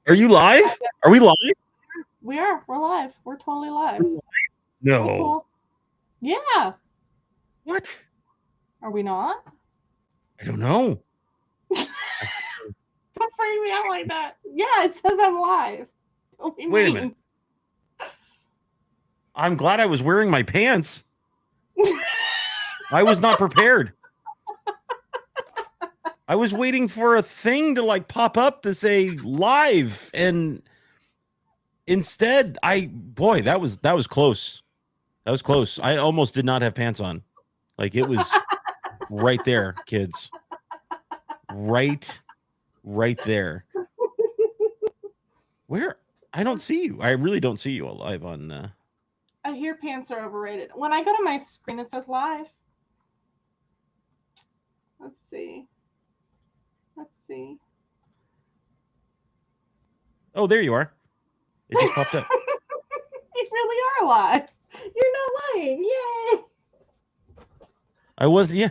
Are you live? Are we live? We are. We're live. We're totally live. Hey, No. cool. Yeah. What? Are we not? I don't know. Don't freak me out like that. Yeah, it says I'm live. What do you Wait a mean? minute. I'm glad I was wearing my pants. I was not prepared. I was waiting for a thing to like pop up to say live, and instead, boy, that was close. That was close. I almost did not have pants on. Like it was right there, kids. Right there. Where? I don't see you. I really don't see you live on. I hear pants are overrated. When I go to my screen, it says live. Let's see. Oh, there you are. It just popped up. You really are live. You're not lying. Yay. I was, yeah.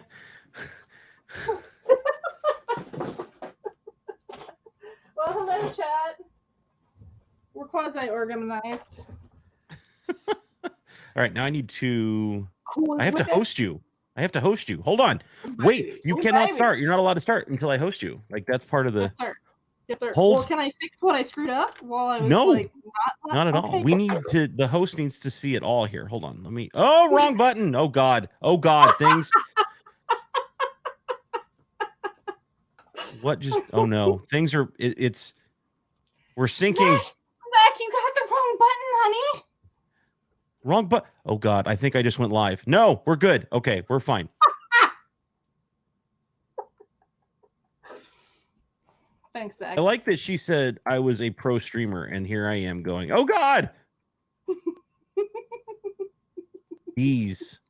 Well, hello, chat. We're quasi-organized. All right, now I need to. Cool. I have to host you. I have to host you. Hold on. Wait, you cannot start. You're not allowed to start until I host you. Like that's part of the. Yes, sir. Yes, sir. Hold. Well, can I fix what I screwed up while I was No, not at all. We need to. The host needs to see it all here. Hold on. Let me. Oh, wrong button. Oh God. Oh God. Things. What just? Oh no. Things are. It's. We're syncing. Zach, you got the wrong button, honey. Wrong button. Oh God. I think I just went live. No, we're good. Okay, we're fine. Thanks, Zach. I like that she said I was a pro streamer, and here I am going, oh God. These.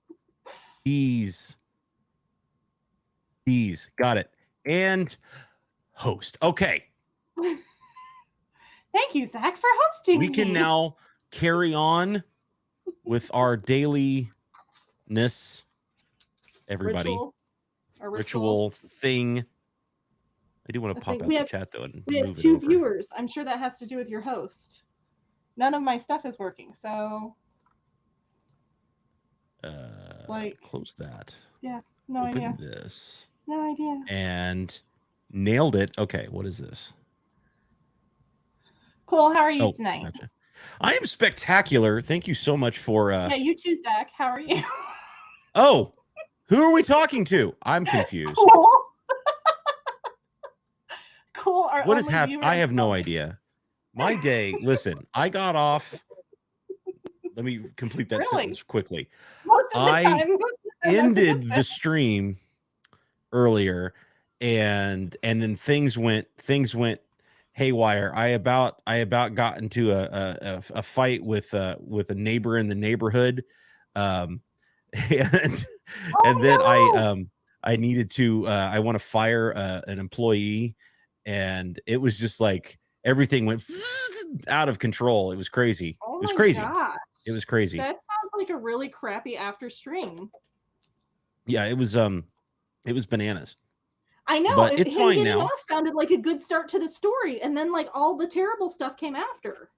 Got it. And host. Okay. Thank you, Zach, for hosting. We can now carry on with our dailiness. Everybody. Ritual thing. I do want to pop out the chat though. And we have 2 viewers. I'm sure that has to do with your host. None of my stuff is working, so close that. Yeah, no Open idea. This. No idea. And nailed it. Okay, what is this? Cool. How are you tonight? Gotcha. I am spectacular. Thank you so much for. Yeah, you too, Zach. How are you? Oh, who are we talking to? I'm confused. Cool. Cool. What is happening? I have no idea. My day. Listen, I got off. Let me complete that sentence quickly. I ended the stream earlier, and then things went haywire. I about got into a fight with a neighbor in the neighborhood, and then I needed to I want to fire an employee, and it was just like everything went out of control. It was crazy. Oh, it was crazy. Gosh. It was crazy. That sounds like a really crappy after stream. Yeah, it was bananas. I know, but it's fine getting now. Off sounded like a good start to the story, and then like all the terrible stuff came after.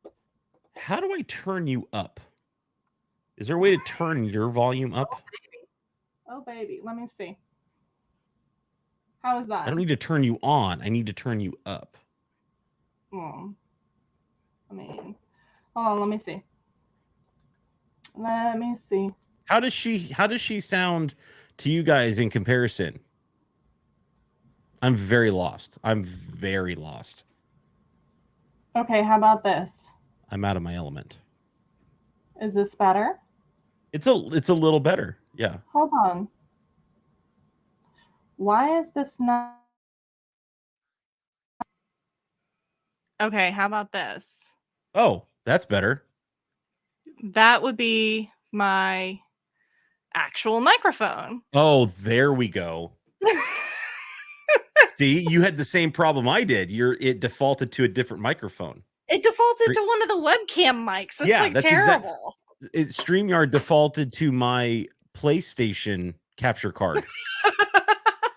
How do I turn you up? Is there a way to turn your volume up? Oh baby, let me see. How is that? I don't need to turn you on. I need to turn you up. I mean, hold on. Let me see. Let me see. How does she sound to you guys in comparison? I'm very lost. Okay, how about this? I'm out of my element. Is this better? It's a little better. Yeah. Hold on. Why is this not? Okay, how about this? Oh, that's better. That would be my actual microphone. Oh, there we go. See, you had the same problem I did. It defaulted to a different microphone. It defaulted to one of the webcam mics. That's terrible. StreamYard defaulted to my PlayStation capture card.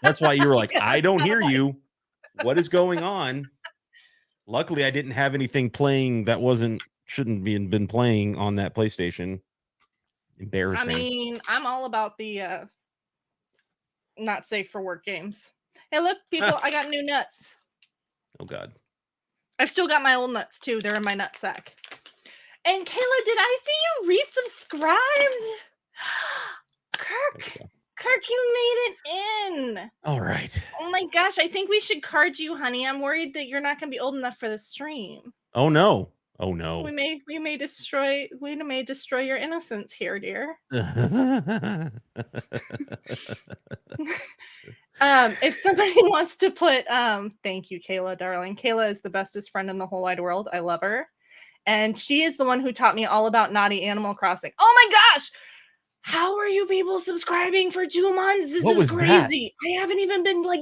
That's why you were like, I don't hear you. What is going on? Luckily, I didn't have anything playing that shouldn't be been playing on that PlayStation. Embarrassing. I mean, I'm all about the not safe for work games. Hey, look, people, I got new nuts. Oh, God. I've still got my old nuts, too. They're in my nut sack. And Kayla, did I see you resubscribed? Kirk, you made it in. All right. Oh my gosh, I think we should card you, honey. I'm worried that you're not going to be old enough for the stream. Oh no. Oh no. We may destroy your innocence here, dear. If somebody wants to put thank you, Kayla, darling. Kayla is the bestest friend in the whole wide world. I love her. And she is the one who taught me all about naughty Animal Crossing. Oh my gosh! How are you people subscribing for 2 months? This is crazy. That? I haven't even been like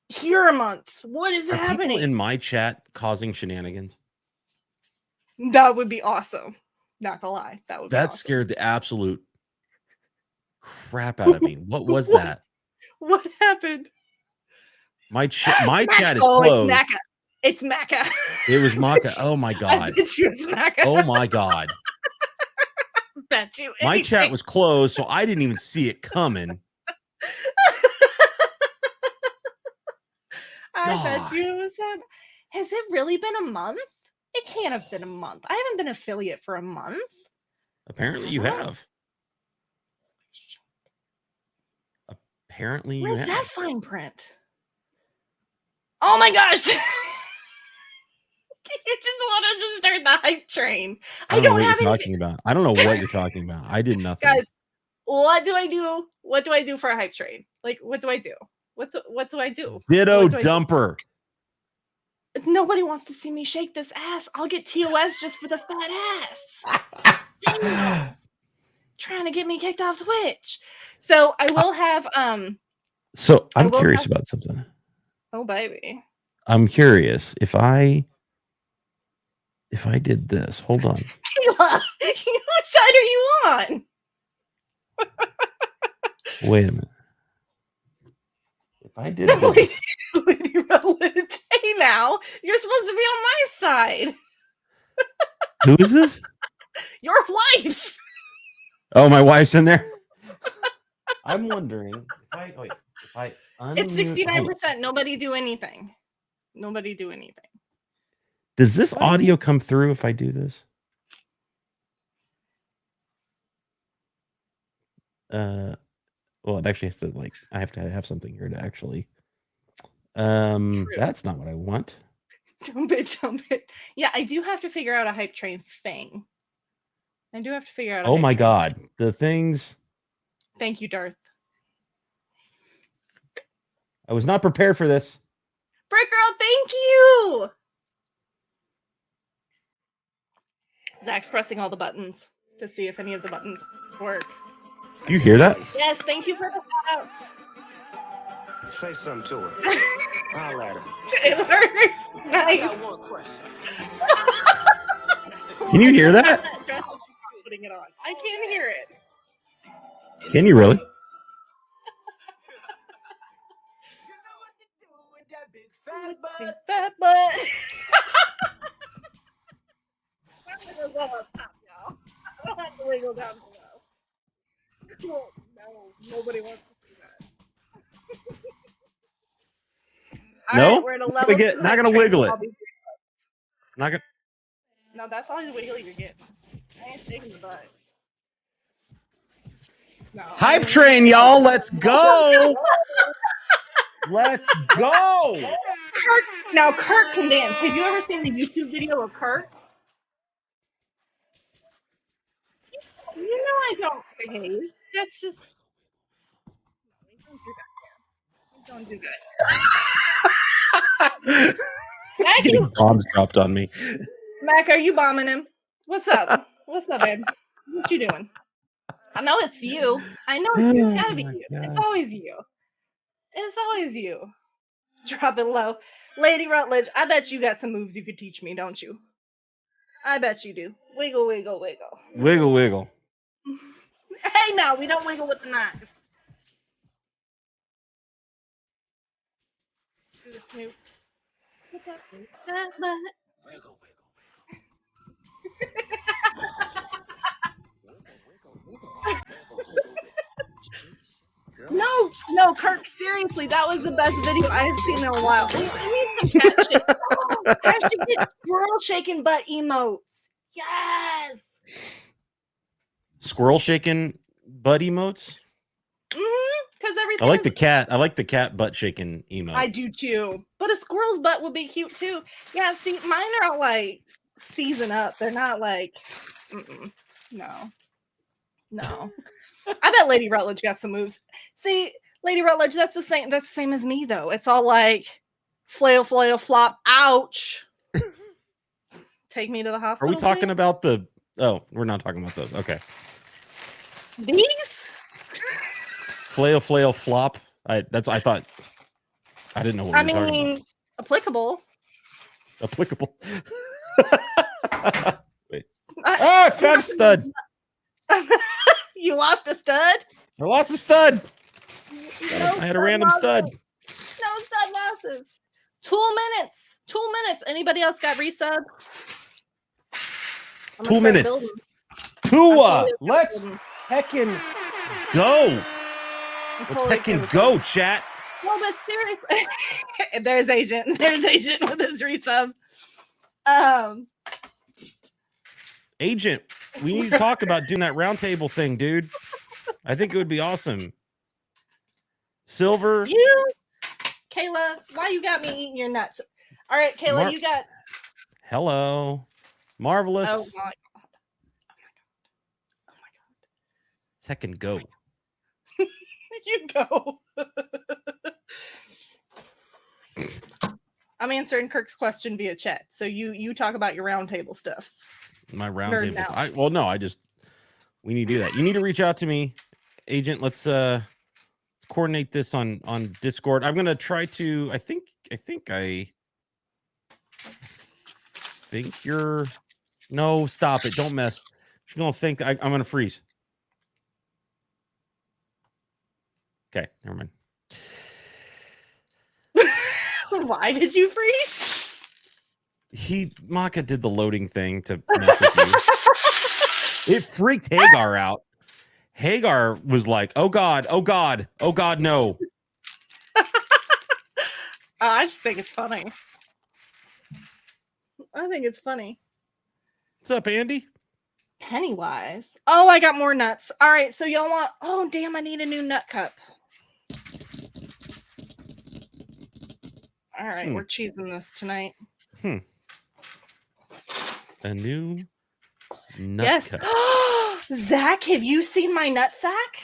here a month. What is happening? People in my chat causing shenanigans? That would be awesome. Not gonna lie. That would be awesome. Scared the absolute crap out of me. What was that? What happened? My chat is closed. It's Macca. It was Macca. Oh my God. I bet you it's Macca. Oh my God. Bet you anything. My chat was closed, so I didn't even see it coming. I bet you it was him. Has it really been a month? It can't have been a month. I haven't been affiliate for a month. Apparently you have. Apparently you have. Where's that fine print? Oh my gosh. You just wanted to start the hype train. I don't know what you're talking about. I don't know what you're talking about. I did nothing. Guys, what do I do? What do I do for a hype train? Like, what do I do? What do I do? Ditto dumper. Nobody wants to see me shake this ass. I'll get TOS just for the fat ass. Damn. Trying to get me kicked off Twitch. So I will have So I'm curious about something. Oh baby. I'm curious if I did this. Hold on. Kayla, whose side are you on? Wait a minute. If I did this. Lady Rutledge, hey now, you're supposed to be on my side. Who is this? Your wife. Oh, my wife's in there. I'm wondering if I it's 69%. Nobody do anything. Nobody do anything. Does this audio come through if I do this? Well, it actually has to I have to have something here to actually. That's not what I want. Dump it. Yeah, I do have to figure out a hype train thing. I do have to figure out. Oh my God, the things. Thank you, Darth. I was not prepared for this. Brick Girl, thank you. Zach's pressing all the buttons to see if any of the buttons work. You hear that? Yes, thank you for the shout outs. Say something to her. I'll let her. Taylor, nice. I got one question. Can you hear that? Putting it on. I can hear it. Can you really? Big fat butt. I'm gonna go up top, y'all. I don't have to wiggle down below. No, nobody wants to see that. No, right, we're at a level not gonna wiggle it. Not gonna. No, that's all the wiggle you're getting. I ain't shaking the butt. No, Hype train, y'all. Let's go. Let's go. Now, Kirk can dance. Have you ever seen the YouTube video of Kirk? You know I don't behave. That's just. We don't do that. Getting bombs dropped on me. Mac, are you bombing him? What's up? What's up, babe? What you doing? I know it's you. I know it's you. It's gotta be you. God. It's always you. It's always you. Drop it low. Lady Rutledge, I bet you got some moves you could teach me, don't you? I bet you do. Wiggle, wiggle, wiggle. Wiggle, wiggle. Hey, no, we don't wiggle with the knife. Do the snoop. That butt. Wiggle, wiggle. No, no, Kirk, seriously, that was the best video I have seen in a while. We need some cat shit. Oh, I should get squirrel shaking butt emotes. Yes. Squirrel shaking butt emotes. Because everything. I like the cat. I like the cat butt shaking emote. I do too. But a squirrel's butt would be cute too. Yeah, see, mine are all like season up. They're not like, no. I bet Lady Rutledge got some moves. See, Lady Rutledge, that's the same. That's the same as me though. It's all like flail, flail, flop, ouch. Take me to the hospital. Are we talking please? about the? Oh, we're not talking about those. Okay. These? Flail, flail, flop. I thought. I didn't know what we were talking about. Applicable. Applicable. Wait. I found a stud. You lost a stud? I lost a stud. No I had a random stud. No stud losses. 2 minutes. 2 minutes. Anybody else got resubs? 2 minutes. Tua. Let's heckin' go. Let's heckin' go, chat. No, but seriously. There's Agent. There's Agent with his resub. Agent, we need to talk about doing that roundtable thing, dude. I think it would be awesome. Silver. Kayla, why you got me eating your nuts? All right, Kayla, you got. Hello. Marvelous. Oh my god. Oh my god. Second go. You go. I'm answering Kirk's question via chat. So you talk about your roundtable stuffs. My roundtable. We need to do that. You need to reach out to me, Agent. Let's coordinate this on Discord. I'm gonna try to. I think you're. No, stop it! Don't mess. She's gonna think I'm gonna freeze. Okay, never mind. Why did you freeze? Maka did the loading thing to mess with you. It freaked Hagar out. Hagar was like, "Oh God, oh God, oh God, no." I just think it's funny. I think it's funny. What's up, Andy? Pennywise. Oh, I got more nuts. All right, so y'all want? Oh, damn! I need a new nut cup. All right, we're cheesing this tonight. A new nut cup. Zach, have you seen my nut sack?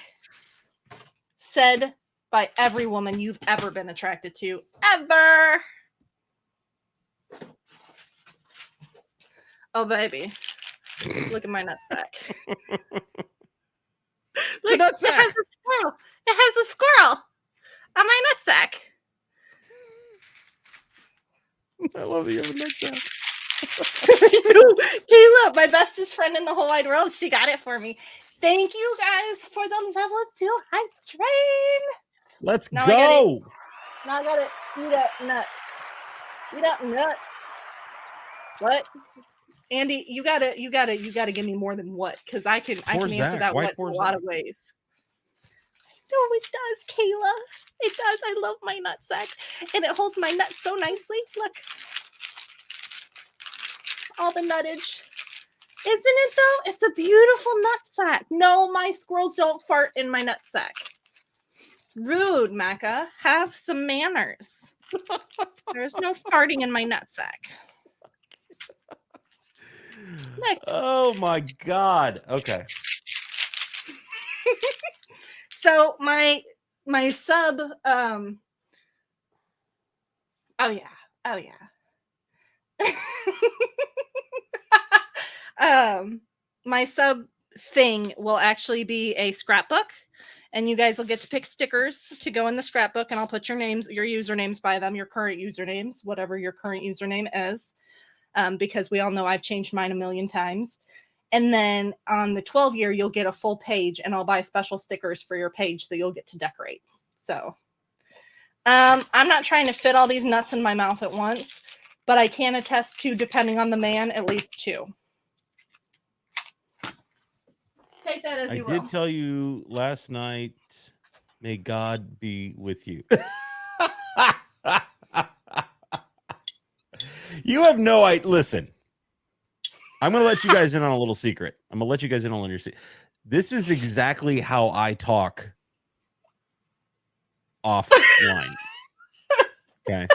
Said by every woman you've ever been attracted to, ever. Oh, baby. Look at my nut sack. Look, nut sack. It has a squirrel. It has a squirrel on my nut sack. I love that you have a nut sack. Kayla, my bestest friend in the whole wide world, she got it for me. Thank you guys for the level 2 hype train. Let's go. Now I got it. Eat up nut. Eat up nut. What? Andy, you gotta give me more than what, because I can answer that what in a lot of ways. No, it does, Kayla. It does. I love my nut sack, and it holds my nuts so nicely. Look, all the nuttage. Isn't it though? It's a beautiful nut sack. No, my squirrels don't fart in my nut sack. Rude, Macca. Have some manners. There's no farting in my nut sack. Look. Oh my God. Okay. So my sub oh yeah. My sub thing will actually be a scrapbook, and you guys will get to pick stickers to go in the scrapbook, and I'll put your usernames by them, your current usernames, whatever your current username is, because we all know I've changed mine a million times. And then on the 12-year, you'll get a full page, and I'll buy special stickers for your page that you'll get to decorate. So I'm not trying to fit all these nuts in my mouth at once, but I can attest to, depending on the man, at least 2. Take that as you will. I did tell you last night, may God be with you. You have no idea. Listen, I'm going to let you guys in on a little secret. I'm going to let you guys in on your secret. This is exactly how I talk offline. Okay.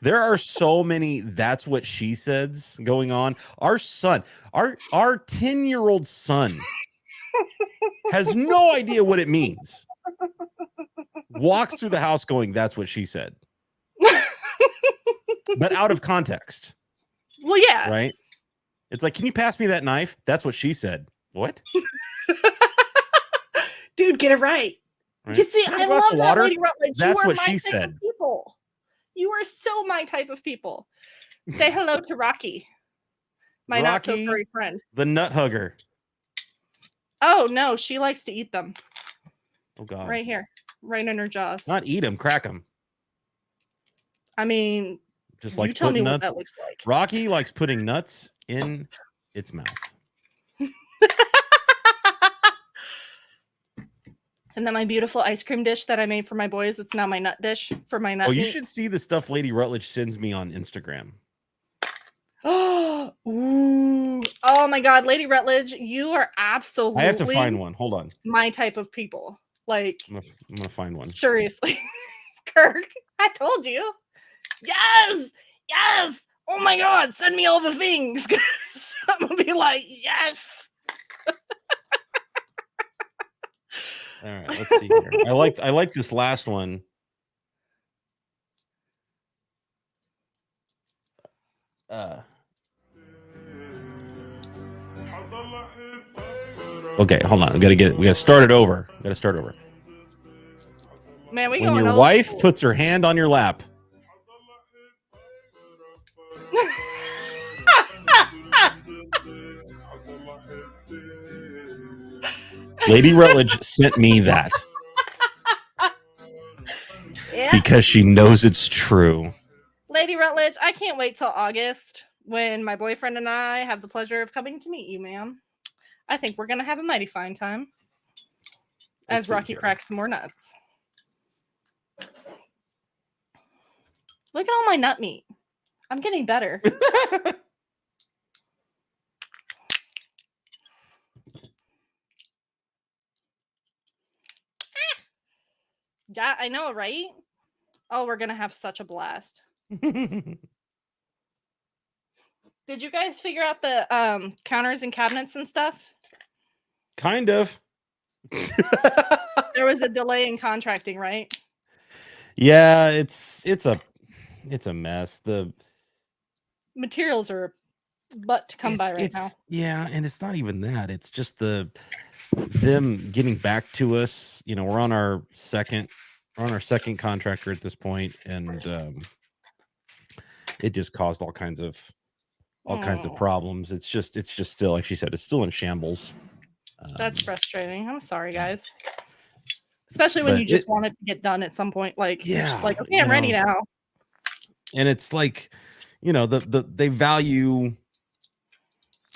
There are so many that's what she says going on. Our son, our 10-year-old son has no idea what it means. Walks through the house going, that's what she said. But out of context. Well, yeah. Right? It's like, can you pass me that knife? That's what she said. What? Dude, get it right. You see, I love that, Lady Rutledge. That's you are what my she type said. Of people. You are so my type of people. Say hello to Rocky, my not so furry friend. The nut hugger. Oh no, she likes to eat them. Oh God. Right here, right in her jaws. Not eat them, crack them. I mean, just like you tell me nuts. what that looks like. Rocky likes putting nuts in its mouth. And then my beautiful ice cream dish that I made for my boys, it's now my nut dish for my nut. Oh, you should see the stuff Lady Rutledge sends me on Instagram. Oh, ooh. Oh my God, Lady Rutledge, you are absolutely. I have to find one. Hold on. My type of people. Like, I'm gonna find one. Seriously, Kirk, I told you. Yes, yes. Oh my God, send me all the things. I'm gonna be like, yes. All right, let's see here. I like this last one. Okay, hold on. We gotta start it over. Man, when your wife puts her hand on your lap. Lady Rutledge sent me that. Yeah. Because she knows it's true. Lady Rutledge, I can't wait till August when my boyfriend and I have the pleasure of coming to meet you, ma'am. I think we're going to have a mighty fine time as Rocky cracks some more nuts. Look at all my nut meat. I'm getting better. Yeah, I know, right? Oh, we're going to have such a blast. Did you guys figure out the counters and cabinets and stuff? Kind of. There was a delay in contracting, right? Yeah, it's a mess. The materials are but to come by right now. Yeah, and it's not even that. It's just them getting back to us. You know, we're on our second contractor at this point, and it just caused all kinds of problems. It's just still, like she said, it's still in shambles. That's frustrating. I'm sorry, guys. Especially when you just want it to get done at some point. Like, yeah, just like, okay, I'm ready now. And it's like, you know, they value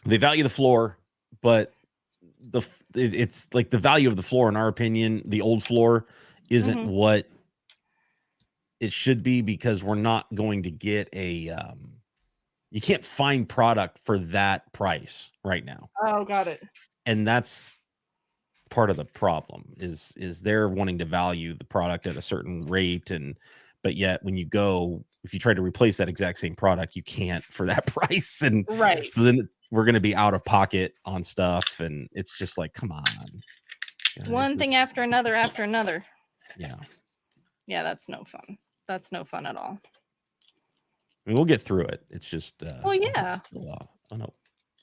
the floor, but it's like the value of the floor, in our opinion, the old floor isn't what it should be, because we're not going to get you can't find product for that price right now. Oh, got it. And that's part of the problem is they're wanting to value the product at a certain rate, but yet when you go, if you try to replace that exact same product, you can't for that price. And right. So then we're going to be out of pocket on stuff. And it's just like, come on. Guys, one thing after another. Yeah. Yeah. That's no fun. That's no fun at all. I mean, we'll get through it. It's just, well, yeah. Oh no.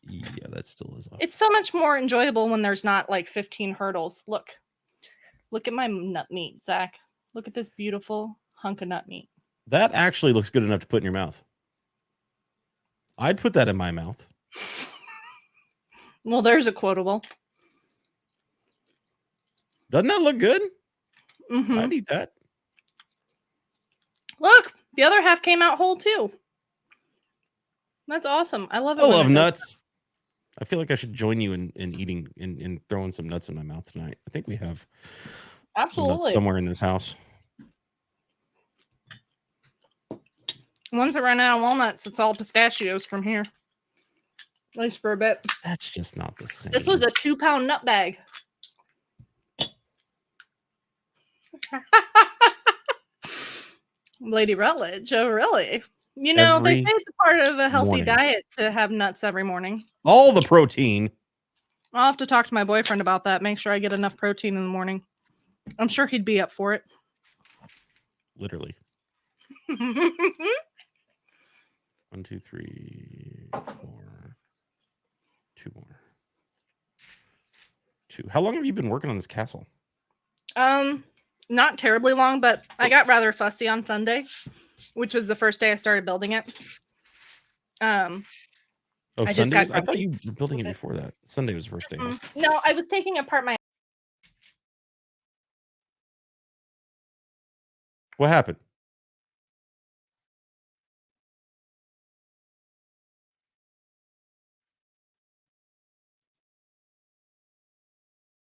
Yeah, that still is off. It's so much more enjoyable when there's not like 15 hurdles. Look at my nut meat, Zach. Look at this beautiful hunk of nut meat. That actually looks good enough to put in your mouth. I'd put that in my mouth. Well, there's a quotable. Doesn't that look good? I'd eat that. Look, the other half came out whole too. That's awesome. I love it. I love nuts. I feel like I should join you in eating and throwing some nuts in my mouth tonight. I think we have some nuts somewhere in this house. Once I run out of walnuts, it's all pistachios from here. At least for a bit. That's just not the same. This was a 2-pound nut bag. Lady Rutledge. Oh, really? You know, they say it's a part of a healthy diet to have nuts every morning. All the protein. I'll have to talk to my boyfriend about that. Make sure I get enough protein in the morning. I'm sure he'd be up for it. Literally. 1, 2, 3, 4. 2 more. 2. How long have you been working on this castle? Not terribly long, but I got rather fussy on Sunday, which was the first day I started building it. Oh, Sunday? I thought you were building it before that. Sunday was the first day. No, I was taking apart my... What happened?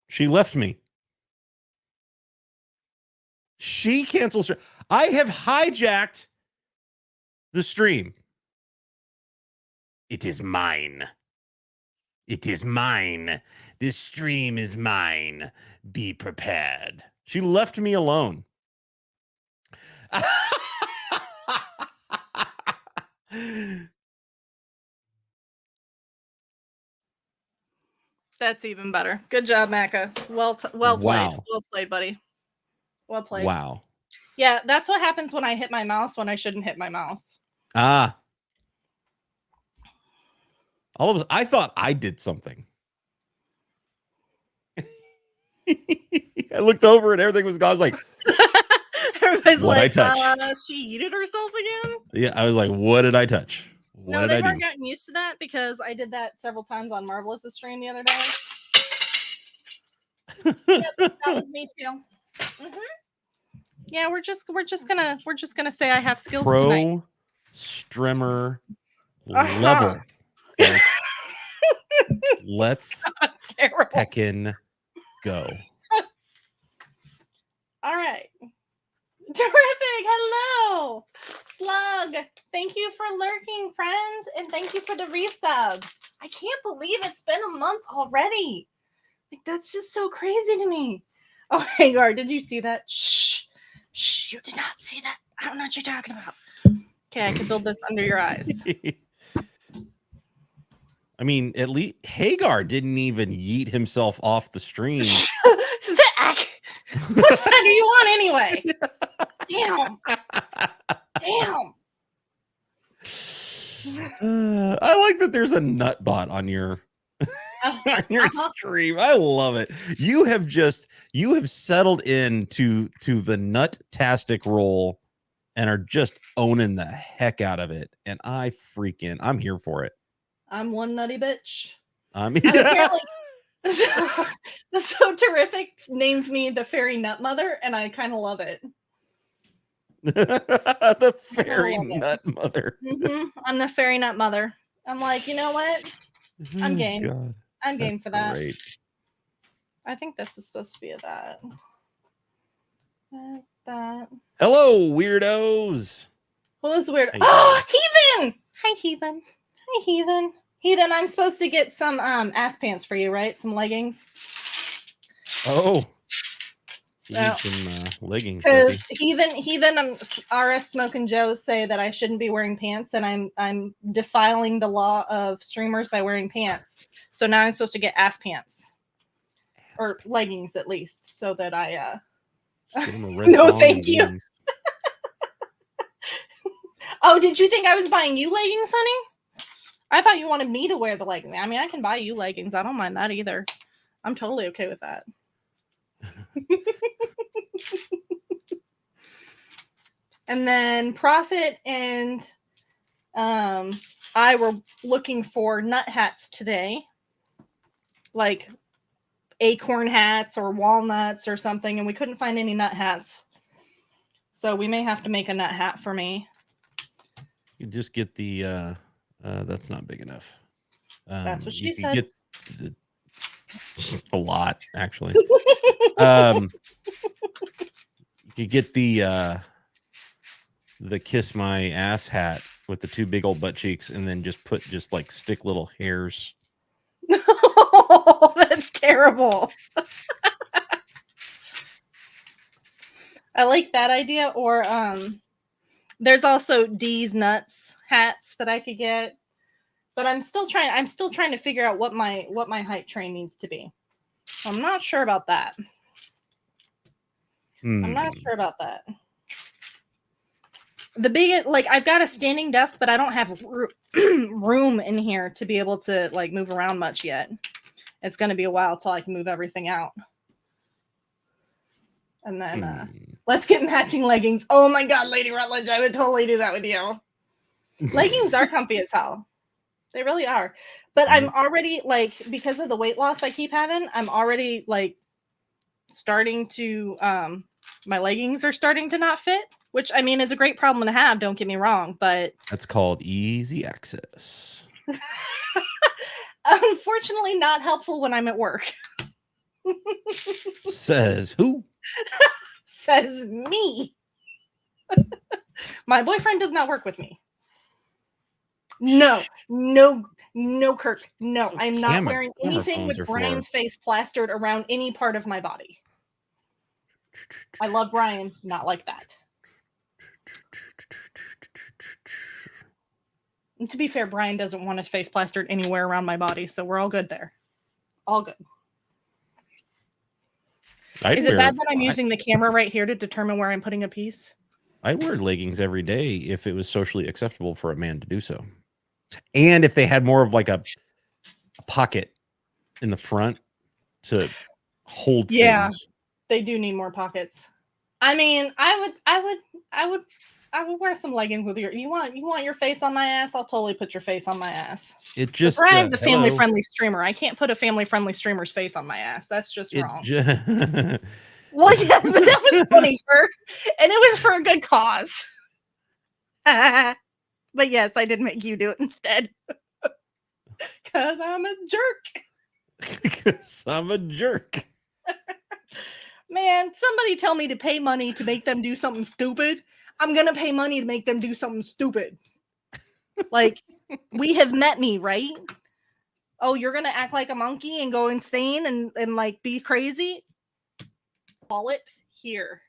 She left me. She cancels her. I have hijacked the stream. It is mine. It is mine. This stream is mine. Be prepared. She left me alone. That's even better. Good job, Macca. Well played. Wow. Well played, buddy. Well played. Wow. Yeah, that's what happens when I hit my mouse when I shouldn't hit my mouse. Ah. All of us, I thought I did something. I looked over and everything was gone. I was like, everybody's what like, I touch? she yeeted herself again? Yeah, I was like, what did I touch? What no, did they I weren't do? gotten used to that because I did that several times on Marvelous' stream the other day. Yep, that was me too. Mm-hmm. Yeah, we're just gonna say I have skills tonight. Pro streamer level. Like, let's heckin' go. All right. Terrific. Hello, Slug. Thank you for lurking, friend, and thank you for the resub. I can't believe it's been a month already. Like, that's just so crazy to me. Oh, Hagar, did you see that? Shh. Shh, you did not see that. I don't know what you're talking about. Okay, I can build this under your eyes. I mean, at least Hagar didn't even yeet himself off the stream. Zach! What side do you want anyway? Damn. Damn. I like that there's a nut bot on your on your stream. I love it. You have settled into the nut-tastic role and are just owning the heck out of it. And I'm here for it. I'm one nutty bitch. Yeah. The So Terrific named me the fairy nut mother, and I kind of love it. The fairy nut mother. Mm-hmm. I'm the fairy nut mother. I'm like, you know what? I'm game. God, I'm game for that. Great. I think this is supposed to be a that. That. Hello, weirdos. Who is weird? Oh, Heathen! Hi, Heathen. Hi, Heathen. Heathen, I'm supposed to get some ass pants for you, right? Some leggings. Oh. You need some leggings, because Heathen, RS Smoke and Joe say that I shouldn't be wearing pants, and I'm defiling the law of streamers by wearing pants. So now I'm supposed to get ass pants or leggings at least, so that I no, thank you. Oh, did you think I was buying you leggings, honey? I thought you wanted me to wear the leggings. I mean, I can buy you leggings. I don't mind that either. I'm totally okay with that. And then Prophet and I were looking for nut hats today, like acorn hats or walnuts or something, and we couldn't find any nut hats. So we may have to make a nut hat for me. You just get the that's not big enough. That's what she you can said. Get a lot, actually. You could get the kiss my ass hat with the 2 big old butt cheeks, and then just like stick little hairs. Oh, that's terrible. I like that idea. Or there's also D's nuts hats that I could get. But I'm still trying to figure out what my hype train needs to be. I'm not sure about that. I'm not sure about that. The biggest, like, I've got a standing desk, but I don't have room in here to be able to like move around much yet. It's going to be a while till I can move everything out. And then let's get matching leggings. Oh my God, Lady Rutledge, I would totally do that with you. Leggings are comfy as hell. They really are. But I'm already, like, because of the weight loss I keep having, I'm already like starting to my leggings are starting to not fit, which I mean is a great problem to have, don't get me wrong, but that's called easy access. Unfortunately not helpful when I'm at work. Says who? Says me. My boyfriend does not work with me. No, Kirk. No, so I'm not wearing anything with Brian's face plastered around any part of my body. I love Brian, not like that. And to be fair, Brian doesn't want his face plastered anywhere around my body, so we're all good there. All good. Is it bad that I'm using the camera right here to determine where I'm putting a piece? I wear leggings every day if it was socially acceptable for a man to do so. And if they had more of like a pocket in the front to hold things. They do need more pockets. I mean, I would wear some leggings with you want your face on my ass? I'll totally put your face on my ass. It just Brian's a family-friendly streamer. I can't put a family-friendly streamer's face on my ass. That's just wrong. Well, yeah, but that was funny, Kirk. And it was for a good cause. But yes, I did make you do it instead. Because I'm a jerk. Because I'm a jerk. Man, somebody tell me to pay money to make them do something stupid. I'm going to pay money to make them do something stupid. Like, we have met me, right? Oh, you're going to act like a monkey and go insane and like be crazy? Call it here.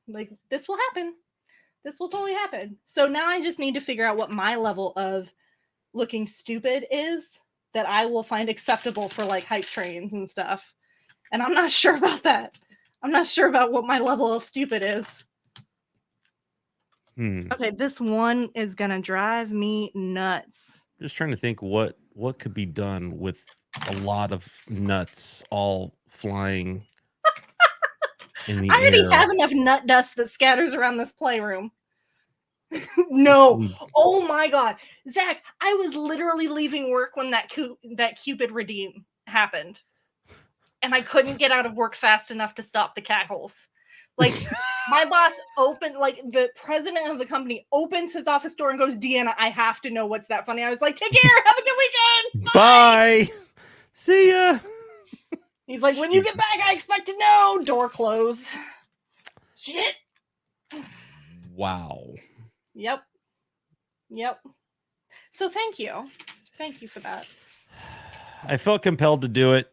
Like, this will happen. This will totally happen. So now I just need to figure out what my level of looking stupid is that I will find acceptable for like hype trains and stuff. And I'm not sure about that. I'm not sure about what my level of stupid is. Okay, this one is gonna drive me nuts. Just trying to think what could be done with a lot of nuts all flying in the air. I already have enough nut dust that scatters around this playroom. No. Oh my God. Zach, I was literally leaving work when that Cupid redeem happened. And I couldn't get out of work fast enough to stop the cat holes. Like, my boss opened, like, the president of the company opens his office door and goes, Deanna, I have to know what's that funny. I was like, take care. Have a good weekend. Bye. See ya. He's like, when you get back, I expect to know. Door close. Shit. Wow. Yep. So thank you. Thank you for that. I felt compelled to do it,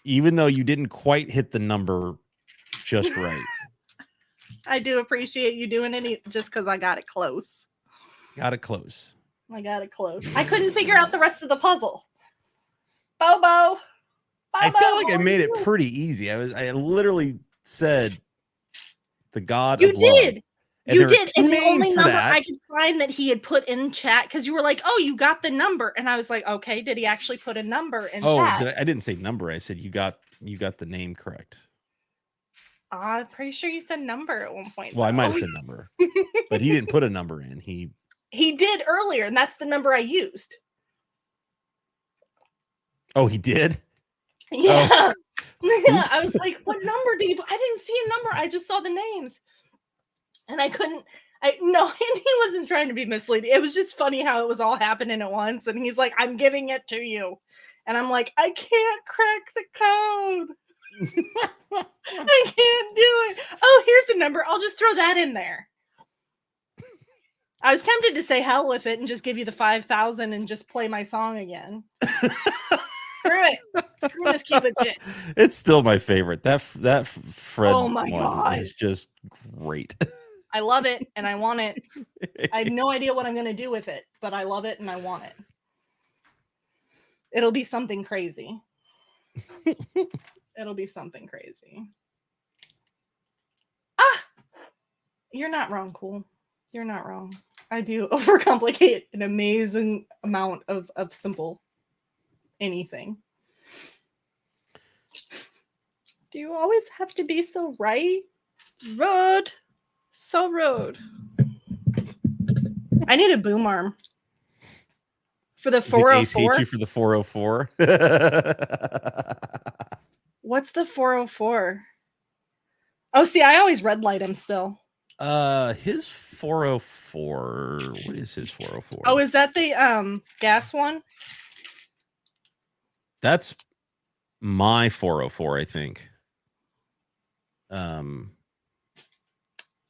even though you didn't quite hit the number just right. I do appreciate you doing it just because I got it close. Got it close. I got it close. I couldn't figure out the rest of the puzzle. Bobo. I felt like I made it pretty easy. I literally said the God of love. You did. And you did. And the only number that. I could find that he had put in chat, because you were like, oh, you got the number. And I was like, okay, did he actually put a number in chat? I didn't say number. I said you got the name correct. I'm pretty sure you said number at one point. Well, I might have said number. But he didn't put a number in. He did earlier, and that's the number I used. Oh, he did? Yeah. Oh. Yeah, I was like, what number do you? I didn't see a number. I just saw the names, and I couldn't. No, and he wasn't trying to be misleading. It was just funny how it was all happening at once, and he's like, "I'm giving it to you," and I'm like, "I can't crack the code. I can't do it. Oh, here's the number. I'll just throw that in there." I was tempted to say hell with it and just give you the 5,000 and just play my song again. Screw it. Screw this Cupid shit. It's still my favorite. That Fred Oh my God. is just great. I love it and I want it. I have no idea what I'm going to do with it, but I love it and I want it. It'll be something crazy. It'll be something crazy. Ah! You're not wrong, Cool. You're not wrong. I do overcomplicate an amazing amount of simple anything. Do you always have to be so right? Rude. So rude. I need a boom arm. For the 404. Ace hate you for the 404. What's the 404? Oh, see, I always red light him still. His 404. What is his 404? Oh, is that the gas one? That's my 404, I think.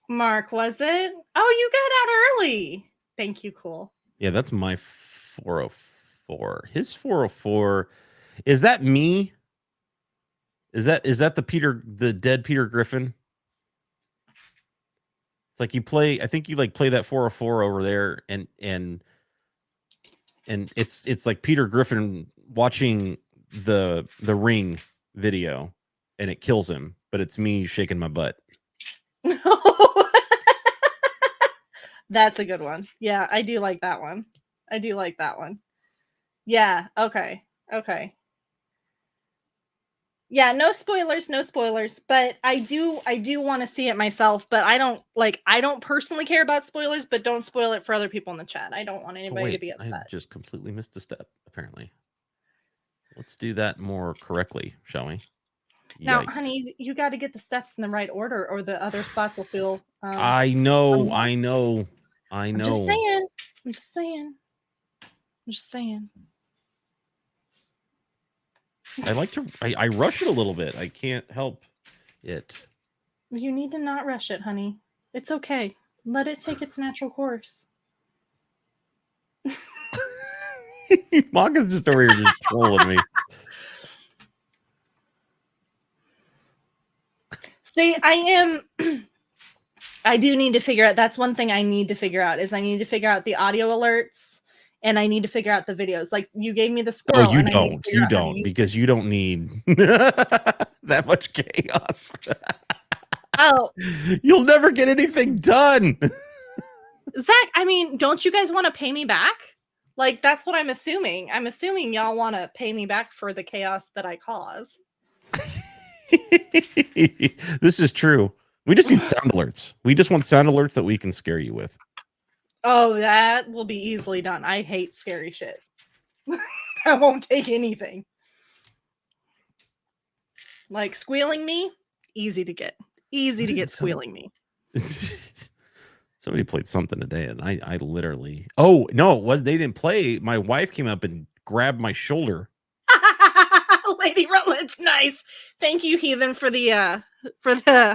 Mark, was it? Oh, you got out early. Thank you, Cool. Yeah, that's my 404. His 404, is that me? Is that the dead Peter Griffin? It's like you play, I think you like play that 404 over there and it's like Peter Griffin watching the Ring video and it kills him, but it's me shaking my butt. That's a good one. Yeah, I do like that one. I do like that one. Yeah, okay. Okay. Yeah, no spoilers, but I do want to see it myself, but I don't personally care about spoilers, but don't spoil it for other people in the chat. I don't want anybody to be upset. I just completely missed a step, apparently. Let's do that more correctly, shall we? Now, Yikes. honey, you got to get the steps in the right order or the other spots will feel I know. I'm just saying. I like to I rush it a little bit. I can't help it. You need to not rush it, honey. It's okay. Let it take its natural course. Maka's just over here just trolling me. See, I do need to figure out. That's one thing I need to figure out is I need to figure out the audio alerts and I need to figure out the videos. Like you gave me the squirrel. Oh, you don't because you don't need that much chaos. Oh, you'll never get anything done. Zach, I mean, don't you guys want to pay me back? Like, that's what I'm assuming. I'm assuming y'all want to pay me back for the chaos that I cause. This is true. We just need sound alerts. We just want sound alerts that we can scare you with. Oh, that will be easily done. I hate scary shit. That won't take anything. Like squealing me, easy to get. Easy to get squealing me. Somebody played something today and I literally, oh no, they didn't play. My wife came up and grabbed my shoulder. Lady Rutledge, nice. Thank you, Heathen, for the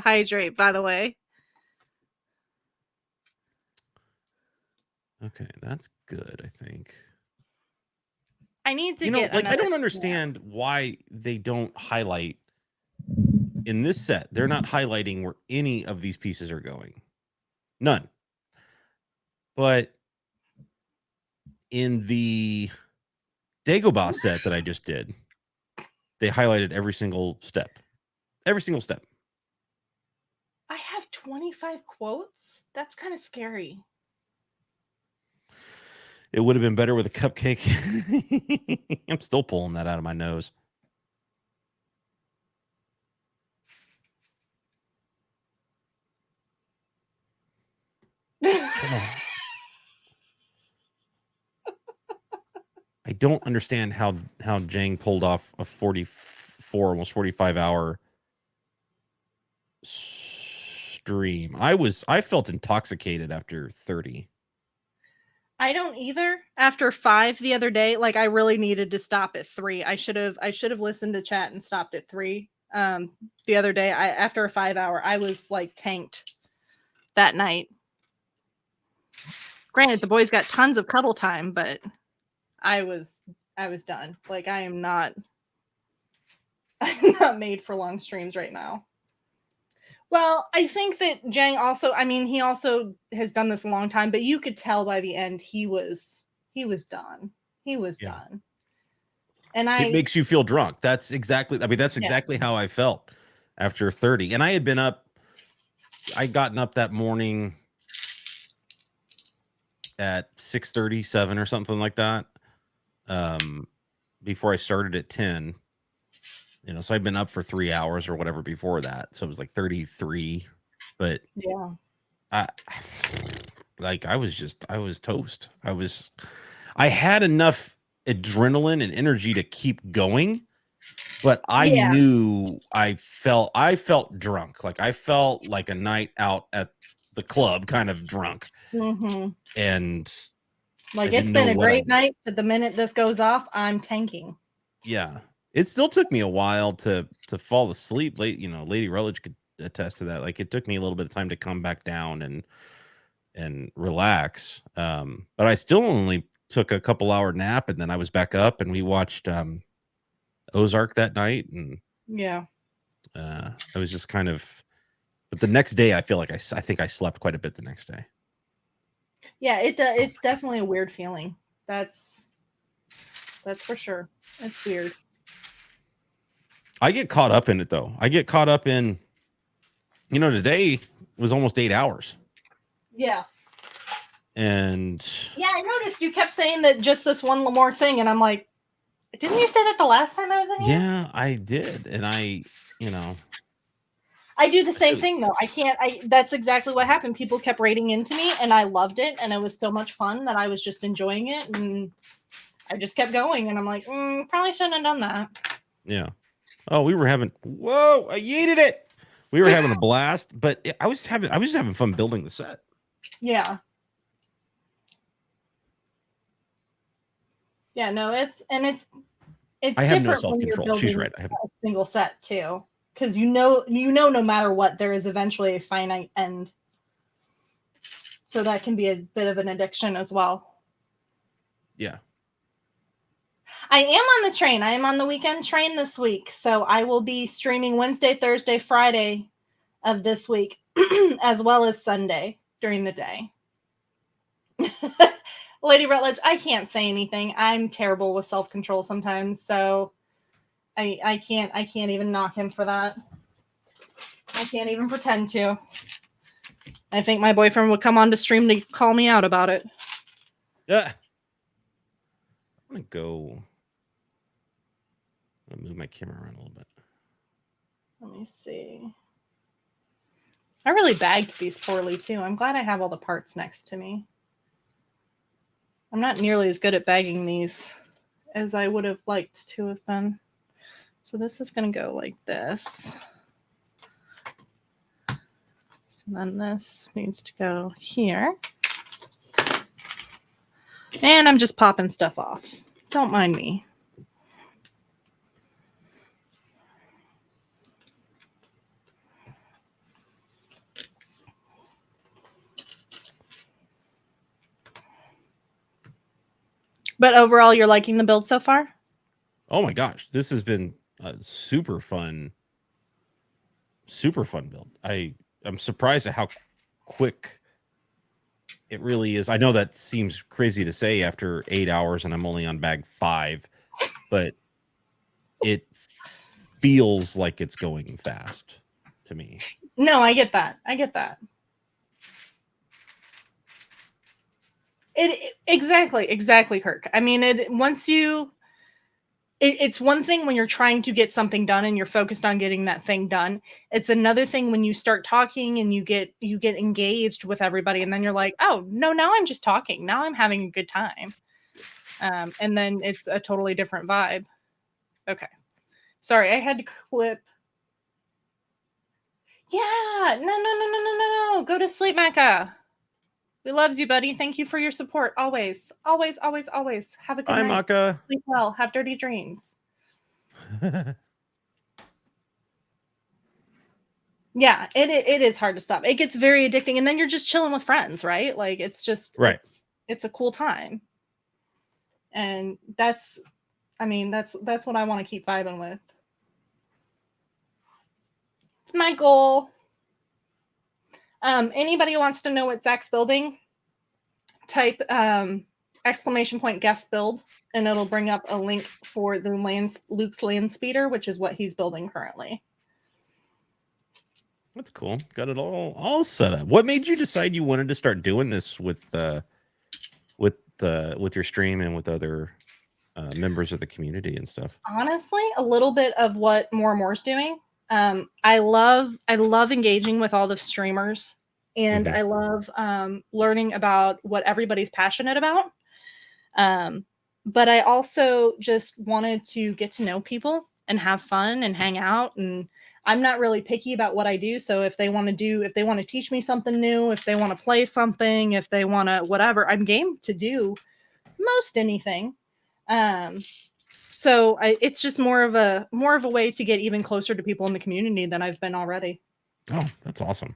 hydrate, by the way. Okay, that's good, I think. I need to get like I don't understand why they don't highlight in this set. They're not highlighting where any of these pieces are going. None. But in the Dagobah set that I just did, they highlighted every single step. Every single step. I have 25 quotes? That's kind of scary. It would have been better with a cupcake. I'm still pulling that out of my nose. I don't understand how Jang pulled off a 40 almost 45 hour stream. I felt intoxicated after 30. I don't either. After 5 the other day, like I really needed to stop at 3. I should have listened to chat and stopped at 3. The other day, after a 5 hour, I was like tanked that night. Granted, the boys got tons of cuddle time, but I was done. Like I'm not made for long streams right now. Well, I think that Jang also, I mean, he also has done this a long time, but you could tell by the end he was done. He was done. And it makes you feel drunk. That's exactly how I felt after 30. And I'd gotten up that morning at 6:37 or something like that. Before I started at 10. So I'd been up for 3 hours or whatever before that. So it was like 33. But yeah, I was toast. I had enough adrenaline and energy to keep going, but I knew I felt drunk. Like I felt like a night out at the club kind of drunk. Mm-hmm. And like it's been a great night, but the minute this goes off, I'm tanking. Yeah. It still took me a while to fall asleep. Lady Rutledge could attest to that. Like it took me a little bit of time to come back down and relax. But I still only took a couple hour nap, and then I was back up, and we watched Ozark that night, and I was just kind of. But the next day, I feel like I think I slept quite a bit the next day. Yeah, it's definitely a weird feeling. That's for sure. It's weird. I get caught up in it though. I get caught up in, today was almost 8 hours. Yeah. And I noticed you kept saying that just this one more thing, and I'm like, didn't you say that the last time I was in here? Yeah, I did. And I do the same thing though. That's exactly what happened. People kept rating into me and I loved it, and it was so much fun that I was just enjoying it, and I just kept going, and I'm like, probably shouldn't have done that. Yeah. Oh, I yeeted it. We were having a blast, but I was just having fun building the set. Yeah. Yeah, no, it's I have no different when you're self-control. building She's right. a single set too, because no matter what, there is eventually a finite end. So that can be a bit of an addiction as well. Yeah. I am on the train. I am on the weekend train this week. So I will be streaming Wednesday, Thursday, Friday of this week, as well as Sunday during the day. Lady Rutledge, I can't say anything. I'm terrible with self-control sometimes, so I can't even knock him for that. I can't even pretend to. I think my boyfriend would come on to stream to call me out about it. Yeah. I'm gonna move my camera around a little bit. Let me see. I really bagged these poorly too. I'm glad I have all the parts next to me. I'm not nearly as good at bagging these as I would have liked to have been. So this is going to go like this. So then this needs to go here. And I'm just popping stuff off. Don't mind me. But overall, you're liking the build so far? Oh my gosh, this has been a super fun build. I'm surprised at how quick it really is. I know that seems crazy to say after 8 hours and I'm only on bag 5, but it feels like it's going fast to me. No, I get that. Exactly, Kirk. I mean, it's one thing when you're trying to get something done and you're focused on getting that thing done. It's another thing when you start talking and you get engaged with everybody, and then you're like, oh no, now I'm just talking. Now I'm having a good time. And then it's a totally different vibe. Okay. Sorry, I had to clip. Yeah, no. Go to sleep, Mecca. We loves you, buddy. Thank you for your support. Always. Have a good Bye, night. Maka. Sleep well. Have dirty dreams. Yeah, it is hard to stop. It gets very addicting, and then you're just chilling with friends, right? Like it's just right. It's a cool time, and that's what I want to keep vibing with. It's my goal. Anybody wants to know what Zach's building? Type exclamation point guest build, and it'll bring up a link for the Luke's land speeder, which is what he's building currently. That's cool. Got it all set up. What made you decide you wanted to start doing this with your stream and with other members of the community and stuff? Honestly, a little bit of what More's doing. I love engaging with all the streamers, and I love learning about what everybody's passionate about. But I also just wanted to get to know people and have fun and hang out. And I'm not really picky about what I do. So if they want to teach me something new, if they want to play something, if they want to whatever, I'm game to do most anything. So it's just more of a way to get even closer to people in the community than I've been already. Oh, that's awesome.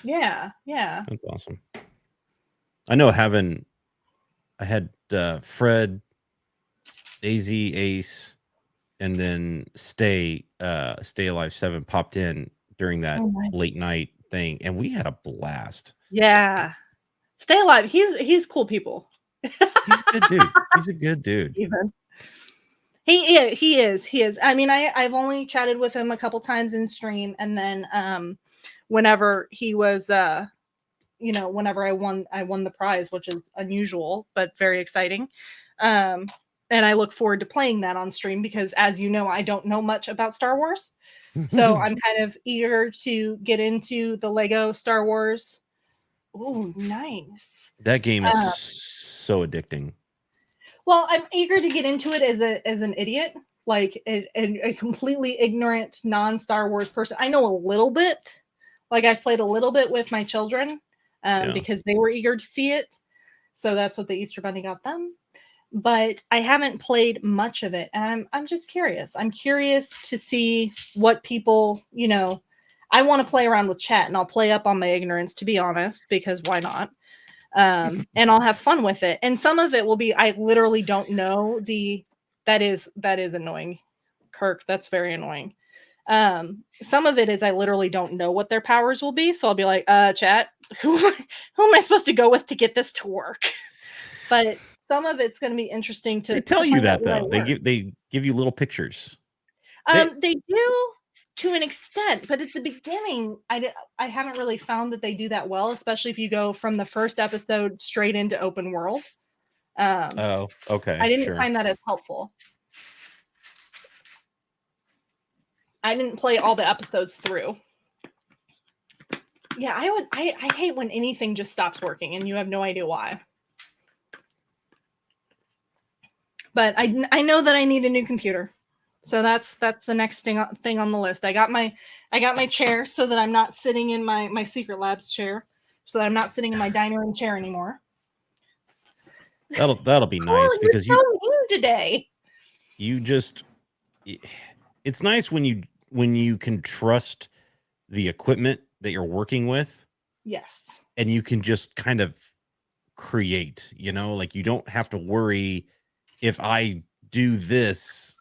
Yeah. That's awesome. I know I had Fred, Daisy, Ace, and then Stay Alive 7 popped in during that late night thing, and we had a blast. Yeah. Stay Alive. He's cool people. He's a good dude. He's a good dude. Even. He is. I mean, I've only chatted with him a couple times in stream, and then whenever he was whenever I won the prize, which is unusual but very exciting. And I look forward to playing that on stream because, as you know, I don't know much about Star Wars. So I'm kind of eager to get into the Lego Star Wars. Oh, nice. That game is so addicting. Well, I'm eager to get into it as an idiot, like a completely ignorant non-Star Wars person. I know a little bit. Like I've played a little bit with my children because they were eager to see it. So that's what the Easter Bunny got them. But I haven't played much of it. And I'm just curious. I'm curious to see what people, I want to play around with chat, and I'll play up on my ignorance, to be honest, because why not? And I'll have fun with it. And some of it will be, I literally don't know that is annoying. Kirk, that's very annoying. Some of it is I literally don't know what their powers will be. So I'll be like, chat, who am I supposed to go with to get this to work? But some of it's going to be interesting to. They tell you that though. They give you little pictures. They do to an extent, but at the beginning, I haven't really found that they do that well, especially if you go from the first episode straight into open world. Oh, okay. I didn't find that as helpful. I didn't play all the episodes through. Yeah, I hate when anything just stops working and you have no idea why. But I know that I need a new computer. So that's the next thing on the list. I got my chair so that I'm not sitting in my Secret Labs chair, so that I'm not sitting in my dining room chair anymore. That'll be nice because you're so mean today. It's nice when you can trust the equipment that you're working with. Yes. And you can just kind of create, like you don't have to worry if I do this.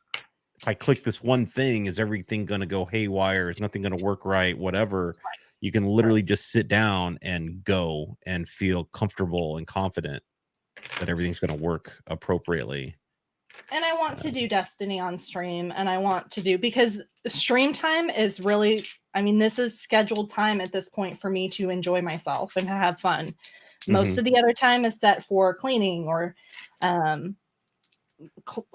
If I click this one thing, is everything going to go haywire? Is nothing going to work right? Whatever. Right. You can literally just sit down and go and feel comfortable and confident that everything's going to work appropriately. And I want to do Destiny on stream, and I want to do, because stream time is really, this is scheduled time at this point for me to enjoy myself and to have fun. Most of the other time is set for cleaning or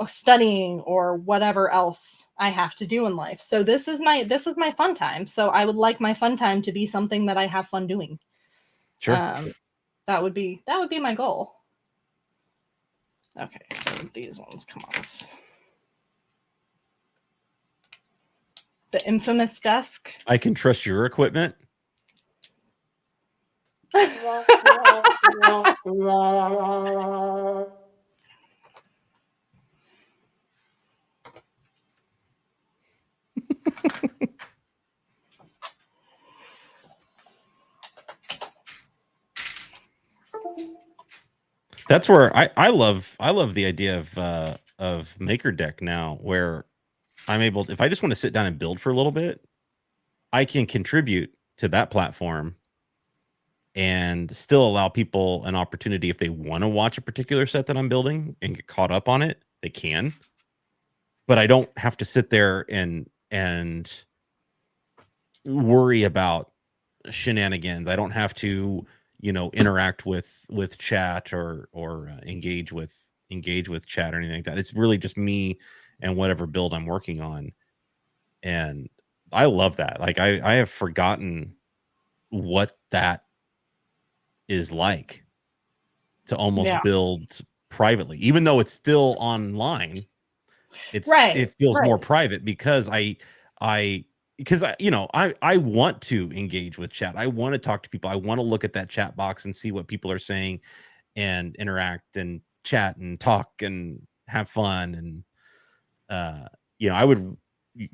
studying or whatever else I have to do in life. So this is my fun time. So I would like my fun time to be something that I have fun doing. Sure. That would be my goal. Okay, so these ones come off. The infamous desk. I can trust your equipment. That's where I love the idea of Maker Deck now, where I'm able to, if I just want to sit down and build for a little bit, I can contribute to that platform and still allow people an opportunity if they want to watch a particular set that I'm building and get caught up on it, they can. But I don't have to sit there and worry about shenanigans. I don't have to, interact with chat or engage with chat or anything like that. It's really just me and whatever build I'm working on. And I love that. Like I have forgotten what that is like to almost build privately, even though it's still online. It feels more private because I want to engage with chat. I want to talk to people. I want to look at that chat box and see what people are saying and interact and chat and talk and have fun. And I would,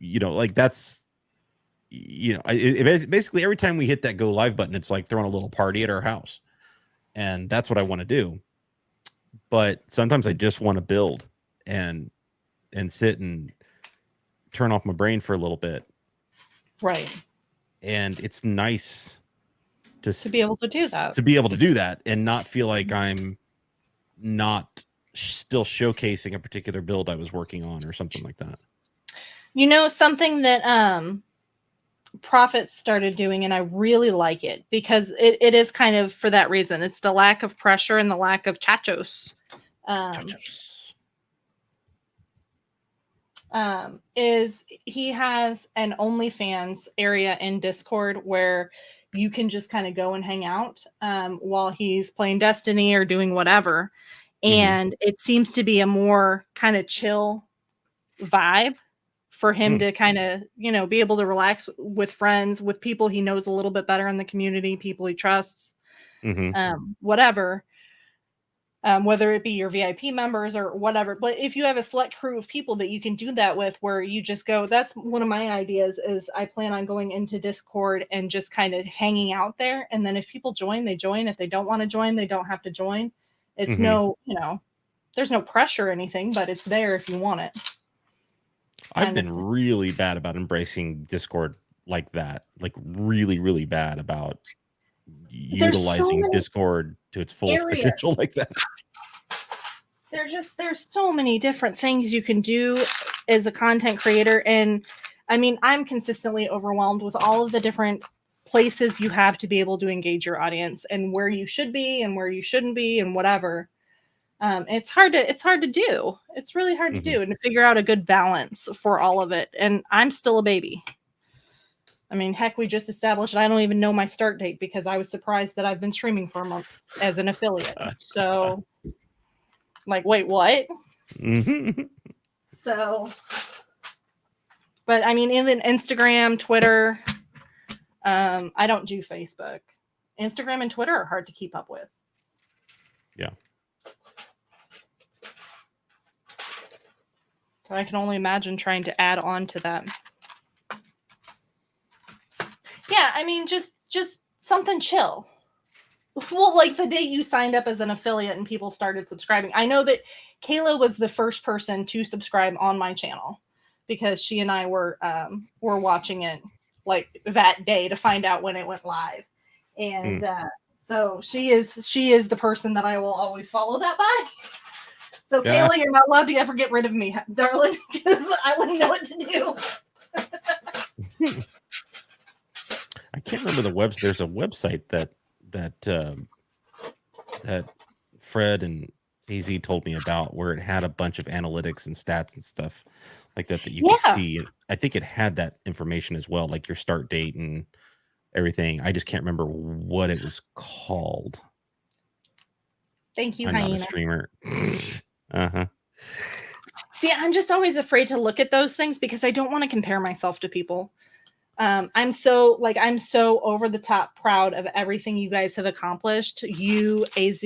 like that's, basically every time we hit that go live button, it's like throwing a little party at our house. And that's what I want to do. But sometimes I just want to build and sit and turn off my brain for a little bit. Right. And it's nice to be able to do that. To be able to do that and not feel like I'm not still showcasing a particular build I was working on or something like that. Something that Prophet started doing, and I really like it because it is kind of for that reason. It's the lack of pressure and the lack of chachos. Is he has an OnlyFans area in Discord where you can just kind of go and hang out while he's playing Destiny or doing whatever. And it seems to be a more kind of chill vibe for him to kind of, be able to relax with friends, with people he knows a little bit better in the community, people he trusts, whatever. Whether it be your VIP members or whatever. But if you have a select crew of people that you can do that with, where you just go, that's one of my ideas is I plan on going into Discord and just kind of hanging out there. And then if people join, they join. If they don't want to join, they don't have to join. It's no, there's no pressure or anything, but it's there if you want it. I've been really bad about embracing Discord like that. Like really, really bad about utilizing Discord to its fullest potential like that. There's so many different things you can do as a content creator. And I mean, I'm consistently overwhelmed with all of the different places you have to be able to engage your audience and where you should be and where you shouldn't be and whatever. It's hard to do. It's really hard to do and to figure out a good balance for all of it. And I'm still a baby. I mean, heck, we just established I don't even know my start date because I was surprised that I've been streaming for a month as an affiliate. So, like, wait, what? So, but I mean, even Instagram, Twitter, I don't do Facebook. Instagram and Twitter are hard to keep up with. Yeah. So I can only imagine trying to add on to that. Yeah, I mean, just something chill. Well, like the day you signed up as an affiliate and people started subscribing. I know that Kayla was the first person to subscribe on my channel because she and I were watching it like that day to find out when it went live. And so she is the person that I will always follow that by. So Kayla, you're not allowed to ever get rid of me, darling, because I wouldn't know what to do. I can't remember the website. There's a website that Fred and AZ told me about where it had a bunch of analytics and stats and stuff like that you could see. And I think it had that information as well, like your start date and everything. I just can't remember what it was called. Thank you, I'm Hyena. not a streamer. See, I'm just always afraid to look at those things because I don't want to compare myself to people. I'm so over the top proud of everything you guys have accomplished. You, AZ,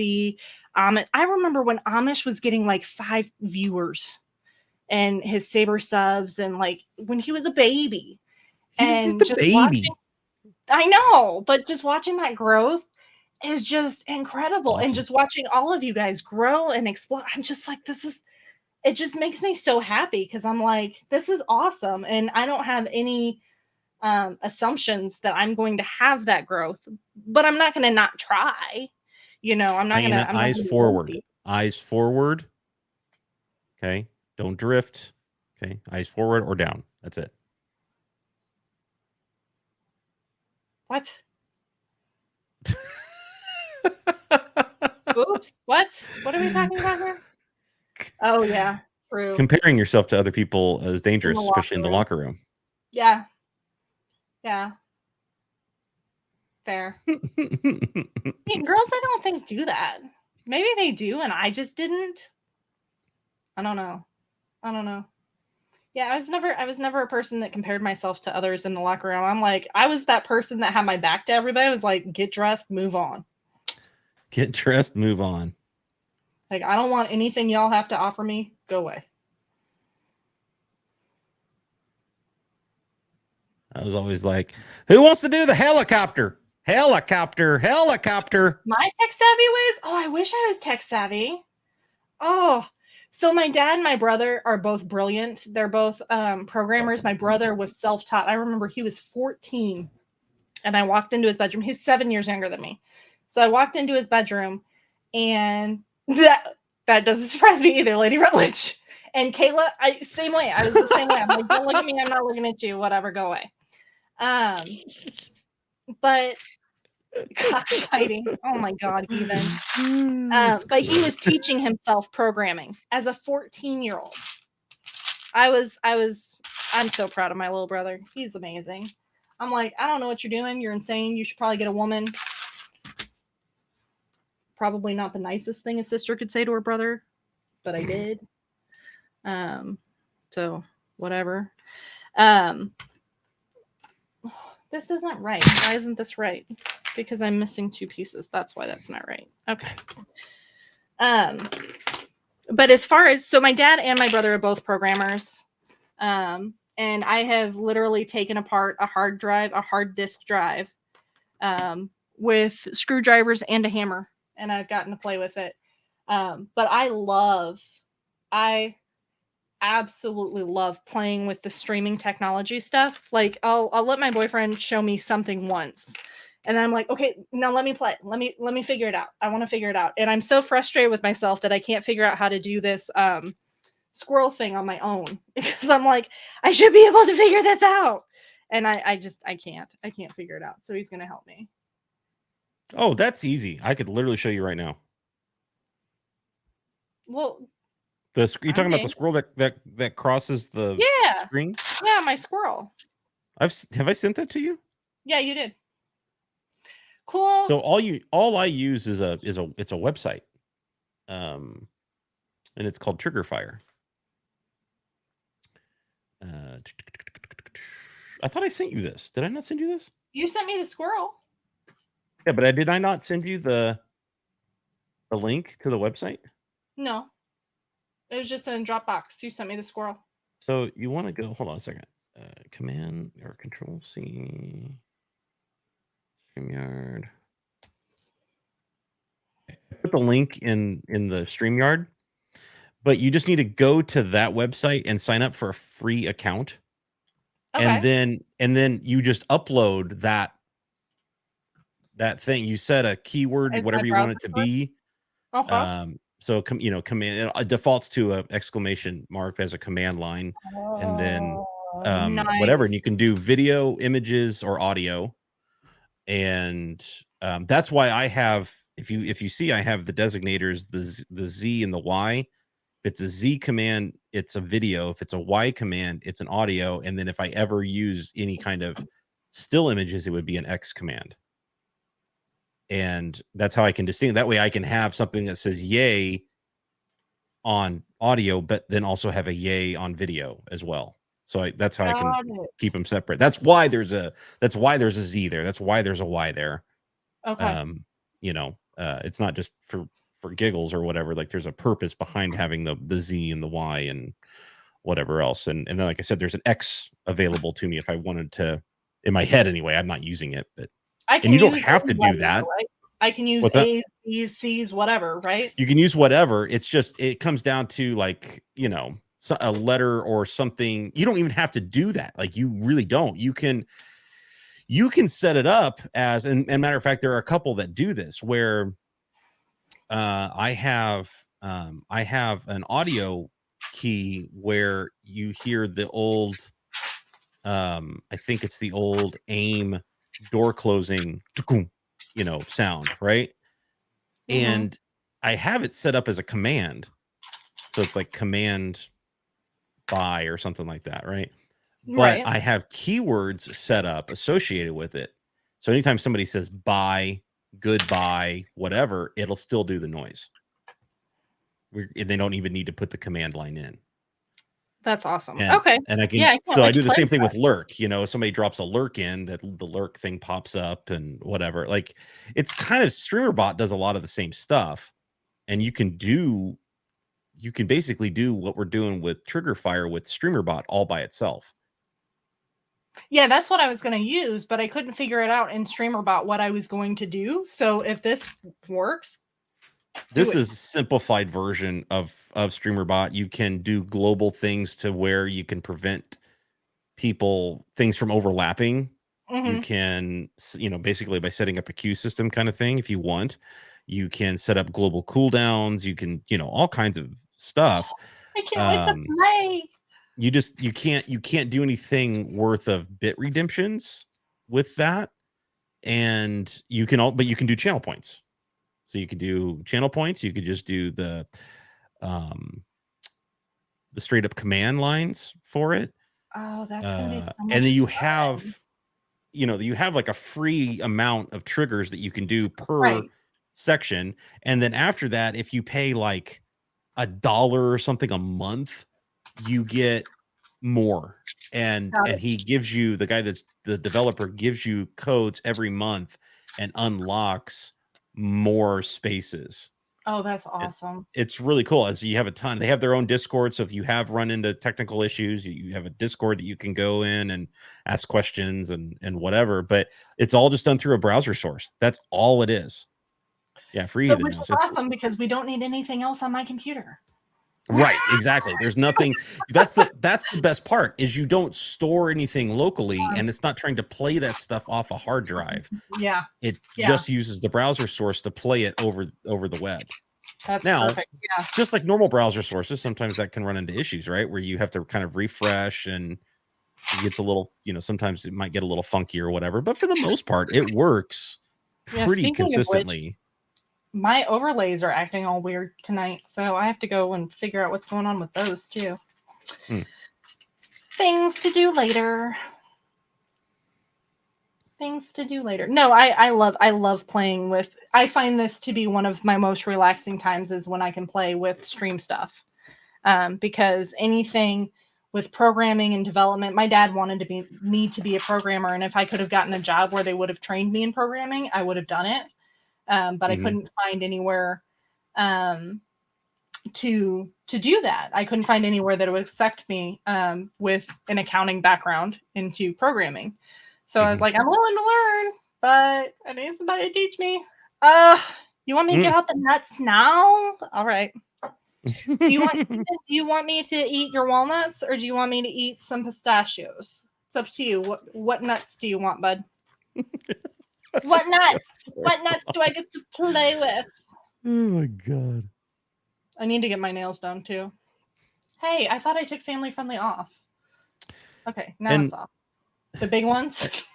Amish. I remember when Amish was getting like 5 viewers and his Saber subs, and like when he was a baby. He was just a baby. I know, but just watching that growth is just incredible. Awesome. And just watching all of you guys grow and explode. I'm just like, it just makes me so happy because I'm like, this is awesome. And I don't have any assumptions that I'm going to have that growth, but I'm not going to not try. You know, I'm not going to. Eyes forward. Eyes forward. Okay. Don't drift. Okay. Eyes forward or down. That's it. What? Oops. What? What are we talking about here? Oh, yeah. True. Comparing yourself to other people is dangerous, especially in the locker room. Yeah. Yeah. Fair. Hey, girls, I don't think do that. Maybe they do, and I just didn't. I don't know. Yeah, I was never a person that compared myself to others in the locker room. I'm like, I was that person that had my back to everybody. I was like, get dressed, move on. Get dressed, move on. Like, I don't want anything y'all have to offer me. Go away. I was always like, who wants to do the helicopter? Helicopter. My tech savvy ways? Oh, I wish I was tech savvy. Oh, so my dad and my brother are both brilliant. They're both programmers. My brother was self-taught. I remember he was 14 and I walked into his bedroom. He's 7 years younger than me. So I walked into his bedroom and that doesn't surprise me either, Lady Rutledge. And Kayla, same way. I was the same way. I'm like, don't look at me. I'm not looking at you. Whatever, go away. But cockfighting. Oh my God, heathen. But he was teaching himself programming as a 14-year-old. I'm so proud of my little brother. He's amazing. I'm like, I don't know what you're doing. You're insane. You should probably get a woman. Probably not the nicest thing a sister could say to her brother, but I did. So whatever. This isn't right. Why isn't this right? Because I'm missing 2 pieces. That's why that's not right. Okay. But as far as, so my dad and my brother are both programmers. And I have literally taken apart a hard disk drive, with screwdrivers and a hammer, and I've gotten to play with it. But I absolutely love playing with the streaming technology stuff. Like I'll let my boyfriend show me something once and I'm like, okay, now let me play. Let me figure it out. I want to figure it out. And I'm so frustrated with myself that I can't figure out how to do this squirrel thing on my own because I'm like, I should be able to figure this out. And I can't figure it out. So he's going to help me. Oh, that's easy. I could literally show you right now. Well, you're talking about the squirrel that crosses the screen? Yeah, my squirrel. Have I sent that to you? Yeah, you did. Cool. So all I use is a website. And it's called Trigger Fire. I thought I sent you this. Did I not send you this? You sent me the squirrel. Yeah, but did I not send you the link to the website? No. It was just in Dropbox. You sent me the squirrel. So you want to go, hold on a second. Command or Control C. StreamYard. Put the link in the StreamYard, but you just need to go to that website and sign up for a free account. Okay. And then you just upload that thing. You set a keyword, whatever you want it to be. Okay. So command, it defaults to a exclamation mark as a command line, and then nice. whatever, and you can do video, images, or audio. And that's why I have, if you see, I have the designators, the Z and the Y. If it's a Z command, it's a video. If it's a Y command, it's an audio. And then if I ever use any kind of still images, it would be an X command. And that's how I can distinguish. That way I can have something that says yay on audio, but then also have a yay on video as well. So that's how I can keep them separate. That's why there's a Z there. That's why there's a Y there. Okay. It's not just for giggles or whatever. Like there's a purpose behind having the Z and the Y and whatever else. And then, like I said, there's an X available to me if I wanted to, in my head anyway. I'm not using it, but you don't have to do that. Right? I can use A's, B's, C's, whatever, right? You can use whatever. It's just, it comes down to like, a letter or something. You don't even have to do that. Like you really don't. You can set it up as, and matter of fact, there are a couple that do this where I have an audio key where you hear the old, I think it's the old AIM door closing, sound, right? And I have it set up as a command. So it's like command by or something like that, right? But I have keywords set up associated with it. So anytime somebody says bye, goodbye, whatever, it'll still do the noise. They don't even need to put the command line in. That's awesome. And, okay. And I can, so I do the same thing with lurk. Somebody drops a lurk in, that the lurk thing pops up and whatever. Like it's kind of, StreamerBot does a lot of the same stuff, and you can basically do what we're doing with Triggerfire with StreamerBot all by itself. Yeah, that's what I was going to use, but I couldn't figure it out in StreamerBot what I was going to do. So if this works, this is a simplified version of StreamerBot. You can do global things to where you can prevent things from overlapping. You can, basically by setting up a queue system kind of thing, if you want, you can set up global cooldowns. You can, all kinds of stuff. I can't wait to play. You can't do anything worth of bit redemptions with that. And you can do channel points. So you could do channel points. You could just do the straight up command lines for it. Oh, that's gonna be so much and then you fun. have, you have like a free amount of triggers that you can do per section. And then after that, if you pay like $1 or something a month, you get more. And he gives you, the developer gives you codes every month and unlocks more spaces. Oh, that's awesome. It's really cool. As you have a ton, they have their own Discord. So if you have run into technical issues, you have a Discord that you can go in and ask questions and whatever, but it's all just done through a browser source. That's all it is. Yeah. For you, which is awesome because we don't need anything else on my computer. Right. Exactly. There's nothing. That's the best part, is you don't store anything locally, and it's not trying to play that stuff off a hard drive. Yeah. It just uses the browser source to play it over the web. That's perfect. Yeah. Just like normal browser sources, sometimes that can run into issues, right? Where you have to kind of refresh, and it gets a little, sometimes it might get a little funky or whatever. But for the most part, it works pretty consistently. My overlays are acting all weird tonight, so I have to go and figure out what's going on with those too. Things to do later. No, I love playing with. I find this to be one of my most relaxing times is when I can play with stream stuff, because anything with programming and development, my dad wanted me to be a programmer, and if I could have gotten a job where they would have trained me in programming, I would have done it. But I couldn't find anywhere to do that. I couldn't find anywhere that would accept me with an accounting background into programming. So I was like, I'm willing to learn, but I need somebody to teach me. You want me to get out the nuts now? All right. Do you want me to eat your walnuts, or do you want me to eat some pistachios? It's up to you. What nuts do you want, bud? What nuts? What nuts do I get to play with? Oh my god. I need to get my nails done too. Hey, I thought I took family friendly off. Okay, now it's off. The big ones.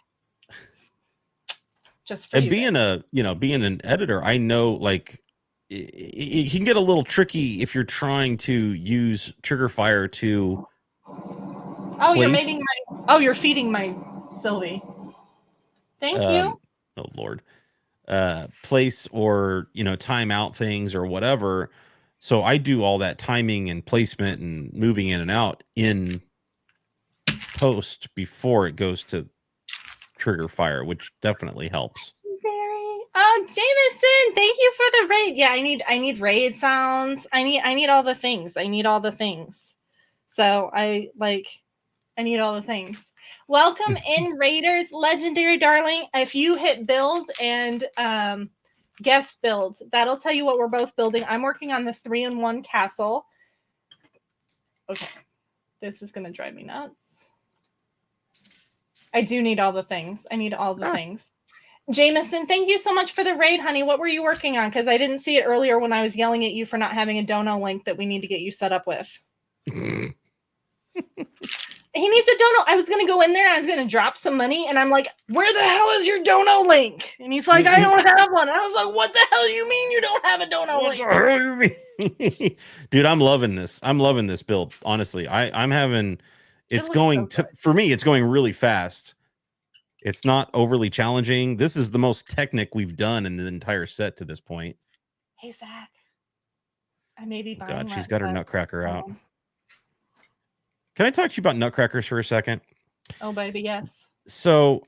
Just for and you being an editor, I know like it can get a little tricky if you're trying to use Triggerfire to you're feeding my Sylvie. Thank you. Oh Lord. Place or time out things or whatever. So I do all that timing and placement and moving in and out in post before it goes to trigger fire, which definitely helps. Jameson, thank you for the raid. Yeah, I need raid sounds. I need all the things. So I need all the things. Welcome in, Raiders, legendary darling. If you hit build and guest build, that'll tell you what we're both building. I'm working on the 3-in-1 castle. Okay, this is gonna drive me nuts. I do need all the things. I need all the things. Jameson, thank you so much for the raid, honey. What were you working on? Because I didn't see it earlier when I was yelling at you for not having a dono link that we need to get you set up with. He needs a dono. I was going to go in there and I was going to drop some money. And I'm like, where the hell is your dono link? And he's like, I don't have one. And I was like, what the hell do you mean you don't have a dono link? What the hell do you mean? Dude, I'm loving this. I'm loving this build. Honestly, I'm having, it's going to, for me, it's going really fast. It's not overly challenging. This is the most technic we've done in the entire set to this point. Hey, Zach. I may be buying God, she's got her nutcracker out. Can I talk to you about nutcrackers for a second? Oh, baby, yes. So,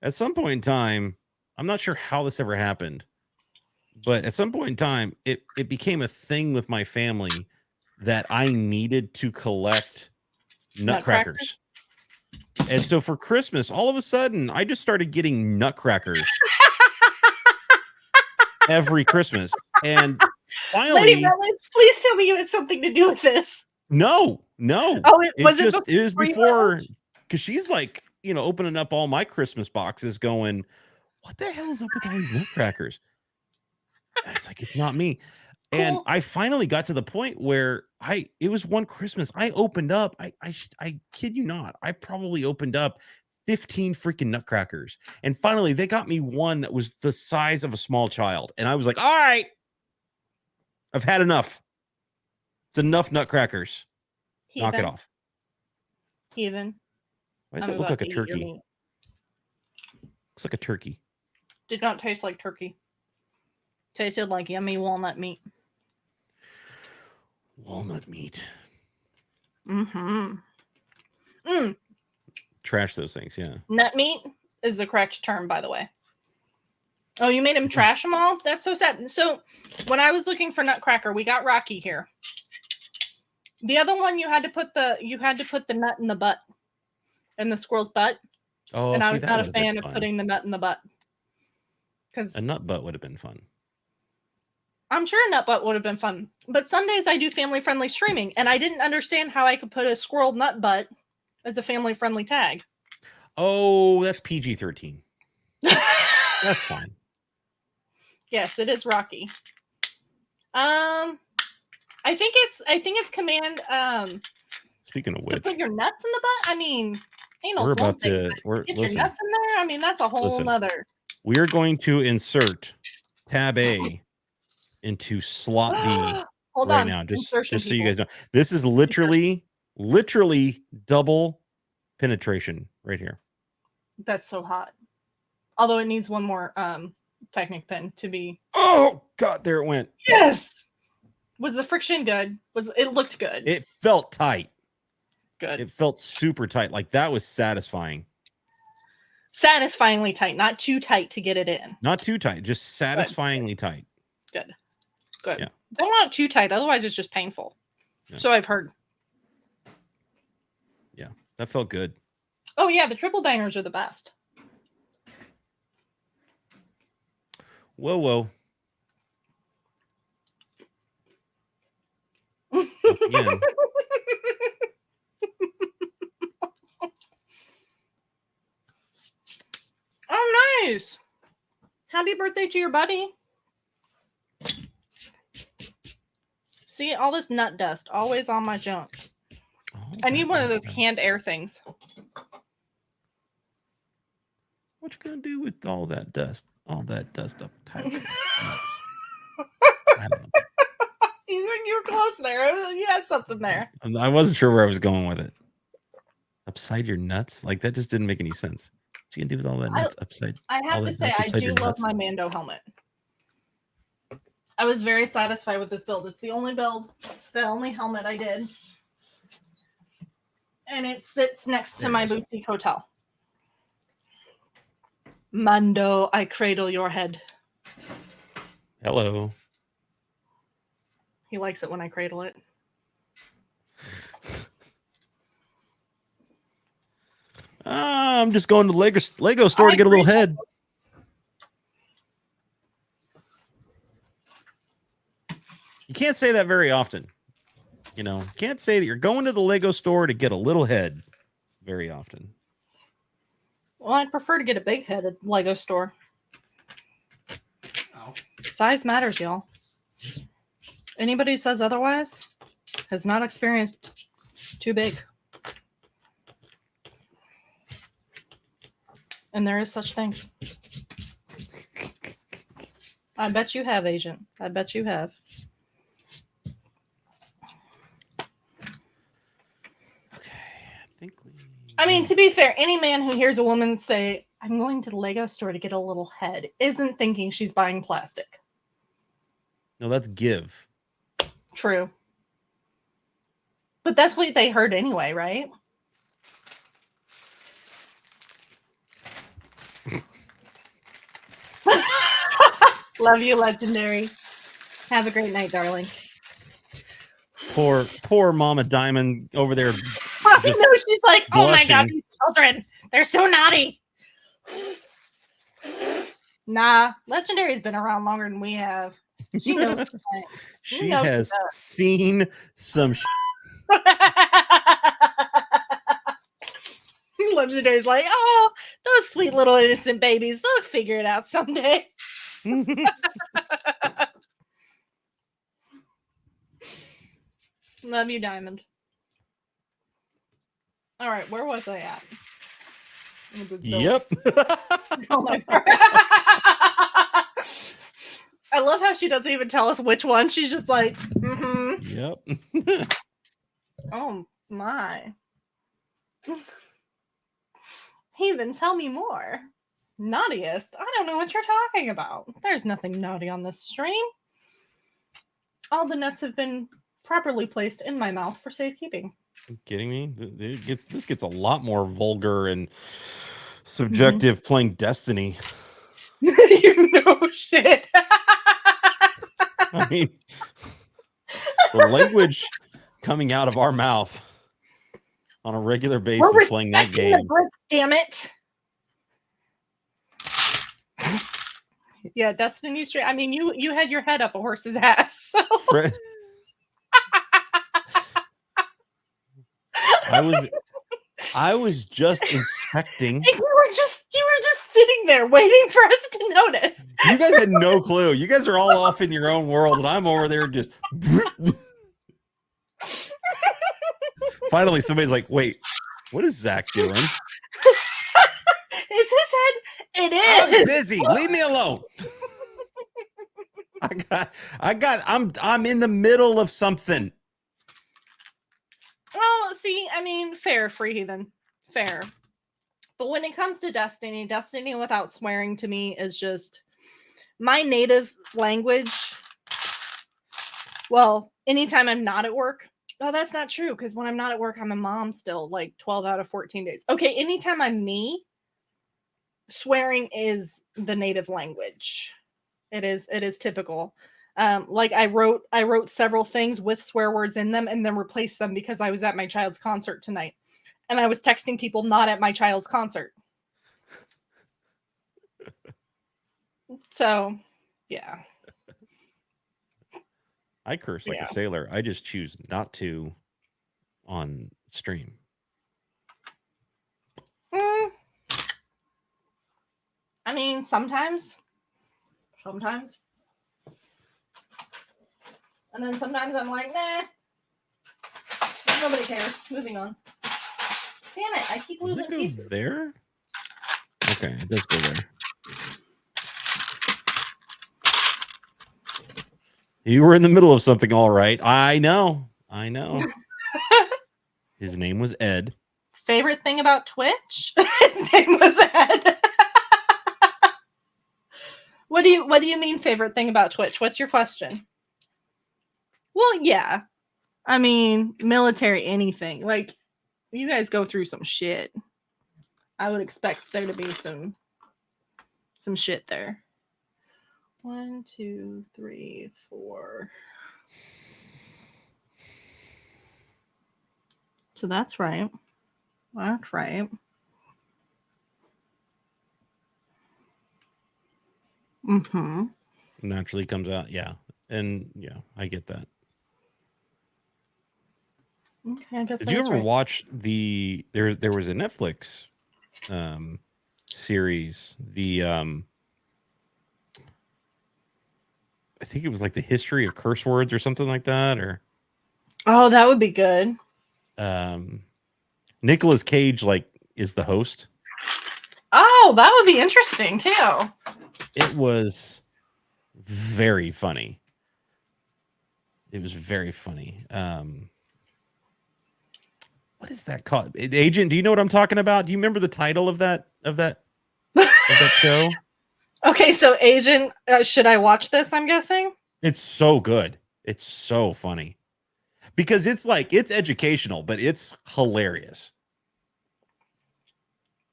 at some point in time, I'm not sure how this ever happened, but at some point in time, it became a thing with my family that I needed to collect nutcrackers. And so for Christmas, all of a sudden, I just started getting nutcrackers every Christmas. And finally, Lady Rutledge, please tell me you had something to do with this. No. Oh, it was before, because she's like, opening up all my Christmas boxes going, what the hell is up with all these nutcrackers? I was like, it's not me. Cool. And I finally got to the point where it was one Christmas I opened up. I kid you not. I probably opened up 15 freaking nutcrackers. And finally they got me one that was the size of a small child. And I was like, all right, I've had enough. It's enough nutcrackers. Heathen. Knock it off. Heathen. Why does that look like a turkey? Looks like a turkey. Did not taste like turkey. Tasted like yummy walnut meat. Walnut meat. Mm-hmm. Trash those things, yeah. Nut meat is the correct term, by the way. Oh, you made him trash them all? That's so sad. So when I was looking for nutcracker, we got Rocky here. The other one, you had to put the nut in the butt, in the squirrel's butt. Oh, and I was not a fan of putting the nut in the butt. Because a nut butt would have been fun. I'm sure a nut butt would have been fun. But Sundays I do family-friendly streaming, and I didn't understand how I could put a squirrel nut butt as a family-friendly tag. Oh, that's PG-13. That's fine. Yes, it is Rocky. I think it's command. Speaking of which, to put your nuts in the butt. I mean, ain't no we're about thing, to get your nuts in there. I mean, that's a whole nother. We are going to insert tab A into slot B Hold right on. now. Just so you guys know, this is literally double penetration right here. That's so hot. Although it needs one more Technic pin to be. Oh God, there it went. Yes. Was the friction good? It looked good? It felt tight. Good. It felt super tight. Like that was satisfying. Satisfyingly tight, not too tight to get it in. Not too tight, just satisfyingly tight. Good. Good. Yeah. Don't want it too tight, otherwise it's just painful. Yeah. So I've heard. Yeah, that felt good. Oh yeah, the triple bangers are the best. Whoa, whoa. Again. Oh, nice. Happy birthday to your buddy. See, all this nut dust always on my junk. Oh, I need one of those canned air things. What you gonna do with all that dust? All that dust up tight. Nuts. I don't know. You were close there. You had something there. I wasn't sure where I was going with it. Upside your nuts? Like that just didn't make any sense. What you gonna do with all that nuts upside? I have to say, I do love my Mando helmet. I was very satisfied with this build. It's the only helmet I did. And it sits next to my boutique hotel. Mando, I cradle your head. Hello. He likes it when I cradle it. I'm just going to the Lego store to get a little head. You can't say that very often. You know, can't say that you're going to the Lego store to get a little head very often. Well, I'd prefer to get a big head at Lego store. Oh. Size matters, y'all. Anybody who says otherwise has not experienced too big. And there is such thing. I bet you have, Agent. I bet you have. I mean, to be fair, any man who hears a woman say, I'm going to the Lego store to get a little head, isn't thinking she's buying plastic. No, that's give. True. But that's what they heard anyway, right? Love you, Legendary. Have a great night, darling. Poor Mama Diamond over there. I know, she's like, oh my God, these children, they're so naughty. Nah, Legendary's been around longer than we have. She knows. She has seen some Legendary's like, oh, those sweet little innocent babies, they'll figure it out someday. Love you, Diamond. All right, where was I at? Yep. Oh my God. I love how she doesn't even tell us which one. She's just like, Yep. Oh my. Heathen, tell me more. Naughtiest? I don't know what you're talking about. There's nothing naughty on this stream. All the nuts have been properly placed in my mouth for safekeeping. Are you kidding me? This gets a lot more vulgar and subjective playing Destiny. You know shit. I mean, the language coming out of our mouth on a regular basis playing that game. Brick, damn it. Yeah, Destiny Street. I mean, you had your head up a horse's ass. So. I was just inspecting. And you were just sitting there waiting for us to notice. You guys had no clue. You guys are all off in your own world, and I'm over there just. Finally, somebody's like, "Wait, what is Zach doing?" Is his head? It is. I'm busy. Leave me alone. I'm in the middle of something. Well, see, I mean, fair, free heathen. Fair. But when it comes to Destiny without swearing to me is just my native language. Well, anytime I'm not at work. Oh, that's not true, because when I'm not at work, I'm a mom still, like 12 out of 14 days. Okay, anytime I'm me, swearing is the native language. It is typical. Like I wrote several things with swear words in them and then replaced them because I was at my child's concert tonight. And I was texting people not at my child's concert. So, yeah. I curse like a sailor. I just choose not to on stream. I mean, sometimes. And then sometimes I'm like, nah. Nobody cares. Moving on. Damn it, I keep losing pieces. There? Okay, it does go there. You were in the middle of something, all right. I know. His name was Ed. Favorite thing about Twitch? His name was Ed. What do you mean favorite thing about Twitch? What's your question? Well, yeah. I mean, military anything. Like, you guys go through some shit. I would expect there to be some shit there. 1, 2, 3, 4. So that's right. That's right. Mm-hmm. Naturally comes out, yeah. And yeah, I get that. Okay, I guess Did you ever watch there was a Netflix series, I think it was like the history of curse words or something like that, or oh, that would be good. Nicolas Cage like is the host. Oh, that would be interesting too. It was very funny. It was very funny. What is that called? Agent, do you know what I'm talking about? Do you remember the title of that show? Okay, so Agent, should I watch this? I'm guessing It's so good. It's so funny because it's educational, but it's hilarious.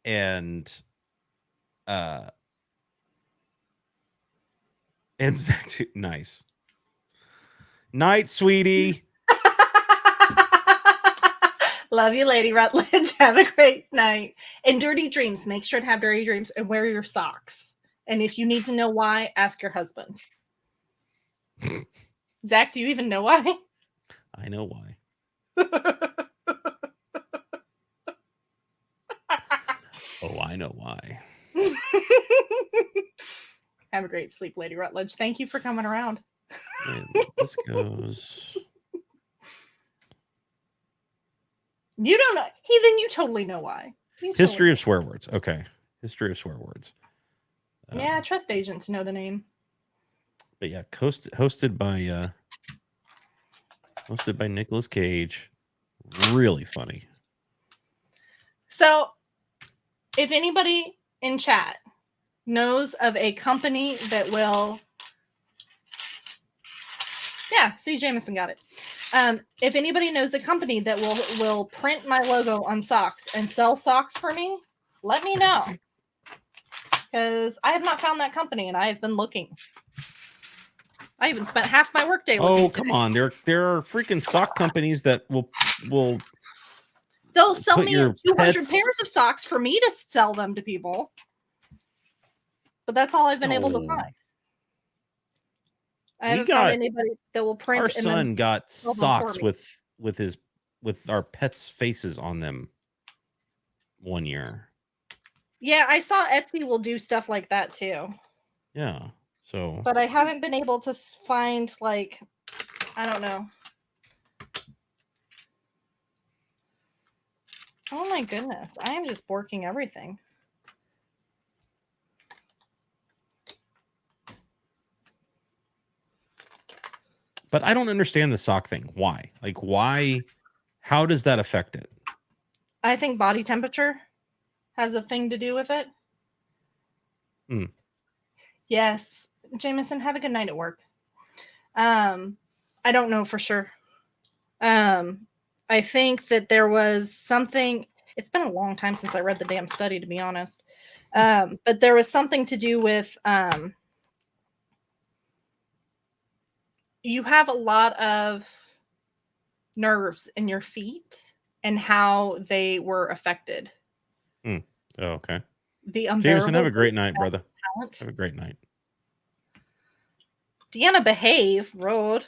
And Zach, nice night, sweetie. Love you, Lady Rutledge. Have a great night. And dirty dreams. Make sure to have dirty dreams and wear your socks. And if you need to know why, ask your husband. Zach, do you even know why? I know why. Oh, I know why. Have a great sleep, Lady Rutledge. Thank you for coming around. And this goes. You don't know. Then you totally know why. History of swear words. Okay. History of swear words. Yeah, trust Agent to know the name. But yeah, hosted by Nicolas Cage. Really funny. So, if anybody in chat knows of a company that will... Yeah, see, Jameson got it. If anybody knows a company that will print my logo on socks and sell socks for me, let me know. Because I have not found that company and I have been looking. I even spent half my workday looking. Oh, come on. There are freaking sock companies that will they'll sell me 200 pets... pairs of socks for me to sell them to people. But that's all I've been able to find. I haven't found anybody that will print. Our son got socks with our pets' faces on them one year. Yeah, I saw Etsy will do stuff like that too. Yeah. So, but I haven't been able to find, like, I don't know. Oh my goodness, I am just borking everything. but I don't understand the sock thing. Why? Like, why? How does that affect it? I think body temperature has a thing to do with it. Yes. Jameson, have a good night at work. I don't know for sure. I think that there was something... It's been a long time since I read the damn study, to be honest. But there was something to do with... you have a lot of nerves in your feet and how they were affected. Oh, okay. The unbearable... Jameson, have a great night, brother. Talent. Have a great night. Deanna, behave, Road.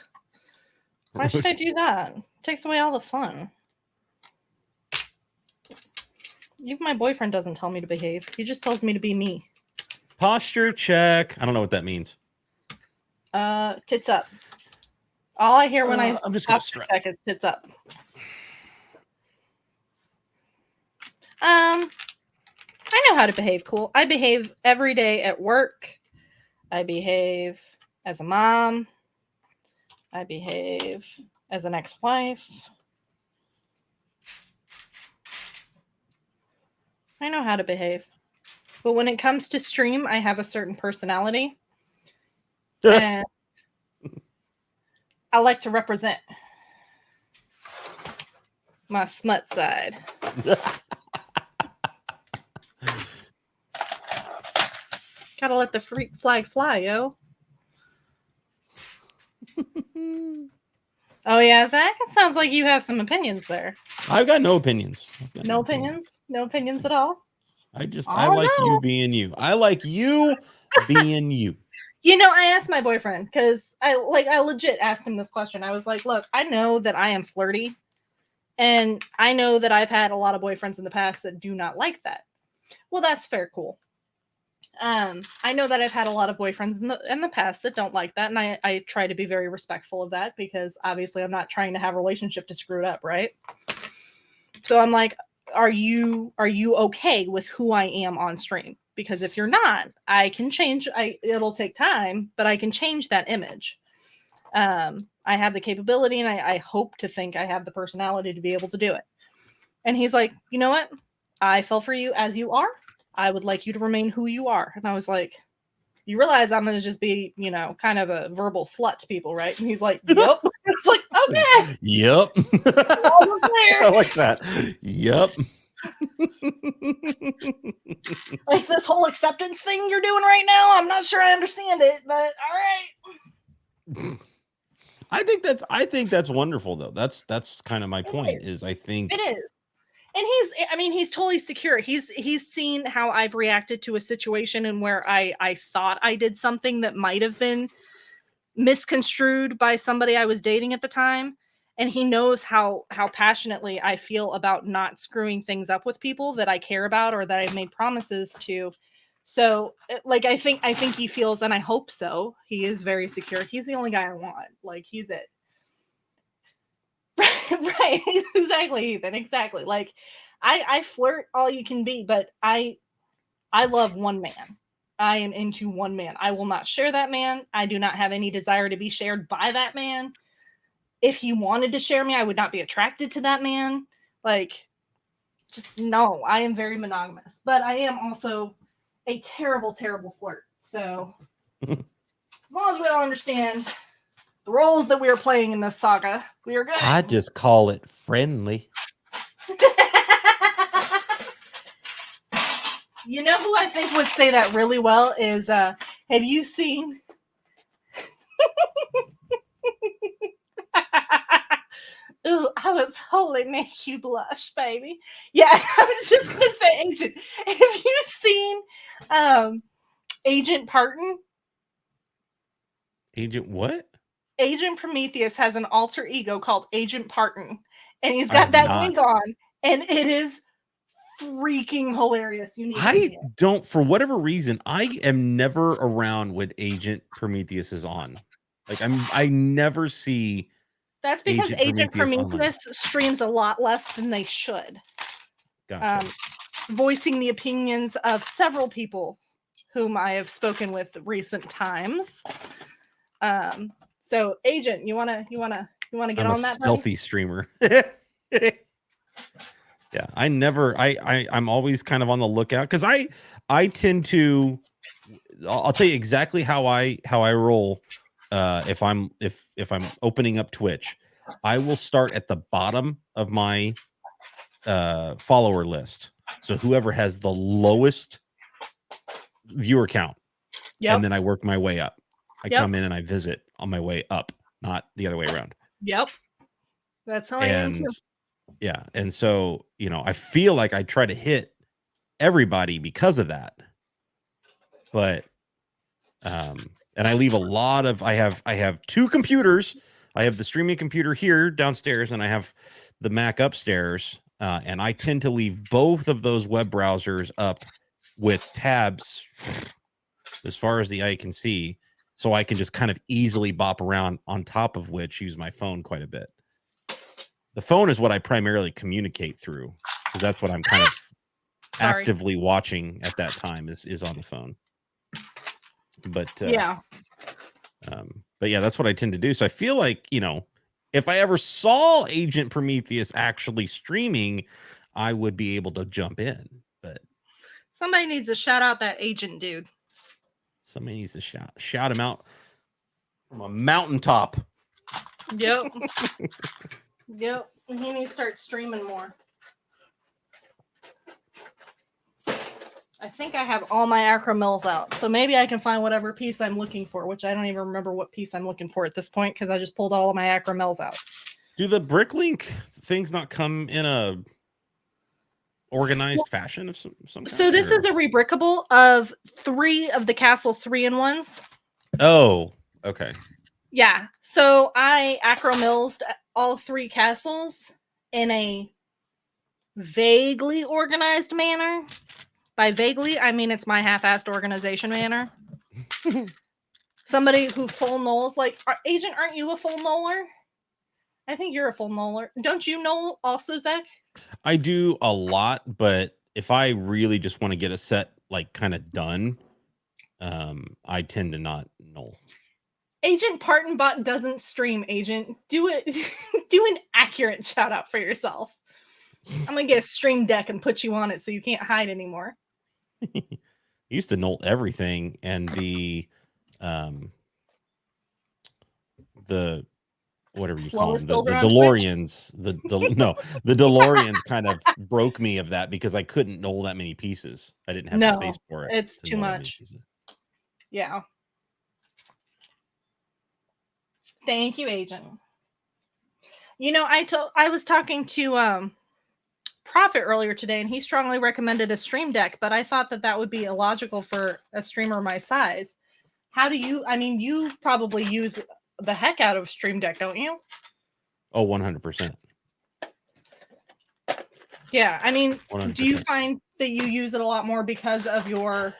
Why should I do that? It takes away all the fun. Even my boyfriend doesn't tell me to behave. He just tells me to be me. Posture check. I don't know what that means. Tits up. All I hear when I'm just gonna stretch. Check is tits up. I know how to behave cool. I behave every day at work. I behave as a mom. I behave as an ex-wife. I know how to behave. But when it comes to stream, I have a certain personality. And I like to represent my smut side. Gotta let the freak flag fly, yo. Oh yeah, Zach, it sounds like you have some opinions there. I've got no opinions. No opinions? No opinions at all? I like you being you. I like you being you. You know, I asked my boyfriend because I legit asked him this question. I was like, look, I know that I am flirty, and I know that I've had a lot of boyfriends in the past that do not like that. Well, that's fair, cool. I know that I've had a lot of boyfriends in the past that don't like that, and I try to be very respectful of that because obviously I'm not trying to have a relationship to screw it up, right? So I'm like, are you okay with who I am on stream? Because if you're not, I can change. It'll take time, but I can change that image. I have the capability, and I hope to think I have the personality to be able to do it. And he's like, you know what? I fell for you as you are. I would like you to remain who you are. And I was like, you realize I'm going to just be, you know, kind of a verbal slut to people, right? And he's like, yep. It's like, okay. Yep. I like that. Yep. Like this whole acceptance thing you're doing right now, I'm not sure I understand it, but all right. I think that's wonderful though. That's kind of my point is I think it is. And he's totally secure. He's seen how I've reacted to a situation and where I thought I did something that might have been misconstrued by somebody I was dating at the time. And he knows how passionately I feel about not screwing things up with people that I care about or that I've made promises to. So like I think he feels, and I hope so, he is very secure. He's the only guy I want. Like he's it. Right, exactly, Ethan, exactly. Like I flirt all you can be, but I love one man. I am into one man. I will not share that man. I do not have any desire to be shared by that man. If he wanted to share me, I would not be attracted to that man. Like, just no, I am very monogamous, but I am also a terrible, terrible flirt. So as long as we all understand the roles that we are playing in this saga, we are good. I just call it friendly. You know who I think would say that really well is, have you seen... Ooh, I would totally make you blush, baby. Yeah, I was just going to say, Agent. Have you seen Agent Parton? Agent what? Agent Prometheus has an alter ego called Agent Parton, and he's got that wig on, and it is freaking hilarious. You need to see it. Don't, for whatever reason, I am never around when Agent Prometheus is on. Like I never see. That's because Agent Prometheus streams a lot less than they should. Gotcha. Voicing the opinions of several people whom I have spoken with recent times. So Agent, you wanna get on that? Stealthy streamer. Yeah, I'm always kind of on the lookout because I tend to. I'll tell you exactly how I roll. If I'm opening up Twitch, I will start at the bottom of my follower list. So whoever has the lowest viewer count, and then I work my way up. I come in and I visit on my way up, not the other way around. Yep, that's how I am too. Yeah, and so you know, I feel like I try to hit everybody because of that, but and I leave a lot of. I have two computers. I have the streaming computer here downstairs, and I have the Mac upstairs. And I tend to leave both of those web browsers up with tabs as far as the eye can see, so I can just kind of easily bop around, on top of which use my phone quite a bit. The phone is what I primarily communicate through, because that's what I'm kind of actively watching at that time is on the phone. But yeah, that's what I tend to do. So I feel like, you know, if I ever saw Agent Prometheus actually streaming, I would be able to jump in. But somebody needs to shout out that Agent dude. Somebody needs to shout him out. from a mountaintop. Yep. Yep. He needs to start streaming more. I think I have all my acromills out, so maybe I can find whatever piece I'm looking for, which I don't even remember what piece I'm looking for at this point because I just pulled all of my acromills out. Do the Bricklink things not come in a organized fashion of some kind? So this is a rebrickable of 3 of the Castle 3-in-1s. Oh, okay. Yeah. So I acromilled all 3 castles in a vaguely organized manner. By vaguely, I mean it's my half-assed organization manner. Somebody who full knolls, like, Agent, aren't you a full knoller? I think you're a full knoller. Don't you knoll also, Zach? I do a lot, but if I really just want to get a set like kind of done, I tend to not knoll. Agent Partonbot doesn't stream, Agent. Do it. Do an accurate shout out for yourself. I'm gonna get a stream deck and put you on it so you can't hide anymore. I used to knoll everything, and the whatever you call them, the DeLoreans, the DeLoreans kind of broke me of that because I couldn't knoll that many pieces. I didn't have the space for it. It's too much. Yeah. Thank you, Agent. You know, I was talking to Prophet earlier today, and he strongly recommended a stream deck, but I thought that would be illogical for a streamer my size. How do you? I mean, you probably use the heck out of stream deck, don't you? Oh, 100%. Yeah, I mean, 100%. Do you find that you use it a lot more because of your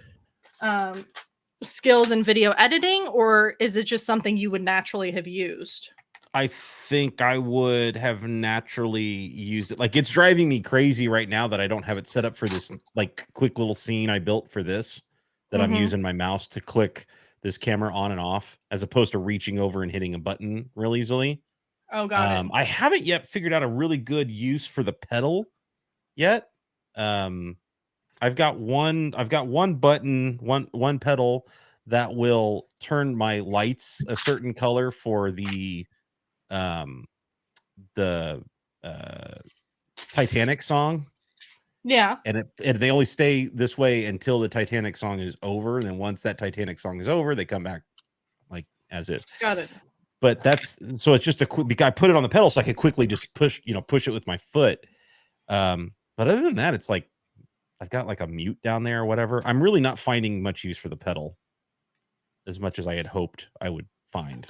skills in video editing, or is it just something you would naturally have used? I think I would have naturally used it. Like, it's driving me crazy right now that I don't have it set up for this like quick little scene I built for this, that I'm using my mouse to click this camera on and off as opposed to reaching over and hitting a button real easily. Oh, got it. I haven't yet figured out a really good use for the pedal yet. I've got one button, one pedal that will turn my lights a certain color for the Titanic song. Yeah. And they only stay this way until the Titanic song is over. And then once that Titanic song is over, they come back like as is. Got it. But so it's just a quick, I put it on the pedal so I could quickly just push it with my foot. But other than that, it's like I've got like a mute down there or whatever. I'm really not finding much use for the pedal as much as I had hoped I would find.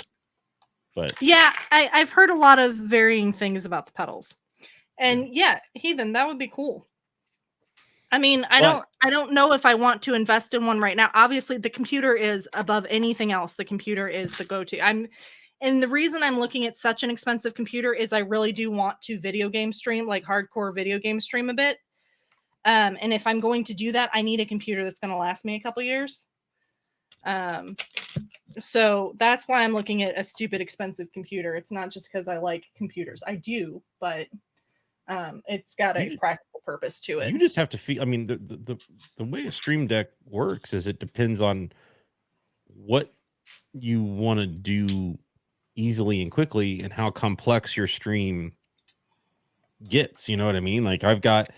But yeah, I've heard a lot of varying things about the pedals. And yeah, Heathen, that would be cool. I mean, I don't know if I want to invest in one right now. Obviously, the computer is above anything else. The computer is the go-to. And the reason I'm looking at such an expensive computer is I really do want to video game stream, like hardcore video game stream a bit. And if I'm going to do that, I need a computer that's going to last me a couple years. So that's why I'm looking at a stupid expensive computer. It's not just because I like computers. I do, but it's got a practical purpose to it. You just have to feel. I mean, the way a stream deck works is it depends on what you want to do easily and quickly and how complex your stream gets. You know what I mean? Like I've got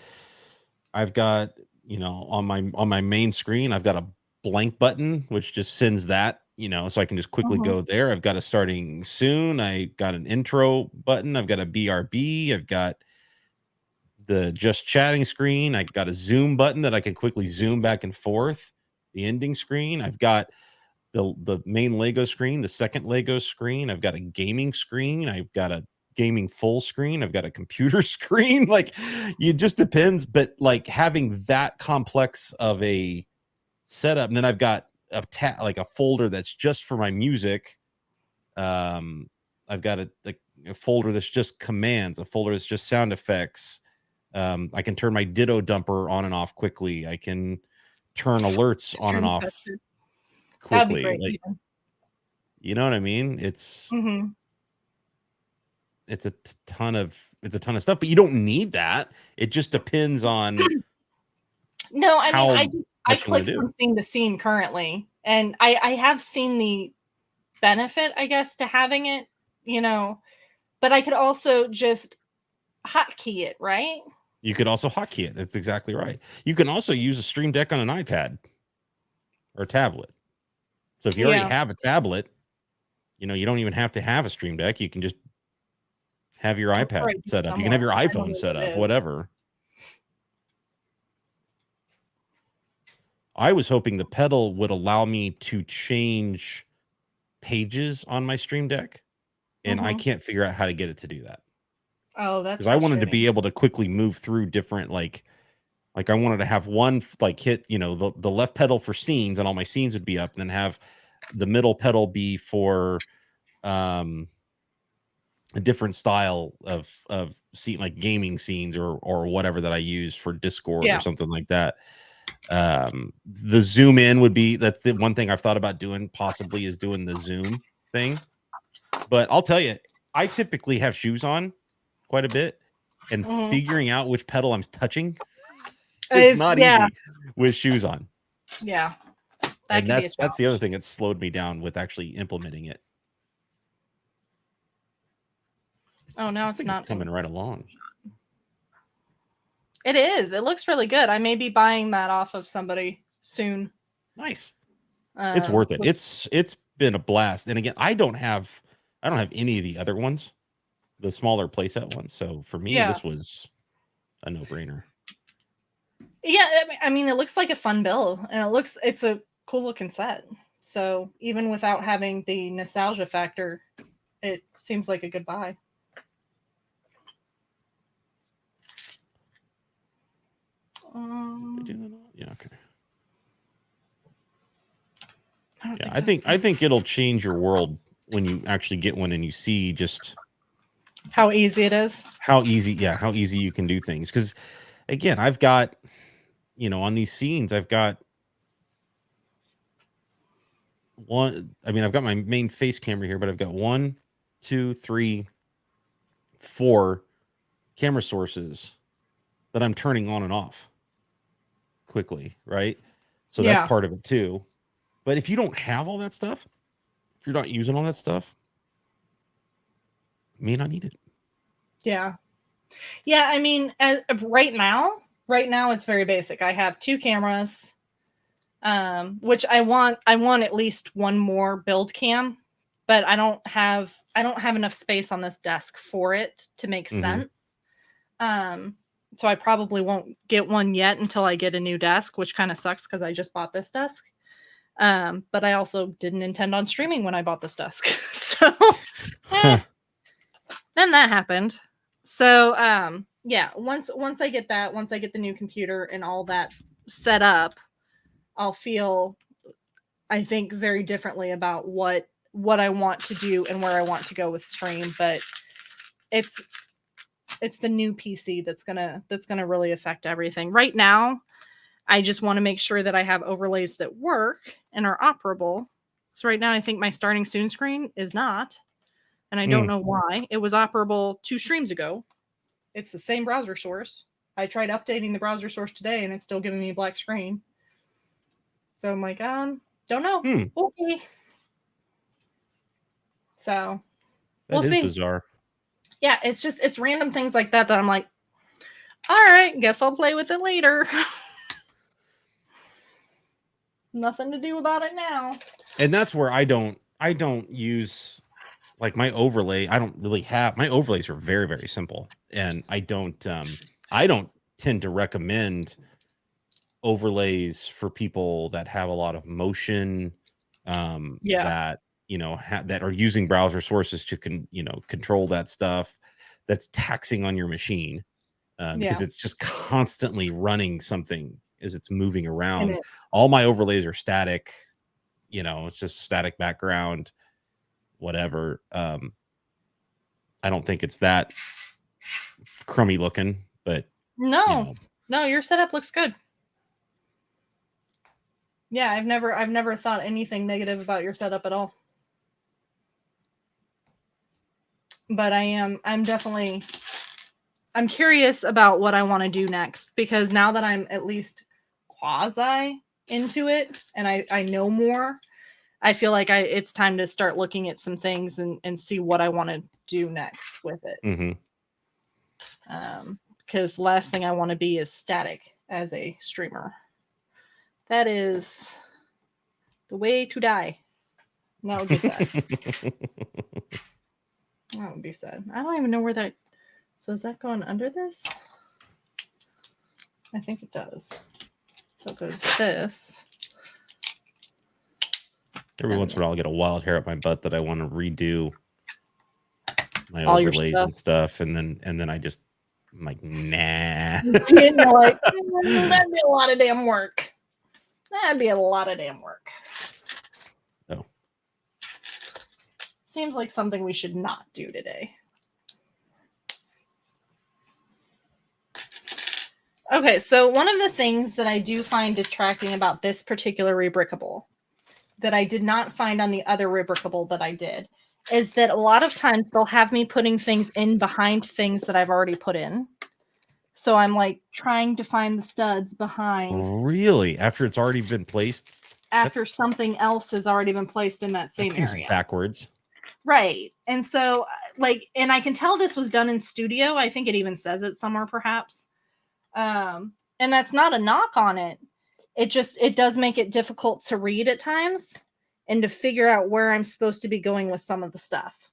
on my main screen, I've got a blank button which just sends that, so I can just quickly go there. I've got a starting soon. I got an intro button. I've got a BRB. I've got the just chatting screen. I got a zoom button that I can quickly zoom back and forth. The ending screen. I've got the main Lego screen, the second Lego screen. I've got a gaming screen. I've got a gaming full screen. I've got a computer screen. Like, it just depends. But like having that complex of a setup, and then I've got a folder that's just for my music. I've got a folder that's just commands, a folder that's just sound effects. I can turn my ditto dumper on and off quickly. I can turn alerts on and off quickly. That'd be great, like, you know what I mean? It's it's a ton of stuff, but you don't need that. It just depends on. No, I mean, I click from scene to scene currently, and I have seen benefit, I guess, to having it, you know, but I could also just hotkey it, right? You could also hotkey it. That's exactly right. You can also use a Stream Deck on an iPad or a tablet. So if you already have a tablet, you know, you don't even have to have a Stream Deck. You can just have your iPad set up. You can have your iPhone set up, whatever. I was hoping the pedal would allow me to change pages on my Stream Deck, and I can't figure out how to get it to do that. Oh, that's because I wanted to be able to quickly move through different like I wanted to have one like hit, you know, the left pedal for scenes, and all my scenes would be up, and then have the middle pedal be for a different style of scene, like gaming scenes or whatever that I use for Discord or something like that. The zoom in would be, that's the one thing I've thought about doing, possibly, is doing the zoom thing. But I'll tell you, I typically have shoes on quite a bit, and figuring out which pedal I'm touching is not easy with shoes on. Yeah. And that's the other thing that slowed me down with actually implementing it. Oh, no, it's not coming right along. It is. It looks really good. I may be buying that off of somebody soon. Nice. It's worth it. It's been a blast. And again, I don't have any of the other ones, the smaller playset ones. So for me, this was a no-brainer. Yeah, I mean, it looks like a fun bill, and it's a cool looking set. So even without having the nostalgia factor, it seems like a good buy. Yeah, okay. Yeah, I think it'll change your world when you actually get one and you see just how easy it is. How easy you can do things. Because again, I've got, you know, on these scenes, I've got I've got my main face camera here, but I've got 1, 2, 3, 4 camera sources that I'm turning on and off quickly, right? So that's part of it too. But if you don't have all that stuff, if you're not using all that stuff, you may not need it. Yeah. I mean, right now it's very basic. I have 2 cameras, which I want at least one more build cam, but I don't have enough space on this desk for it to make sense. So I probably won't get one yet until I get a new desk, which kind of sucks because I just bought this desk. But I also didn't intend on streaming when I bought this desk. So then that happened. So once I get that, once I get the new computer and all that set up, I'll feel, I think, very differently about what I want to do and where I want to go with stream. But it's the new PC that's gonna really affect everything. Right now, I just want to make sure that I have overlays that work and are operable. So right now, I think my starting soon screen is not, and I don't know why. It was operable 2 streams ago. It's the same browser source. I tried updating the browser source today, and it's still giving me a black screen. So I'm like, don't know. Okay. So we'll see. Bizarre. Yeah, it's random things like that I'm like, all right, guess I'll play with it later. Nothing to do about it now. And that's where I don't use, like, my overlay. I don't really have, my overlays are very, very simple. And I don't tend to recommend overlays for people that have a lot of motion, that, you know, that are using browser sources to control that stuff that's taxing on your machine, because it's just constantly running something as it's moving around. All my overlays are static, you know, it's just static background, whatever. I don't think it's that crummy looking, but no, your setup looks good. Yeah, I've never thought anything negative about your setup at all. But I'm curious about what I want to do next, because now that I'm at least quasi into it and I know more, I feel like it's time to start looking at some things and see what I want to do next with it. Mm-hmm. Because the last thing I want to be is static as a streamer. That is the way to die. And that would be sad. That would be sad. I don't even know where that... So is that going under this? I think it does. So it goes this. Every once in a while, I'll get a wild hair up my butt that I want to redo my All your overlays stuff. and stuff, and then I'm like, nah. You're like, that'd be a lot of damn work. That'd be a lot of damn work. Oh. Seems like something we should not do today. Okay, so one of the things that I do find detracting about this particular rebrickable that I did not find on the other rebrickable that I did is that a lot of times they'll have me putting things in behind things that I've already put in. So I'm like trying to find the studs behind. Really? After it's already been placed? After something else has already been placed in that same area. Backwards. Right. And so and I can tell this was done in studio. I think it even says it somewhere perhaps. And that's not a knock on it. It does make it difficult to read at times and to figure out where I'm supposed to be going with some of the stuff.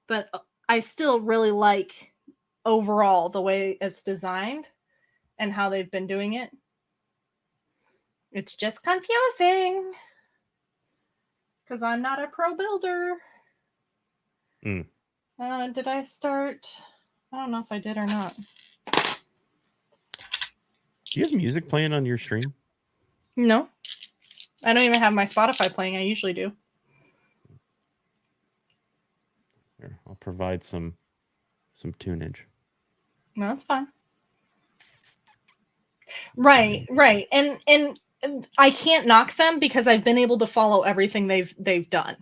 But I still really like overall the way it's designed and how they've been doing it. It's just confusing because I'm not a pro builder. Did I start? I don't know if I did or not. Do you have music playing on your stream? No. I don't even have my Spotify playing. I usually do. Here, I'll provide some tunage. No, that's fine. Right. And I can't knock them because I've been able to follow everything they've done.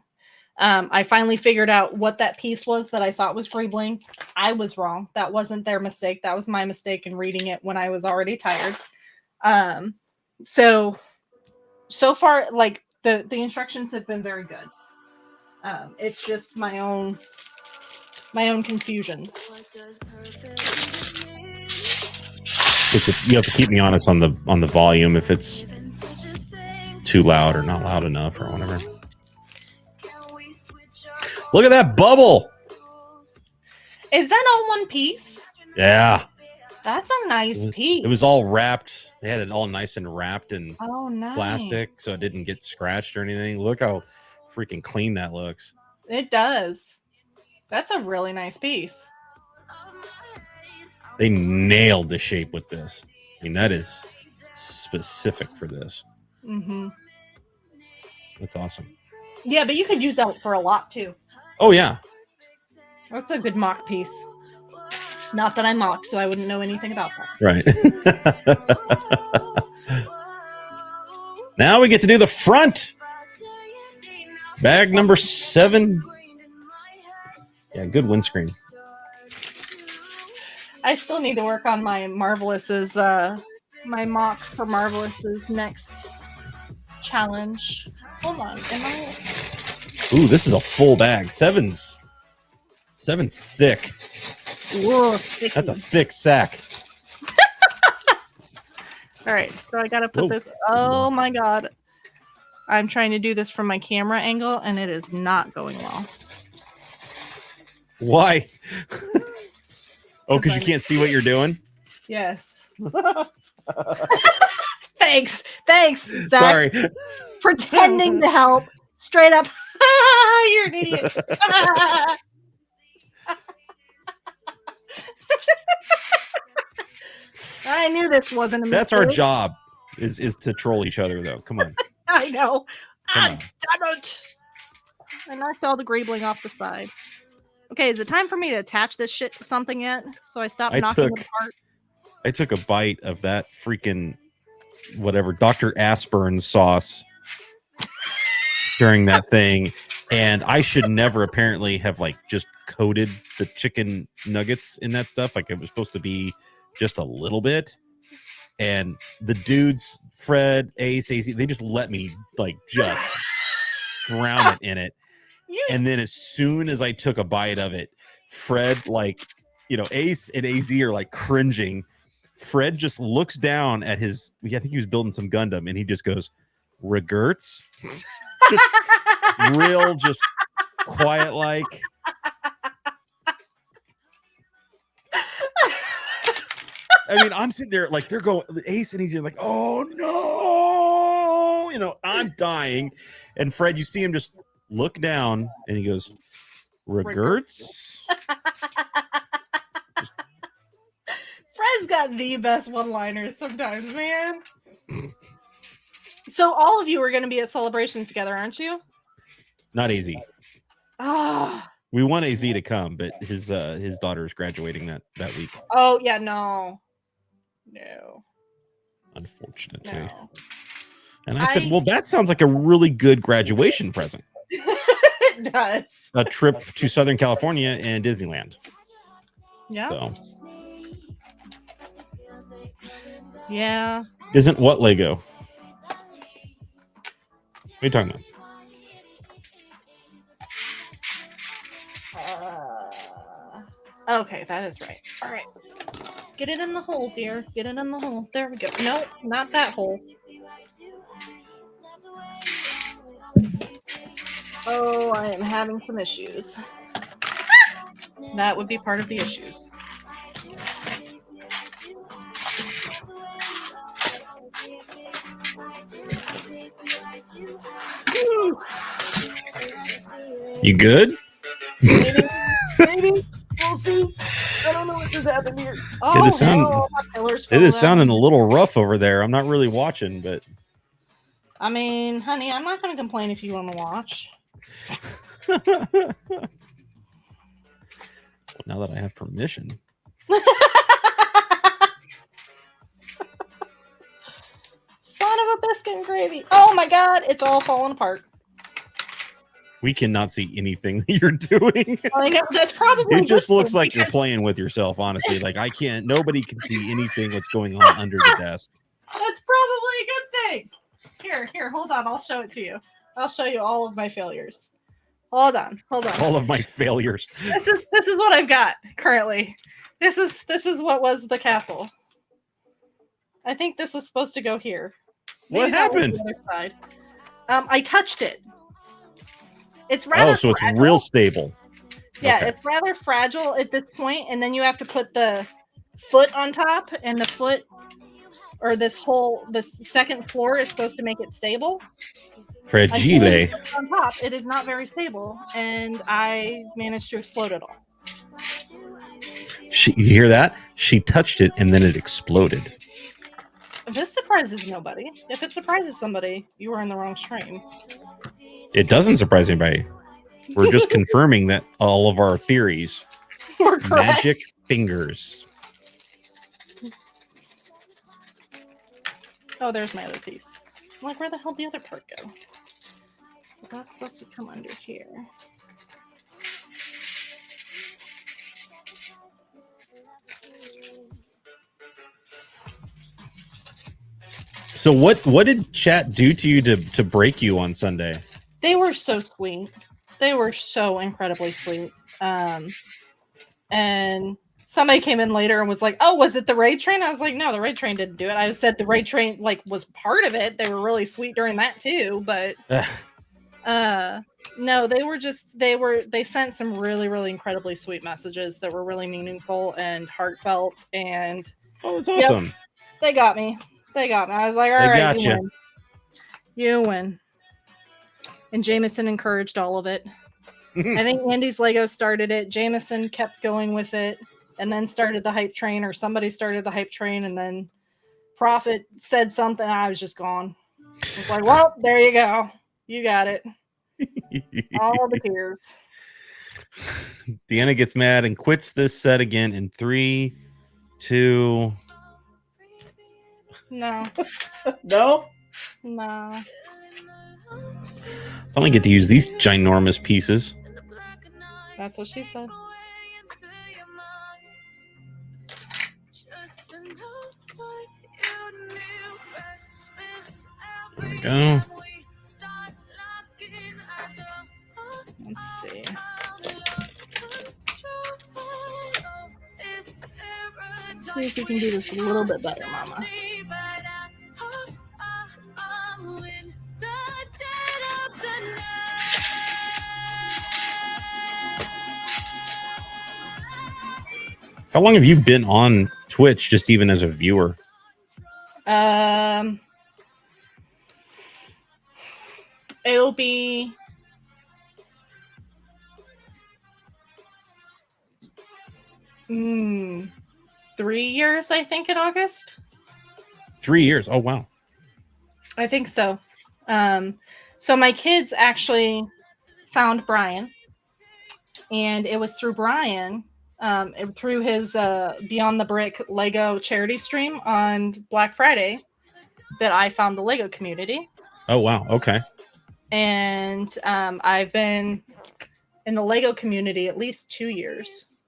I finally figured out what that piece was that I thought was Greebling. I was wrong. That wasn't their mistake. That was my mistake in reading it when I was already tired. So far, like the instructions have been very good. It's just my own confusions. You have to keep me honest on the volume if it's too loud or not loud enough or whatever. Look at that bubble. Is that all one piece? Yeah. That's a nice piece. It was all wrapped. They had it all nice and wrapped in nice. plastic so it didn't get scratched or anything. Look how freaking clean that looks. It does. That's a really nice piece. They nailed the shape with this. I mean, that is specific for this. Mm-hmm. That's awesome. Yeah, but you could use that for a lot too. Oh, yeah. That's a good mock piece. Not that I mock, so I wouldn't know anything about that. Right. Now we get to do the front. Bag number 7. Yeah, good windscreen. I still need to work on my Marvelous's, my mock for Marvelous's next challenge. Hold on, Ooh, this is a full bag. Seven's thick. Whoa, that's a thick sack. All right, so I gotta put this. Oh my god, I'm trying to do this from my camera angle, and it is not going well. Why? Oh, because you can't see what you're doing? Yes. Thanks, Zach. Sorry. Pretending to help. Straight up. You're an idiot. I knew this wasn't a mistake. That's our job, is to troll each other, though. Come on. I know. Come on. Damn it. I knocked all the Greebling off the side. Okay, is it time for me to attach this shit to something yet? So I stop knocking it apart? I took a bite of that freaking whatever Dr. Aspern sauce during that thing, and I should never apparently have like just coated the chicken nuggets in that stuff. Like it was supposed to be just a little bit, and the dudes, Fred, Ace, AC, they just let me like just drown it in it. And then as soon as I took a bite of it, Fred, like, Ace and AZ are like cringing. Fred just looks down at his, I think he was building some Gundam, and he just goes, "Regrets?" Just real, just quiet like. I mean, I'm sitting there like they're going, Ace and AZ are like, "Oh no," I'm dying. And Fred, you see him just look down, and he goes, "Regrets?" Fred's got the best one-liners sometimes, man. So all of you are going to be at celebrations together, aren't you? Not AZ. Oh. We want AZ to come, but his daughter is graduating that week. Oh yeah, no. Unfortunately. No. And I said, well, that sounds like a really good graduation present. It does. A trip to Southern California and Disneyland. Yeah. So. Yeah. Isn't what Lego? What are you talking about? Okay, that is right. All right. Get it in the hole, dear. Get it in the hole. There we go. No, not that hole. Oh, I am having some issues. That would be part of the issues. You good? Maybe. We'll see. I don't know what just happened here. Oh, it is sounding a little rough over there. I'm not really watching, but I mean, honey, I'm not going to complain if you want to watch. Now that I have permission. Son of a biscuit and gravy. Oh my God, it's all falling apart. We cannot see anything that you're doing. That's probably. It just looks like you're playing with yourself, honestly. Like nobody can see anything what's going on under the desk. That's probably a good thing. Here, hold on. I'll show it to you. I'll show you all of my failures. Hold on. All of my failures. This is what I've got currently. This is what was the castle. I think this was supposed to go here. What happened? The other side. I touched it. It's rather so fragile. It's real stable. Yeah, okay. It's rather fragile at this point, and then you have to put the foot on top, and the foot, or this second floor is supposed to make it stable. Fragile. On top, it is not very stable, and I managed to explode it all. You hear that? She touched it, and then it exploded. This surprises nobody. If it surprises somebody, you were in the wrong stream. It doesn't surprise anybody. We're just confirming that all of our theories were correct. Magic fingers. Oh, there's my other piece. I'm like, where the hell did the other part go? So that's supposed to come under here. So what did chat do to you to break you on Sunday? They were so sweet. They were so incredibly sweet. And somebody came in later and was like, "Oh, was it the raid train?" I was like, "No, the raid train didn't do it." I said the raid train was part of it. They were really sweet during that too, but no, they sent some really, really incredibly sweet messages that were really meaningful and heartfelt. And that's awesome. Yep, they got me. I was like, all right, you win. And Jameson encouraged all of it. I think Andy's Lego started it. Jameson kept going with it and then started the hype train, or somebody started the hype train, and then Prophet said something. I was just gone. I was like, well, there you go. You got it. All the tears. Deanna gets mad and quits this set again in 3, 2. No. No? No. I only get to use these ginormous pieces. That's what she said. There we go. Let's see. See if you can do this a little bit better, Mama. How long have you been on Twitch, just even as a viewer? It'll be Mm, 3 years, I think, in August. 3 years. Oh, wow. I think so. So my kids actually found Brian, and it was through Brian, through his Beyond the Brick Lego charity stream on Black Friday, that I found the Lego community. Oh, wow. Okay. And I've been in the Lego community at least 2 years.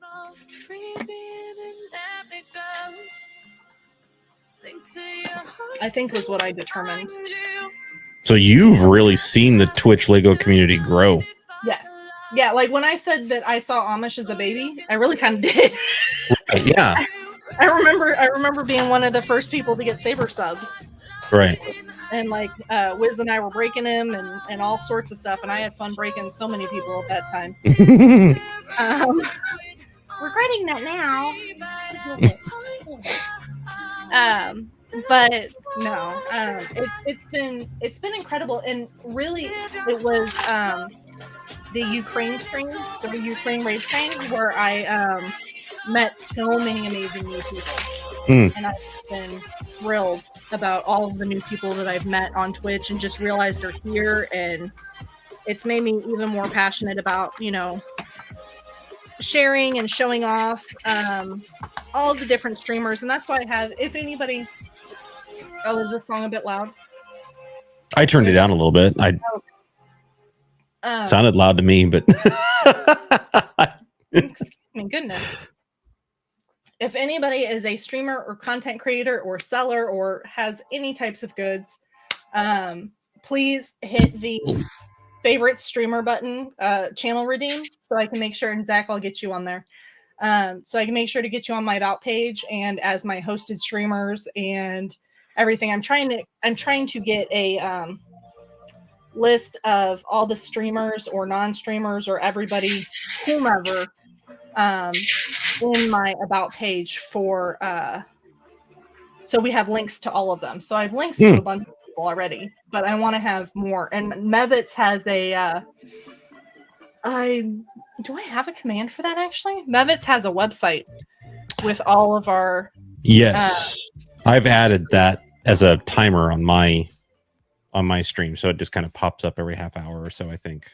I think was what I determined. So you've really seen the Twitch Lego community grow. Yes. Yeah, like when I said that I saw Amish as a baby, I really kind of did. Right, yeah. I remember being one of the first people to get Saber subs. Right. And like Wiz and I were breaking him and all sorts of stuff, and I had fun breaking so many people at that time. Regretting that now. But no, it's been incredible, and really it was the Ukraine stream, the Ukraine raid stream, where I met so many amazing new people, and I've been thrilled about all of the new people that I've met on Twitch, and just realized they're here, and it's made me even more passionate about, you know, sharing and showing off all of the different streamers. And that's why I have, if anybody, is this song a bit loud? I turned it down a little bit. Sounded loud to me, but excuse me, goodness. If anybody is a streamer or content creator or seller or has any types of goods, please hit the favorite streamer button, channel redeem, so I can make sure, and Zach, I'll get you on there. So I can make sure to get you on my about page and as my hosted streamers and everything. I'm trying to get a list of all the streamers or non-streamers or everybody, whomever, in my about page for so we have links to all of them. So I have links to a bunch of people already, but I want to have more. And Mevitz has a do I have a command for that actually? Mevitz has a website with all of our yes. I've added that as a timer on my stream, so it just kind of pops up every half hour or so, I think.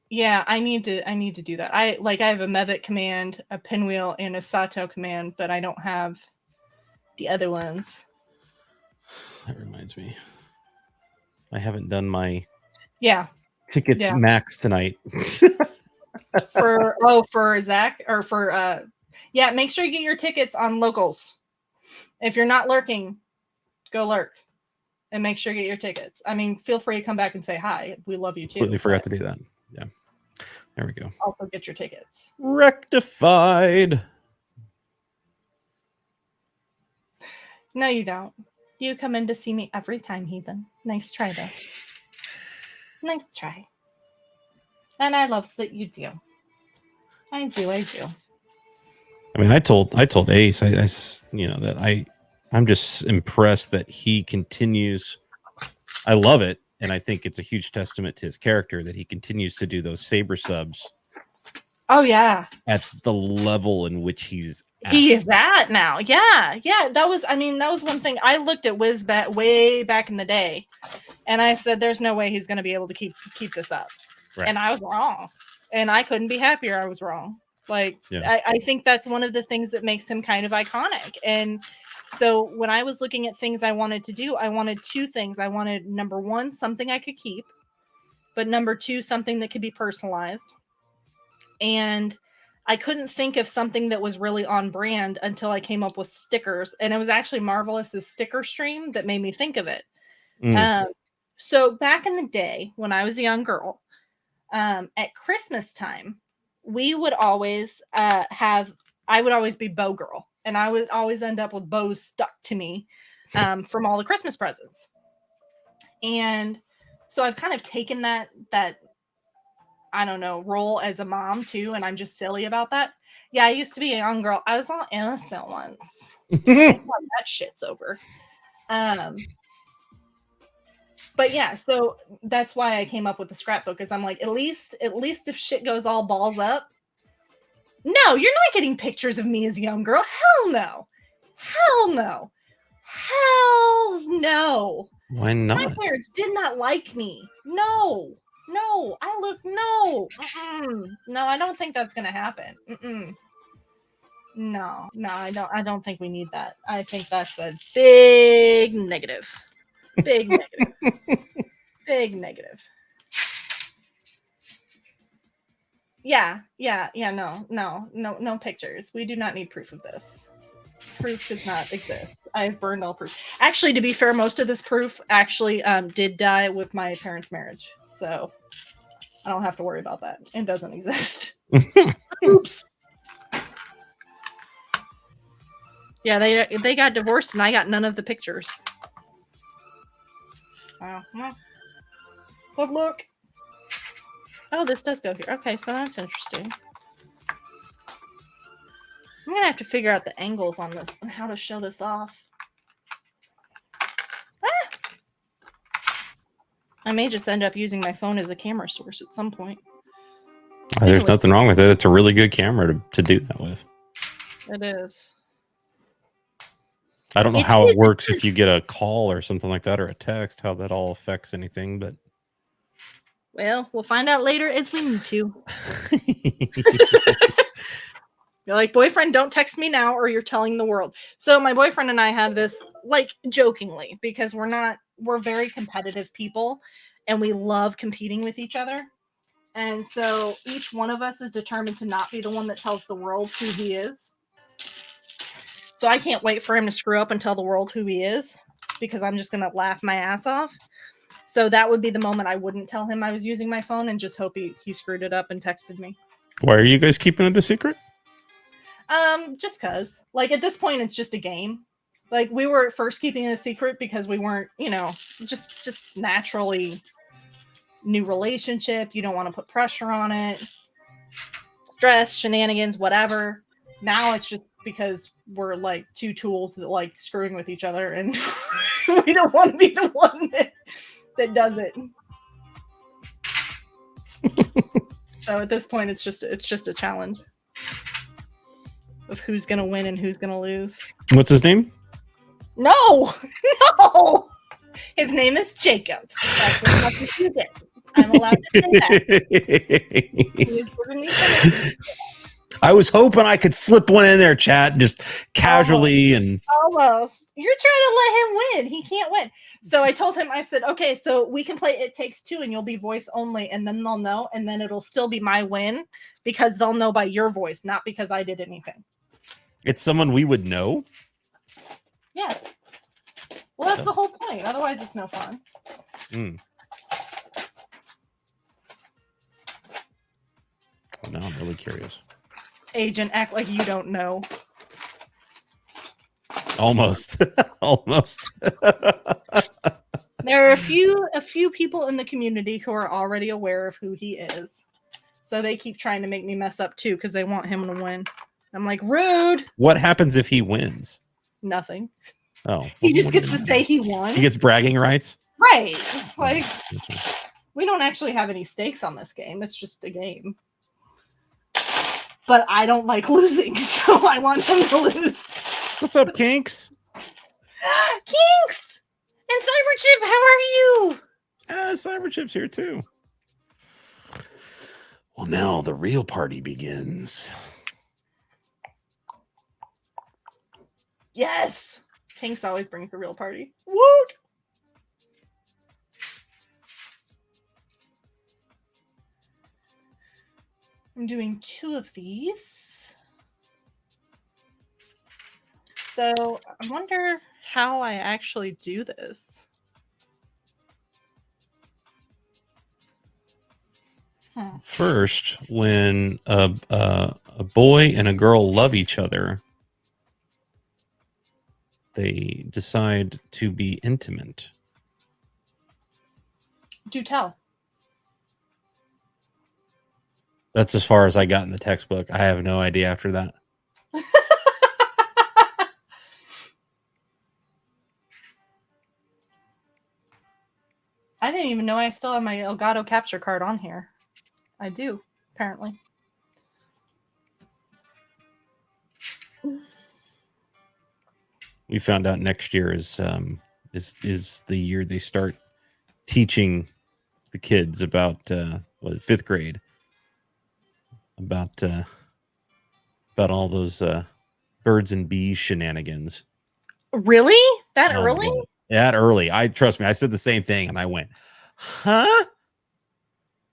Yeah, I need to do that. I have a Mevit command, a Pinwheel, and a Sato command, but I don't have the other ones. That reminds me. I haven't done my tickets max tonight. for Zach, or for make sure you get your tickets on locals. If you're not lurking, go lurk and make sure you get your tickets. I mean, feel free to come back and say hi. We love you too. Completely forgot to do that. Yeah. There we go. Also get your tickets. Rectified. No, you don't. You come in to see me every time, Heathen. Nice try, though. Nice try. And I love that you do. I do. I mean, I told Ace, that I'm just impressed that he continues. I love it, and I think it's a huge testament to his character that he continues to do those Saber subs. Oh yeah, at the level in which he is at now. Yeah. That was one thing. I looked at Wiz way back in the day, and I said, "There's no way he's going to be able to keep this up," right. And I was wrong, and I couldn't be happier. I was wrong. Like, I think that's one of the things that makes him kind of iconic. And so when I was looking at things I wanted to do, I wanted two things. I wanted, number one, something I could keep, but number two, something that could be personalized. And I couldn't think of something that was really on brand until I came up with stickers. And it was actually Marvelous's sticker stream that made me think of it. So back in the day when I was a young girl, at Christmas time, we would always I would always be bow girl, and I would always end up with bows stuck to me from all the Christmas presents. And so I've kind of taken that I don't know, role as a mom too, and I'm just silly about that. Yeah, I used to be a young girl. I was all innocent once. That shit's over. But yeah, so that's why I came up with the scrapbook, because I'm like, at least if shit goes all balls up. No, you're not getting pictures of me as a young girl. Hell no. Hell no. Hells no. Why not? My parents did not like me. No. No. No. No, I don't think that's gonna happen. No, I don't think we need that. I think that's a big negative. Big negative. Big negative. Yeah, no pictures. We do not need proof of this. Proof does not exist. I've burned all proof. Actually, to be fair, most of this proof actually did die with my parents' marriage. So I don't have to worry about that. It doesn't exist. Oops. Yeah, they got divorced and I got none of the pictures. Wow. Good look. Oh, this does go here. Okay, so that's interesting. I'm gonna have to figure out the angles on this and how to show this off. I may just end up using my phone as a camera source at some point. There's nothing wrong with it. It's a really good camera to do that with. It is. I don't know how it works if you get a call or something like that, or a text, how that all affects anything, but. Well, we'll find out later as we need to. You're like, boyfriend, don't text me now or you're telling the world. So my boyfriend and I have this, like, jokingly, because we're very competitive people and we love competing with each other. And so each one of us is determined to not be the one that tells the world who he is. So I can't wait for him to screw up and tell the world who he is, because I'm just going to laugh my ass off. So that would be the moment I wouldn't tell him I was using my phone and just hope he screwed it up and texted me. Why are you guys keeping it a secret? Just cause. Like, at this point, it's just a game. Like, we were at first keeping it a secret because we weren't, just naturally new relationship. You don't want to put pressure on it. Stress, shenanigans, whatever. Now it's just because we're like two tools that like screwing with each other, and we don't want to be the one that does it. So at this point, it's just a challenge of who's gonna win and who's gonna lose. What's his name? No. His name is Jacob. That's what you did. I'm allowed to say that. He is giving me some. I was hoping I could slip one in there, chat, just casually. Almost. You're trying to let him win. He can't win. So I told him, I said, okay, so we can play It Takes Two and you'll be voice only, and then they'll know, and then it'll still be my win because they'll know by your voice, not because I did anything. It's someone we would know? Yeah. Well, that's the whole point. Otherwise, it's no fun. Now I'm really curious. Agent, act like you don't know. Almost. Almost. There are a few people in the community who are already aware of who he is. So they keep trying to make me mess up too because they want him to win. I'm like, rude. What happens if he wins? Nothing. Oh. He just gets to say he won. He gets bragging rights? Right. Like, we don't actually have any stakes on this game. It's just a game. But I don't like losing, so I want him to lose. What's up, Kinks? Kinks! And Cyberchip, how are you? Cyberchip's here too. Well, now the real party begins. Yes! Kinks always brings the real party. Woot! I'm doing 2 of these. So I wonder how I actually do this. First, when a boy and a girl love each other, they decide to be intimate. Do tell. That's as far as I got in the textbook. I have no idea after that. I didn't even know I still have my Elgato capture card on here. I do, apparently. We found out next year is the year they start teaching the kids about 5th grade about all those birds and bees shenanigans. Really? That Oh, early? God. That early. I trust me. I said the same thing, and I went, "Huh?"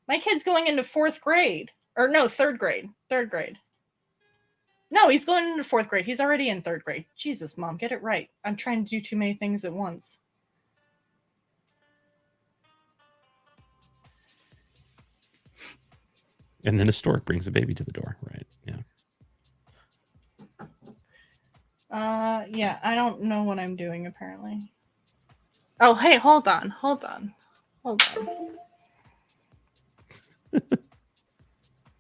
My kid's going into 4th grade. Or no, 3rd grade. 3rd grade. No, he's going into 4th grade. He's already in 3rd grade. Jesus, Mom, get it right. I'm trying to do too many things at once. And then a stork brings a baby to the door, right? Yeah. Yeah, I don't know what I'm doing, apparently. Oh, hey, hold on.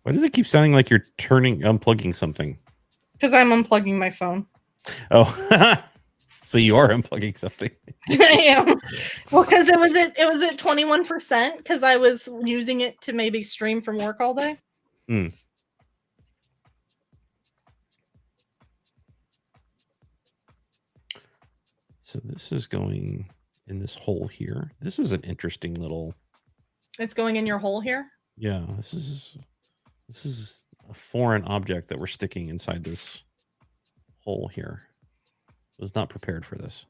Why does it keep sounding like you're unplugging something? Because I'm unplugging my phone. Oh, so you are unplugging something. I am. Well, because it was at 21% because I was using it to maybe stream from work all day. So this is going in this hole here. This is an interesting little. It's going in your hole here? Yeah, this is a foreign object that we're sticking inside this hole here. I was not prepared for this.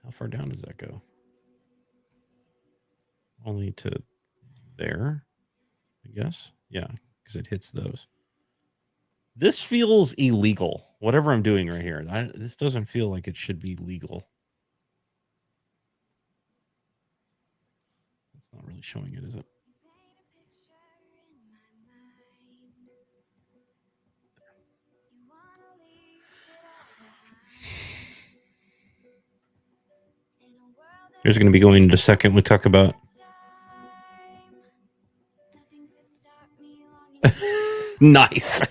How far down does that go? Only to there, I guess. Yeah, because it hits those. This feels illegal. Whatever I'm doing right here, this doesn't feel like it should be legal. It's not really showing it, is it? Here's going to be going into second. We talk about. Nice.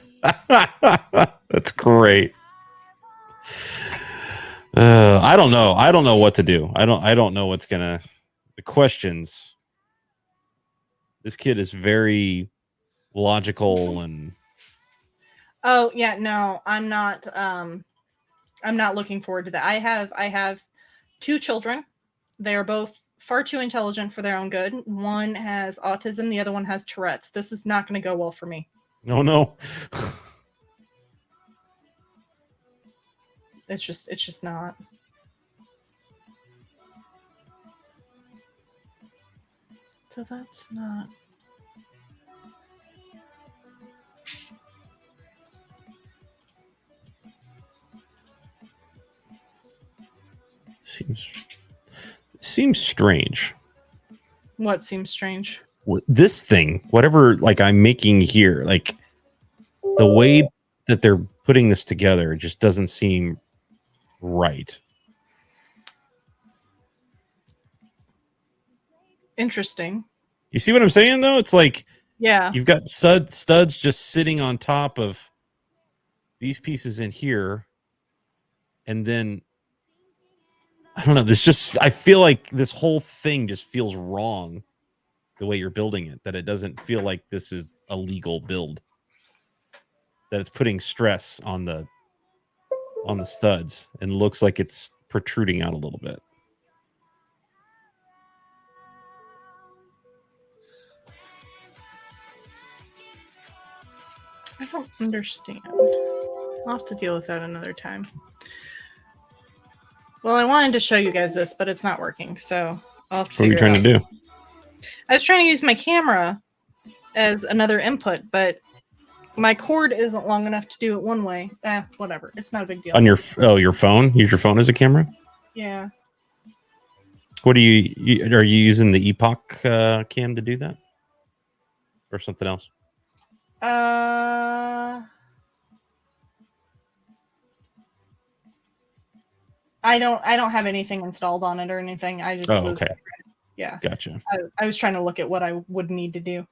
That's great. I don't know. I don't know what to do. I don't know what's gonna. The questions. This kid is very logical and. Oh yeah, no, I'm not. I'm not looking forward to that. I have 2 children. They are both far too intelligent for their own good. One has autism, the other one has Tourette's. This is not going to go well for me. No. It's just not. So that's not. Seems strange. What seems strange? This thing, whatever, like I'm making here, like the way that they're putting this together just doesn't seem right. Interesting. You see what I'm saying, though? It's like, yeah, you've got studs just sitting on top of these pieces in here, and then I don't know. I feel like this whole thing just feels wrong the way you're building it. That it doesn't feel like this is a legal build. That it's putting stress on the studs and looks like it's protruding out a little bit. I don't understand. I'll have to deal with that another time. Well, I wanted to show you guys this, but it's not working. So I'll have to What are you trying to do? I was trying to use my camera as another input, but my cord isn't long enough to do it one way. Whatever. It's not a big deal. On your phone? Use your phone as a camera? Yeah. What are you using the Epoch cam to do that? Or something else? I don't have anything installed on it or anything. I just was okay. Yeah. Gotcha. I was trying to look at what I would need to do.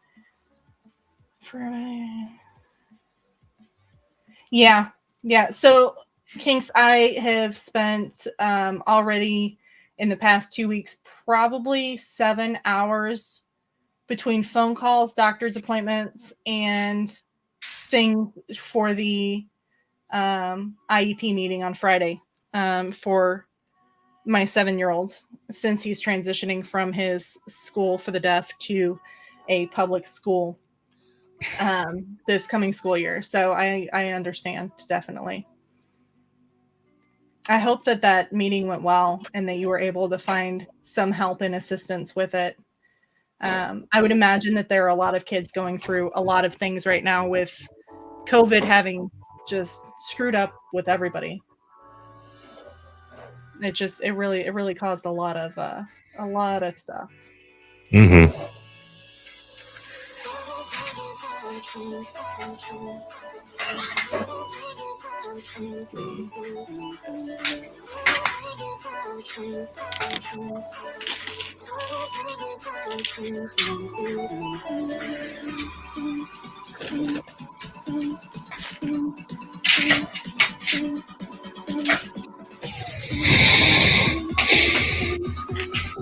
Yeah. So, Kinks, I have spent already in the past 2 weeks probably 7 hours between phone calls, doctor's appointments, and things for the IEP meeting on Friday for my 7-year-old, since he's transitioning from his school for the deaf to a public school this coming school year. So I understand, definitely. I hope that meeting went well and that you were able to find some help and assistance with it. I would imagine that there are a lot of kids going through a lot of things right now with COVID having just screwed up with everybody. It really caused a lot of stuff. Mm-hmm.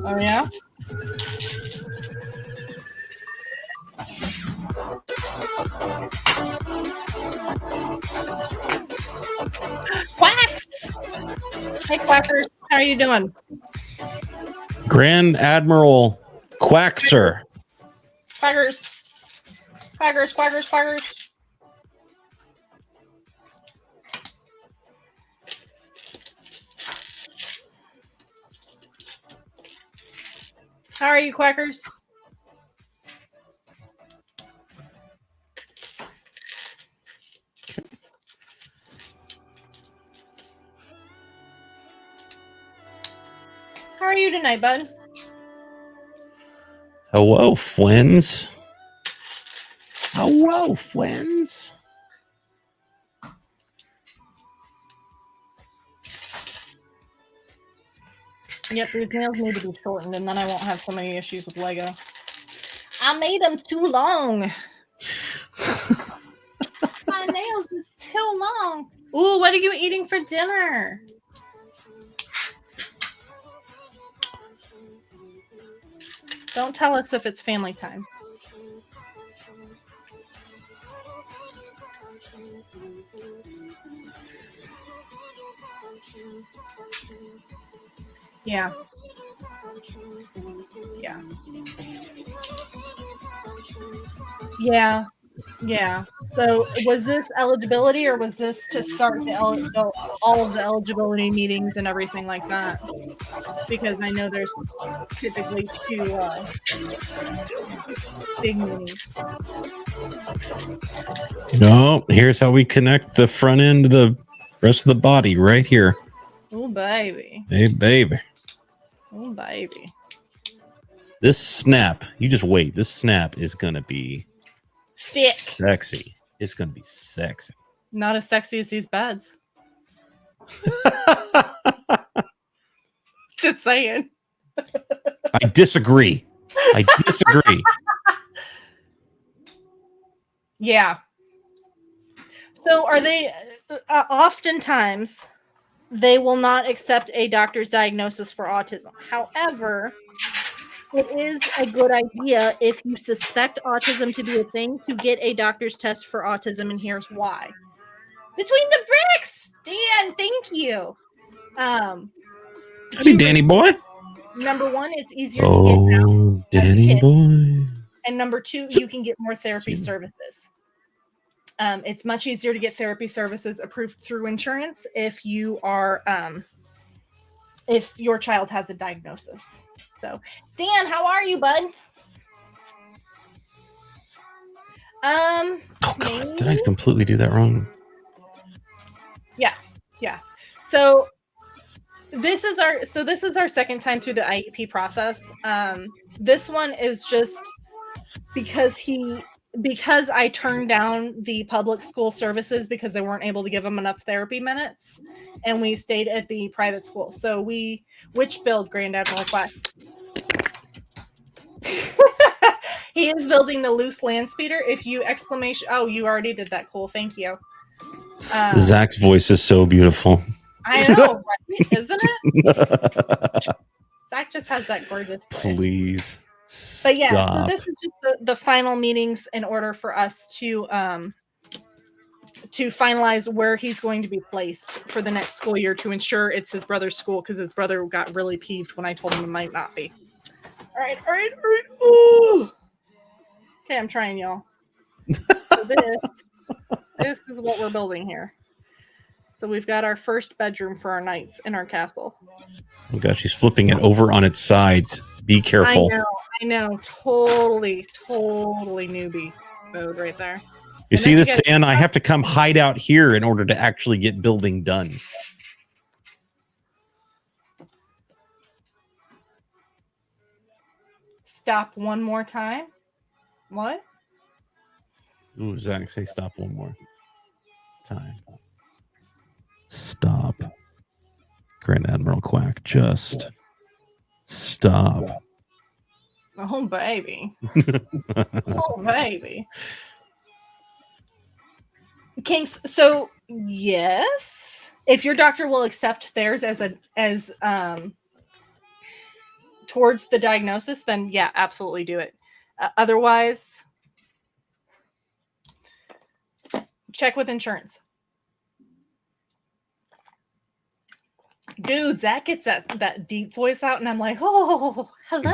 Oh yeah. Quacks! Hey Quackers, how are you doing? Grand Admiral Quaxer. Quackers. Quackers, Quackers, Quackers. How are you, Quackers? How are you tonight, bud? Hello, friends. Hello, friends. Yep, these nails need to be shortened, and then I won't have so many issues with Lego. I made them too long. My nails is too long. Ooh, what are you eating for dinner? Don't tell us if it's family time. Yeah. So was this eligibility, or was this to start all of the eligibility meetings and everything like that? Because I know there's typically 2 big meetings. No, here's how we connect the front end to the rest of the body right here. Oh, baby. Hey, baby. Oh, baby. This snap, you just wait. This snap is going to be thick. Sexy. It's going to be sexy. Not as sexy as these beds. Just saying. I disagree. Yeah. So are they oftentimes they will not accept a doctor's diagnosis for autism. However, it is a good idea if you suspect autism to be a thing to get a doctor's test for autism, and here's why. Between the bricks, Dan, thank you. Hey, Danny boy. Number 1, it's easier to get now. Danny boy. And number 2, you can get more therapy services. It's much easier to get therapy services approved through insurance if you are if your child has a diagnosis. So, Dan, how are you, bud? Oh God, did I completely do that wrong? Yeah. So this is our second time through the IEP process. This one is just because I turned down the public school services because they weren't able to give him enough therapy minutes, and we stayed at the private school. So which build, Grand Admiral Quack? He is building the loose land speeder. If you exclamation, oh, you already did that. Cool, thank you. Zach's voice is so beautiful. I know, right? Isn't it? Zach just has that gorgeous voice. Please. But yeah, stop. so this is just the final meetings in order for us to finalize where he's going to be placed for the next school year to ensure it's his brother's school, because his brother got really peeved when I told him it might not be. All right. Ooh. Okay, I'm trying, y'all. So this is what we're building here. So we've got our first bedroom for our knights in our castle. Oh gosh, she's flipping it over on its side. Be careful. I know. Totally newbie mode right there. You see this, Dan? I have to come hide out here in order to actually get building done. Stop one more time. What? Ooh, Zach, say stop one more time. Stop. Grand Admiral Quack, just stop. Oh, baby. Oh, baby. Kinks, so yes, if your doctor will accept theirs as towards the diagnosis, then yeah, absolutely do it. Otherwise, check with insurance. Dude, Zach gets that deep voice out, and I'm like, oh, hello.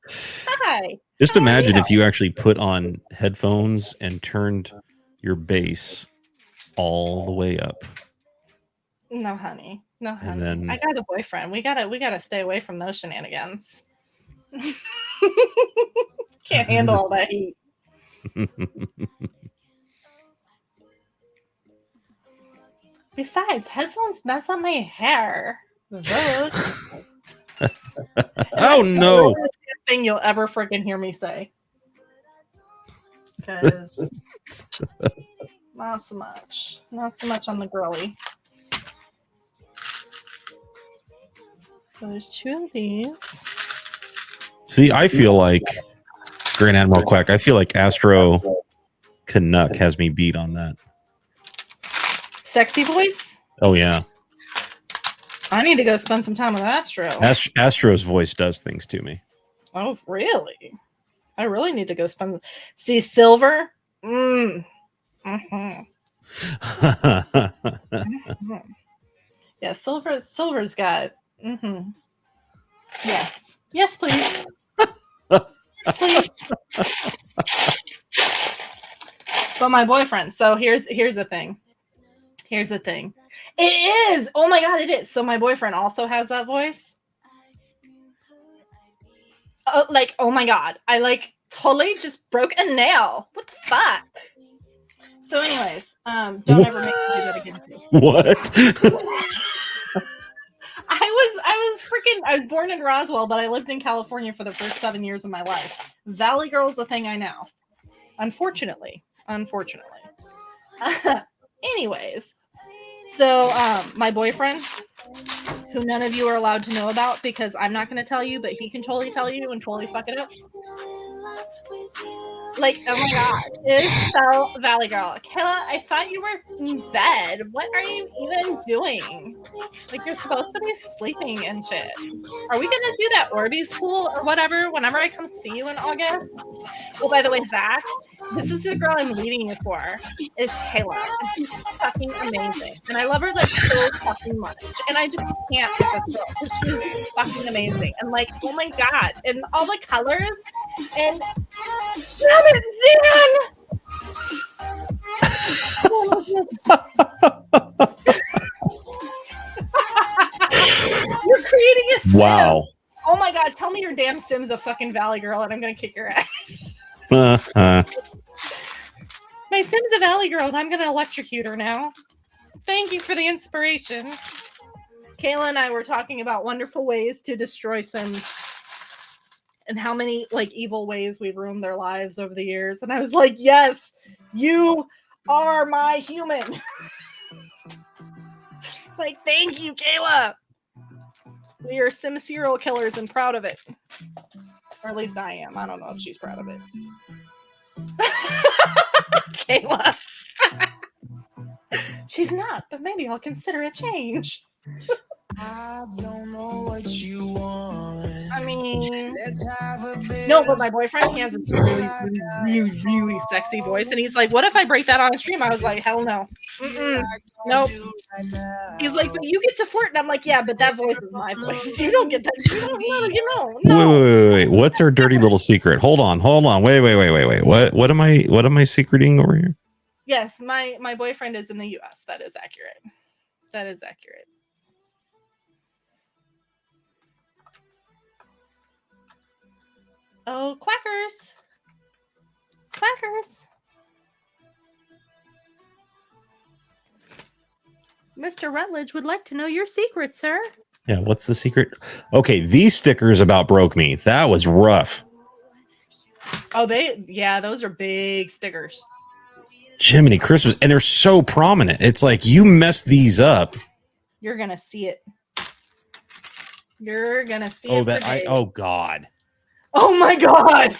Hi. Just imagine if you actually put on headphones and turned your bass all the way up. No, honey. No, honey. And then, I got a boyfriend. We gotta stay away from those shenanigans. Can't handle all that heat. Besides, headphones mess up my hair. Oh no! The thing you'll ever freaking hear me say. Because not so much on the girly. So there's two of these. See, I feel like Grand Admiral Quack. I feel like Astro Canuck has me beat on that. Sexy voice? Oh yeah. I need to go spend some time with Astro. Astro's voice does things to me. Oh, really? I really need to go spend. See, Silver. Mm-hmm. Yeah, Silver's got. Mm-hmm. Yes, please. Please. But my boyfriend. So here's the thing. It is. Oh my God, it is. So my boyfriend also has that voice. Oh, like, oh my God. I like totally just broke a nail. What the fuck? So anyways, don't ever make me do that again. What? I was born in Roswell, but I lived in California for the first 7 years of my life. Valley Girl's a thing I know. Unfortunately. Anyways, so my boyfriend, who none of you are allowed to know about because I'm not going to tell you, but he can totally tell you and totally fuck it up. Like, oh my God, it's so Valley Girl. Kayla, I thought you were in bed. What are you even doing? Like, you're supposed to be sleeping and shit. Are we gonna do that Orbeez pool or whatever whenever I come see you in August? Oh, by the way, Zach, this is the girl I'm leaving you for. Is Kayla. And she's fucking amazing. And I love her like so fucking much. And I just can't with this girl because she's fucking amazing. And like, oh my God. And all the colors and damn it, Wow. Sim. Oh my god, tell me your damn Sim's a fucking Valley girl and I'm gonna kick your ass. My Sim's a Valley girl and I'm gonna electrocute her now. Thank you for the inspiration. Kayla and I were talking about wonderful ways to destroy Sims and how many like evil ways we've ruined their lives over the years. And I was like, yes, you are my human. Like, thank you, Kayla. We are Sim serial killers and proud of it. Or at least I am. I don't know if she's proud of it. Kayla. She's not, but maybe I'll consider a change. I don't know what you want. I mean, Let's have a bit no, but my boyfriend, he has this really, really, really sexy voice. And he's like, what if I break that on a stream? I was like, hell no. Nope. He's like, but you get to flirt. And I'm like, yeah, but that voice is my voice. You don't get that. You don't, no. Wait. What's our dirty little secret? Hold on. Wait. What am I secreting over here? Yes, my boyfriend is in the US. That is accurate. Oh, quackers. Mr. Rutledge would like to know your secret, sir. Yeah, what's the secret? Okay, these stickers about broke me. That was rough. Oh, those are big stickers. Jiminy Christmas, and they're so prominent. It's like you mess these up. You're gonna see it. Oh God. Oh my god!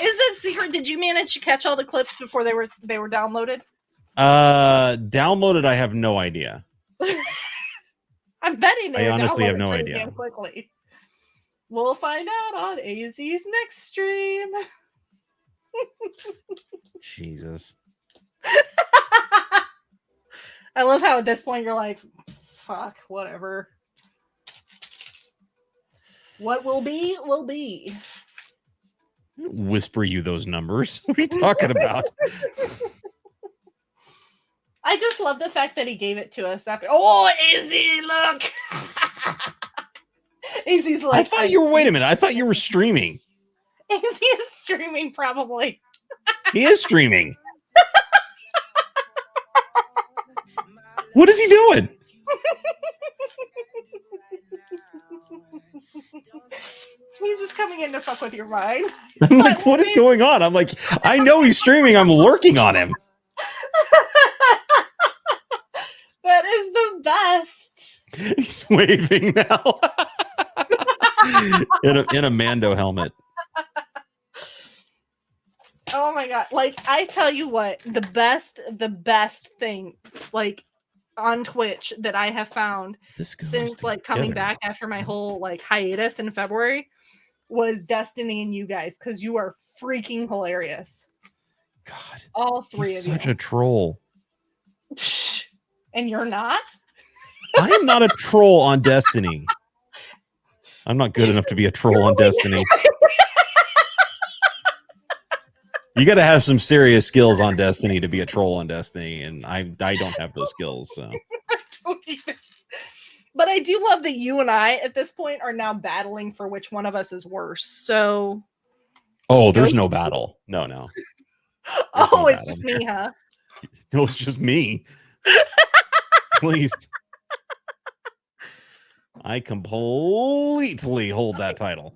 Is it secret? Did you manage to catch all the clips before they were downloaded? Downloaded. I have no idea. I'm betting they. I honestly have no idea. Quickly, we'll find out on AZ's next stream. Jesus. I love how at this point you're like, fuck, whatever. What will be, will be. Whisper you those numbers. What are you talking about? I just love the fact that he gave it to us after. Oh, AZ, look. AZ's like. Wait a minute. I thought you were streaming. AZ is streaming, probably. He is streaming. What is he doing? He's just coming in to fuck with your mind. I'm like, what is going on? I'm like, I know he's streaming. I'm lurking on him. That is the best. He's waving now. in a Mando helmet. Oh my god. Like, I tell you what, the best thing, like, on Twitch that I have found since like coming back after my whole like hiatus in February was Destiny and you guys, because you are freaking hilarious. God, all three of you. Such a troll. And you're not? I am not a troll on Destiny. I'm not good enough to be a troll on Destiny. You got to have some serious skills on Destiny to be a troll on Destiny, and I don't have those skills. So, but I do love that you and I at this point are now battling for which one of us is worse. So, there's no battle. No. It's just me, huh? No, it's just me. Please. I completely hold that title.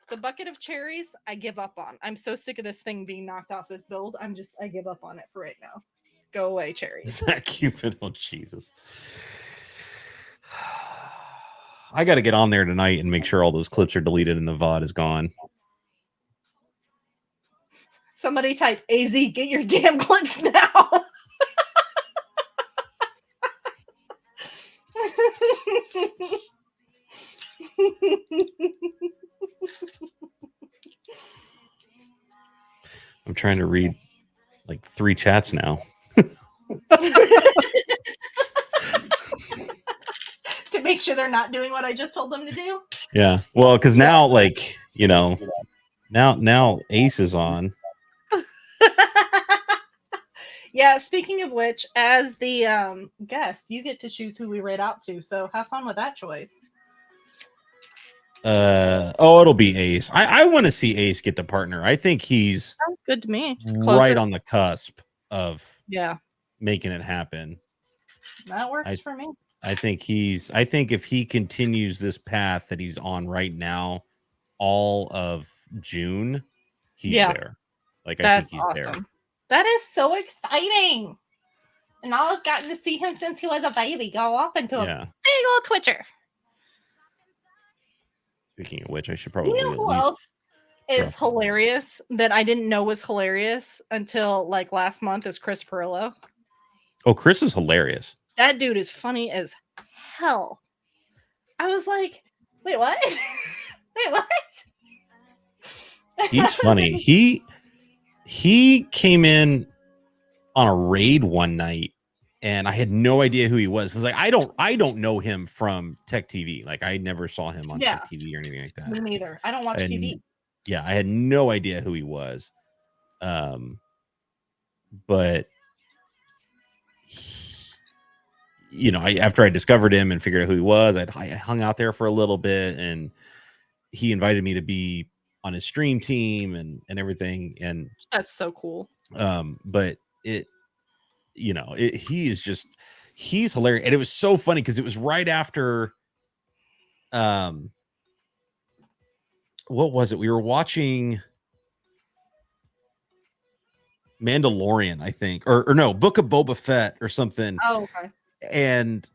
The bucket of cherries, I give up on. I'm so sick of this thing being knocked off this build. I give up on it for right now. Go away, cherries. Zach Cupid, oh Jesus. I got to get on there tonight and make sure all those clips are deleted and the VOD is gone. Somebody type AZ, get your damn clips now. I'm trying to read like 3 chats now. To make sure they're not doing what I just told them to do. Yeah. Well, because now, like, you know, now Ace is on. Yeah, speaking of which, as the guest, you get to choose who we raid out to. So have fun with that choice. It'll be Ace. I want to see Ace get to partner. I think he's Sounds good to me. right on the cusp of making it happen. That works for me. I think if he continues this path that he's on right now, all of June, he's there. Like, I think he's awesome. There. That is so exciting. And I've gotten to see him since he was a baby go off into a big old twitcher. Speaking of which, I should probably who else is hilarious that I didn't know was hilarious until like last month is Chris Perillo. Oh, Chris is hilarious. That dude is funny as hell. I was like, wait, what? Wait, what? He's funny. He came in on a raid one night and I had no idea who he was. It's like I don't know him from Tech TV. Like I never saw him on Tech TV or anything like that. Me neither. I don't watch TV. Yeah, I had no idea who he was. But after I discovered him and figured out who he was, I hung out there for a little bit, and he invited me to be on his stream team and everything. And that's so cool. But he's hilarious. And it was so funny because it was right after, what was it? We were watching Mandalorian, I think, or no, Book of Boba Fett or something. Oh, okay. And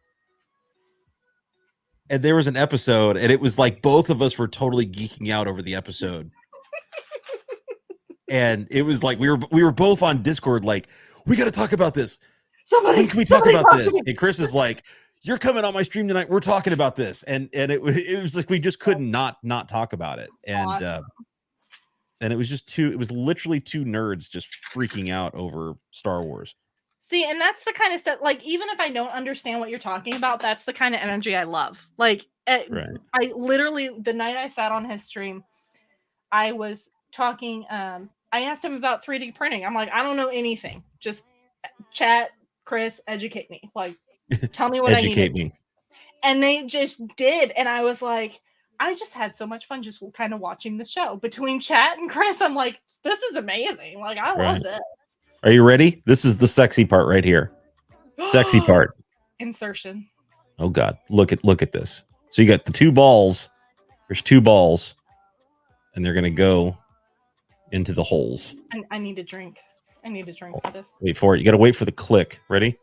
there was an episode, and it was like both of us were totally geeking out over the episode. And it was like we were both on Discord, like, we got to talk about this. When can we talk about this? And Chris is like, you're coming on my stream tonight. We're talking about this, and it was like we just couldn't not talk about it. And and it was literally two nerds just freaking out over Star Wars. See, and that's the kind of stuff, like, even if I don't understand what you're talking about, that's the kind of energy I love. Like, right. I literally, the night I sat on his stream, I was talking, I asked him about 3D printing. I'm like, I don't know anything. Just chat, Chris, educate me. Like, tell me what I need. Educate me. And they just did. And I was like, I just had so much fun just kind of watching the show. Between chat and Chris, I'm like, this is amazing. Like, I love this. Are you ready? This is the sexy part right here. Sexy part. Insertion. Oh God. Look at this. So you got the two balls. There's two balls. And they're gonna go into the holes. I need a drink. I need a drink for this. Wait for it. You gotta wait for the click. Ready?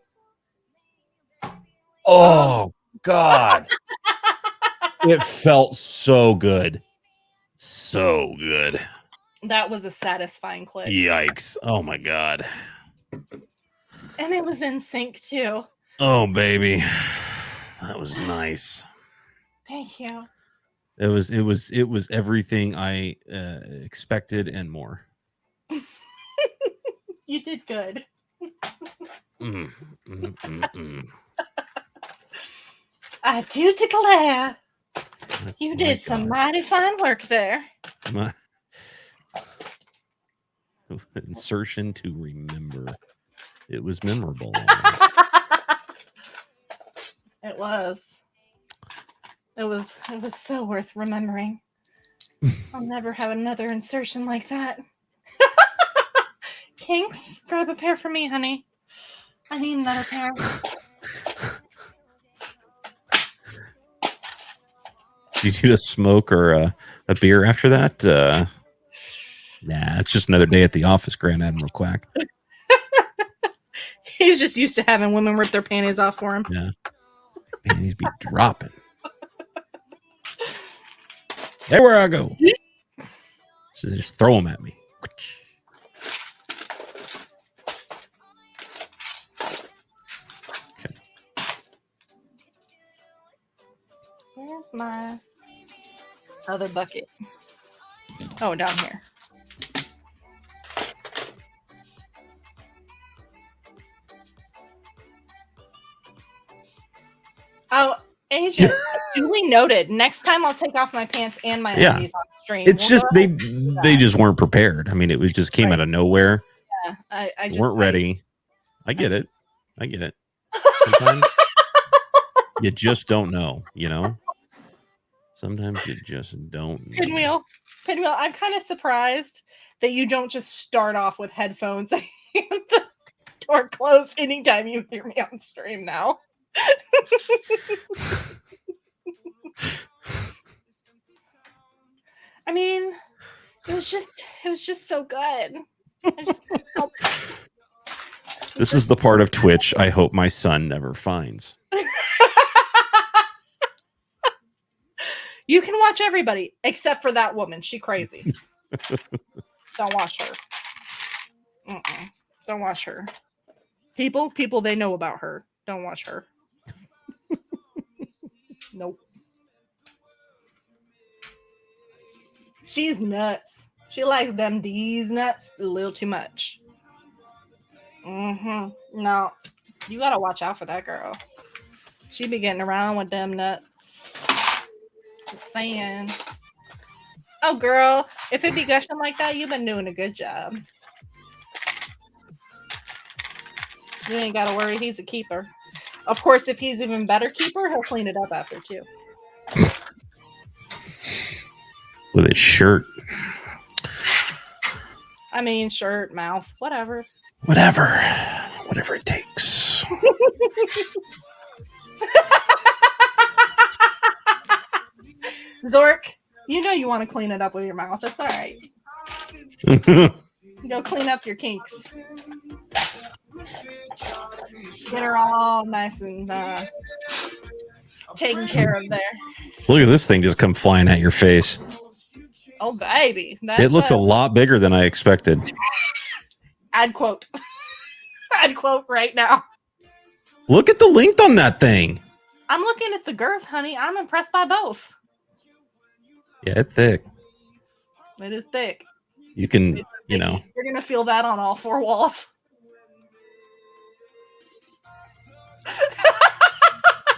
Oh God. It felt so good. So good. That was a satisfying click. Yikes. Oh my God. And it was in sync too. Oh baby. That was nice. Thank you. It was everything I expected and more. You did good. I do declare you did some mighty fine work there. Insertion to remember. It was memorable. It was so worth remembering. I'll never have another insertion like that. Kinks, grab a pair for me, honey. I need another pair. Did you need a smoke or a beer after that? Nah, it's just another day at the office, Grand Admiral Quack. He's just used to having women rip their panties off for him. Yeah. Panties be dropping. Everywhere I go. So they just throw them at me. Okay. Where's my other bucket? Oh, down here. Oh, Asia, duly noted. Next time I'll take off my pants and my undies on stream. It's just they just weren't prepared. I mean, it was just came out of nowhere. Yeah, I just weren't ready. I get it. I get it. Sometimes you just don't know, you know? Sometimes you just don't know. Pinwheel, I'm kind of surprised that you don't just start off with headphones and the door closed anytime you hear me on stream now. I mean, it was just so good. I just couldn't help it. This is the part of Twitch I hope my son never finds. You can watch everybody except for that woman. She crazy. Don't watch her. Don't watch her. People, they know about her. Don't watch her. Nope. She's nuts. She likes them D's nuts a little too much. No, you gotta watch out for that girl. She be getting around with them nuts. Just saying. Oh, girl, if it be gushing like that, you've been doing a good job. You ain't gotta worry. He's a keeper. Of course, if he's even better keeper, he'll clean it up after too. With his shirt. I mean, shirt, mouth, whatever. Whatever it takes. Zork, you know you want to clean it up with your mouth. That's all right. Go clean up your kinks. Get her all nice and taken care of there. Look at this thing just come flying at your face. Oh, baby. It looks a lot bigger than I expected. Ad quote. Ad quote right now. Look at the length on that thing. I'm looking at the girth, honey. I'm impressed by both. Yeah, it's thick. It is thick. You can, you know. You're going to feel that on all four walls.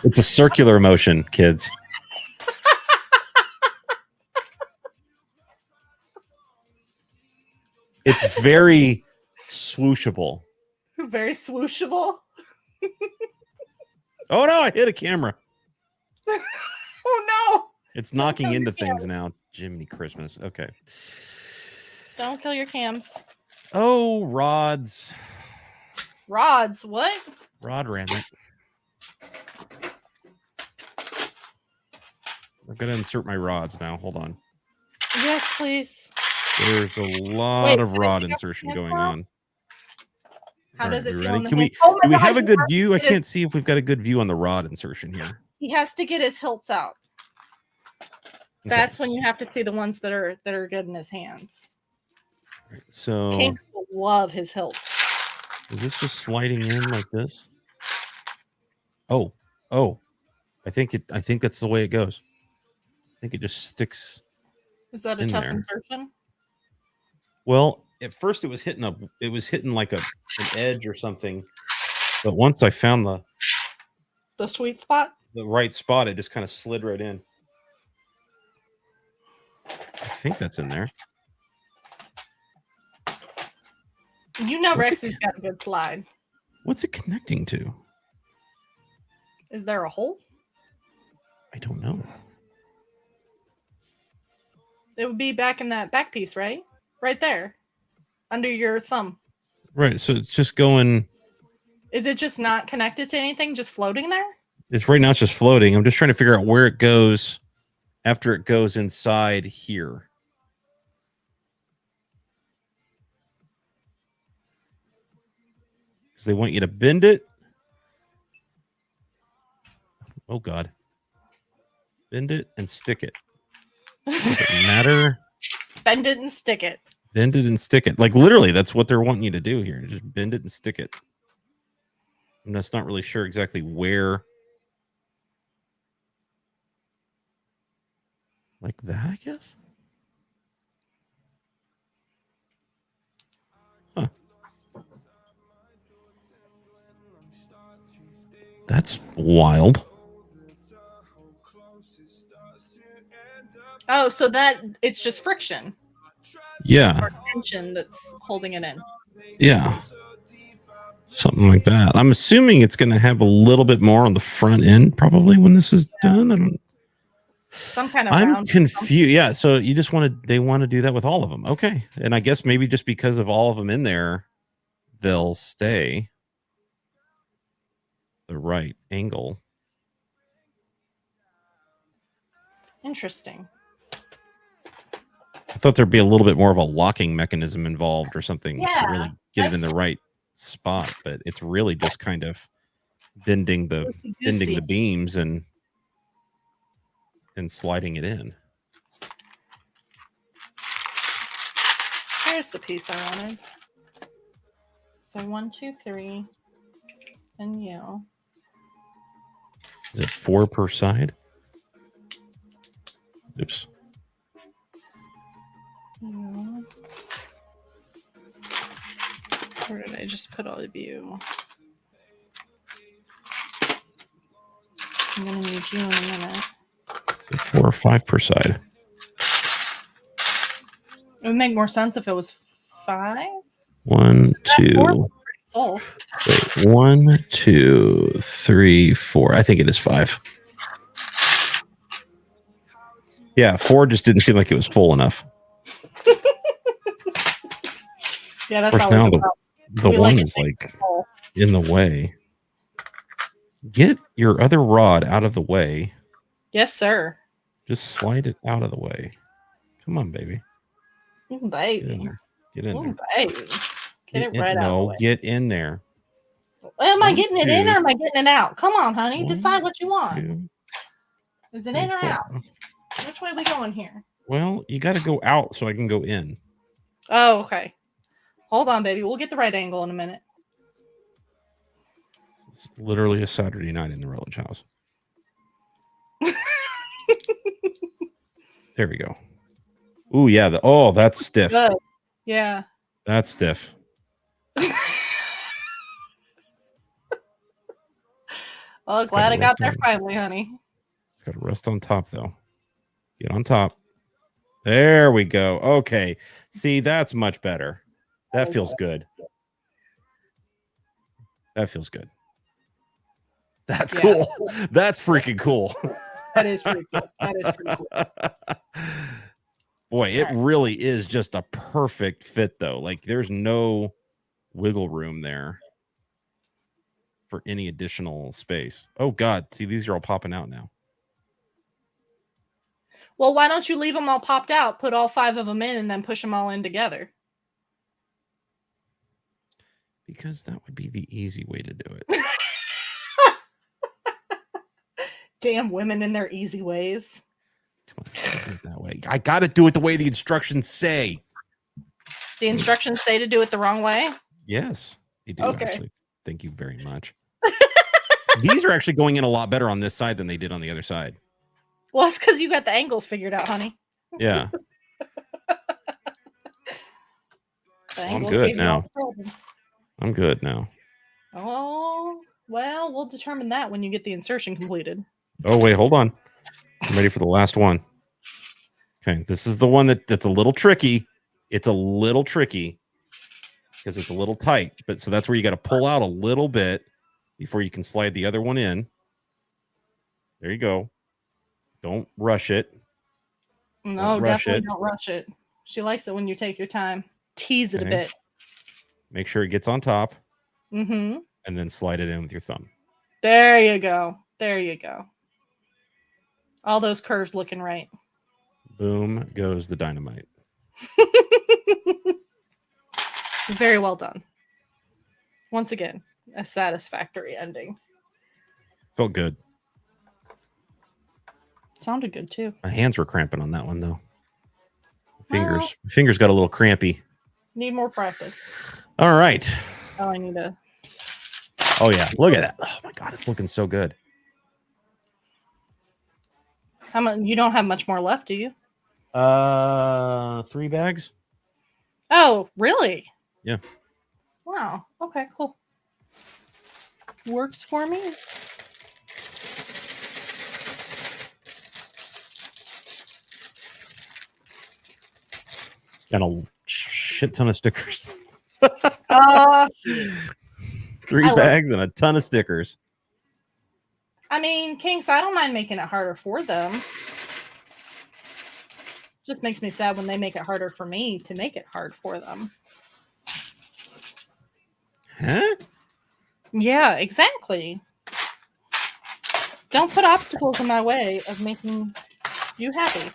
It's a circular motion, kids. It's very swooshable. Very swooshable. Oh no, I hit a camera. Oh no. It's knocking into things now. Jiminy Christmas. Okay. Don't kill your cams. Oh, rods. Rods, what? Rod ran it. I'm going to insert my rods now. Hold on. Yes, please. There's a lot of rod insertion going on. How does it feel? Ready? Do we have a good view? I can't see if we've got a good view on the rod insertion here. He has to get his hilts out. That's when you have to see the ones that are good in his hands. Right, so Hanks will love his hilts. Is this just sliding in like this? Oh. I think that's the way it goes. I think it just sticks. Is that a tough insertion? Well, at first it was hitting like an edge or something. But once I found the sweet spot, the right spot, it just kind of slid right in. I think that's in there. You know Rexy's got a good slide. What's it connecting to? Is there a hole? I don't know. It would be back in that back piece, right? Right there. Under your thumb. Right. So it's just going. Is it just not connected to anything? Just floating there? It's right now it's just floating. I'm just trying to figure out where it goes after it goes inside here. Because they want you to bend it. Oh, God. Bend it and stick it. Does it matter? Bend it and stick it. Bend it and stick it. Like, literally, that's what they're wanting you to do here. Just bend it and stick it. I'm just not really sure exactly where. Like that, I guess? Huh. That's wild. Oh, so that it's just friction. Yeah. Or tension that's holding it in. Yeah. Something like that. I'm assuming it's going to have a little bit more on the front end, probably when this is done. Some kind of I'm round. confused. Yeah, so you just they want to do that with all of them. Okay. And I guess maybe just because of all of them in there, they'll stay the right angle. Interesting. I thought there'd be a little bit more of a locking mechanism involved or something to really get it in the that's- right spot, but it's really just kind of bending the beams and sliding it in. Here's the piece I wanted. So 1, 2, 3, and you. Is it 4 per side? Oops. You. Where did I just put all of you? I'm gonna need you in a minute. So 4 or 5 per side. It would make more sense if it was 5. 1, 2. Full. Wait, 1, 2, 3, 4. I think it is 5. Yeah, 4 just didn't seem like it was full enough. Yeah, that's of course, now the one is like full. in the way. Get your other rod out of the way. Yes, sir. Just slide it out of the way. Come on, baby. Baby. Get in there. Baby. Get it right out of the way. Get in there. Well, am I getting it in or am I getting it out? Come on, honey. 1, Decide what you want. 2, Is it 3, in or 4. out? Which way are we going here? Well, you got to go out so I can go in. Oh, okay. Hold on, baby. We'll get the right angle in a minute. It's literally a Saturday night in the Rutledge house. There we go. Ooh, yeah. That's stiff. Good. Yeah. That's stiff. Oh, glad I got there finally, honey. It's got to rest on top, though. Get on top. There we go. Okay. See, that's much better. That feels good. That feels good. That's cool. That's freaking cool. That is pretty cool. That is pretty cool. Boy, it really is just a perfect fit, though. Like, there's no wiggle room there for any additional space. Oh, God. See, these are all popping out now. Well, why don't you leave them all popped out, put all 5 of them in, and then push them all in together? Because that would be the easy way to do it. Damn women and their easy ways. Come on, do it that way. I got to do it the way the instructions say. The instructions say to do it the wrong way? Yes, they do, Okay. actually. Thank you very much. These are actually going in a lot better on this side than they did on the other side. Well, it's because you got the angles figured out, honey. Yeah. I'm good now. I'm good now. Oh, well, we'll determine that when you get the insertion completed. Oh, wait, hold on. I'm ready for the last one. Okay, this is the one that's a little tricky. It's a little tricky because it's a little tight. But so that's where you got to pull out a little bit before you can slide the other one in. There you go. Don't rush it. No, definitely don't rush it. She likes it when you take your time. Tease it a bit. Make sure it gets on top. Mm-hmm. And then slide it in with your thumb. There you go. There you go. All those curves looking right. Boom goes the dynamite. Very well done. Once again, a satisfactory ending. Felt good. Sounded good too. My hands were cramping on that one though. Fingers got a little crampy. Need more practice. All right. Oh, I need to. Oh yeah, look at that. Oh my God, it's looking so good. How much? You don't have much more left, do you? 3 bags. Oh, really? Yeah. Wow. Okay, cool. Works for me. Got a shit ton of stickers. 3 bags and a ton of stickers. I mean, Kinks, I don't mind making it harder for them. Just makes me sad when they make it harder for me to make it hard for them. Huh? Yeah, exactly. Don't put obstacles in my way of making you happy.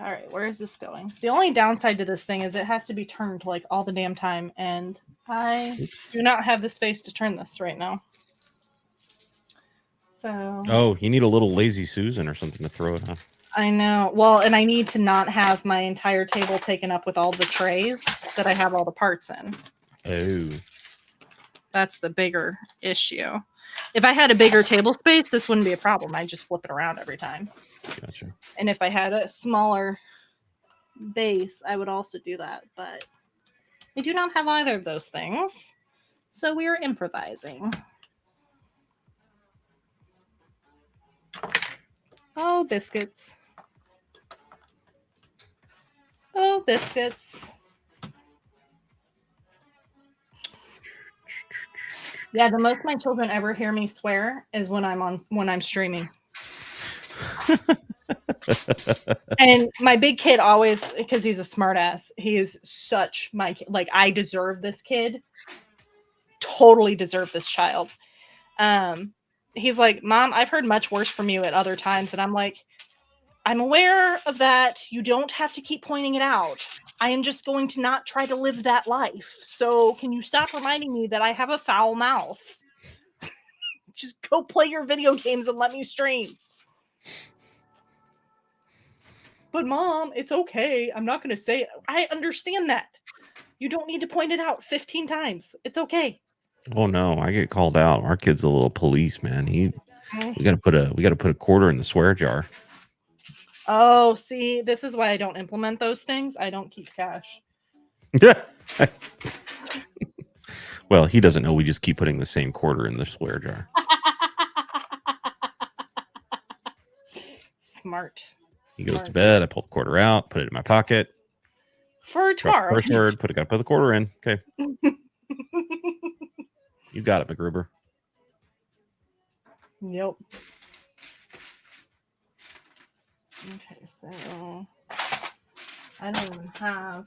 All right, where is this going? The only downside to this thing is it has to be turned like all the damn time, and I do not have the space to turn this right now. So. Oh, you need a little lazy Susan or something to throw it on. I know. Well, and I need to not have my entire table taken up with all the trays that I have all the parts in. Oh. That's the bigger issue. If I had a bigger table space, this wouldn't be a problem. I'd just flip it around every time. Gotcha. And if I had a smaller base, I would also do that. But I do not have either of those things. So we are improvising. Oh, biscuits. Oh, biscuits. Yeah, the most my children ever hear me swear is when I'm streaming. And my big kid always, because he's a smart ass, he is such my kid. Like, I deserve this kid. Totally deserve this child. He's like, Mom, I've heard much worse from you at other times. And I'm like, I'm aware of that. You don't have to keep pointing it out. I am just going to not try to live that life. So can you stop reminding me that I have a foul mouth? Just go play your video games and let me stream. But Mom, it's okay. I'm not going to say it. I understand that. You don't need to point it out 15 times. It's okay. Oh no, I get called out. Our kid's a little police, man. We got to put a quarter in the swear jar. Oh, see, this is why I don't implement those things. I don't keep cash. Well, he doesn't know we just keep putting the same quarter in the swear jar. Smart. He goes to bed. I pull the quarter out, put it in my pocket. For tomorrow. First word, gotta put the quarter in. Okay. You got it, McGruber. Yep. Okay, so I don't even have.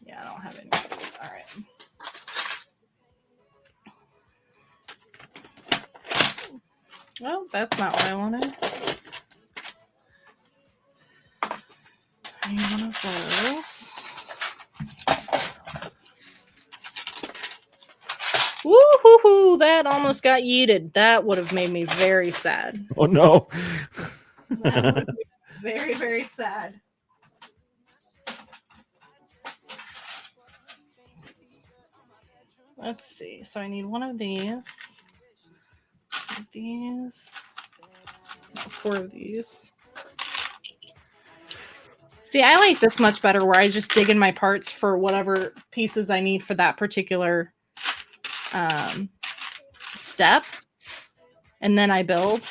Yeah, I don't have any of these. All right. Well, that's not what I wanted. I need one of those. Woo-hoo-hoo! That almost got yeeted. That would have made me very sad. Oh no. That would have made me very, very sad. Let's see. So I need one of these. 4 of these. See, I like this much better where I just dig in my parts for whatever pieces I need for that particular step. And then I build.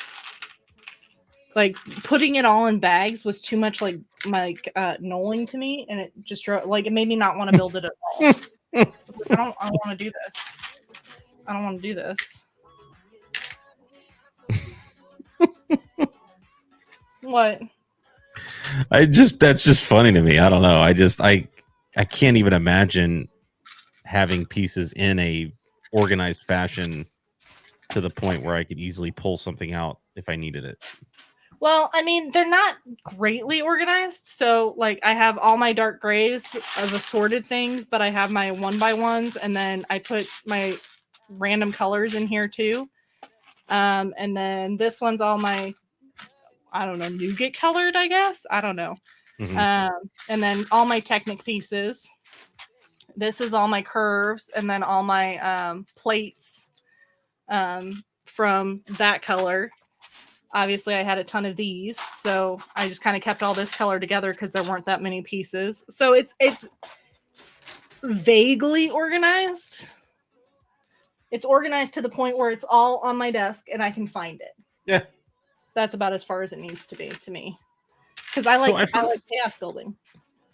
Like, putting it all in bags was too much like knolling to me, and it just drove, like, it made me not want to build it at all. I don't want to do this. I don't want to do this. What? That's just funny to me. I don't know. I can't even imagine having pieces in a organized fashion to the point where I could easily pull something out if I needed it. Well, I mean, they're not greatly organized. So, like, I have all my dark grays of assorted things, but I have my 1x1s, and then I put my random colors in here too. And then this one's all my, I don't know, nougat colored, I guess. I don't know. Mm-hmm. And then all my Technic pieces. This is all my curves, and then all my plates from that color. Obviously, I had a ton of these, so I just kind of kept all this color together because there weren't that many pieces. So it's vaguely organized. It's organized to the point where it's all on my desk and I can find it. Yeah. That's about as far as it needs to be to me. because I like chaos building.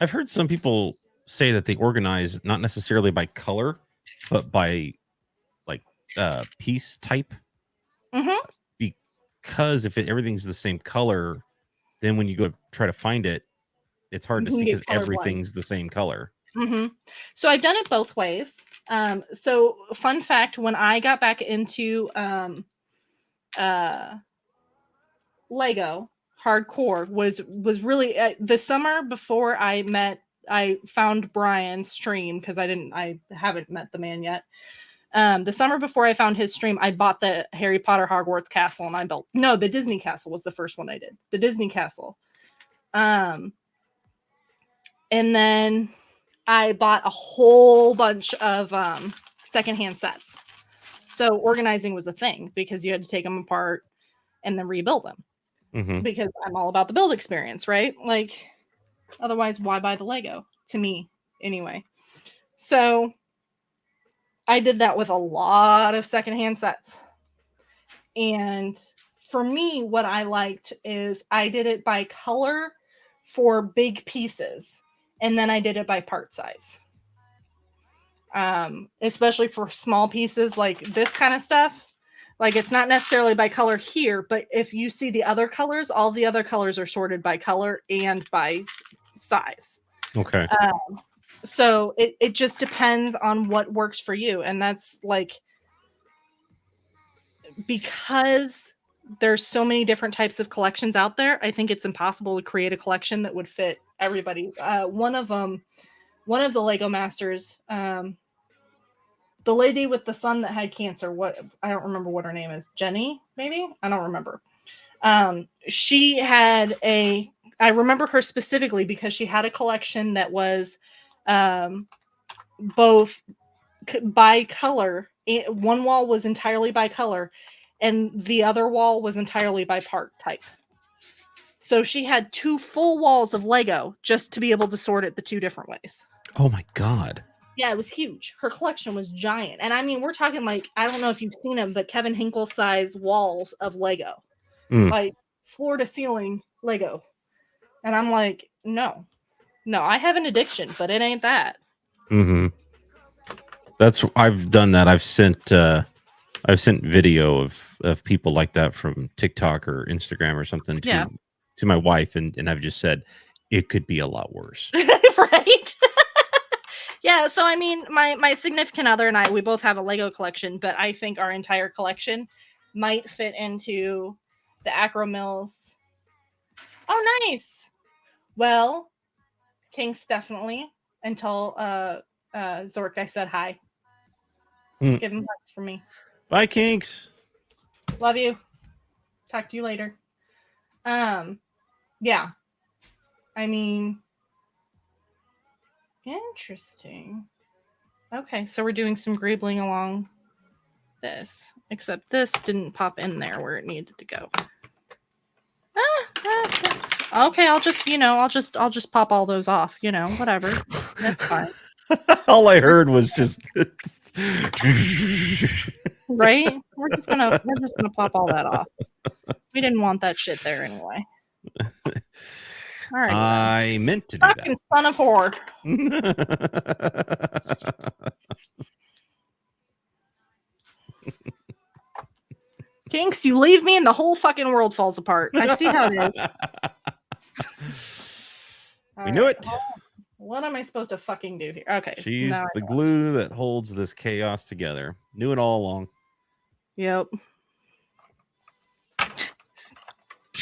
I've heard some people say that they organize not necessarily by color, but by like piece type. Mm-hmm. Because if everything's the same color, then when you go try to find it, it's hard to see because everything's the same color. Mm-hmm. So I've done it both ways. So fun fact, when I got back into Lego hardcore was really the summer before I found Brian's stream, because I haven't met the man yet. The summer before I found his stream, I bought the Harry Potter Hogwarts castle, and the Disney castle was the first one I did. The Disney castle. And then I bought a whole bunch of secondhand sets. So organizing was a thing because you had to take them apart and then rebuild them. Mm-hmm. Because I'm all about the build experience, right? Like, otherwise, why buy the Lego? To me, anyway. So I did that with a lot of secondhand sets. And for me, what I liked is I did it by color for big pieces, and then I did it by part size. Especially for small pieces like this kind of stuff. Like, it's not necessarily by color here, but if you see the other colors, all the other colors are sorted by color and by size. Okay. So it just depends on what works for you. And that's like, because there's so many different types of collections out there, I think it's impossible to create a collection that would fit everybody. One of the Lego Masters, the lady with the son that had cancer, I don't remember what her name is. Jenny, maybe? I don't remember. She had I remember her specifically because she had a collection that was both by color. One wall was entirely by color, and the other wall was entirely by part type. So she had 2 full walls of Lego just to be able to sort it the 2 different ways. Oh my God. Yeah, it was huge. Her collection was giant. And I mean, we're talking like, I don't know if you've seen them, but Kevin Hinkle size walls of Lego. Like floor to ceiling Lego. And I'm like, no, I have an addiction, but it ain't that. Mm-hmm. I've done that. I've sent video of people like that from TikTok or Instagram or something to my wife, and I've just said it could be a lot worse. Right? Yeah, so I mean, my significant other and I, we both have a Lego collection, but I think our entire collection might fit into the Acro Mills. Oh, nice. Well, Kinks definitely, until Zork, I said hi. Give him hugs for me. Bye, Kinks. Love you. Talk to you later. Yeah. I mean, interesting. Okay, so we're doing some greebling along this, except this didn't pop in there where it needed to go. Okay, I'll just pop all those off, whatever. That's fine. All I heard was just right. We're just gonna pop all that off. We didn't want that shit there anyway. All right. I meant to do fucking son of whore. Kinks, you leave me and the whole fucking world falls apart. I see how it is. We knew it. What am I supposed to fucking do here? Okay. She's the glue that holds this chaos together. Knew it all along. Yep.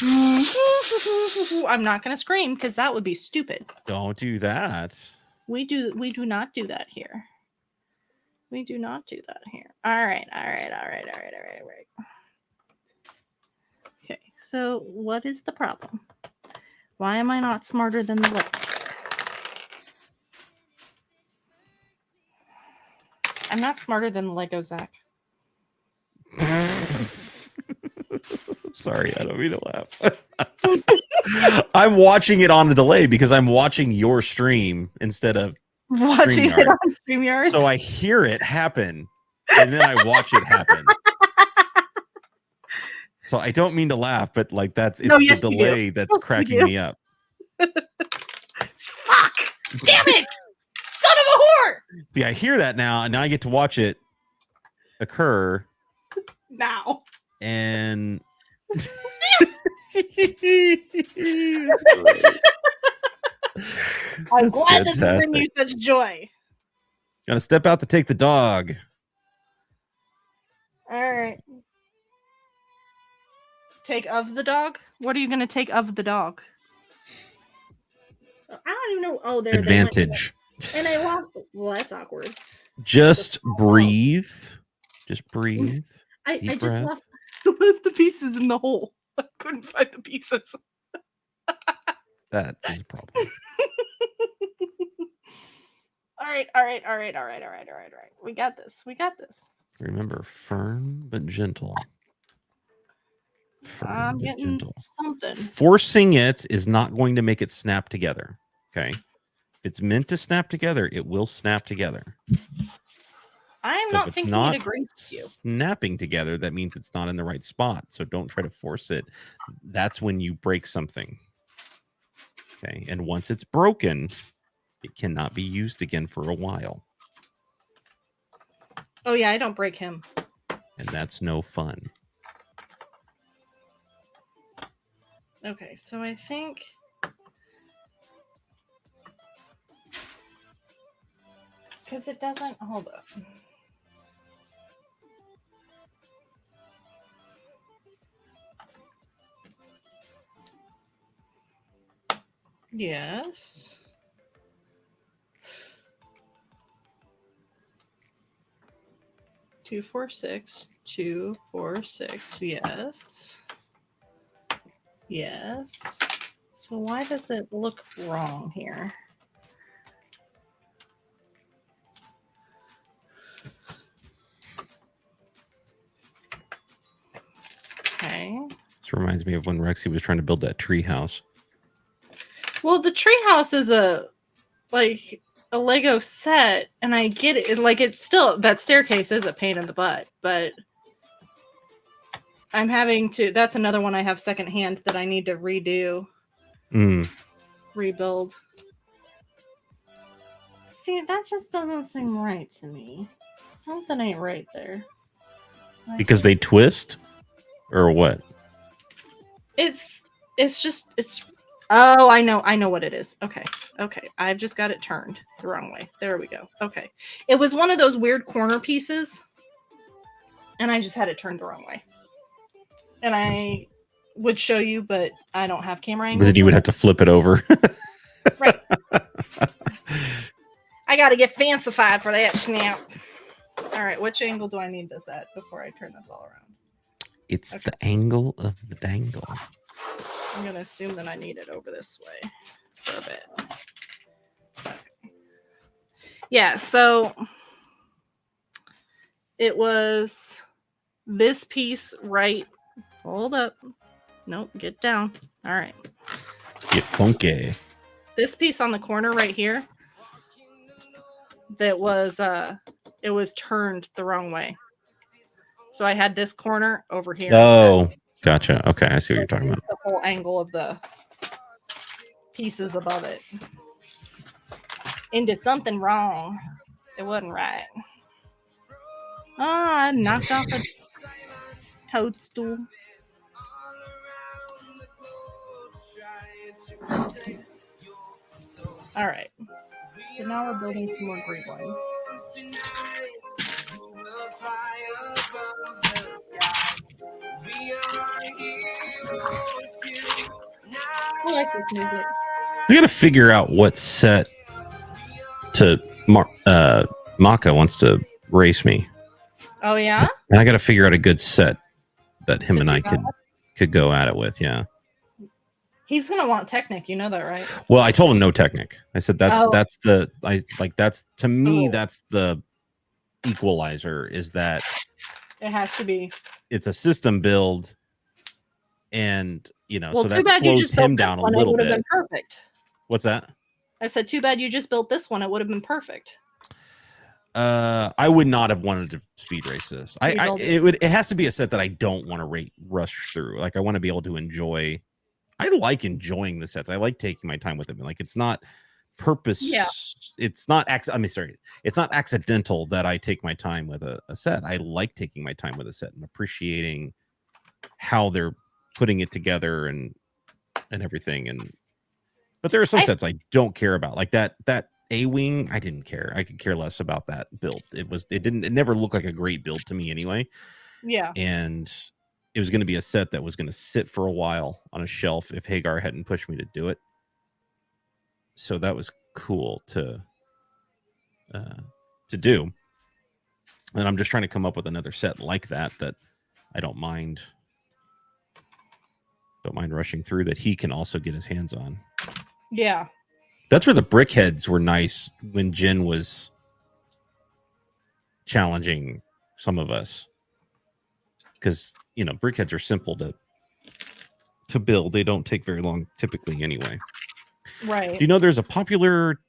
I'm not going to scream because that would be stupid. Don't do that. We do not do that here. We do not do that here. All right. Okay, so what is the problem? Why am I not smarter than the Lego? I'm not smarter than the Lego, Zach. Sorry, I don't mean to laugh. I'm watching it on the delay because I'm watching your stream instead of watching it on StreamYard. So I hear it happen, and then I watch it happen. So I don't mean to laugh, but like it's the delay that's cracking me up. Damn it! Son of a whore! See, I hear that now, and now I get to watch it occur. Now. And that's great. I'm glad this has bring you such joy. Gotta step out to take the dog. All right. Take of the dog? What are you gonna take of the dog? I don't even know. Oh, there. Advantage. And I lost. Well, that's awkward. Just breathe. Just breathe. I just lost the pieces in the hole. I couldn't find the pieces. That is a problem. All right. We got this. Remember, firm but gentle. I'm getting something. Forcing it is not going to make it snap together. Okay. If it's meant to snap together, it will snap together. I'm not thinking it agrees with you. Snapping together, that means it's not in the right spot. So don't try to force it. That's when you break something. Okay. And once it's broken, it cannot be used again for a while. Oh, yeah, I don't break him. And that's no fun. Okay, so I think... Because it doesn't... Hold up. Yes. Two, 4, 6. 2, 4, 6. Yes. Yes. So why does it look wrong here? Okay. This reminds me of when Rexy was trying to build that tree house. Well, the tree house is a Lego set, and I get it. Like, it's still, that staircase is a pain in the butt, but I'm having to, that's another one I have secondhand that I need to redo. Rebuild. See, that just doesn't seem right to me. Something ain't right there. Because they twist? Or what? It's oh, I know what it is. Okay. I've just got it turned the wrong way. There we go. Okay. It was one of those weird corner pieces, and I just had it turned the wrong way. And I would show you, but I don't have camera angles. Then you would have to flip it over. Right. I got to get fancified for that snap. All right. Which angle do I need this at before I turn this all around? It's the angle of the dangle. I'm going to assume that I need it over this way for a bit. Okay. Yeah, so it was this piece right. Hold up. Nope, get down. All right. Get funky. This piece on the corner right here, that was it was turned the wrong way. So I had this corner over here. Oh, gotcha. Okay, I see what you're talking about. The whole angle of the pieces above it into something wrong. It wasn't right. Oh, I knocked off a toadstool. All right. So now we're building some more green line. I like this music. We gotta figure out what set to Maka wants to race me. Oh yeah? And I gotta figure out a good set that him and I could go at it with, yeah. He's gonna want Technic, you know that, right? Well, I told him no Technic. I said that's the equalizer, is that it has to be. It's a system build, and Well, so that slows him down a little bit. Been perfect. What's that? I said, too bad you just built this one. It would have been perfect. I would not have wanted to speed race this. It has to be a set that I don't want to rush through. Like, I want to be able to enjoy. I like enjoying the sets. I like taking my time with them. Like, it's not purpose. Yeah. It's not it's not accidental that I take my time with a set. I like taking my time with a set and appreciating how they're putting it together and everything. But there are some sets I don't care about, like that A-Wing. I didn't care. I could care less about that build. It never looked like a great build to me anyway. Yeah. And it was going to be a set that was going to sit for a while on a shelf if Hagar hadn't pushed me to do it. So that was cool to do. And I'm just trying to come up with another set like that I don't mind rushing through, that he can also get his hands on. Yeah. That's where the brickheads were nice when Jen was challenging some of us, because brickheads are simple to build. They don't take very long typically anyway. Right. Do you know there's a popular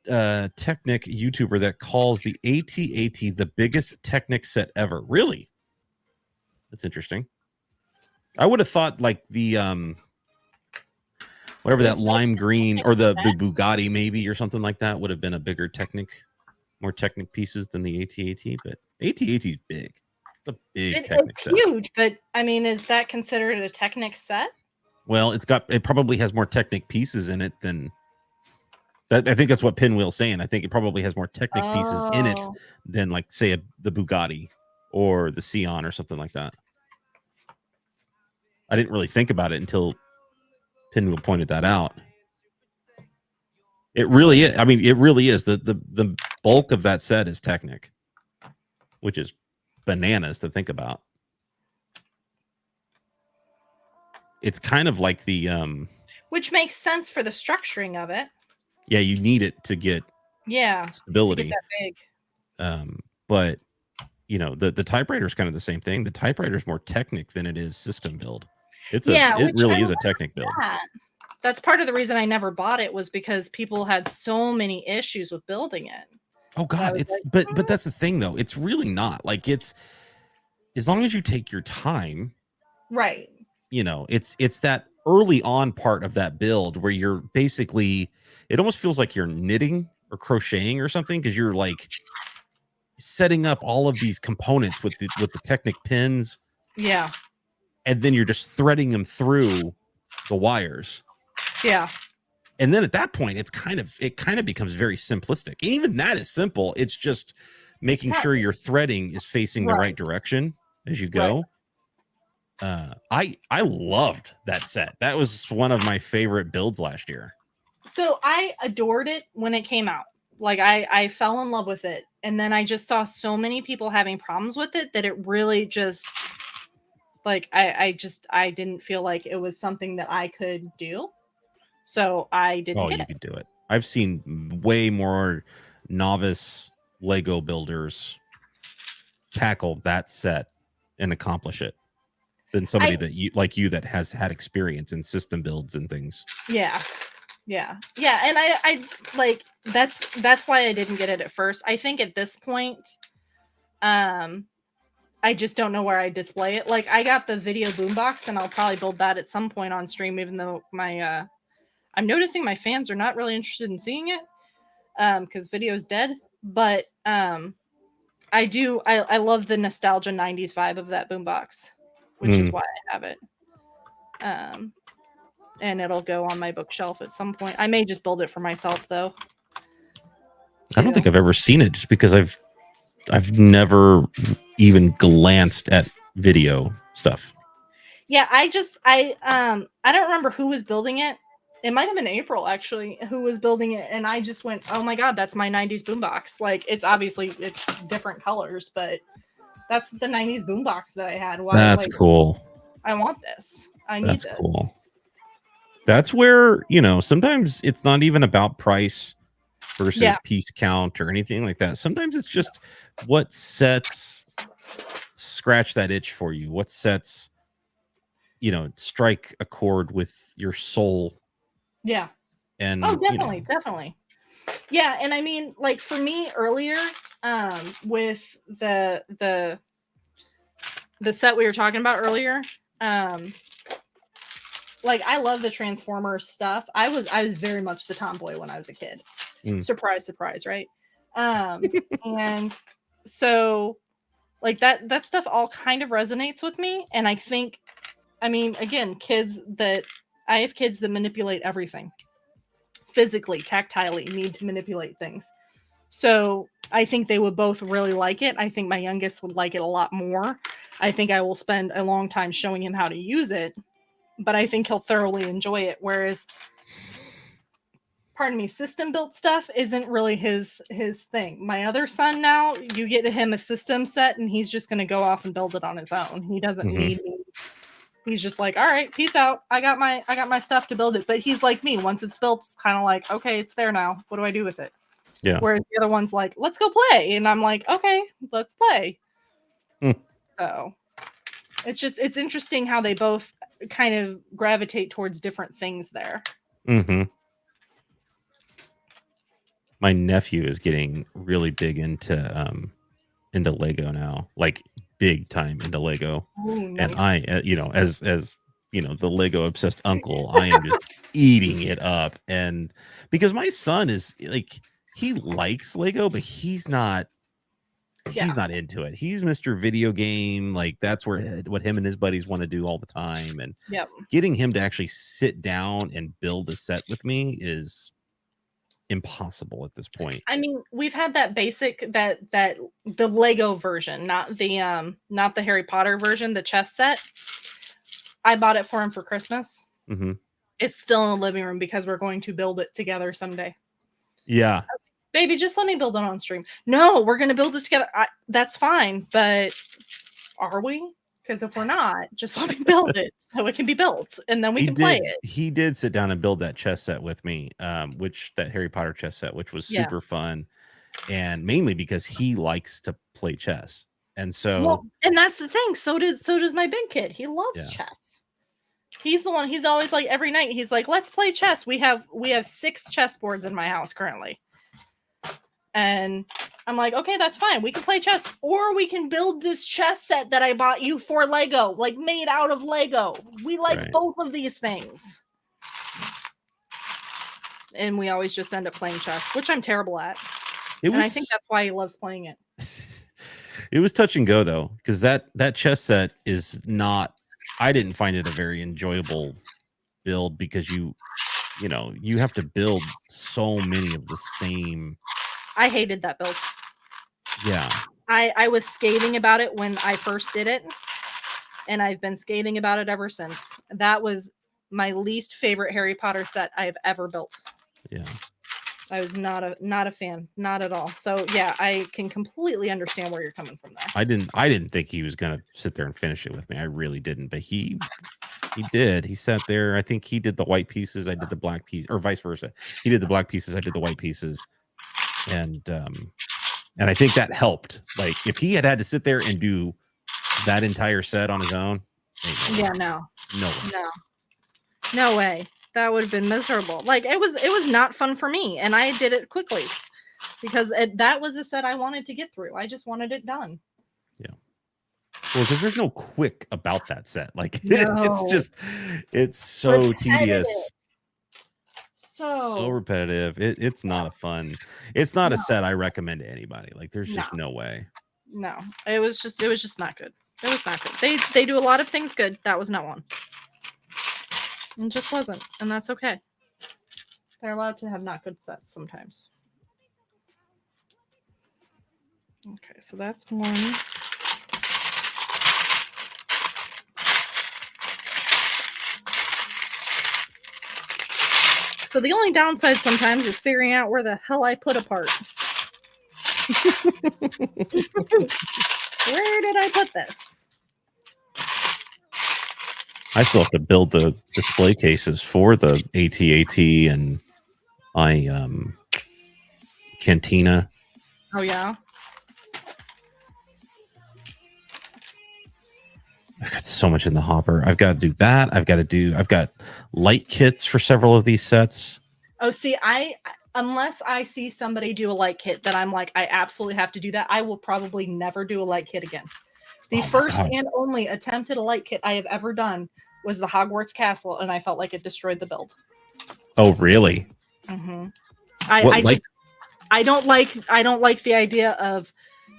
Technic YouTuber that calls the AT-AT the biggest Technic set ever? Really? That's interesting. I would have thought like the whatever that lime green or the Bugatti maybe or something like that would have been a bigger Technic, more Technic pieces than the AT-AT, but AT-AT is big. It's a big Technic set. It's huge, but I mean, is that considered a Technic set? Well, it probably has more Technic pieces in it than that. I think that's what Pinwheel's saying. I think it probably has more Technic pieces in it than, like, say, the Bugatti or the Sion or something like that. I didn't really think about it until Pinwheel pointed that out. It really is. I mean, it really is. The bulk of that set is Technic, which is bananas to think about. It's kind of like the which makes sense for the structuring of it. Yeah, you need it to get stability. To get that big. But the typewriter is kind of the same thing. The typewriter is more Technic than it is system build. It really is a Technic build. That's part of the reason I never bought it, was because people had so many issues with building it. Oh God, but that's the thing though. It's really not. Like, it's as long as you take your time. Right. It's that early on part of that build where you're basically, it almost feels like you're knitting or crocheting or something, because you're like setting up all of these components with the Technic pins. Yeah. And then you're just threading them through the wires. Yeah. And then at that point, it kind of becomes very simplistic. And even that is simple. It's just making sure your threading is facing the right direction as you go. Right. I loved that set. That was one of my favorite builds last year. So I adored it when it came out. Like, I fell in love with it. And then I just saw so many people having problems with it that it really just, like, I didn't feel like it was something that I could do. So I didn't get it. You could do it. I've seen way more novice Lego builders tackle that set and accomplish it than somebody that has had experience in system builds and things. Yeah. And I like, that's why I didn't get it at first. I think at this point, I just don't know where I display it. Like, I got the video boombox, and I'll probably build that at some point on stream, even though my I'm noticing my fans are not really interested in seeing it, because video's dead. But I love the nostalgia 90s vibe of that boombox, which is why I have it. And it'll go on my bookshelf at some point. I may just build it for myself, though. I don't think I've ever seen it, just because I've never even glanced at video stuff. Yeah, I don't remember who was building it. It might have been April, actually, who was building it, and I just went, "Oh my God, that's my 90s boombox!" Like, it's different colors, but that's the 90s boombox that I had. That's cool. I want this. I need this. That's cool. That's where, sometimes it's not even about price versus piece count or anything like that. Sometimes it's just what sets scratch that itch for you. What sets, strike a chord with your soul. Yeah. And definitely. Yeah, and I mean, like, for me earlier, with the set we were talking about earlier, like, I love the Transformers stuff. I was very much the tomboy when I was a kid. Surprise, surprise, right? And so like that stuff all kind of resonates with me. And I think, I mean, again, I have kids that manipulate everything physically, tactilely, need to manipulate things. So I think they would both really like it. I think my youngest would like it a lot more. I think I will spend a long time showing him how to use it, but I think he'll thoroughly enjoy it. Whereas, pardon me, system built stuff isn't really his thing. My other son now, you get him a system set and he's just going to go off and build it on his own. He doesn't need me. He's just like, all right, peace out. I got my stuff to build it. But he's like me. Once it's built, it's kind of like, okay, it's there now. What do I do with it? Yeah. Whereas the other one's like, let's go play. And I'm like, okay, let's play. So it's interesting how they both kind of gravitate towards different things there. My nephew is getting really big into Lego now, like big time into Lego. Ooh, nice. And I, as the Lego obsessed uncle, I am just eating it up. And because my son is like, he likes Lego, but he's not into it. He's Mr. Video Game. Like that's what him and his buddies want to do all the time. And getting him to actually sit down and build a set with me is impossible at this point. I mean, we've had that basic that the Lego version, not the Harry Potter version, the chess set. I bought it for him for Christmas. It's still in the living room because we're going to build it together someday. Yeah. Baby, just let me build it on stream. No, we're going to build it together. That's fine, but are we? Because if we're not, just let me build it so it can be built, and then we can play it. He did sit down and build that chess set with me, that Harry Potter chess set, which was super fun, and mainly because he likes to play chess, and so and that's the thing. So does my big kid. He loves chess. He's the one. He's always like every night. He's like, let's play chess. We have 6 chessboards in my house currently. And I'm like, okay, that's fine. We can play chess, or we can build this chess set that I bought you for Lego, like made out of Lego. We like both of these things. And we always just end up playing chess, which I'm terrible at. And I think that's why he loves playing it. It was touch and go though, because that chess set is not, I didn't find it a very enjoyable build because you have to build so many of the same. I hated that build. Yeah. I was scathing about it when I first did it, and I've been scathing about it ever since. That was my least favorite Harry Potter set I have ever built. Yeah. I was not a fan, not at all. So yeah, I can completely understand where you're coming from there. I didn't think he was gonna sit there and finish it with me. I really didn't, but he did. He sat there. I think he did the white pieces. I did the black piece, or vice versa. He did the black pieces. I did the white pieces. And I think that helped. Like if he had to sit there and do that entire set on his own, no way. That would have been miserable. Like it was not fun for me, and I did it quickly because that was a set I wanted to get through. I just wanted it done. Yeah. Well, because there's no quick about that set. Like it's so tedious. So repetitive. It's not a fun. It's not a set I recommend to anybody. Like there's just no way. No, it was just not good. It was not good. They do a lot of things good. That was not one. It just wasn't, and that's okay. They're allowed to have not good sets sometimes. Okay, so that's one. So the only downside sometimes is figuring out where the hell I put a part. Where did I put this? I still have to build the display cases for the AT-AT and my Cantina. Oh yeah. I've got so much in the hopper. I've got to do that. I've got light kits for several of these sets. Oh, see, unless I see somebody do a light kit that I'm like, I absolutely have to do that, I will probably never do a light kit again. The first and only attempt at a light kit I have ever done was the Hogwarts Castle, and I felt like it destroyed the build. Oh, really? Mm-hmm. I don't like the idea of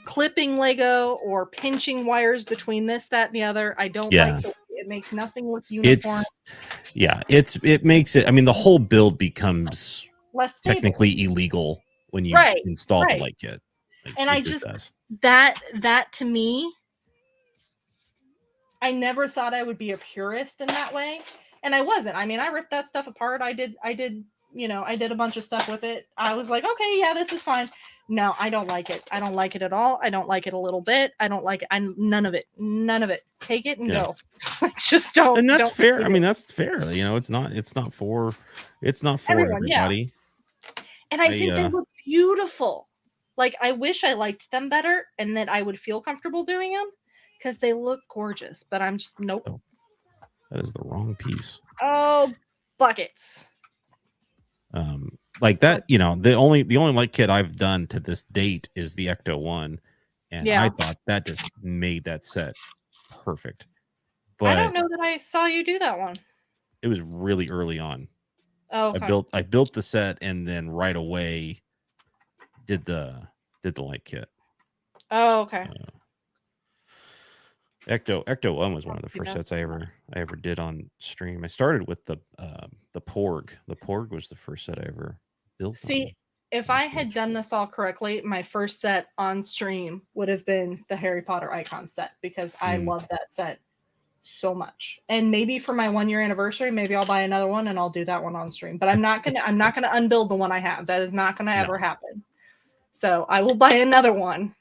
clipping Lego or pinching wires between this, that, and the other. I don't like it makes nothing look uniform. It makes it, I mean, the whole build becomes less stable. Technically illegal when you install the light kit. Like, and I just that to me, I never thought I would be a purist in that way, and I wasn't. I mean, I ripped that stuff apart. I did a bunch of stuff with it. I was like, okay, yeah, this is fine. No, I don't like it. I don't like it at all. I don't like it a little bit. I don't like it. None of it. Take it and go. Just don't. And that's don't fair. I mean, that's fair. You know, it's not for everyone, everybody. Yeah. And I think they look beautiful. Like, I wish I liked them better and that I would feel comfortable doing them because they look gorgeous. But I'm just nope. Oh, that is the wrong piece. Oh, buckets. Like that, you know, the only light kit I've done to this date is the Ecto 1, and I thought that just made that set perfect. But I don't know that I saw you do that one. It was really early on. Oh, okay. I built the set and then right away did the light kit. Oh, okay. Ecto 1 was one of the first sets I ever did on stream. I started with the Porg. The Porg was the first set I ever built. See, if I had done this all correctly, my first set on stream would have been the Harry Potter icon set because I love that set so much. And maybe for my 1 year anniversary, maybe I'll buy another one and I'll do that one on stream. But I'm not gonna unbuild the one I have. That is not gonna ever happen. So I will buy another one.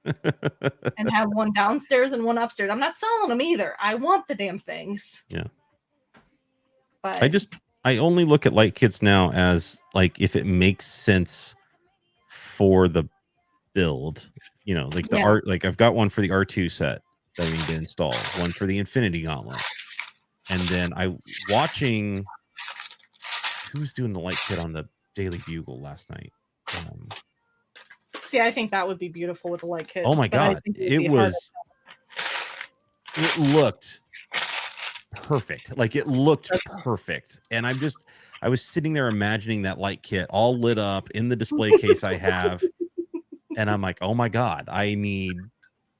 And have one downstairs and one upstairs. I'm not selling them either. I want the damn things. Yeah. But I only look at light kits now as like if it makes sense for the build. You know, like the art. Like I've got one for the R2 set that I need to install. One for the Infinity Gauntlet, and then watching who's doing the light kit on the Daily Bugle last night. See, I think that would be beautiful with a light kit. Oh my god, it looked perfect. Like it looked perfect. And I was sitting there imagining that light kit all lit up in the display case I have. And I'm like, oh my god,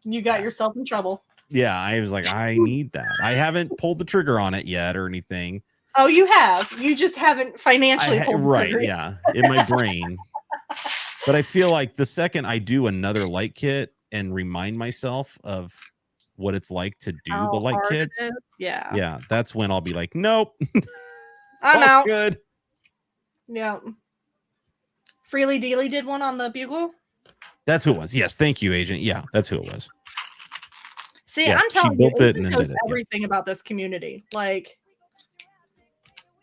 you got yourself in trouble. Yeah, I was like, I need that. I haven't pulled the trigger on it yet or anything. Oh, you have. You just haven't financially pulled the trigger. Right, yeah, in my brain. But I feel like the second I do another light kit and remind myself of what it's like to do the light kits, yeah, that's when I'll be like, nope, I'm out. Good. Yeah. Freely Dealy did one on the Bugle. That's who it was. Yes, thank you, Agent. Yeah, that's who it was. See, I'm telling you, it knows everything about this community. Like,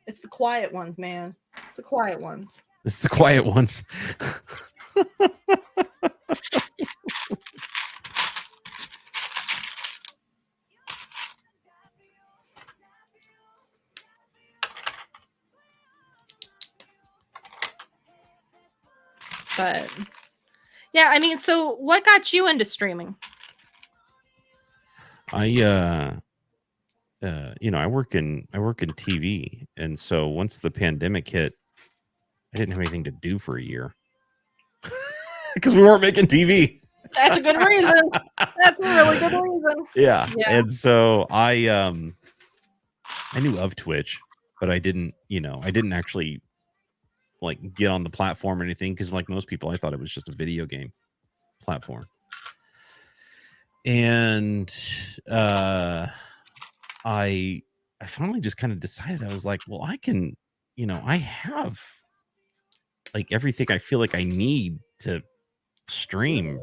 it's the quiet ones, man. It's the quiet ones. It's the quiet ones. But yeah, I mean, so what got you into streaming? I work in TV, and so once the pandemic hit, I didn't have anything to do for a year because we weren't making TV. That's a good reason. That's a really good reason. Yeah. And so I knew of Twitch, but I didn't actually like get on the platform or anything because like most people, I thought it was just a video game platform. And I finally just kind of decided, I was like, well, I can, I have like everything I feel like I need to stream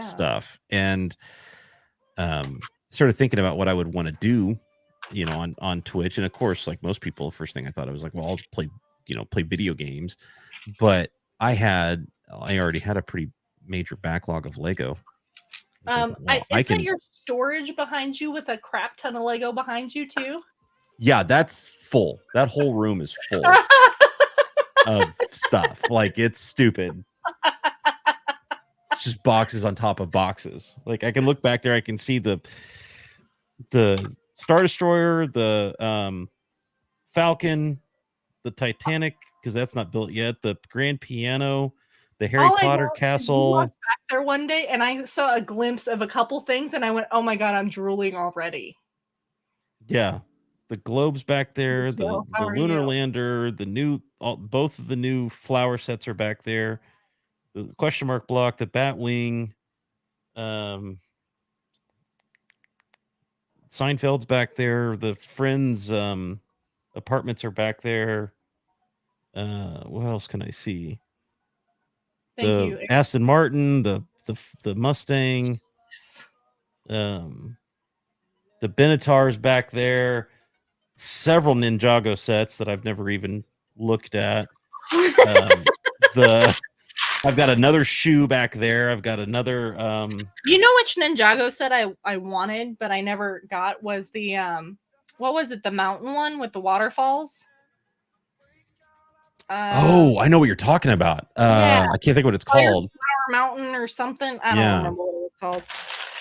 stuff, and started thinking about what I would want to do, on Twitch. And of course, like most people, the first thing I thought, I was like, well, I'll play video games. But I already had a pretty major backlog of Lego. Isn't that your storage behind you with a crap ton of Lego behind you too? Yeah, that's full. That whole room is full of stuff. Like, it's stupid. It's just boxes on top of boxes. Like, I can look back there, I can see the Star Destroyer, the Falcon, the Titanic, because that's not built yet, the grand piano, The Harry Potter castle. I walked back there one day and I saw a glimpse of a couple things and I went, "Oh my god, I'm drooling already." Yeah, the globes back there, the How are lunar you? lander, both of the new flower sets are back there. The question mark block, the bat wing, Seinfeld's back there. The Friends apartments are back there. What else can I see? Thank you. Aston Martin, the Mustang, the Benatar's back there. Several Ninjago sets that I've never even looked at. I've got another shoe back there. I've got another You know which Ninjago set I wanted, but I never got was the what was it? The mountain one with the waterfalls? I know what you're talking about. Yeah. I can't think what it's called. Flower Mountain or something. I don't remember what it was called.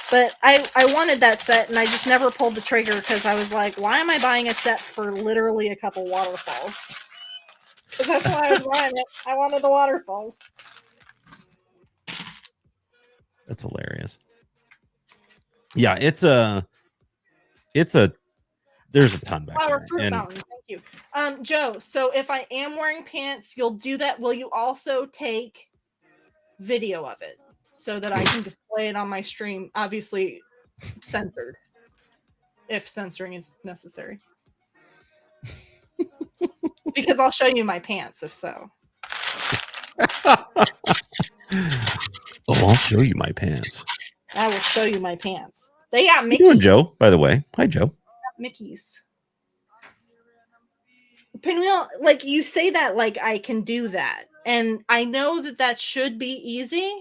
But I wanted that set and I just never pulled the trigger because I was like, why am I buying a set for literally a couple waterfalls? Because that's why I was buying it. I wanted the waterfalls. That's hilarious. Yeah, there's a ton back Flower there. fruit fountain. Thank you. Joe, so if I am wearing pants, you'll do that. Will you also take video of it so that I can display it on my stream? Obviously censored, if censoring is necessary. Because I'll show you my pants if so. I'll show you my pants. I will show you my pants. They got Mickey's. How you doing, Joe? By the way, hi, Joe. Mickey's. Pinwheel, like you say that like I can do that, and I know that should be easy.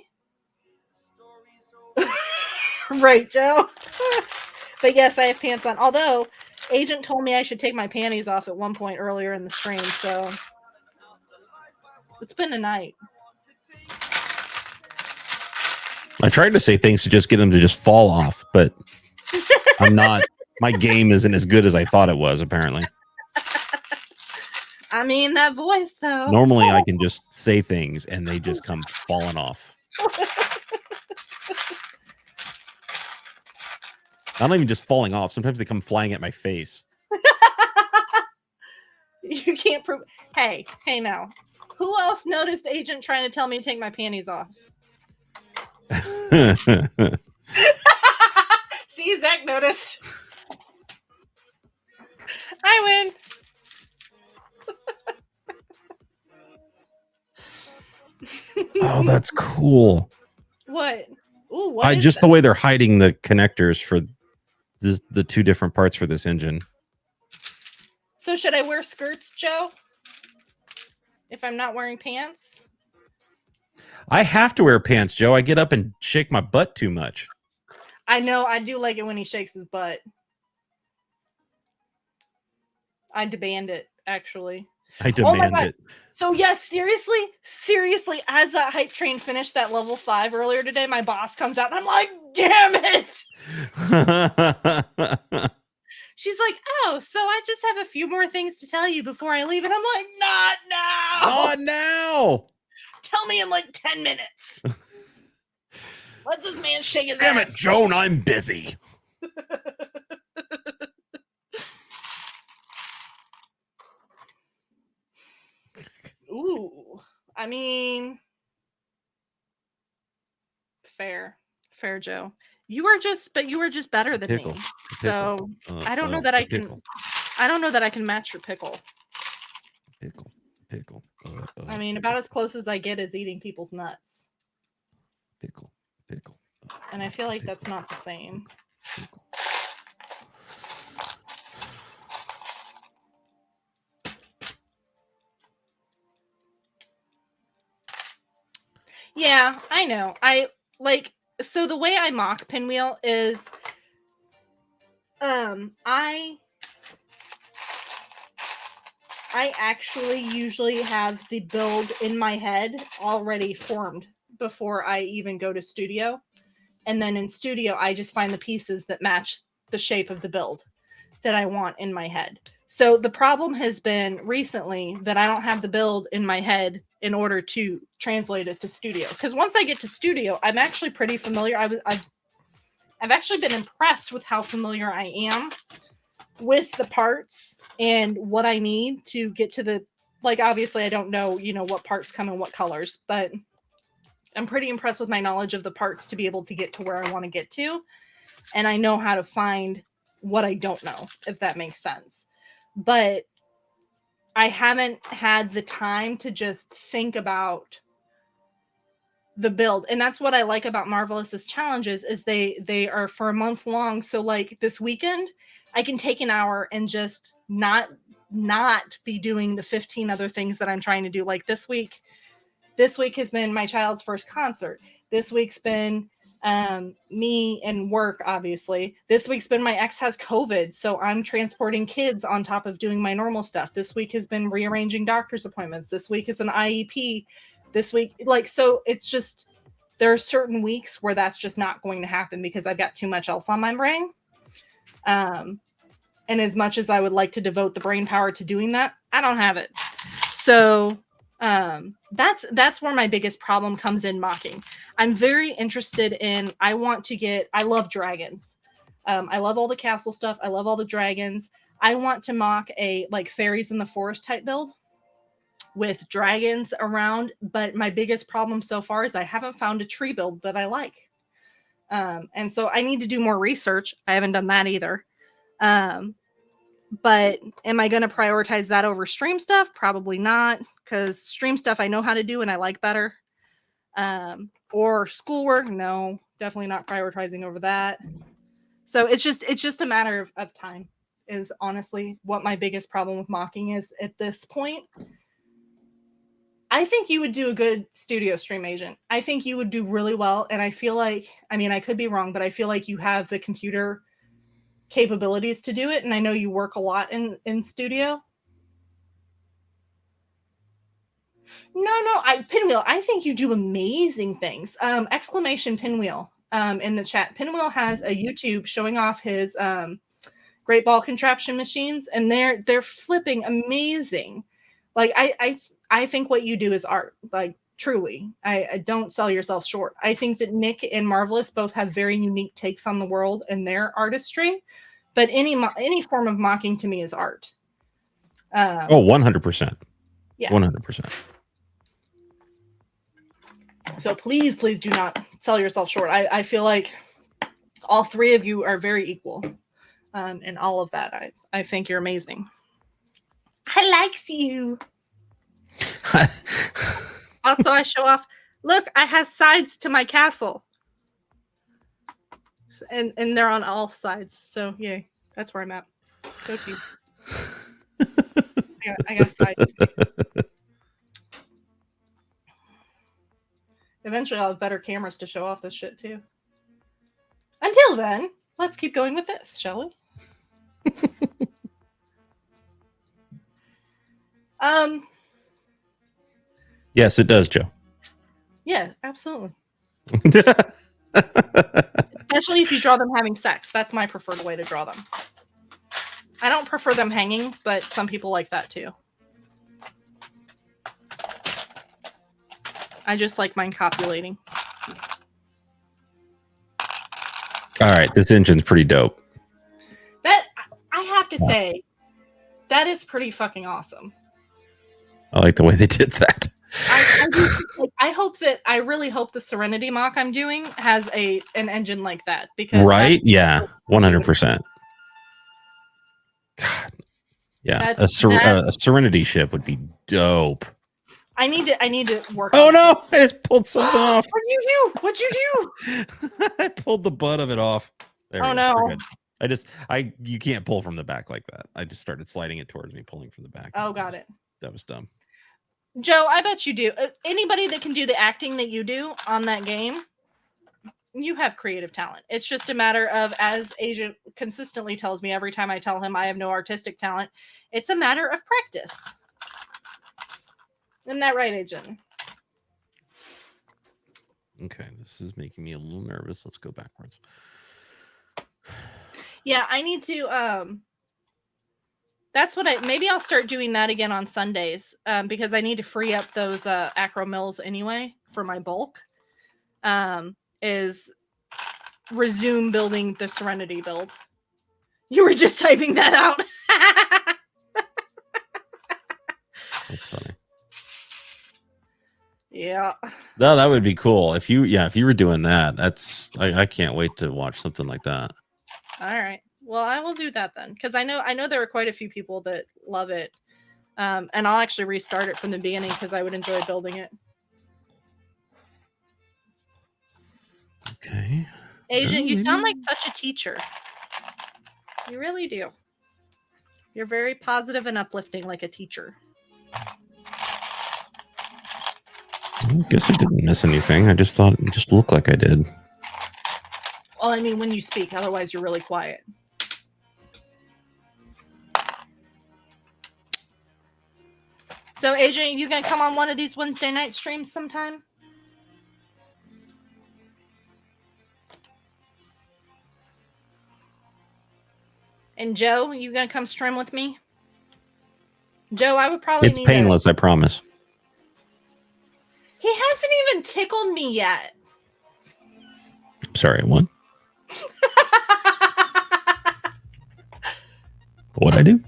Right, Joe? But yes, I have pants on. Although, Agent told me I should take my panties off at one point earlier in the stream, so it's been a night. I tried to say things to just get them to just fall off, but I'm not. My game isn't as good as I thought it was, apparently. I mean, that voice, though. Normally, I can just say things and they just come falling off. Not even just falling off. Sometimes they come flying at my face. You can't prove. Hey, now. Who else noticed Agent trying to tell me to take my panties off? See, Zach noticed. I win. Oh, that's cool. What? Ooh, what? Just the way they're hiding the connectors for the two different parts for this engine. So should I wear skirts, Joe? If I'm not wearing pants? I have to wear pants, Joe. I get up and shake my butt too much. I know. I do like it when he shakes his butt. I demand it, actually. I demand it. So yes, seriously, as that hype train finished that level 5 earlier today, my boss comes out and I'm like, damn it. She's like, oh, so I just have a few more things to tell you before I leave. And I'm like, not now. Not now. Tell me in like 10 minutes. Let this man shake his Damn ass. it, Joan, I'm busy. Ooh, I mean, fair, Joe. You were just better than me. So I don't know that I can. I don't know that I can match your pickle. Pickle. I mean, about as close as I get is eating people's nuts. Pickle. And I feel like that's not the same. Pickle. Yeah, I know. So the way I mock Pinwheel is I actually usually have the build in my head already formed before I even go to studio. And then in studio, I just find the pieces that match the shape of the build that I want in my head. So the problem has been recently that I don't have the build in my head in order to translate it to studio. Because once I get to studio, I'm actually pretty familiar. I've actually been impressed with how familiar I am with the parts and what I need to get to the, like, obviously I don't know, what parts come in what colors, but I'm pretty impressed with my knowledge of the parts to be able to get to where I want to get to. And I know how to find what I don't know, if that makes sense. But I haven't had the time to just think about the build. And that's what I like about Marvelous's challenges is they are for a month long. So like this weekend, I can take an hour and just not be doing the 15 other things that I'm trying to do. Like this week has been my child's first concert. This week's been me and work, obviously. This week's been my ex has COVID, so I'm transporting kids on top of doing my normal stuff. This week has been rearranging doctor's appointments. This week is an IEP. This week, like, so it's just, there are certain weeks where that's just not going to happen because I've got too much else on my brain. And as much as I would like to devote the brain power to doing that, I don't have it. So that's where my biggest problem comes in mocking. I'm very interested in, I love dragons. I love all the castle stuff. I love all the dragons. I want to mock a like fairies in the forest type build with dragons around. But my biggest problem so far is I haven't found a tree build that I like. And so I need to do more research. I haven't done that either. But am I going to prioritize that over stream stuff? Probably not, because stream stuff I know how to do and I like better. Or schoolwork, no, definitely not prioritizing over that. So it's just a matter of time is honestly what my biggest problem with mocking is at this point. I think you would do a good studio stream agent. I think you would do really well. And I feel like, I mean, I could be wrong, but I feel like you have the computer capabilities to do it. And I know you work a lot in studio. No, Pinwheel, I think you do amazing things. Exclamation Pinwheel in the chat. Pinwheel has a YouTube showing off his great ball contraption machines, and they're flipping amazing. Like I think what you do is art. Like truly, I don't sell yourself short. I think that Nick and Marvelous both have very unique takes on the world and their artistry, but any form of mocking to me is art. 100%. Yeah, 100%. So please do not sell yourself short. I feel like all three of you are very equal in all of that. I think you're amazing. I likes you. Also, I show off. Look, I have sides to my castle. And they're on all sides. So, yay. That's where I'm at. Go team. I got sides. Eventually, I'll have better cameras to show off this shit, too. Until then, let's keep going with this, shall we? Yes, it does, Joe. Yeah, absolutely. Especially if you draw them having sex. That's my preferred way to draw them. I don't prefer them hanging, but some people like that too. I just like mine copulating. All right, this engine's pretty dope. That, I have to say, that is pretty fucking awesome. I like the way they did that. I really hope the Serenity mock I'm doing has an engine like that, because right, yeah, 100%. God, yeah, a Serenity ship would be dope. I need to work. Oh no! I just pulled something off. What'd you do? I pulled the butt of it off. There we go. No! You can't pull from the back like that. I just started sliding it towards me, pulling from the back. Oh, got it. That was dumb. Joe, I bet you do. Anybody that can do the acting that you do on that game, you have creative talent. It's just a matter of, as Agent consistently tells me every time I tell him I have no artistic talent, it's a matter of practice. Isn't that right, Agent? Okay, this is making me a little nervous. Let's go backwards. Yeah, I need to that's what maybe I'll start doing that again on Sundays, because I need to free up those acro mills anyway for my bulk. Is resume building the Serenity build. You were just typing that out. That's funny. Yeah. No, that would be cool. If you were doing that, I can't wait to watch something like that. All right. Well, I will do that then, because I know there are quite a few people that love it. And I'll actually restart it from the beginning because I would enjoy building it. Okay. Agent, you sound like such a teacher. You really do. You're very positive and uplifting like a teacher. I guess I didn't miss anything. I just thought it just looked like I did. Well, I mean, when you speak, otherwise you're really quiet. So, Agent, you gonna come on one of these Wednesday night streams sometime? And Joe, you gonna come stream with me? Joe, I would probably It's painless, I promise. He hasn't even tickled me yet. Sorry, what? What'd I do?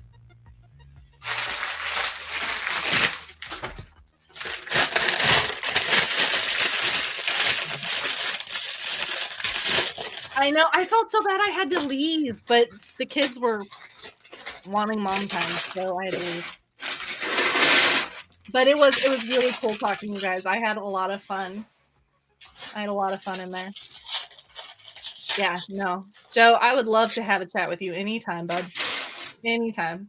I know. I felt so bad I had to leave, but the kids were wanting mom time, so I had to leave. But it was really cool talking to you guys. I had a lot of fun. I had a lot of fun in there. Yeah, no. Joe, I would love to have a chat with you anytime, bud. Anytime.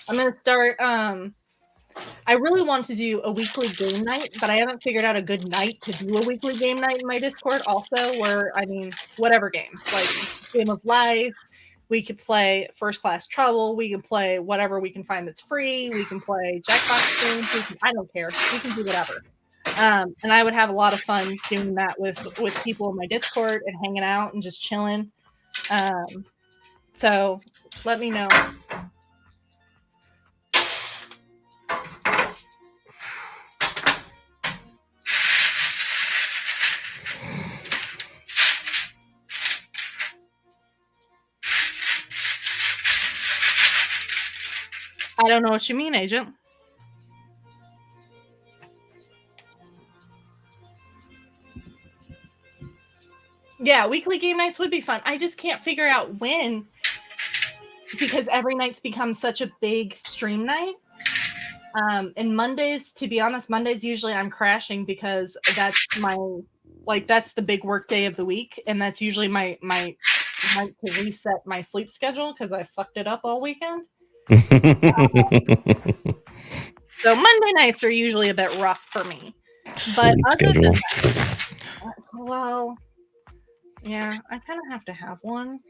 I'm going to start, I really want to do a weekly game night, but I haven't figured out a good night to do a weekly game night in my Discord also, where, I mean, whatever games, like Game of Life, we could play First Class Trouble, we can play whatever we can find that's free, we can play Jackbox games, I don't care, we can do whatever. And I would have a lot of fun doing that with people in my Discord and hanging out and just chilling. So let me know. I don't know what you mean, Agent. Yeah, weekly game nights would be fun. I just can't figure out when, because every night's become such a big stream night. And Mondays, to be honest, Mondays usually I'm crashing because that's that's the big work day of the week, and that's usually my night to reset my sleep schedule because I fucked it up all weekend. So Monday nights are usually a bit rough for me. Sleep schedule. Well, yeah, I kind of have to have one.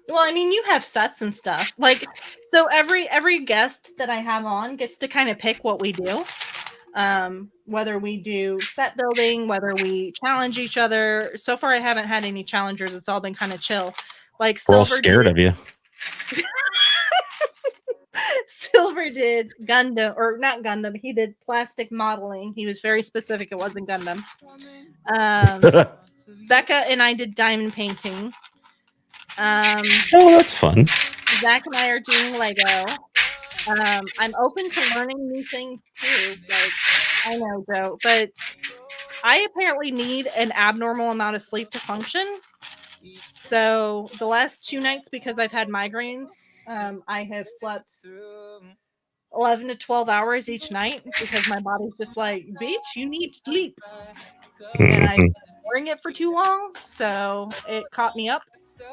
Well, I mean, you have sets and stuff. Like, so every guest that I have on gets to kind of pick what we do. Whether we do set building, whether we challenge each other. So far, I haven't had any challengers. It's all been kind of chill. Like we're all scared of you. Silver did Gundam, or not Gundam. He did plastic modeling. He was very specific. It wasn't Gundam. Becca and I did diamond painting. Oh, that's fun. Zach and I are doing Lego. I'm open to learning new things too. Like, I know, Joe, but I apparently need an abnormal amount of sleep to function. So the last 2 nights, because I've had migraines, I have slept 11 to 12 hours each night because my body's just like, bitch, you need sleep. And I've been ignoring it for too long, so it caught me up. So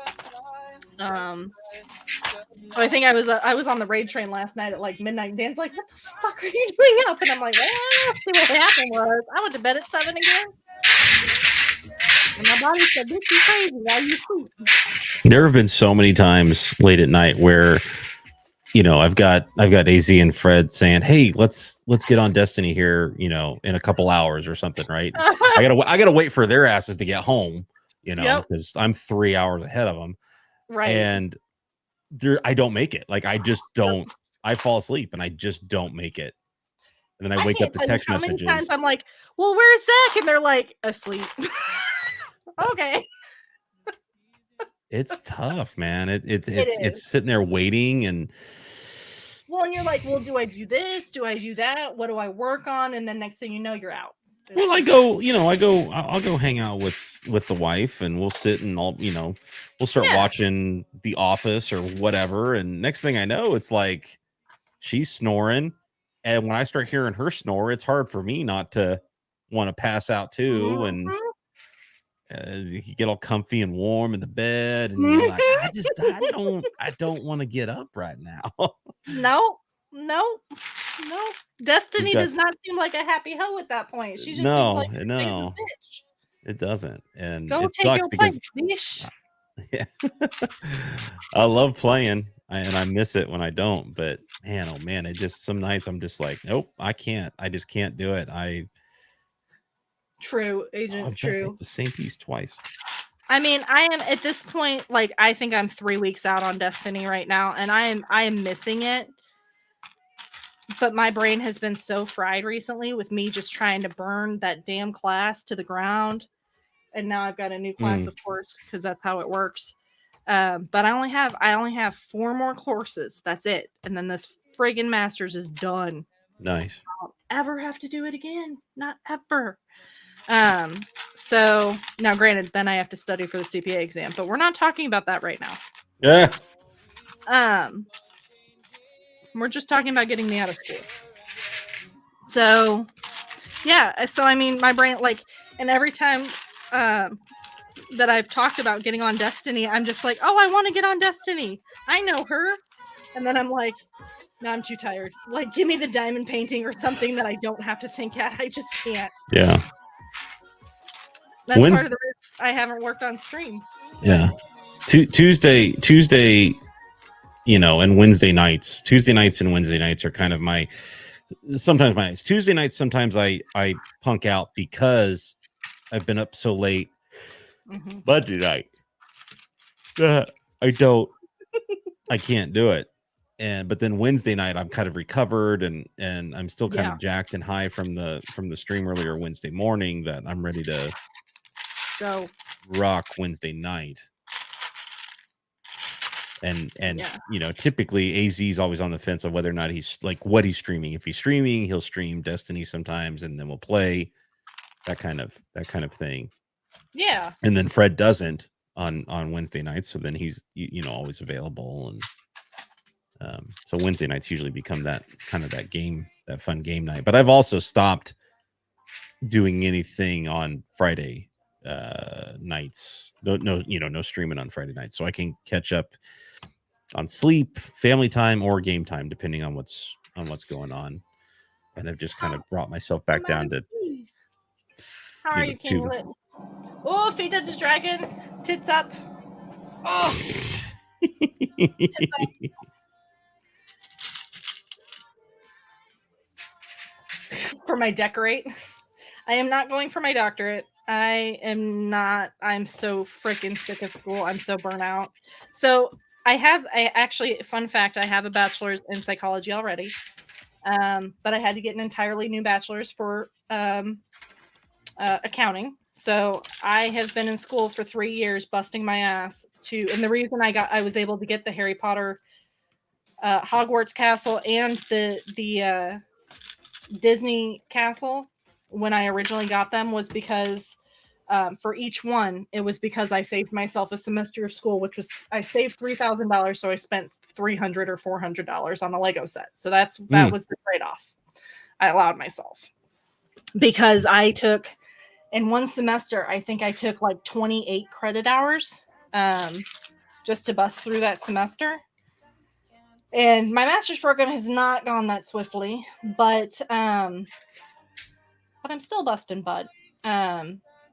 I think I was on the raid train last night at like midnight. Dan's like, "What the fuck are you doing up?" And I'm like, "Well, see what happened was I went to bed at 7 again." And my body said, "Bitch, you crazy? Why you sleep?" There have been so many times late at night where I've got AZ and Fred saying, "Hey, let's get on Destiny here, in a couple hours or something, right?" I gotta wait for their asses to get home, because I'm 3 hours ahead of them, Right. and I don't make it. Like I just don't. I fall asleep and I just don't make it, and then I wake up to text how many messages. times I'm like, "Well, where's Zach?" And they're like, "Asleep." Okay. It's tough, man. is. It's sitting there waiting and. Well, and you're like, well, do I do this? Do I do that? What do I work on? And then next thing you know, you're out. Well, I'll go hang out with the wife, and we'll sit and we'll start watching The Office or whatever. And next thing I know, it's like she's snoring, and when I start hearing her snore, it's hard for me not to want to pass out too. And you get all comfy and warm in the bed, and you're like, I don't want to get up right now. No. Destiny does not seem like a happy hoe at that point. She just seems like a bitch. It doesn't, and go it take sucks your because place, yeah. I love playing, and I miss it when I don't. But man, oh man, it just some nights I'm just like, nope, I can't. I just can't do it. True, Agent. True. The same piece twice. I mean, I am at this point, like I think I'm 3 weeks out on Destiny right now, and I am missing it. But my brain has been so fried recently with me just trying to burn that damn class to the ground. And now I've got a new class, of course, because that's how it works. But I only have 4 more courses. That's it. And then this friggin' master's is done. Nice. I don't ever have to do it again. Not ever. So now granted, then I have to study for the CPA exam, but we're not talking about that right now. Yeah. We're just talking about getting me out of school. So yeah, so I mean my brain and every time that I've talked about getting on Destiny, I'm just like, oh, I want to get on Destiny. I know her. And then I'm like, no, I'm too tired. Like, give me the diamond painting or something that I don't have to think at. I just can't. Yeah. That's part of the reason I haven't worked on stream. Yeah. Tuesday, and Wednesday nights. Tuesday nights and Wednesday nights are kind of sometimes my nights. Tuesday nights, sometimes I punk out because I've been up so late. Monday night, I can't do it. But then Wednesday night I'm kind of recovered and I'm still kind of jacked and high from the stream earlier Wednesday morning that I'm ready to go rock Wednesday night. And typically AZ's always on the fence of whether or not he's like what he's streaming. If he's streaming, he'll stream Destiny sometimes and then we'll play that kind of thing. Yeah. And then Fred doesn't on Wednesday nights, so then he's always available, and so Wednesday nights usually become that kind of that fun game night. But I've also stopped doing anything on Friday nights. No streaming on Friday nights, so I can catch up on sleep, family time, or game time, depending on what's going on. And I've just kind of brought myself back down to. How are you, Kinglet? Oh, feet of the dragon, tits up. Oh, tits up. For my decorate, I am not going for my doctorate. I am not. I'm so freaking sick of school. I'm so burnt out. So I actually, fun fact, I have a bachelor's in psychology already. But I had to get an entirely new bachelor's for accounting. So I have been in school for 3 years, busting my ass and the reason I was able to get the Harry Potter Hogwarts castle and the Disney castle when I originally got them was because for each one, it was because I saved myself a semester of school, which was I saved $3,000, so I spent $300 or $400 on a Lego set. So that was the trade-off I allowed myself because I took in one semester. I think I took like 28 credit hours just to bust through that semester. And my master's program has not gone that swiftly, but I'm still busting bud.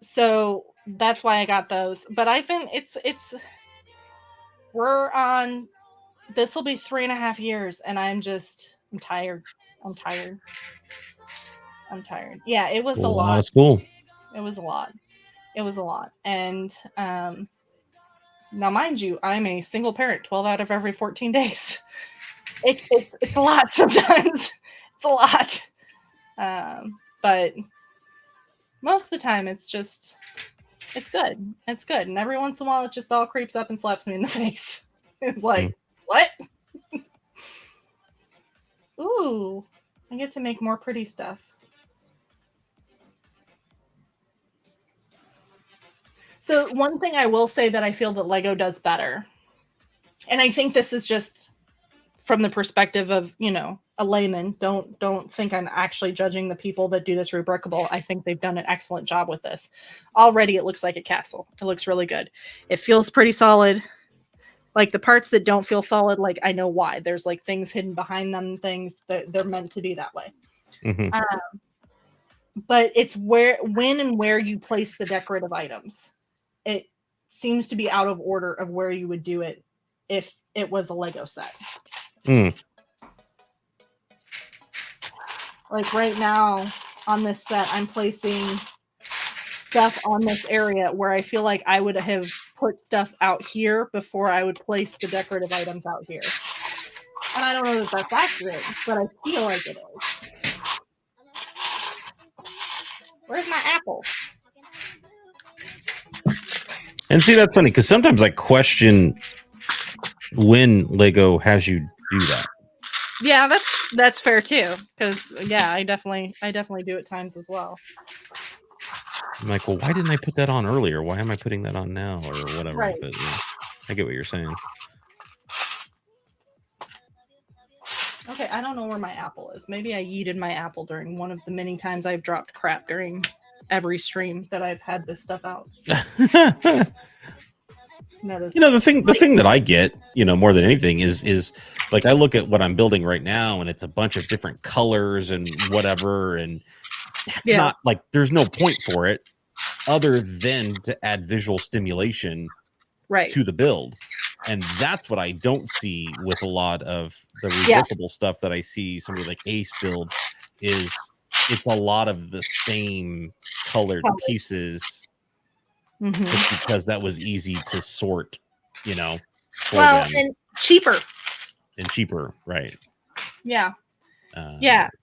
So that's why I got those. But we're on This will be 3.5 years, and I'm tired. I'm tired. Yeah, it was a lot. Of school. It was a lot. And now, mind you, I'm a single parent 12 out of every 14 days. It's a lot sometimes. It's a lot. But most of the time, it's good. It's good. And every once in a while, it just all creeps up and slaps me in the face. It's like, what? Ooh, I get to make more pretty stuff. So one thing I will say that I feel that Lego does better, and I think this is just from the perspective of, a layman. Don't think I'm actually judging the people that do this rubricable. I think they've done an excellent job with this. Already, it looks like a castle. It looks really good. It feels pretty solid. Like the parts that don't feel solid, like I know why. There's like things hidden behind them, things that they're meant to be that way. Mm-hmm. But it's when and where you place the decorative items. It seems to be out of order of where you would do it if it was a Lego set. Like right now on this set, I'm placing stuff on this area where I feel like I would have put stuff out here before I would place the decorative items out here. And I don't know that that's accurate, but I feel like it is. Where's my apple? And see, that's funny because sometimes I question when Lego has you do that. Yeah, that's fair too. Because I definitely do at times as well. I'm like, well, why didn't I put that on earlier? Why am I putting that on now or whatever? Right. But yeah, I get what you're saying. Okay, I don't know where my apple is. Maybe I yeeted my apple during one of the many times I've dropped crap during every stream that I've had this stuff out. The thing that I get, more than anything is like I look at what I'm building right now and it's a bunch of different colors and whatever, and it's not like there's no point for it other than to add visual stimulation to the build. And that's what I don't see with a lot of the reworkable stuff that I see somebody like Ace build is it's a lot of the same colored pieces. Just because that was easy to sort, for them. And cheaper, right? Yeah,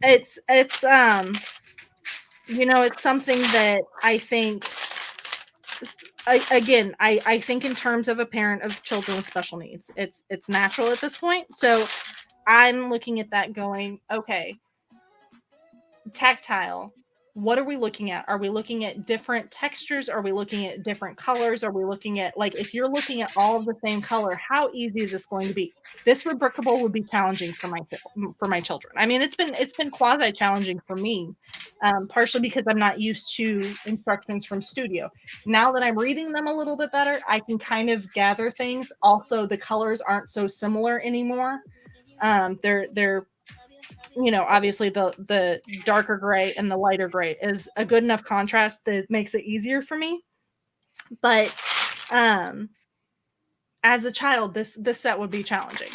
it's it's something that I think. I think in terms of a parent of children with special needs, it's natural at this point. So I'm looking at that, going, okay, tactile. What are we looking at? Are we looking at different textures? Are we looking at different colors? Are we looking at, like, if you're looking at all of the same color, how easy is this going to be? This rubricable would be challenging for my children. I mean, it's been quasi challenging for me, partially because I'm not used to instructions from Studio. Now that I'm reading them a little bit better, I can kind of gather things. Also, the colors aren't so similar anymore. They're obviously the darker gray and the lighter gray is a good enough contrast that makes it easier for me. But as a child, this set would be challenging.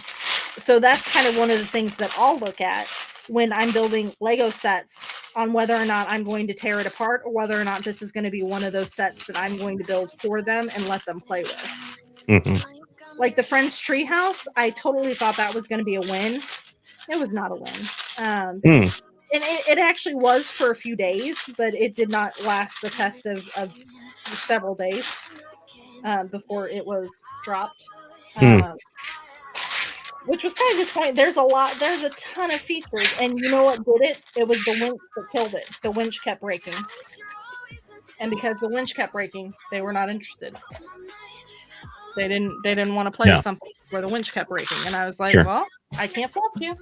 So that's kind of one of the things that I'll look at when I'm building Lego sets, on whether or not I'm going to tear it apart or whether or not this is going to be one of those sets that I'm going to build for them and let them play with. Like the Friends Treehouse, I totally thought that was going to be a win. It was not a win. And it actually was for a few days, but it did not last the test of several days before it was dropped. Which was kind of disappointing. There's a ton of features, and you know what did it? It was the winch that killed it. The winch kept breaking. And because the winch kept breaking, they were not interested. They didn't want to play with something where the winch kept breaking. And I was like, well, I can't fault you.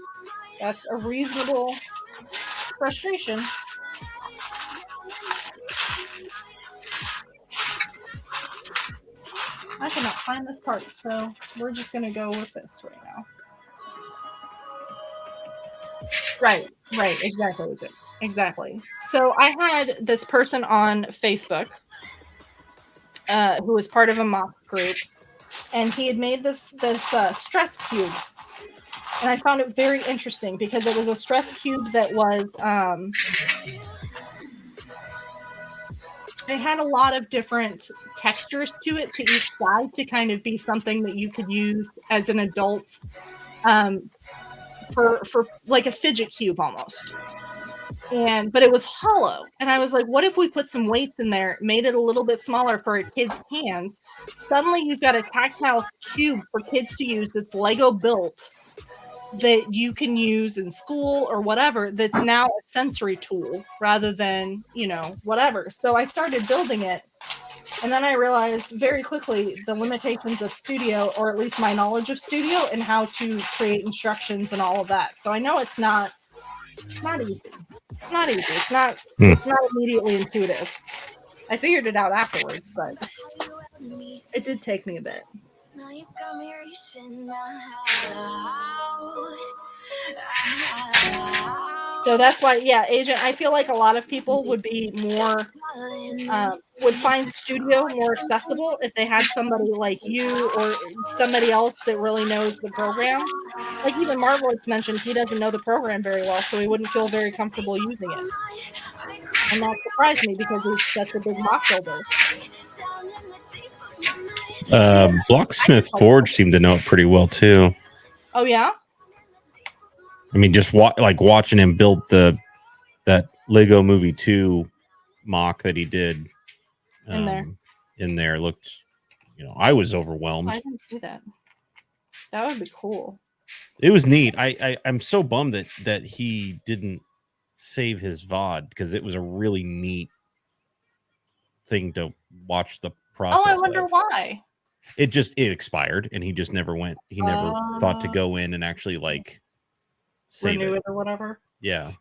That's a reasonable frustration. I cannot find this part, so we're just going to go with this right now. Right, exactly. So I had this person on Facebook who was part of a mock group, and he had made this stress cube and I found it very interesting because it was a stress cube that was it had a lot of different textures to it, to each side, to kind of be something that you could use as an adult for like a fidget cube almost. But it was hollow, and I was like, what if we put some weights in there, made it a little bit smaller for a kid's hands? Suddenly you've got a tactile cube for kids to use that's Lego built, that you can use in school or whatever, that's now a sensory tool rather than, whatever. So I started building it, and then I realized very quickly the limitations of Studio, or at least my knowledge of Studio and how to create instructions and all of that. So I know it's not easy. It's not easy. It's not immediately intuitive. I figured it out afterwards, but it did take me a bit. So that's why, yeah, Agent, I feel like a lot of people would be more, would find Studio more accessible if they had somebody like you or somebody else that really knows the program. Like even Marvelous mentioned he doesn't know the program very well, so he wouldn't feel very comfortable using it. And that surprised me because he's such a big mock builder. Blocksmith Forge seemed to know it pretty well too. Oh yeah? I mean, just watching him build that Lego Movie 2 mock that he did in there looked, I was overwhelmed. I didn't see that. That would be cool. It was neat. I'm so bummed that he didn't save his VOD, because it was a really neat thing to watch the process. Oh, I wonder why. It expired, and he just never went. He never thought to go in and actually save renew it or whatever. Yeah.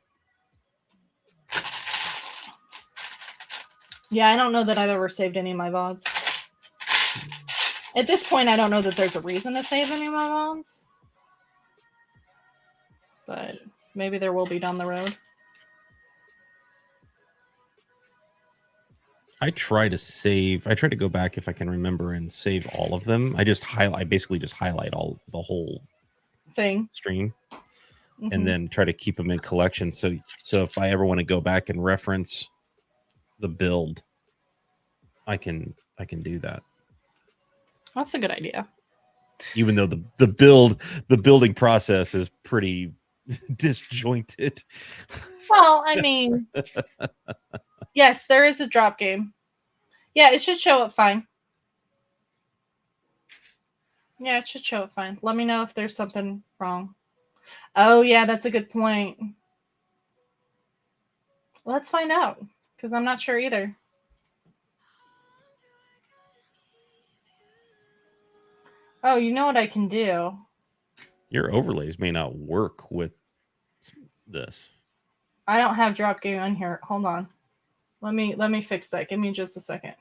Yeah, I don't know that I've ever saved any of my VODs. At this point, I don't know that there's a reason to save any of my VODs. But maybe there will be down the road. I try to go back if I can remember and save all of them. I basically just highlight the whole thing stream, and then try to keep them in collection. So if I ever want to go back and reference the build, I can do that. That's a good idea. Even though the building process is pretty disjointed. Well, I mean, yes, there is a drop game. Yeah, it should show up fine. Yeah, it should show up fine. Let me know if there's something wrong. Oh, yeah, that's a good point. Let's find out, because I'm not sure either. Oh, you know what I can do? Your overlays may not work with this. I don't have drop game on here. Hold on. Let me fix that. Give me just a second.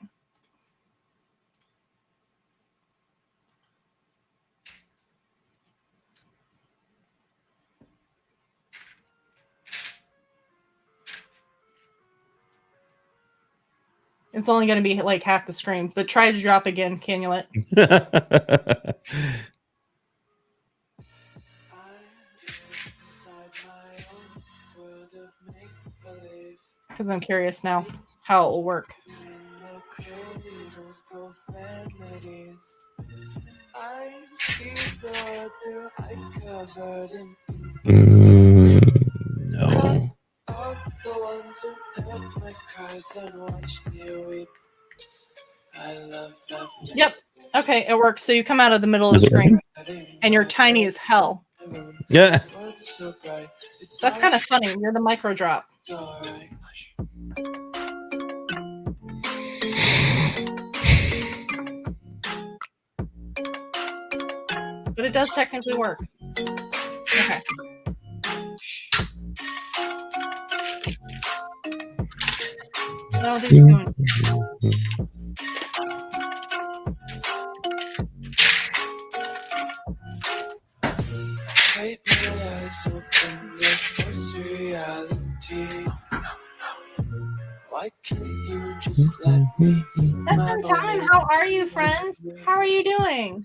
It's only going to be like half the screen, but try to drop again, Canulet. Because I'm curious now how it will work. No. Yep. Okay, it works. So you come out of the middle of the screen, and you're tiny as hell. Yeah. That's kind of funny. You're the micro drop. But it does technically work. Okay. No, these going. Why can't you just let That's some time. How are you, friend? How are you doing?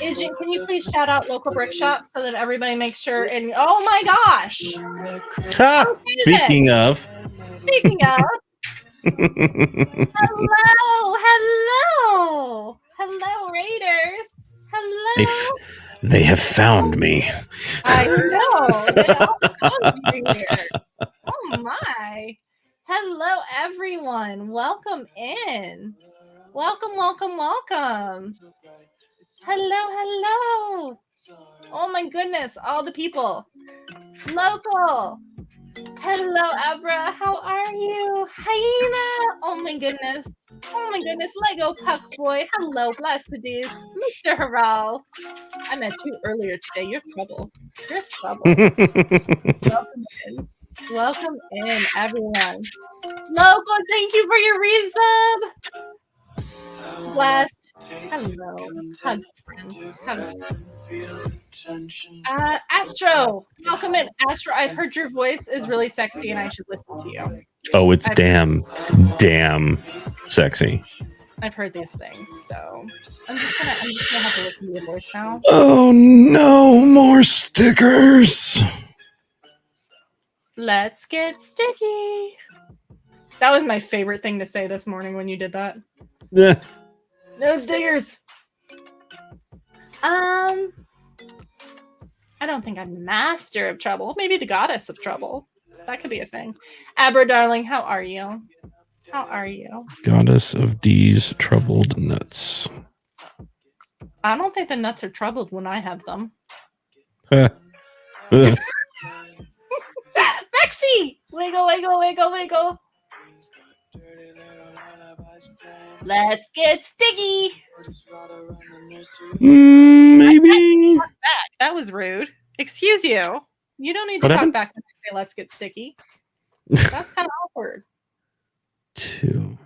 Agent, can you please shout out local brick shop so that everybody makes sure? And oh my gosh! Speaking of, hello, Raiders. Hello. They have found me. I know. They all found you here. Oh my. Hello, everyone. Welcome in. Welcome. Hello. Oh my goodness, all the people. Local. Hello, Abra. How are you? Hyena. Oh my goodness. Lego Puck Boy. Hello, Blastadies. Mr. Harral. I met you earlier today. You're trouble. Welcome in, everyone. Local, thank you for your resub. Blast. Hello. Hugs, friend. Astro. Welcome in. Astro, I've heard your voice is really sexy and I should listen to you. Oh, it's damn sexy. I've heard these things, so I'm just gonna have to listen to your voice now. Oh no, more stickers. Let's get sticky. That was my favorite thing to say this morning when you did that. Yeah. No stickers. I don't think I'm master of trouble. Maybe the goddess of trouble. That could be a thing. Abra, darling, how are you? Goddess of D's troubled nuts. I don't think the nuts are troubled when I have them. Wiggle. Rexy! Wiggle. Let's get sticky. Maybe. That was rude. Excuse you. You don't need to What talk happened? back and say let's get sticky. That's kind of awkward. 2.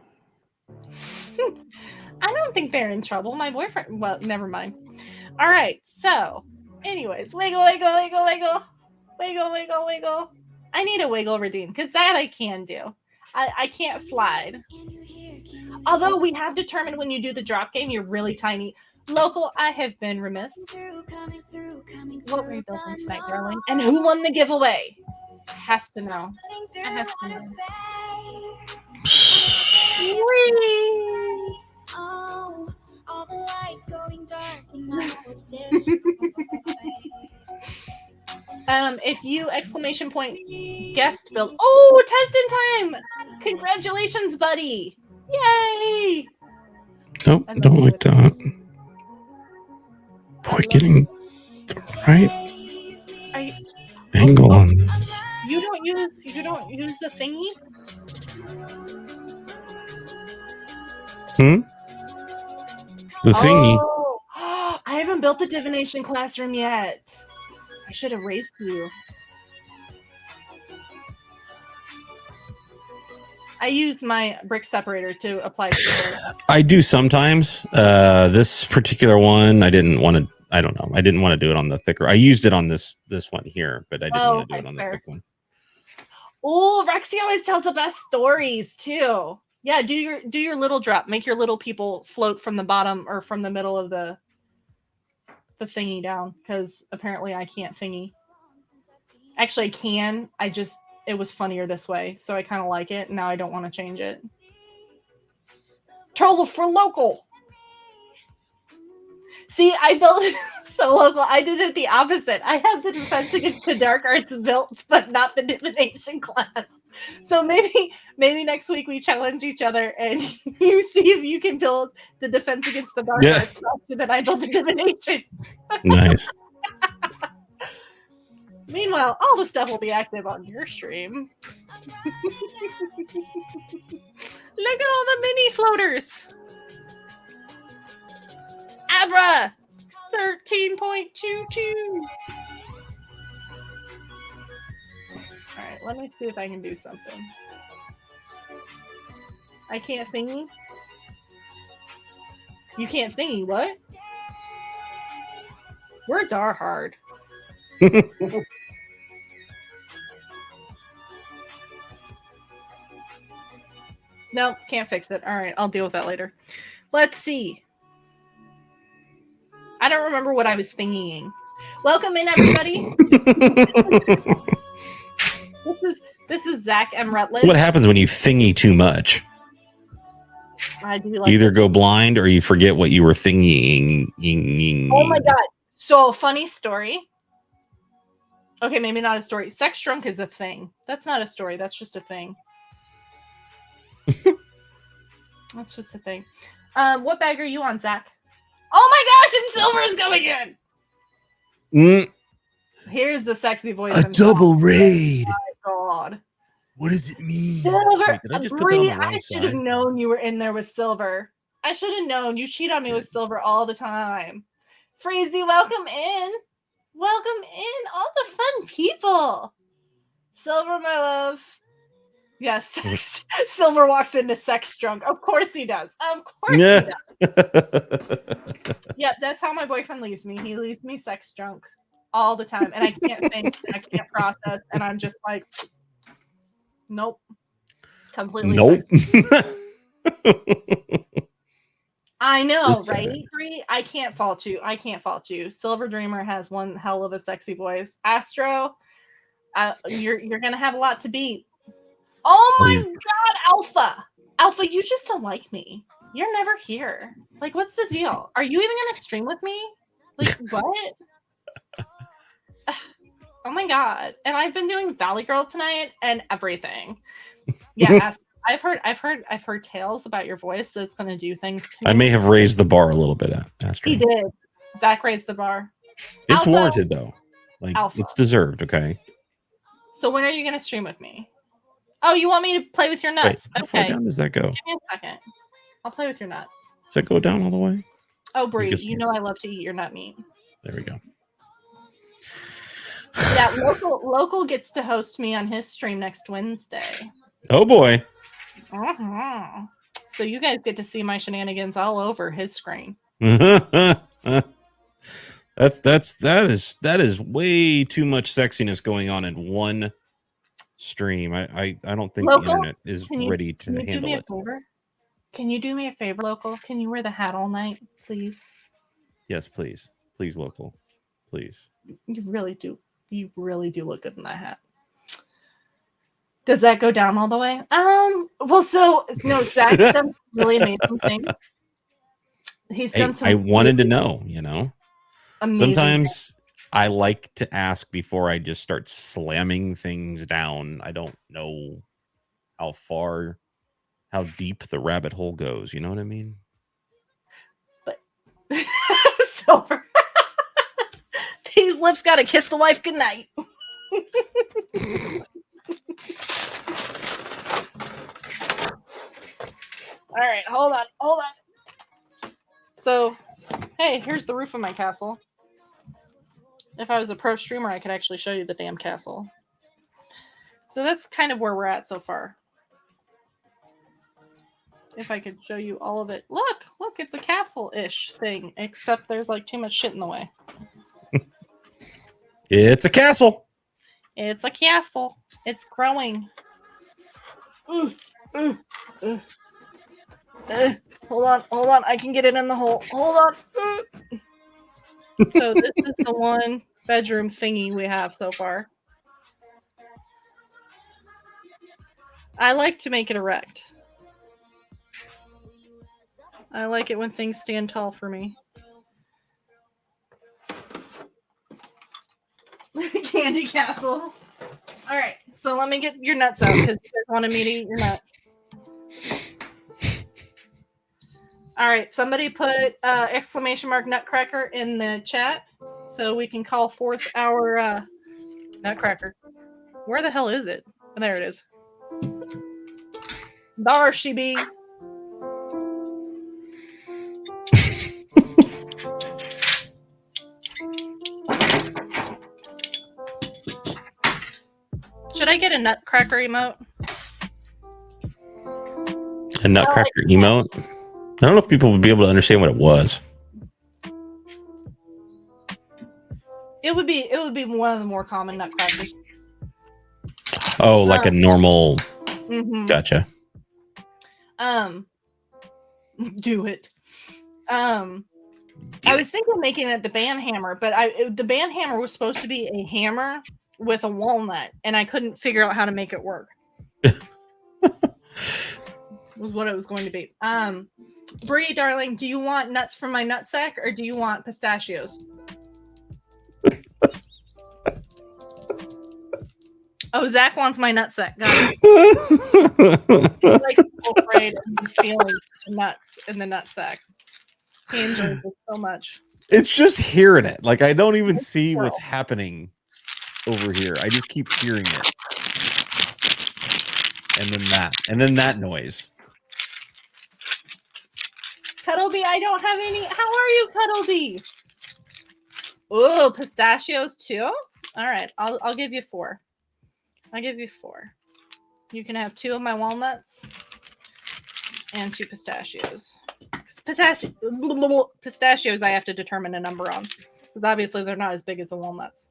I don't think they're in trouble. My boyfriend. Well, never mind. All right. So, anyways, wiggle. I need a wiggle redeem because that I can do. I can't slide. Although we have determined when you do the drop game, you're really tiny. Local, I have been remiss. What were you building tonight, darling? And who won the giveaway? Has to know. Whee! All the lights going dark and my hopes if you exclamation point guest build. Oh, test in time! Congratulations, buddy! Yay! Nope, don't like that. Boy, getting the right angle on this. You don't use the thingy? The thingy. Oh, I haven't built the divination classroom yet. I should have raced you. I use my brick separator to apply the I do sometimes. This particular one, I didn't want to. I don't know. I didn't want to do it on the thicker. I used it on this one here, but I didn't want to do it on the thick one. Oh, Rexy always tells the best stories too. Yeah, do your little drop. Make your little people float from the bottom or from the middle of the thingy down, because apparently I can't thingy. Actually, I can. It was funnier this way, so I kind of like it. Now I don't want to change it. Troll for local. See, I built so local. I did it the opposite. I have the defense against the dark arts built, but not the divination class. So maybe next week we challenge each other and you see if you can build the defense against the dark arts faster than I built the divination. Nice. Meanwhile, all the stuff will be active on your stream. Look at all the mini floaters. Abra 13.22. All right, let me see if I can do something. I can't thingy. You can't thingy, what? Words are hard. Nope, can't fix it. All right, I'll deal with that later. Let's see. I don't remember what I was thinking. Welcome in, everybody. This is Zach M Rutledge. What happens when you thingy too much? I do like You either go blind or you forget what you were thinking. Oh my god! So funny story. Okay, maybe not a story. Sex drunk is a thing. That's not a story. That's just a thing. That's just a thing. What bag are you on, Zach? Oh my gosh! And Silver is coming in. Here's the sexy voice. A double raid. Oh my god. What does it mean? Silver, Wait, did I just put that on the wrong I should have side? known you were in there with Silver. I should have known. You cheat on me with Silver all the time. Freezy, welcome in. Welcome in, all the fun people. Silver, my love. Yes, Silver walks into sex drunk. Of course he does. Of course he does. Yeah, that's how my boyfriend leaves me. He leaves me sex drunk all the time, and I can't think, and I can't process, and I'm just like, nope, completely. Nope. I know, right? I can't fault you. I can't fault you. Silver Dreamer has one hell of a sexy voice. Astro, you're gonna have a lot to beat. Oh my god, Alpha, you just don't like me. You're never here. Like, what's the deal? Are you even gonna stream with me? Like, what? Oh my god! And I've been doing Valley Girl tonight and everything. Yeah, I've heard tales about your voice that's going to do things to me. I may have raised the bar a little bit. Astro. He did. Zach raised the bar. It's warranted though. Like Alpha. It's deserved. Okay. So when are you going to stream with me? Oh, you want me to play with your nuts? Wait, how far down does that go? Give me a second. I'll play with your nuts. Does that go down all the way? Oh, Bree, you know I love to eat your nut meat. There we go. Yeah, local gets to host me on his stream next Wednesday. Oh boy. Uh-huh. So you guys get to see my shenanigans all over his screen. That is way too much sexiness going on in one stream. I don't think Local, the internet is ready to handle it. Can you do me a favor, Local? Can you wear the hat all night, please? Yes, please. Please, Local. Please. You really do. You really do look good in that hat. Does that go down all the way? Well, so no, Zach's done some really amazing things. He's done some. I wanted to know, you know. Amazing Sometimes things. I like to ask before I just start slamming things down. I don't know how deep the rabbit hole goes. You know what I mean? But Silver, these lips gotta kiss the wife goodnight. All right, hold on. So, hey, here's the roof of my castle. If I was a pro streamer, I could actually show you the damn castle. So that's kind of where we're at so far. If I could show you all of it. Look, it's a castle-ish thing, except there's like too much shit in the way. It's a castle. It's a castle. It's growing. Hold on. I can get it in the hole. Hold on. So this is the one bedroom thingy we have so far. I like to make it erect. I like it when things stand tall for me. Candy Castle. All right, so let me get your nuts out because you guys wanted me to eat your nuts. All right, somebody put exclamation mark Nutcracker in the chat so we can call forth our Nutcracker. Where the hell is it? Oh, there it is. There she be. Should I get a Nutcracker emote? A Nutcracker emote? I don't know if people would be able to understand what it was. It would be one of the more common Nutcrackers. Oh, like a normal. Mm-hmm. Gotcha. Do it. I was thinking of making it the band hammer, but the band hammer was supposed to be a hammer with a walnut, and I couldn't figure out how to make it work. Was what it was going to be. Bree, darling, do you want nuts from my nutsack or do you want pistachios? Oh, Zach wants my nutsack. Got it. He's like so afraid of feeling the nuts in the nutsack. He enjoys it so much. It's just hearing it. Like I don't even see what's happening over here. I just keep hearing it. And then that noise. Cuddlebee, I don't have any. How are you, Cuddlebee? Oh, pistachios too? All right, I'll give you 4. I'll give you 4. You can have 2 of my walnuts and 2 pistachios. Pistachios, I have to determine a number on because obviously they're not as big as the walnuts.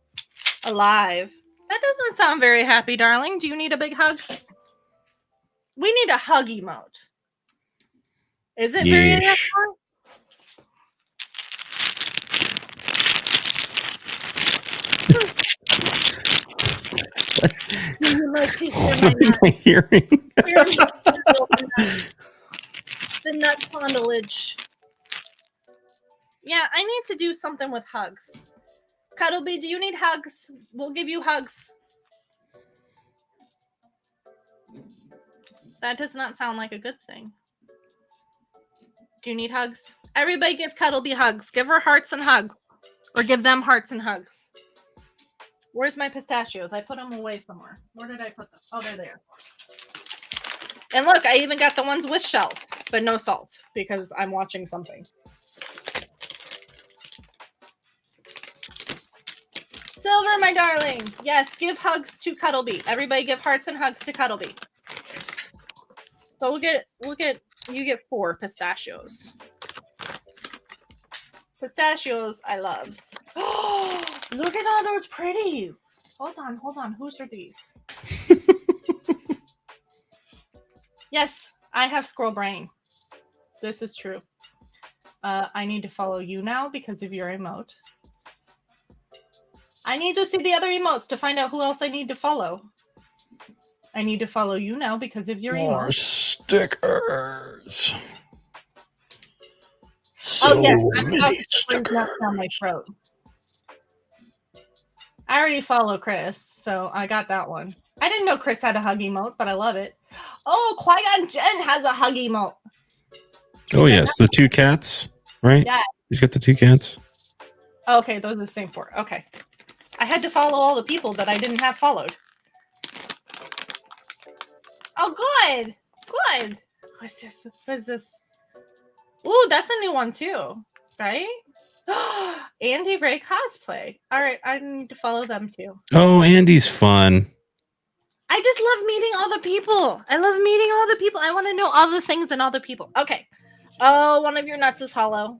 Alive. That doesn't sound very happy, darling. Do you need a big hug? We need a hug emote. Is it very ASMR? You like to hear my nuts. My hearing. The nut fondlage. Yeah, I need to do something with hugs. Cuddlebee, do you need hugs? We'll give you hugs. That does not sound like a good thing. Do you need hugs? Everybody give Cuddlebee hugs. Give her hearts and hugs. Or give them hearts and hugs. Where's my pistachios? I put them away somewhere. Where did I put them? Oh, they're there. And look, I even got the ones with shells, but no salt because I'm watching something. Silver, my darling. Yes, give hugs to Cuddlebee. Everybody give hearts and hugs to Cuddlebee. So you get 4 pistachios. Pistachios, I love. Oh, look at all those pretties. Hold on. Whose are these? Yes, I have squirrel brain. This is true. I need to follow you now because of your emote. I need to see the other emotes to find out who else I need to follow. I need to follow you now because of your More emote. stickers. So Oh yes, I'm many about to stickers. bring nuts down my throat. I already follow Chris, so I got that one. I didn't know Chris had a hug emote, but I love it. Oh, Qui-Gon Jinn has a hug emote. Oh yes, the 2 cats, right? Yeah. He's got the 2 cats. Okay, those are the same 4. Okay. I had to follow all the people that I didn't have followed. Oh, good. Good. What's this? Ooh, that's a new one too, right? Andy Ray cosplay. All right, I need to follow them too. Oh, Andy's fun. I just love meeting all the people. I love meeting all the people. I want to know all the things and all the people. Okay. Oh, one of your nuts is hollow.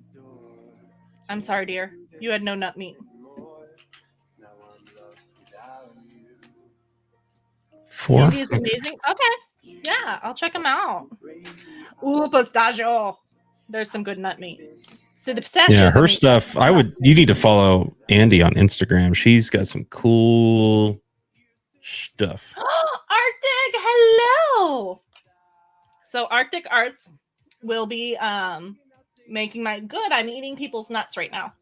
I'm sorry, dear. You had no nut meat. 4. Andy is amazing. Okay. Yeah, I'll check them out. Ooh, pistachio. There's some good nut meat. So the pistachio. Yeah, her stuff. You need to follow Andy on Instagram. She's got some cool stuff. Arctic, hello. So Arctic Arts will be making my good. I'm eating people's nuts right now.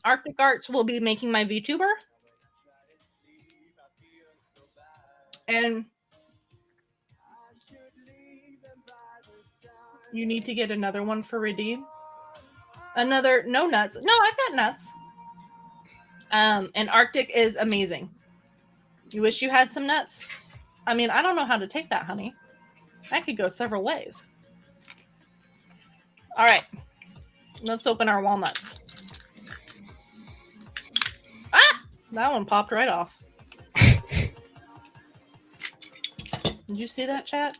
Arctic Arts will be making my VTuber. And you need to get another one for redeem. Another no nuts. No, I've got nuts. And Arctic is amazing. You wish you had some nuts? I mean, I don't know how to take that, honey. That could go several ways. All right. Let's open our walnuts. Ah! That one popped right off. Did you see that, chat?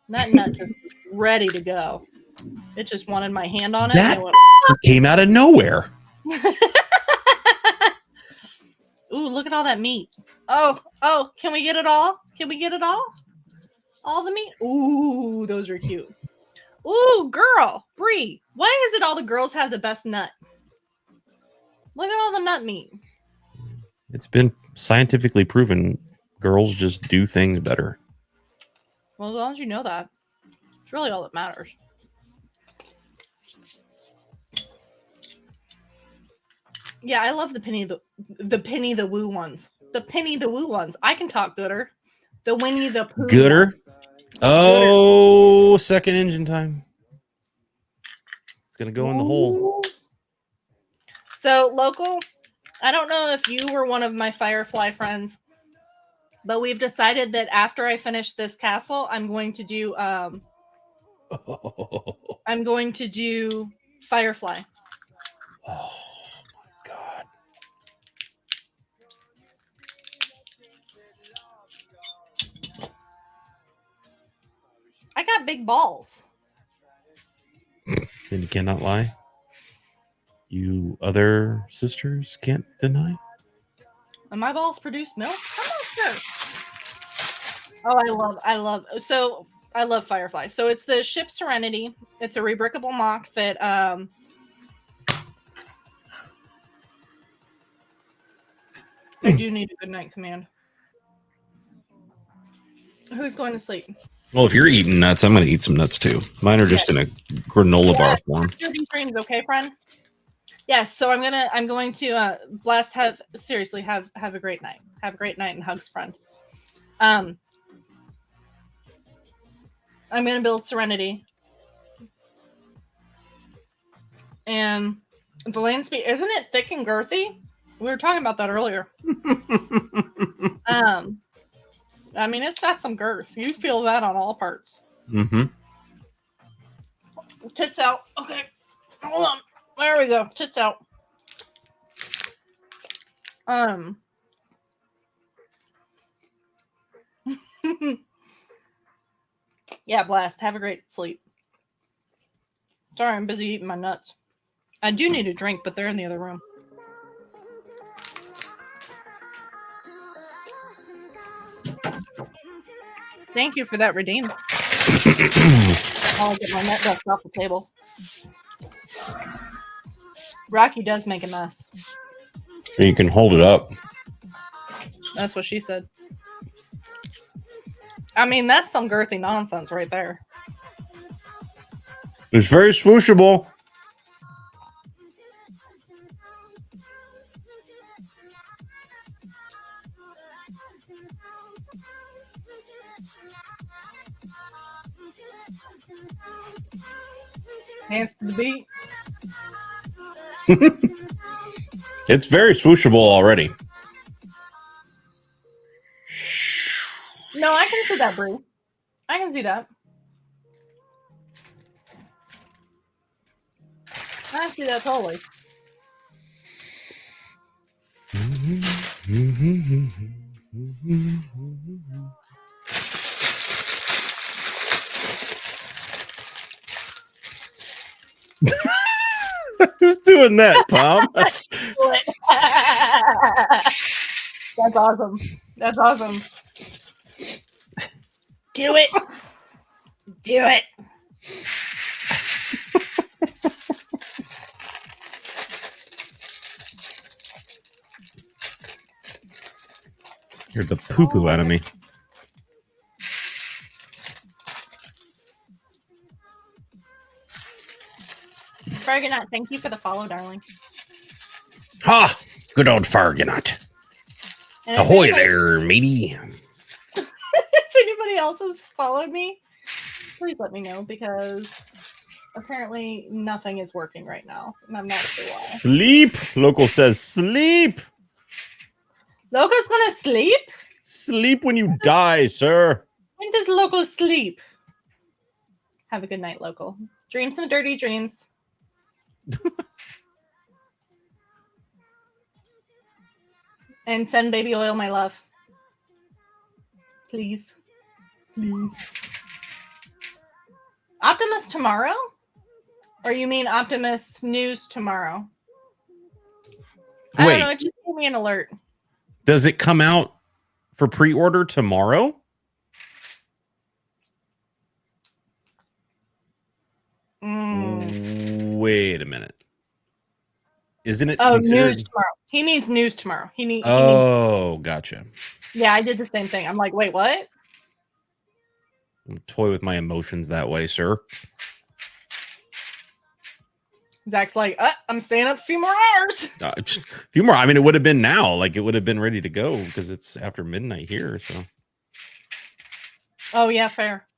That nut just ready to go. It just wanted my hand on it. That and it went, came out of nowhere. ooh, look at all that meat. Oh, can we get it all? Can we get it all? All the meat. Ooh, those are cute. Ooh, girl, Brie. Why is it all the girls have the best nut? Look at all the nut meat. It's been scientifically proven girls just do things better. Well, as long as you know that, it's really all that matters. Yeah, I love the penny the woo ones. The penny the woo ones. I can talk gooder. The Winnie the Pooh. Gooder? One. Oh, second engine time. It's gonna go in the hole. Ooh. So local, I don't know if you were one of my Firefly friends, but we've decided that after I finish this castle, I'm going to do Firefly. Oh my god. I got big balls. And you cannot lie. You other sisters can't deny. And my balls produce milk? I'm not sure. Oh, I love Firefly. So it's the ship Serenity. It's a rebrickable mock that I do need a good night command. Who's going to sleep? Well, if you're eating nuts, I'm going to eat some nuts too. Mine are just in a granola bar form. Dirty dreams, okay, friend? Yes. So I'm going to blast. Have a great night. Have a great night and hugs, friend. I'm gonna build Serenity, and the land speed isn't it thick and girthy? We were talking about that earlier. I mean, it's got some girth. You feel that on all parts. Mm-hmm. Tits out. Okay, hold on. There we go. Tits out. Yeah, blast. Have a great sleep. Sorry, I'm busy eating my nuts. I do need a drink, but they're in the other room. Thank you for that redeem. I'll get my nut dust off the table. Rocky does make a mess. You can hold it up. That's what she said. I mean, that's some girthy nonsense right there. It's very swooshable. Hands to the beat. It's very swooshable already. No, I can see that, Brie. I can see that. I see that totally. Who's doing that, Tom? That's awesome. That's awesome. Do it. Do it. Scared the poo-poo out of me. Ferganot, thank you for the follow, darling. Ha! Good old Ferganot. And Ahoy there, matey. If anybody else has followed me, please let me know because apparently nothing is working right now. And I'm not sure why. Sleep. Local says sleep. Loco's gonna sleep? Sleep when you die, sir. When does Loco sleep? Have a good night, Local. Dream some dirty dreams. And send baby oil my love. Please. Please. Optimus tomorrow? Or you mean Optimus news tomorrow? I Wait. don't know, it just gave me an alert. Does it come out for pre-order tomorrow? Wait a minute. Isn't it Oh, considered? news tomorrow. He needs news tomorrow. He needs. Gotcha. Yeah, I did the same thing. I'm like, wait, what? I'm toy with my emotions that way, sir. Zach's like, I'm staying up a few more hours. Just a few more. I mean, it would have been now. Like, it would have been ready to go because it's after midnight here. So. Oh, yeah, fair.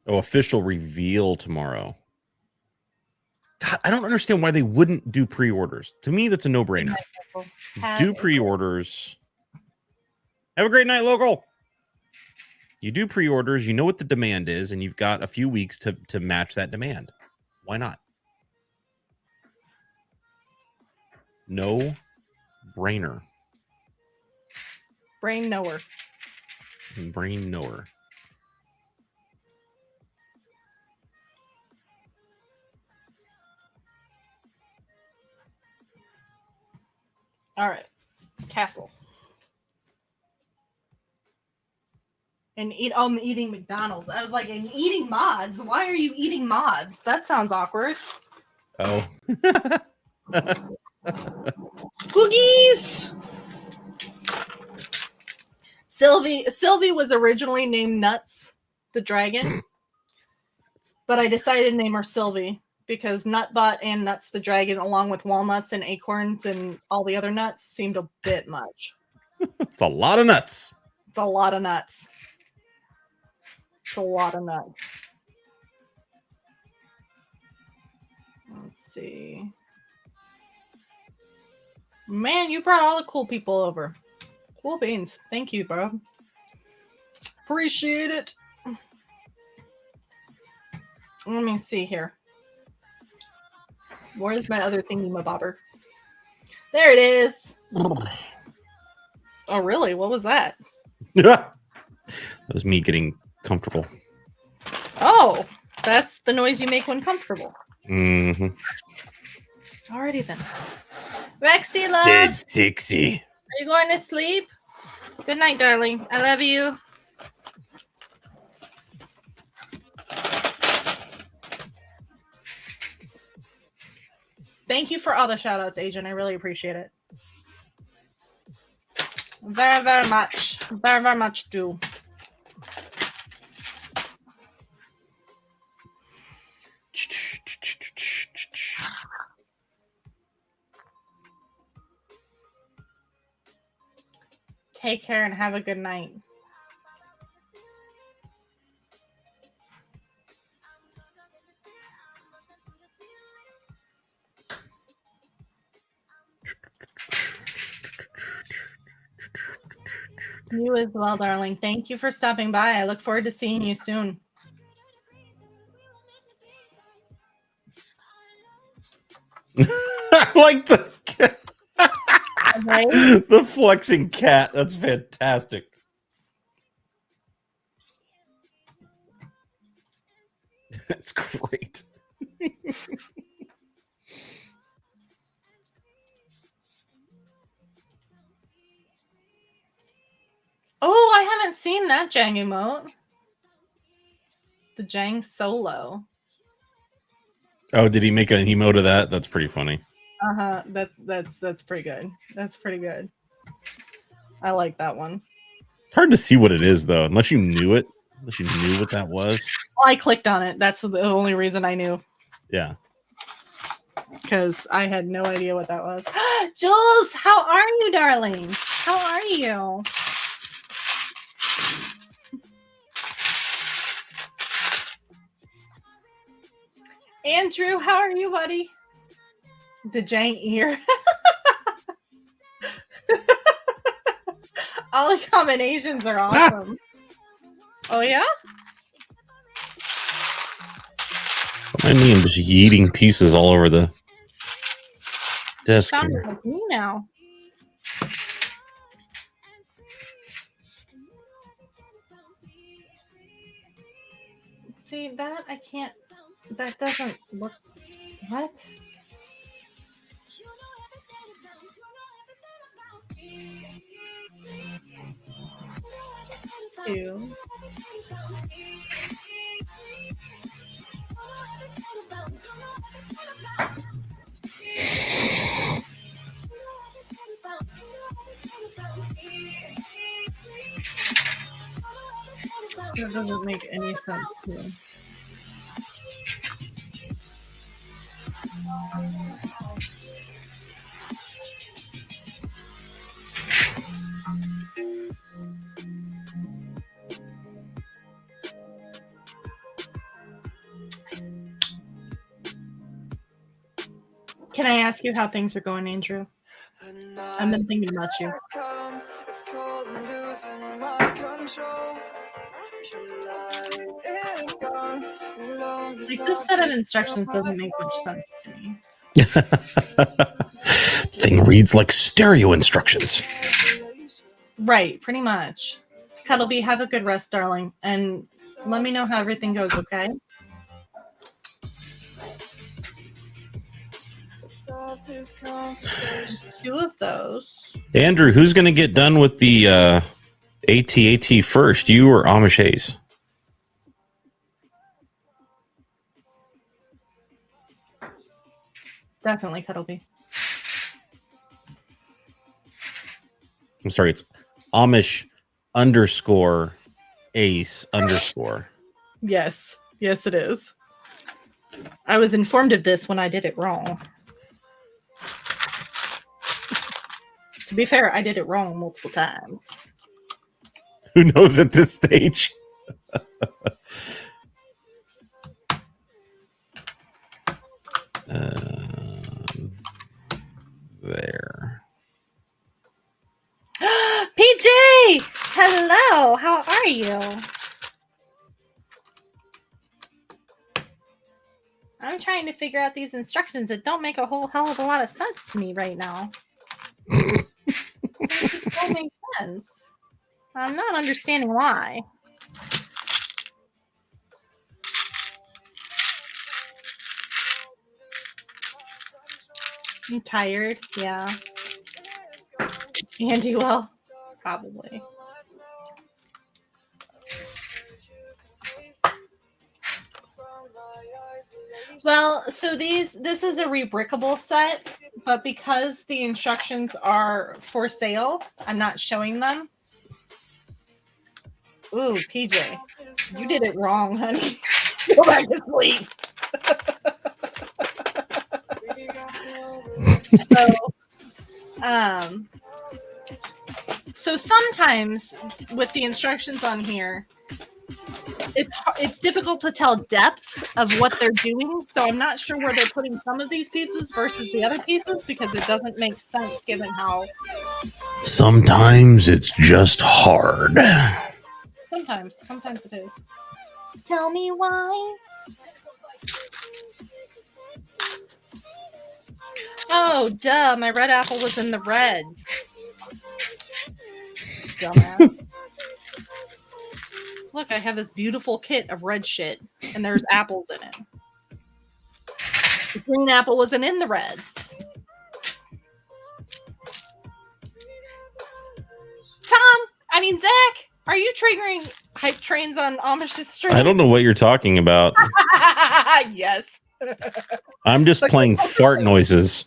Oh, official reveal tomorrow. God, I don't understand why they wouldn't do pre-orders. To me, that's a no-brainer. Do pre-orders. Have a great night, local. You do pre-orders, you know what the demand is, and you've got a few weeks to match that demand. Why not? No brainer. Brain knower. Brain knower. All right. Castle. And I'm eating McDonald's. I was like, and eating mods? Why are you eating mods? That sounds awkward. Oh. Cookies! Sylvie was originally named Nuts, the dragon. But I decided to name her Sylvie because Nutbot and Nuts the dragon, along with walnuts and acorns and all the other nuts, seemed a bit much. It's a lot of nuts. It's a lot of nuts. It's a lot of nuts. Let's see. Man, you brought all the cool people over. Cool beans. Thank you, bro. Appreciate it. Let me see here. Where's my other thingy-mabobber? There it is. Oh, really? What was that? That was me getting comfortable. Oh, that's the noise you make when comfortable. Mm-hmm. Alrighty then. Rexy, love. Dead sexy. Are you going to sleep? Good night, darling. I love you. Thank you for all the shout outs, Agent. I really appreciate it. Very, very much. Very, very much do. Take care and have a good night. You as well, darling. Thank you for stopping by. I look forward to seeing you soon. I like the Right? the flexing cat. That's fantastic. That's great. Oh, I haven't seen that Jang emote. The Jang solo. Oh, did he make an emote of that? That's pretty funny. Uh-huh. That's pretty good. That's pretty good. I like that one. It's hard to see what it is though, unless you knew it. Unless you knew what that was. Well, I clicked on it. That's the only reason I knew. Yeah. Because I had no idea what that was. Jules, how are you, darling? How are you? Andrew, how are you, buddy? The Jang ear. All the combinations are awesome. Oh, yeah? I mean, just yeeting pieces all over the desk. Sounds Here. like me now. See, that I can't. That doesn't look. What? too. That doesn't make any sense to me. Can I ask you how things are going, Andrew? I've been thinking about you. Like, this set of instructions doesn't make much sense to me. Thing reads like stereo instructions. Right, pretty much. Cuddleby, have a good rest, darling, and let me know how everything goes, okay? Two of those. Andrew, who's going to get done with the AT-AT first, you or Amish Hayes? Definitely Cuddleby. I'm sorry, it's Amish _ Ace _ Yes. Yes, it is. I was informed of this when I did it wrong. To be fair, I did it wrong multiple times. Who knows at this stage? There. PJ! Hello! How are you? I'm trying to figure out these instructions that don't make a whole hell of a lot of sense to me right now. They just don't make sense. I'm not understanding why. I'm tired. Yeah. Andy, well, probably. Well, so this is a rebrickable set, but because the instructions are for sale, I'm not showing them. Ooh, PJ, you did it wrong, honey. Go back to sleep. So sometimes with the instructions on here, it's difficult to tell depth of what they're doing. So I'm not sure where they're putting some of these pieces versus the other pieces because it doesn't make sense given how. Sometimes it's just hard. Sometimes it is. Tell me why. Oh, duh! My red apple was in the reds. Dumbass. Look, I have this beautiful kit of red shit, and there's apples in it. The green apple wasn't in the reds. Zach, are you triggering hype trains on Amish's stream? I don't know what you're talking about. Yes. I'm just playing fart noises.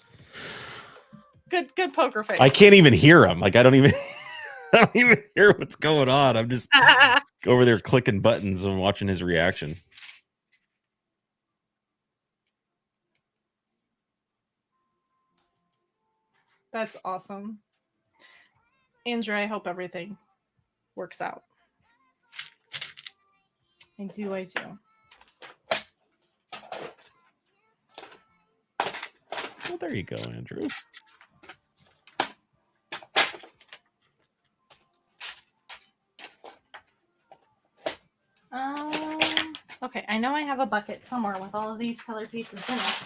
Good poker face. I can't even hear them. Like I don't even hear what's going on. I'm just over there clicking buttons and watching his reaction. That's awesome. Andrew, I hope everything works out. I do. Well, there you go, Andrew. Okay, I know I have a bucket somewhere with all of these color pieces in it.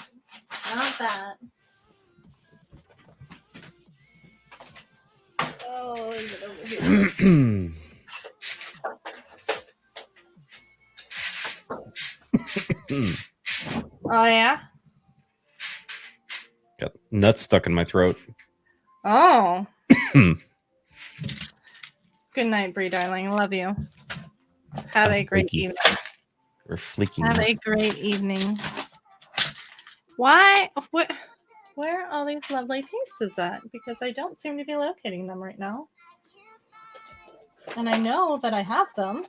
Not that. Oh, is it over here? Oh, yeah? Got nuts stuck in my throat. Oh. Good night, Bree, darling. Love you. Have a great evening. We're fleeking. Have a great evening. Why? Where are all these lovely pieces at? Because I don't seem to be locating them right now. And I know that I have them.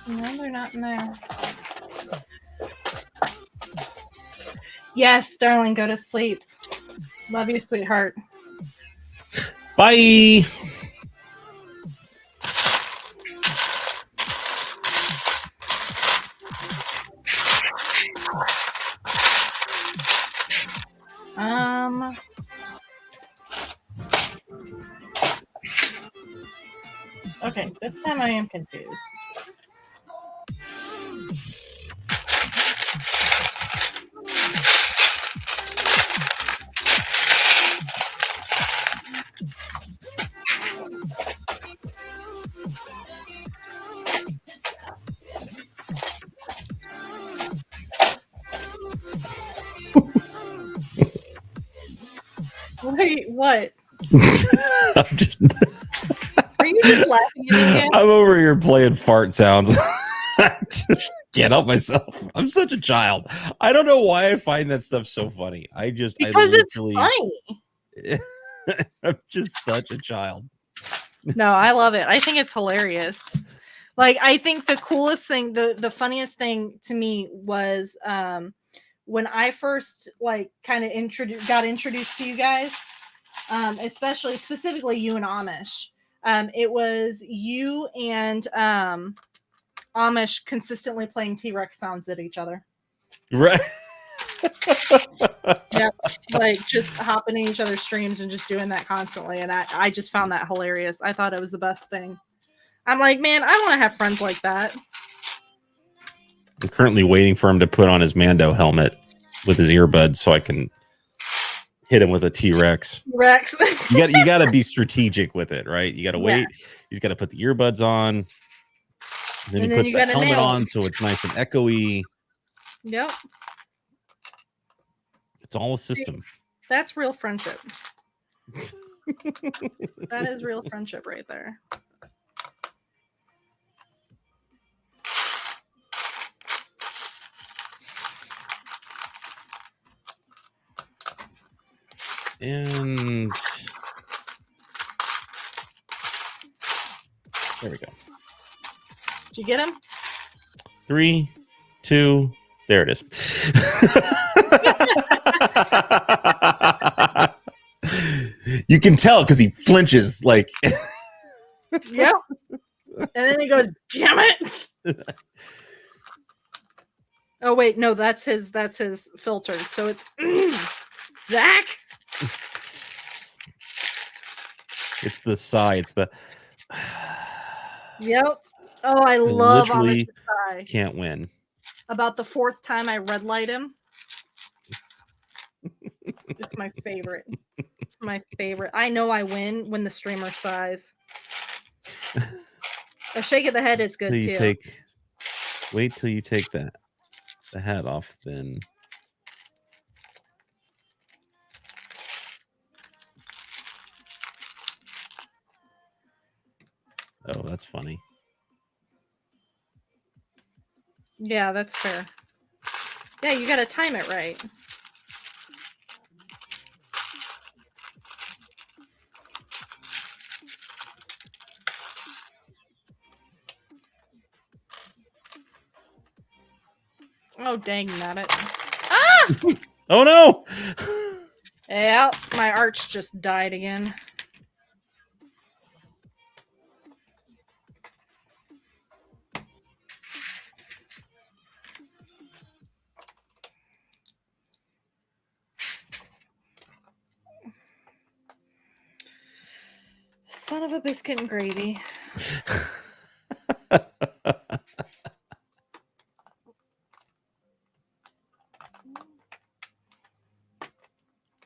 No, they're not in there. Yes, darling, go to sleep. Love you, sweetheart. Bye. Okay, this time I am confused. Wait, what? I'm just, Are you just laughing at me again? I'm over here playing fart sounds. I just can't help myself. I'm such a child. I don't know why I find that stuff so funny. Because it's funny. I'm just such a child. No, I love it. I think it's hilarious. Like, I think the coolest thing, the funniest thing to me was when I first like kind of got introduced to you guys, especially specifically you and Amish. It was you and Amish consistently playing T-Rex sounds at each other. Right. Yep. Like just hopping in each other's streams and just doing that constantly. And I just found that hilarious. I thought it was the best thing. I'm like, man, I want to have friends like that. I'm currently waiting for him to put on his Mando helmet with his earbuds so I can hit him with a T-Rex. Rex. You got to be strategic with it, right? You got to wait. Yeah. He's got to put the earbuds on. Then he puts the helmet on so it's nice and echoey. Yep. It's all a system. That's real friendship. That is real friendship right there. And there we go. Did you get him? 3, 2, there it is. You can tell because he flinches like. Yep. And then he goes, "Damn it!" Oh wait, no, that's his filtered. So it's Zach. It's the sigh. It's the. Yep. Oh, I love literally Amish's sigh. Can't win. About the 4th time I red light him. It's my favorite. It's my favorite. I know I win when the streamer sighs. A shake of the head is good too. Wait till you take the hat off, then. Oh, that's funny. Yeah, that's fair. Yeah, you gotta time it right. Oh, dang nabbit. Ah! Oh, no! Yeah, my arch just died again. Son of a biscuit and gravy.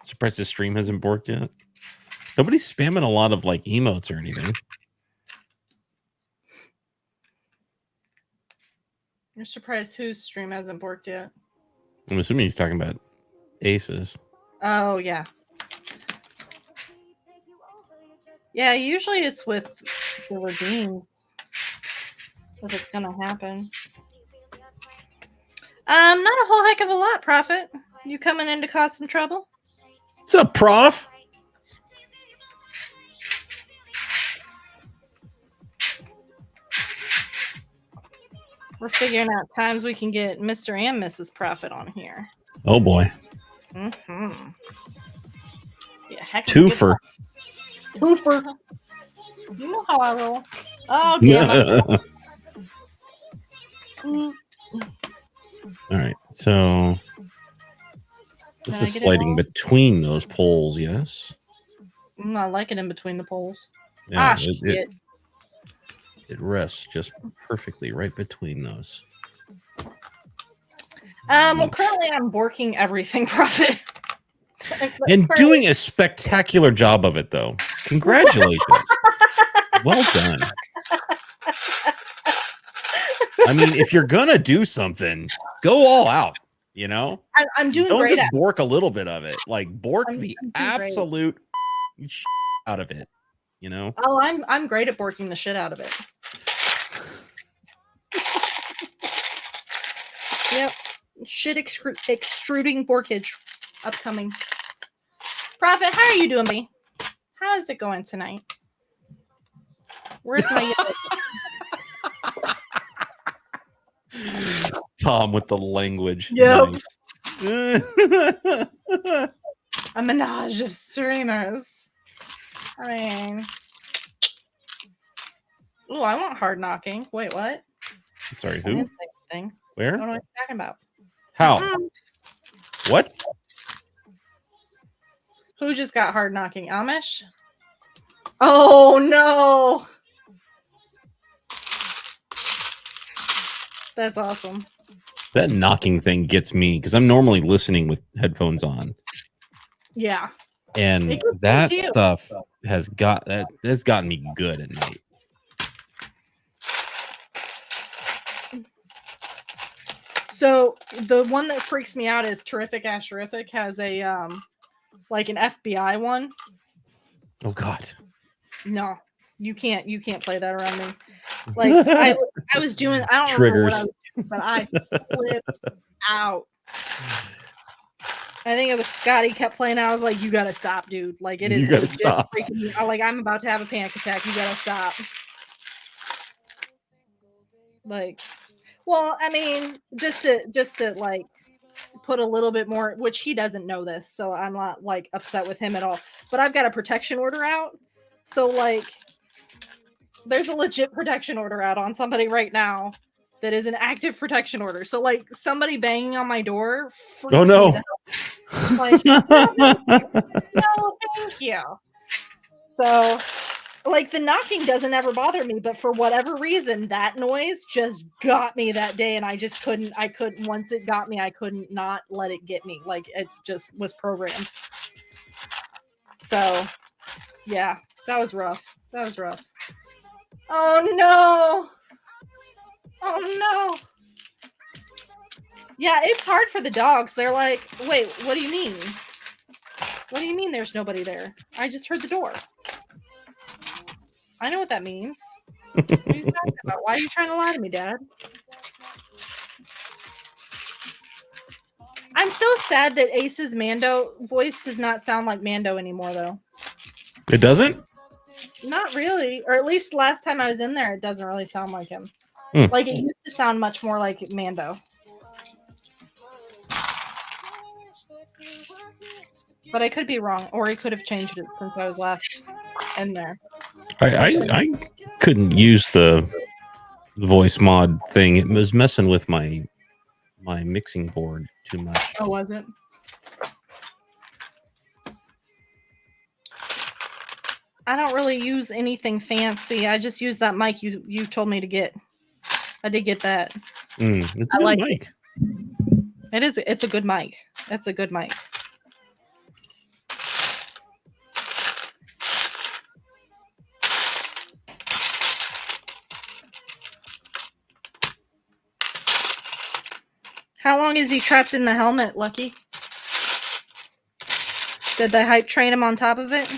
Surprised the stream hasn't worked yet. Nobody's spamming a lot of like emotes or anything. You're surprised whose stream hasn't worked yet. I'm assuming he's talking about Aces. Oh, yeah. Yeah, usually it's with the redeems. If it's gonna happen. Not a whole heck of a lot, Prophet. You coming in to cause some trouble? What's up, Prof? We're figuring out times we can get Mr. and Mrs. Prophet on here. Oh boy. Mm-hmm. Yeah, heck Twofer. Twofer. You know how I roll. Oh, damn it. All right, so this is sliding between those poles, yes? I like it in between the poles. Yeah, Shit. It rests just perfectly right between those. Well, currently I'm borking everything, Prophet. And doing a spectacular job of it, though. Congratulations. Well done. I mean, if you're gonna do something, go all out. You know, I'm doing Don't great. just bork a little bit of it. Like bork the I'm absolute shit out of it. You know. Oh, I'm great at borking the shit out of it. Yep. Shit extruding borkage upcoming. Prophet, how are you doing, buddy? How is it going tonight? Where's my Tom with the language. Yep. Nice. A menage of streamers. I mean, ooh, I want hard knocking. Wait, what? Sorry, I who? didn't say anything. Where? I don't know what you're talking about. How? What? Who just got hard knocking? Amish? Oh no! That's awesome. That knocking thing gets me because I'm normally listening with headphones on. Yeah. And that stuff has gotten me good at night. So the one that freaks me out is Terrific Ash Terrific has a like an FBI one. Oh God. No, you can't play that around me. Like I was doing, I don't Triggers. remember what I was doing, but I flipped out. I think it was Scotty kept playing. I was like, "You gotta stop, dude! Like it is You gotta stop. freaking me out. Like I'm about to have a panic attack. You gotta stop." Like, well, I mean, just to like put a little bit more, which he doesn't know this, so I'm not like upset with him at all. But I've got a protection order out, so like, there's a legit protection order out on somebody right now. That is an active protection order. So like somebody banging on my door. Oh no. Like, no, thank you. So, like, the knocking doesn't ever bother me, but for whatever reason, that noise just got me that day, and I couldn't, once it got me, I couldn't not let it get me. Like, it just was programmed. So, yeah, that was rough. Oh, no. Oh, no. Yeah, it's hard for the dogs. They're like, wait, what do you mean? What do you mean there's nobody there? I just heard the door. I know what that means. What are you talking about? Why are you trying to lie to me, Dad? I'm so sad that Ace's Mando voice does not sound like Mando anymore, though. It doesn't? Not really. Or at least last time I was in there, it doesn't really sound like him. Like, it used to sound much more like Mando. But I could be wrong, or he could have changed it since I was last in there. I couldn't use the voice mod thing. It was messing with my mixing board too much. Oh, was it? I don't really use anything fancy. I just use that mic you told me to get. I did get that. It's a good mic. It is. It's a good mic. It's a good mic. How long is he trapped in the helmet, Lucky? Did the hype train him on top of it?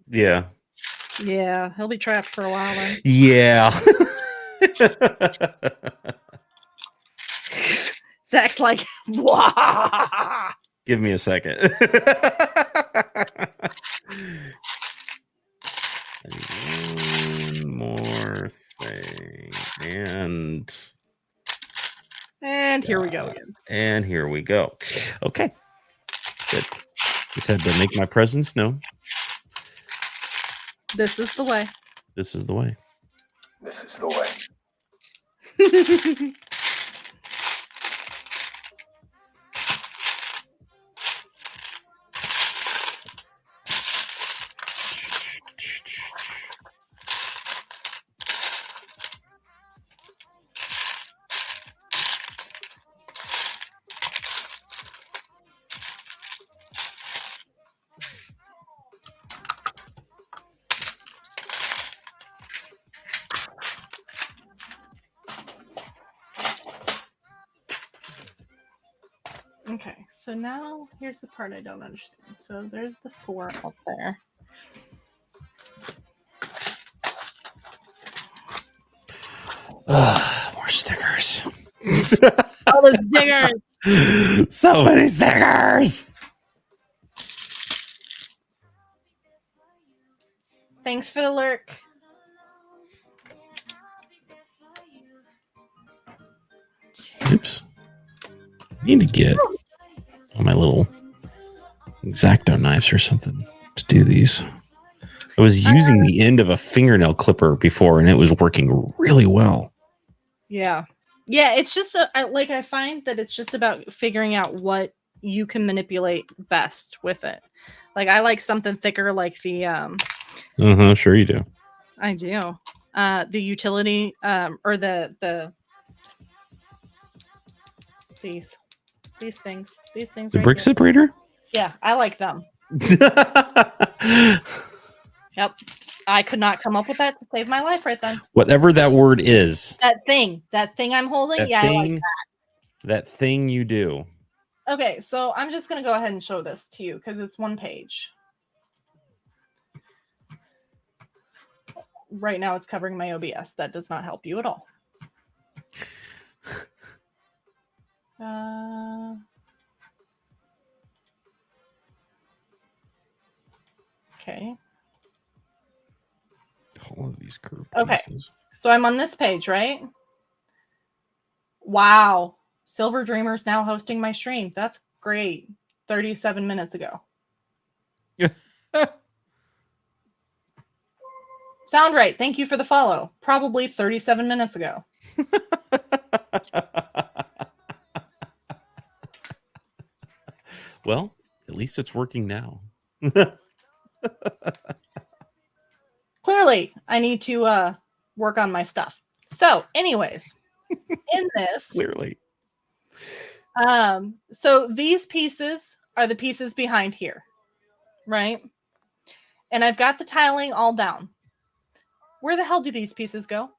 Yeah. Yeah, he'll be trapped for a while then. Yeah. Zach's like, wah! Give me a second. One more thing. And here we go again. And here we go. Okay. Good. Just had to make my presence known. This is the way. This is the way. This is the way. Okay, so now here's the part I don't understand. So there's the 4 up there. More stickers. All the stickers. So many stickers. Thanks for the lurk. Oops. I need to get my little X-Acto knives or something to do these. I was using the end of a fingernail clipper before, and it was working really well. Yeah. Yeah, it's just I find that it's just about figuring out what you can manipulate best with it. Like I like something thicker like the Sure you do. I do. The utility or the these things. These things The right brick here. separator? Yeah, I like them. Yep. I could not come up with that to save my life right then. Whatever that word is. That thing I'm holding. That yeah, thing, I like that. That thing you do. Okay, so I'm just going to go ahead and show this to you because it's one page. Right now it's covering my OBS. That does not help you at all. Okay. All of these curved Okay. pieces. So I'm on this page, right? Wow. Silver Dreamer's now hosting my stream. That's great. 37 minutes ago. Sound right. Thank you for the follow. Probably 37 minutes ago. Well, at least it's working now. Clearly, I need to work on my stuff. So, anyways, in this, Clearly. So these pieces are the pieces behind here, right? And I've got the tiling all down. Where the hell do these pieces go?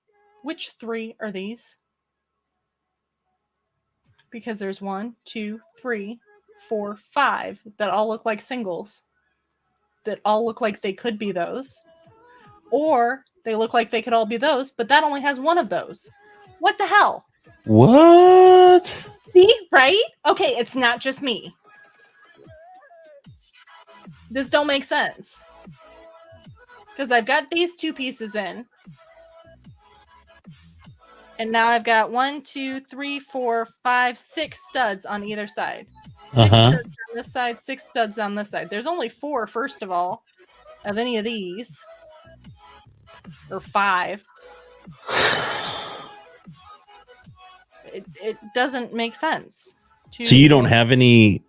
Which 3 are these? Because there's 1, 2, 3, 4, 5 that all look like singles. That all look like they could be those. Or they look like they could all be those, but that only has 1 of those. What the hell? What? See, right? Okay, it's not just me. This don't make sense. Because I've got these 2 pieces in. And now I've got 1, 2, 3, 4, 5, 6 studs on either side. 6 studs on this side, 6 studs on this side. There's only 4, first of all, of any of these. Or 5. It doesn't make sense. So you don't have any...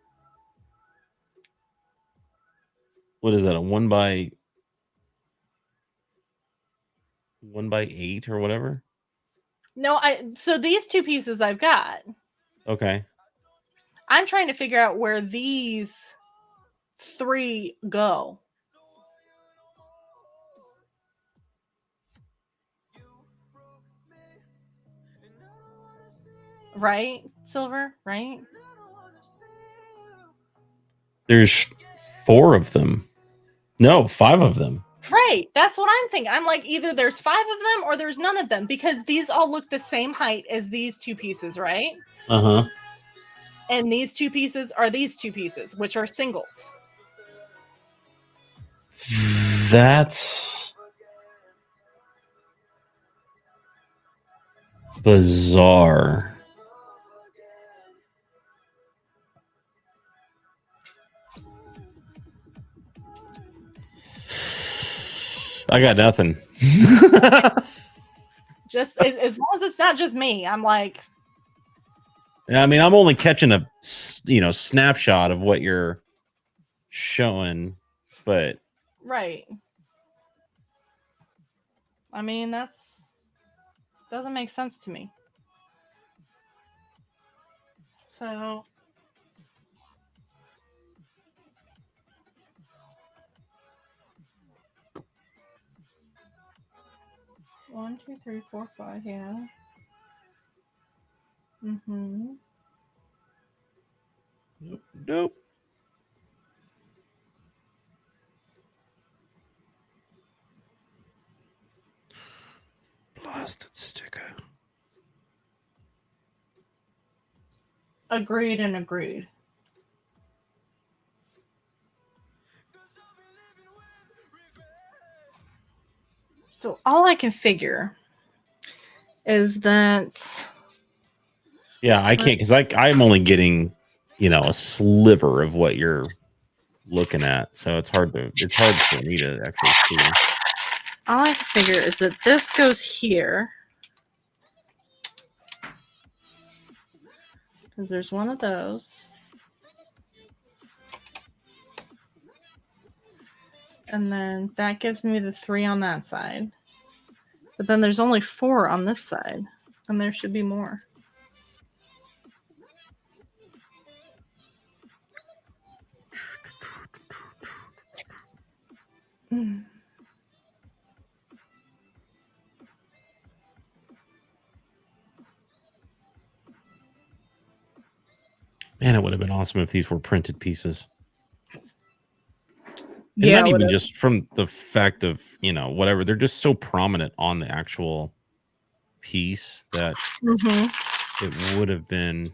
What is that? A 1 by 8 or whatever? No, so these 2 pieces I've got. Okay. I'm trying to figure out where these 3 go. Right? silver, right? There's 4 of them. No, 5 of them. Right. That's what I'm thinking. I'm like, either there's 5 of them or there's none of them, because these all look the same height as these 2 pieces, right? Uh-huh. And these 2 pieces are these 2 pieces, which are singles. That's bizarre. I got nothing. Just as long as it's not just me, I'm like, I mean, I'm only catching a snapshot of what you're showing, but right. I mean, doesn't make sense to me. So 1, 2, 3, 4, 5, yeah. Mm-hmm. nope. Blasted sticker. Agreed and agreed. So all I can figure is that, Yeah, I can't, because I'm only getting a sliver of what you're looking at, so it's hard for me to actually see. all I can figure is that this goes here, because there's one of those, and then that gives me the 3 on that side, but then there's only 4 on this side, and there should be more. Man, it would have been awesome if these were printed pieces. And not even just from the fact of, whatever. They're just so prominent on the actual piece that it would have been.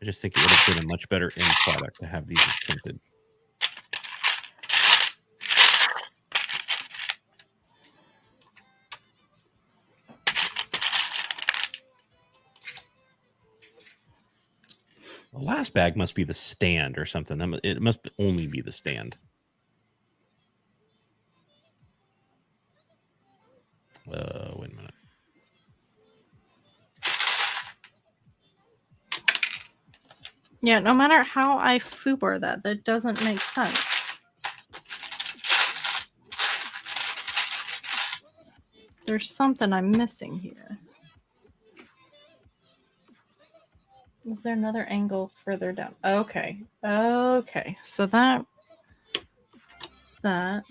I just think it would have been a much better end product to have these as printed. The last bag must be the stand or something. It must only be the stand. Wait a minute. Yeah, no matter how I foobar that doesn't make sense. There's something I'm missing here. Is there another angle further down? Okay. Okay. So that. And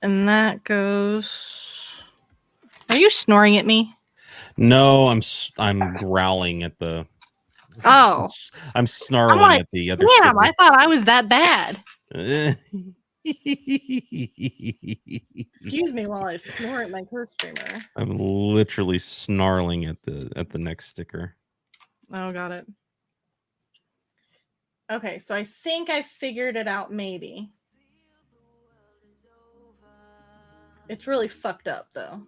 that goes. Are you snoring at me? No, I'm growling at the. Oh. I'm snarling at the other. Damn, I thought I was that bad. Excuse me while I snore at my curse streamer. I'm literally snarling at the next sticker. Oh, got it. Okay, so I think I figured it out, maybe. It's really fucked up, though.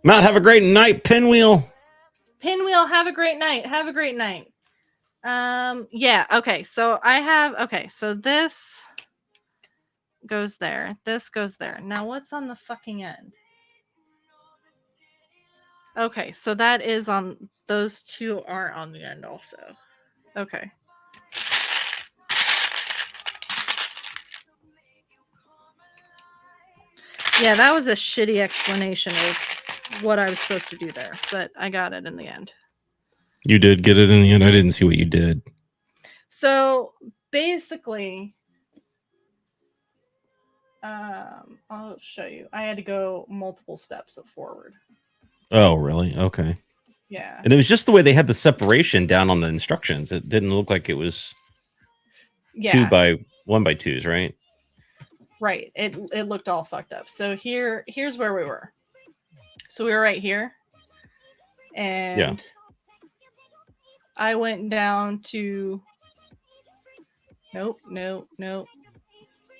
Matt, have a great night, Pinwheel. Pinwheel, have a great night. Have a great night. Yeah, okay, so so this goes there. This goes there. Now, what's on the fucking end? Okay, so that is on, those 2 are on the end also. Okay. Yeah, that was a shitty explanation of what I was supposed to do there, but I got it in the end. You did get it in the end. I didn't see what you did. So basically, I'll show you. I had to go multiple steps forward. Oh, really? Okay. Yeah. And it was just the way they had the separation down on the instructions. It didn't look like it was 2 by 1 by 2s, right? Right. It looked all fucked up. So here's where we were. So we were right here. And I went down to nope.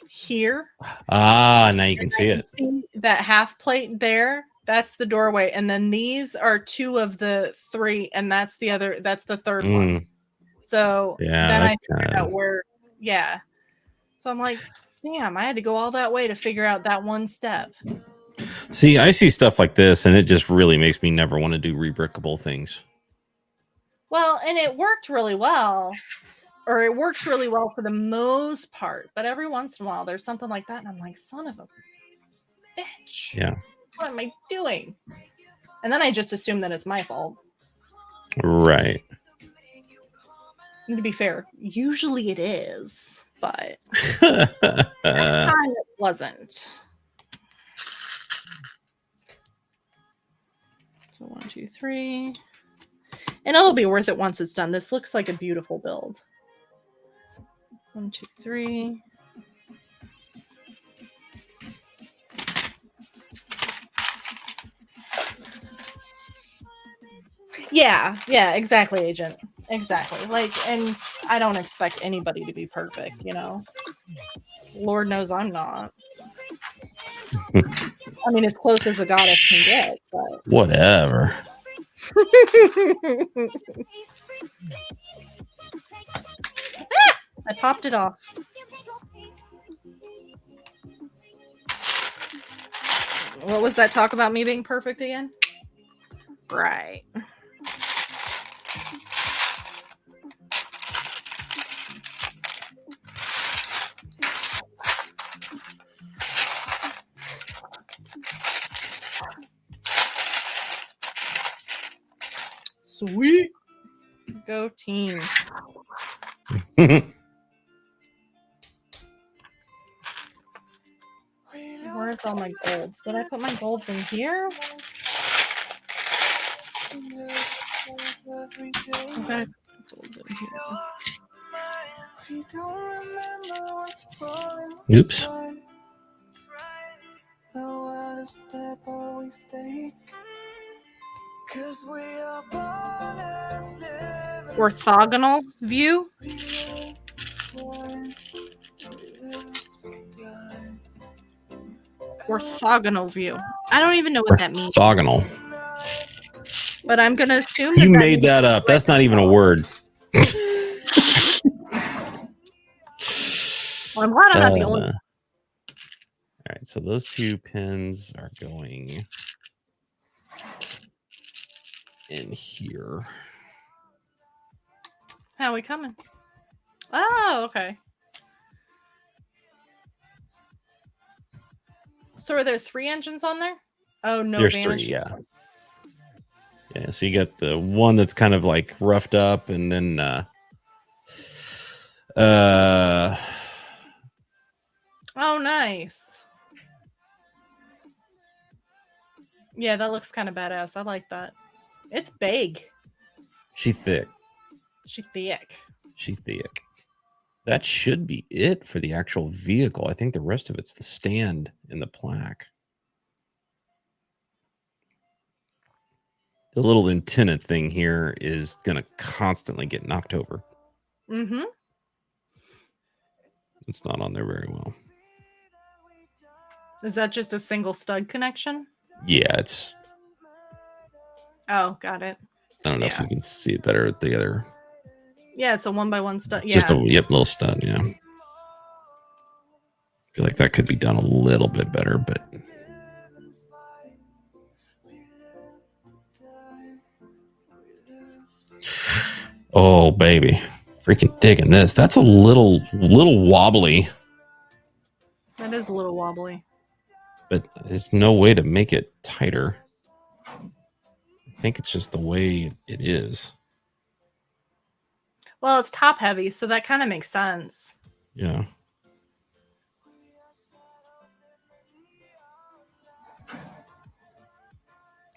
Here. Ah, now you can see it. See that half plate there? That's the doorway. And then these are 2 of the 3, and that's the third one. So then I figured out where, So I'm like, damn, I had to go all that way to figure out that one step. See, I see stuff like this, and it just really makes me never want to do rebrickable things. Well, and it worked really well. Or it works really well for the most part. But every once in a while, there's something like that, and I'm like, son of a bitch. Yeah. What am I doing? And then I just assume that it's my fault. Right. And to be fair, usually it is, but that time it wasn't. So 1, 2, 3. And it'll be worth it once it's done. This looks like a beautiful build. 1, 2, 3. Yeah, exactly, Agent. Exactly. Like, and I don't expect anybody to be perfect, you know. Lord knows I'm not. I mean, as close as a goddess can get, but whatever. I popped it off. What was that talk about me being perfect again? Right. Sweet. Go team. Where's all my golds? Did I put my golds in here? Okay. Golds in here. Oops. Orthogonal view. Orthogonal view. I don't even know what that means. Orthogonal. But I'm gonna assume you made that up. That's not even a word. Well, I'm glad I'm not the only. All right, so those 2 pins are going in here. How are we coming? Oh, okay. So are there 3 engines on there? Oh no, there's 3, yeah. Yeah, so you got the one that's kind of like roughed up, and then oh, nice. Yeah, that looks kind of badass. I like that. It's big. She thick. She thick. She thick. That should be it for the actual vehicle. I think the rest of it's the stand and the plaque. The little antenna thing here is going to constantly get knocked over. Mm-hmm. It's not on there very well. Is that just a single stud connection? Yeah, it's... Oh, got it. I don't know if you can see it better at the other... Yeah, it's a 1x1 stud. It's just a little stud, yeah. I feel like that could be done a little bit better, but... Oh, baby. Freaking digging this. That's a little wobbly. That is a little wobbly. But there's no way to make it tighter. I think it's just the way it is. Well, it's top heavy, so that kind of makes sense. Yeah.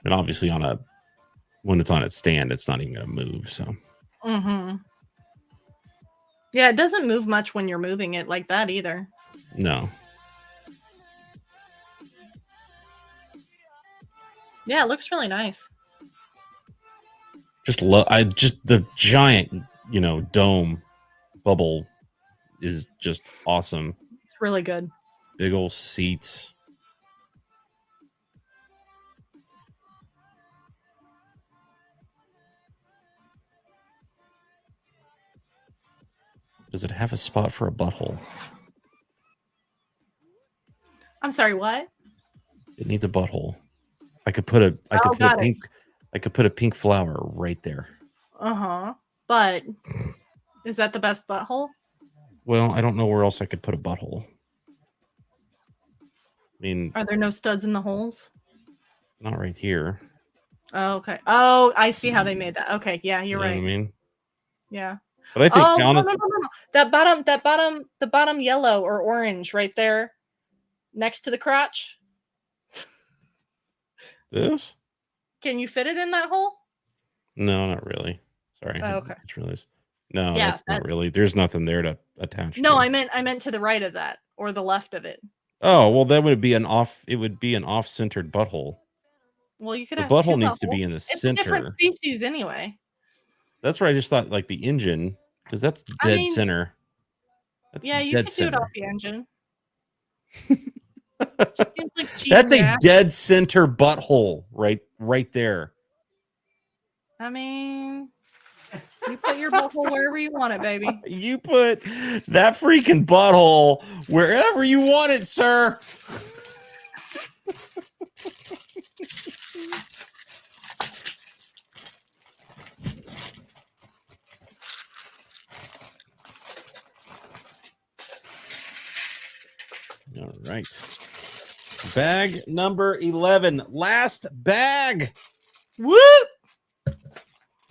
And obviously when it's on its stand, it's not even going to move. So. Mm-hmm. Yeah, it doesn't move much when you're moving it like that either. No. Yeah, it looks really nice. The giant, dome bubble is just awesome. It's really good. Big old seats. Does it have a spot for a butthole? I'm sorry, what? It needs a butthole. I could put a pink flower right there. Uh-huh. But is that the best butthole? Well, I don't know where else I could put a butthole. I mean, are there no studs in the holes? Not right here. Oh, okay. Oh, I see how they made that. Okay, yeah, you're You know right. what I mean? Yeah. But I think no. The bottom yellow or orange right there next to the crotch. This? Can you fit it in that hole? No, not really. Sorry. Oh, okay. I just realized. No, Yeah, that's not really. There's nothing there to attach. No, to. I meant to the right of that or the left of it. Oh, well, that would be an off. It would be an off-centered butthole. Well, you could The have two butthole needs to buttholes. be in the It's center. a different species anyway. That's where I just thought, like the engine, because that's dead center. That's yeah, you dead could center. do it off the engine. Just seems like That's a cheating, dead center butthole, right there. I mean, you put your butthole wherever you want it, baby. You put that freaking butthole wherever you want it, sir. All right. Bag number 11. Last bag. Woo!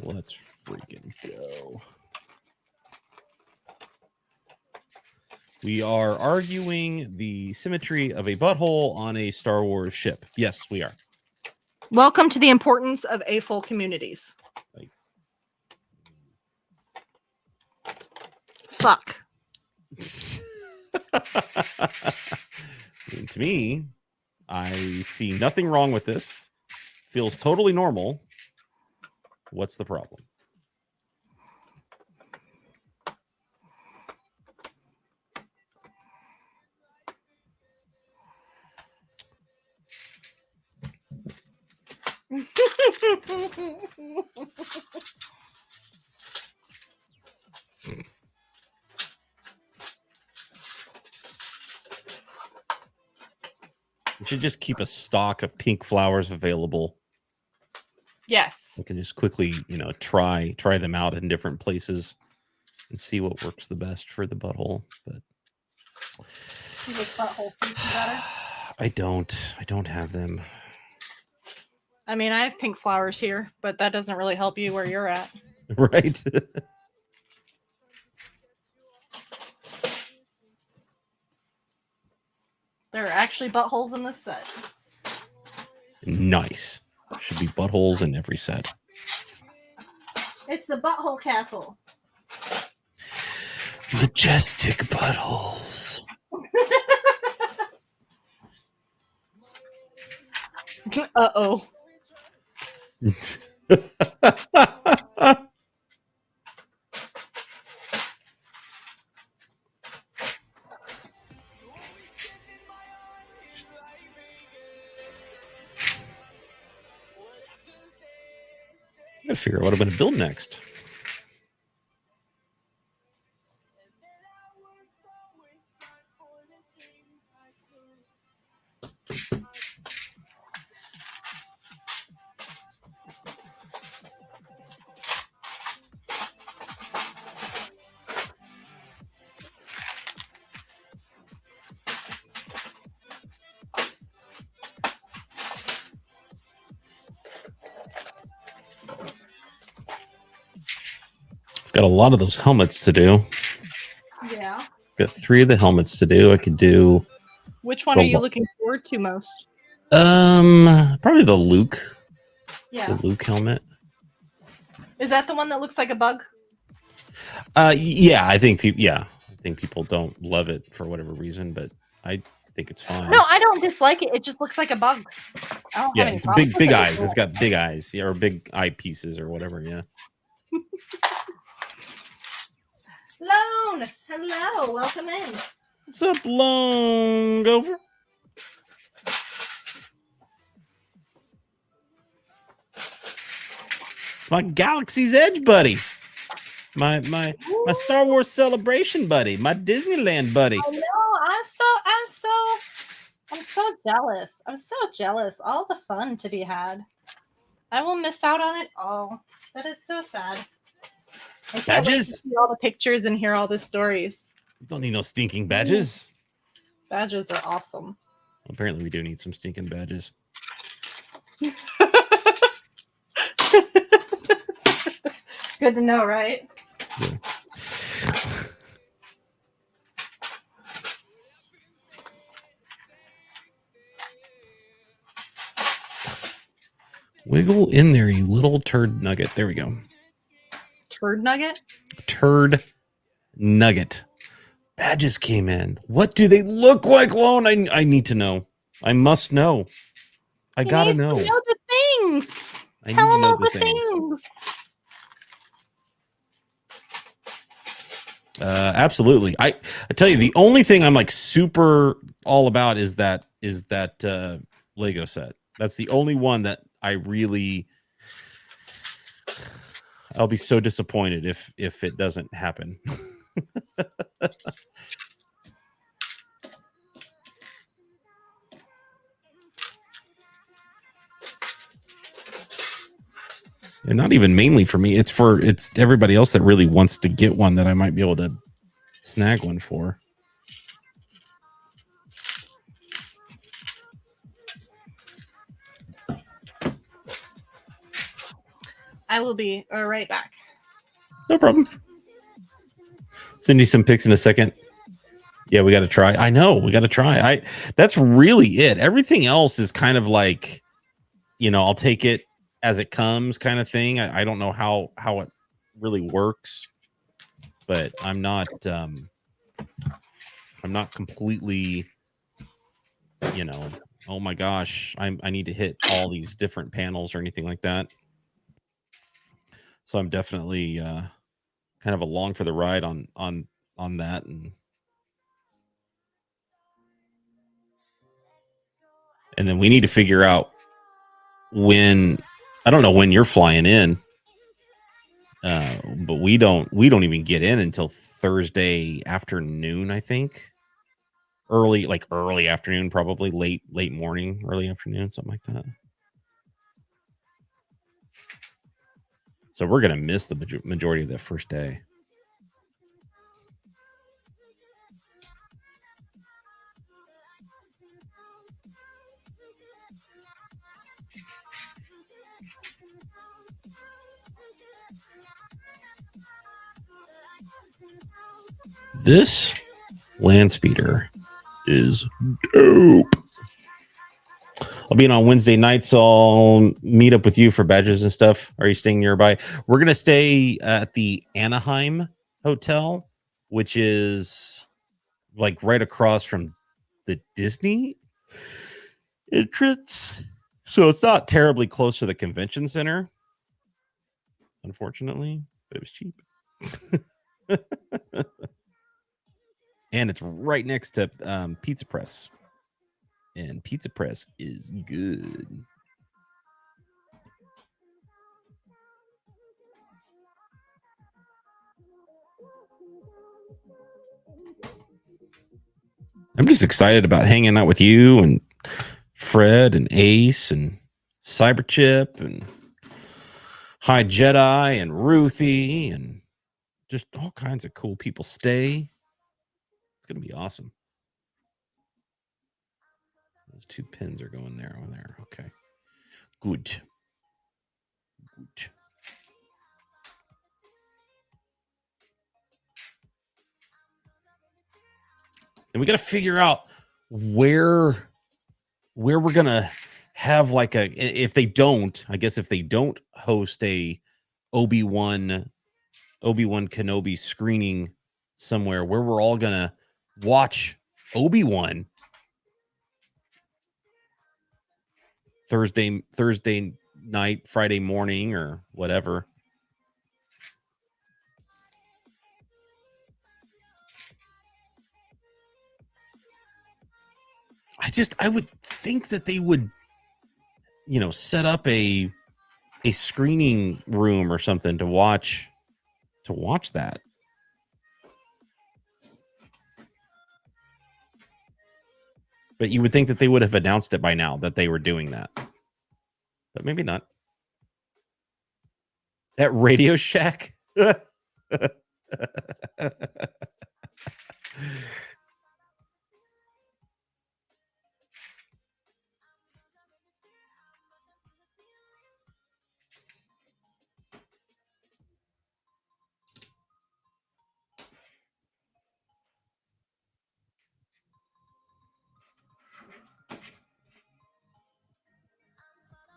Let's freaking go. We are arguing the symmetry of a butthole on a Star Wars ship. Yes, we are. Welcome to the importance of AFOL communities. Fuck. To me, I see nothing wrong with this. Feels totally normal. What's the problem? We should just keep a stock of pink flowers available. Yes. We can just quickly, try them out in different places and see what works the best for the butthole. But I don't have them. I mean, I have pink flowers here, but that doesn't really help you where you're at. Right. There are actually buttholes in this set. Nice. There should be buttholes in every set. It's the butthole castle. Majestic buttholes. Uh-oh. I gotta figure out what I'm gonna build next. Got a lot of those helmets to do. Yeah. Got 3 of the helmets to do. I could do. Which one are you looking forward to most? Probably the Luke Yeah. The Luke helmet. Is that the one that looks like a bug? Yeah, I think people don't love it for whatever reason, but I think it's fine. No, I don't dislike it. It just looks like a bug. I don't have any it's problems big with it. eyes. It's got big eyes, yeah, or big eye pieces or whatever. Yeah. Lone, hello, welcome in. What's up, Lone Gopher? It's my Galaxy's Edge buddy. My Star Wars Celebration buddy. My Disneyland buddy. I know. I'm so jealous. I'm so jealous. All the fun to be had. I will miss out on it all. That is so sad. I can't wait to Badges? see all the pictures and hear all the stories. Don't need no stinking badges. Badges are awesome. Apparently, we do need some stinking badges. Good to know, right? Yeah. Wiggle in there, you little turd nugget. There we go. Turd nugget? Turd nugget. Badges came in. What do they look like, Lone? I need to know. I must know. I gotta know. Know the things. I Tell need to them know all the the things. things. Absolutely. I tell you, the only thing I'm like super all about is that Lego set. That's the only one that I really. I'll be so disappointed if it doesn't happen. And not even mainly for me. It's everybody else that really wants to get one that I might be able to snag one for. I will be right back. No problem. Send you some pics in a second. Yeah, we got to try. I know we got to try. That's really it. Everything else is kind of like, I'll take it as it comes kind of thing. I don't know how it really works, but I'm not completely, oh my gosh, I need to hit all these different panels or anything like that. So I'm definitely kind of along for the ride on that. And then we need to figure out when, I don't know when you're flying in, but we don't even get in until Thursday afternoon, I think. Early afternoon, probably late morning, early afternoon, something like that. So we're gonna miss the majority of that first day. This land speeder is dope. I'll be in on Wednesday night, so I'll meet up with you for badges and stuff. Are you staying nearby? We're going to stay at the Anaheim Hotel, which is like right across from the Disney entrance. So it's not terribly close to the convention center, unfortunately, but it was cheap. And it's right next to Pizza Press. And Pizza Press is good. I'm just excited about hanging out with you and Fred and Ace and Cyberchip and High Jedi and Ruthie and just all kinds of cool people. Stay. It's going to be awesome. Those 2 pins are going there over there. Okay. Good. And we got to figure out where we're going to have like if they don't, I guess if they don't host a Obi-Wan Kenobi screening somewhere where we're all gonna watch Obi-Wan Thursday night, Friday morning, or whatever. I would think that they would, set up a screening room or something to watch that. But you would think that they would have announced it by now that they were doing that. But maybe not. At Radio Shack.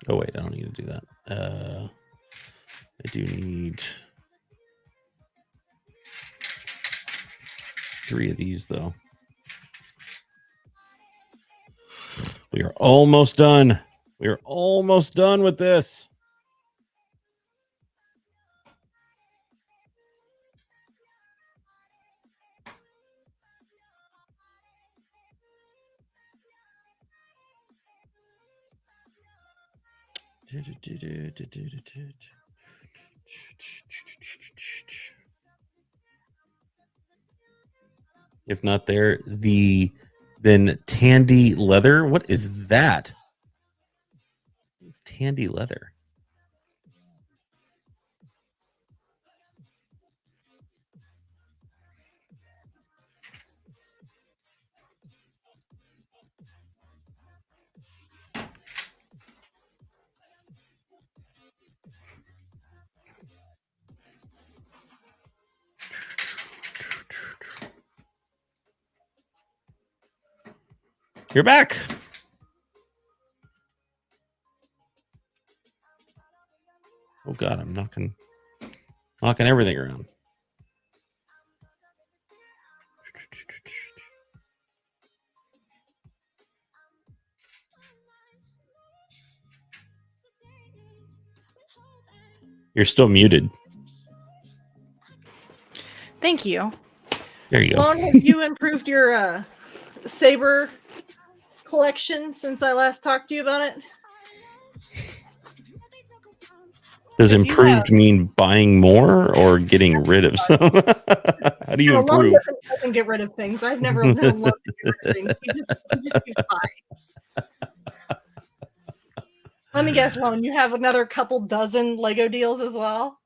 Oh wait, I don't need to do that. I do need 3 of these though. We are almost done. We are almost done with this. If not there, then Tandy leather. What is that? It's Tandy leather. You're back. Oh God, I'm knocking everything around. You're still muted. Thank you. There you go. Lone, have you improved your saber collection since I last talked to you about it? Does improved mean buying more or getting rid of some? How do you improve? Lone doesn't get rid of things. I've never known Lone to get rid of things. He just keeps buying. Let me guess, Lone, you have another couple dozen Lego deals as well?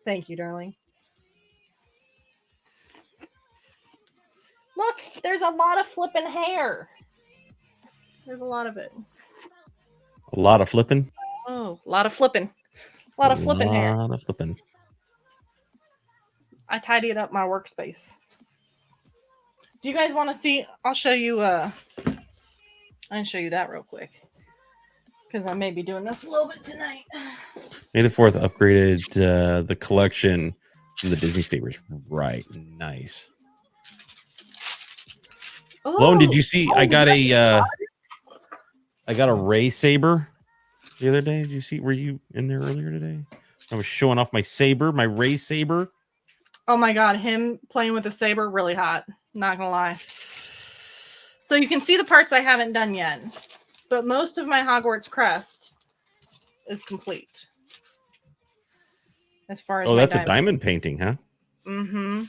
Thank you, darling. Look, there's a lot of flipping hair. There's a lot of it. A lot of flipping? Oh, a lot of flipping. A lot of flipping hair. A lot of flipping. I tidied up my workspace. Do you guys want to see? I'll show you. I can show you that real quick. Because I may be doing this a little bit tonight. May the 4th upgraded the collection from the Disney Sabers. Right. Nice. Oh, Lone, did you see? I got a Ray saber the other day. Did you see? Were you in there earlier today? I was showing off my saber, my Ray saber. Oh my God, him playing with a saber, really hot. Not gonna lie. So you can see the parts I haven't done yet, but most of my Hogwarts crest is complete. As far as that's a diamond painting, huh? Mm-hmm.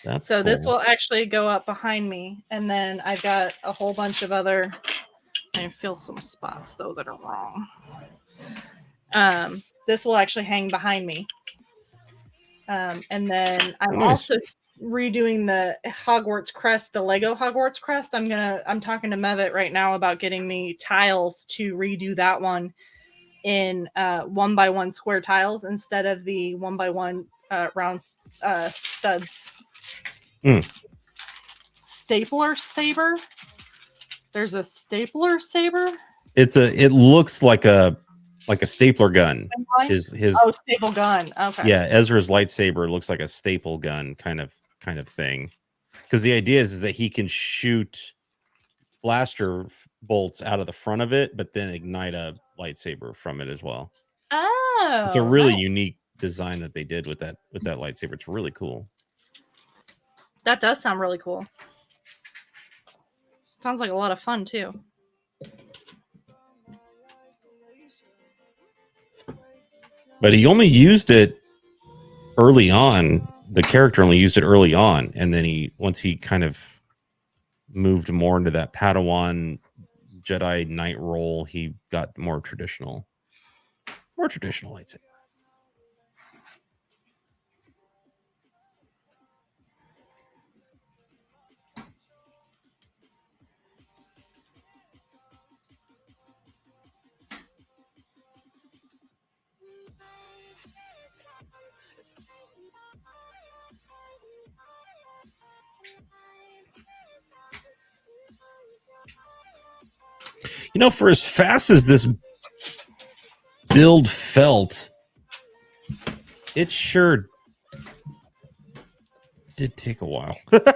That's so cool. This will actually go up behind me, and then I've got a whole bunch of other. I fill some spots though that are wrong. This will actually hang behind me, and then I'm also redoing the Hogwarts crest, the Lego Hogwarts crest. I'm talking to Mevitt right now about getting me tiles to redo that one in 1x1 square tiles instead of the 1x1 round studs. Stapler saber. There's a stapler saber. It looks like a stapler gun. His staple gun. Okay. Yeah, Ezra's lightsaber looks like a staple gun kind of thing. Because the idea is that he can shoot blaster bolts out of the front of it, but then ignite a lightsaber from it as well. Oh, it's a really unique design that they did with that lightsaber. It's really cool. That does sound really cool. Sounds like a lot of fun too. But he only used it early on. The character only used it early on, and then once he kind of moved more into that Padawan Jedi Knight role, he got more traditional lightsaber. You know, for as fast as this build felt, it sure did take a while. They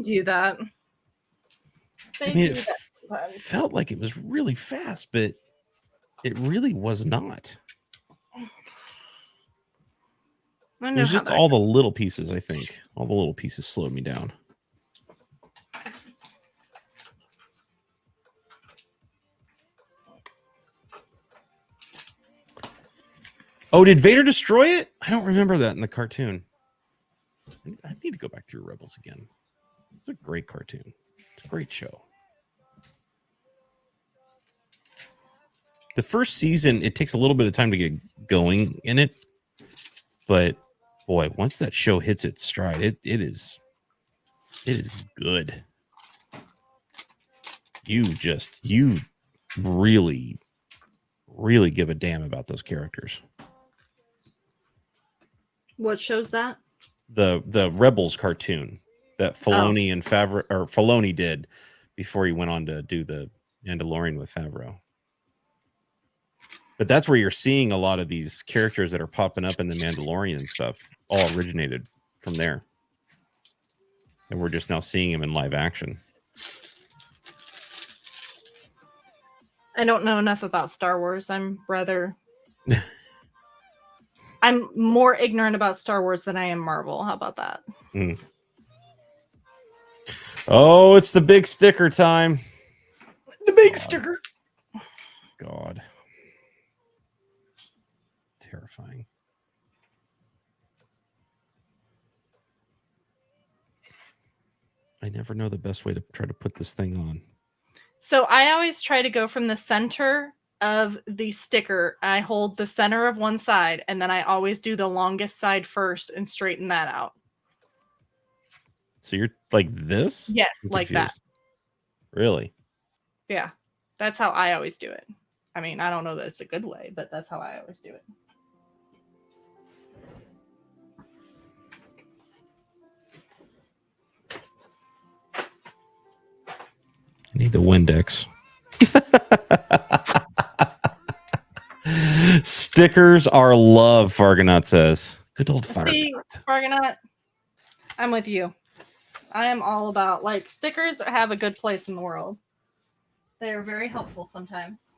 do that. It felt like it was really fast, but it really was not. It was just all the little pieces, I think. All the little pieces slowed me down. Oh, did Vader destroy it? I don't remember that in the cartoon. I need to go back through Rebels again. It's a great cartoon. It's a great show. The first season, it takes a little bit of time to get going in it. But boy, once that show hits its stride, it is good. You really, really give a damn about those characters. What shows that? The Rebels cartoon that Filoni and Filoni did before he went on to do the Mandalorian with Favreau. But that's where you're seeing a lot of these characters that are popping up in the Mandalorian and stuff all originated from there. And we're just now seeing him in live action. I don't know enough about Star Wars. I'm more ignorant about Star Wars than I am Marvel. How about that? Mm. Oh, it's the big sticker time. The big sticker. God. Terrifying. I never know the best way to try to put this thing on. So I always try to go from the center of the sticker. I hold the center of one side, and then I always do the longest side first and straighten that out. So you're like this? Yes, like that. Really? Yeah. That's how I always do it. I mean, I don't know that it's a good way, but that's how I always do it. I need the Windex. Stickers are love, Fargonaut says. Good old Fargonaut, I'm with you. I am all about, like, stickers have a good place in the world. They are very helpful sometimes.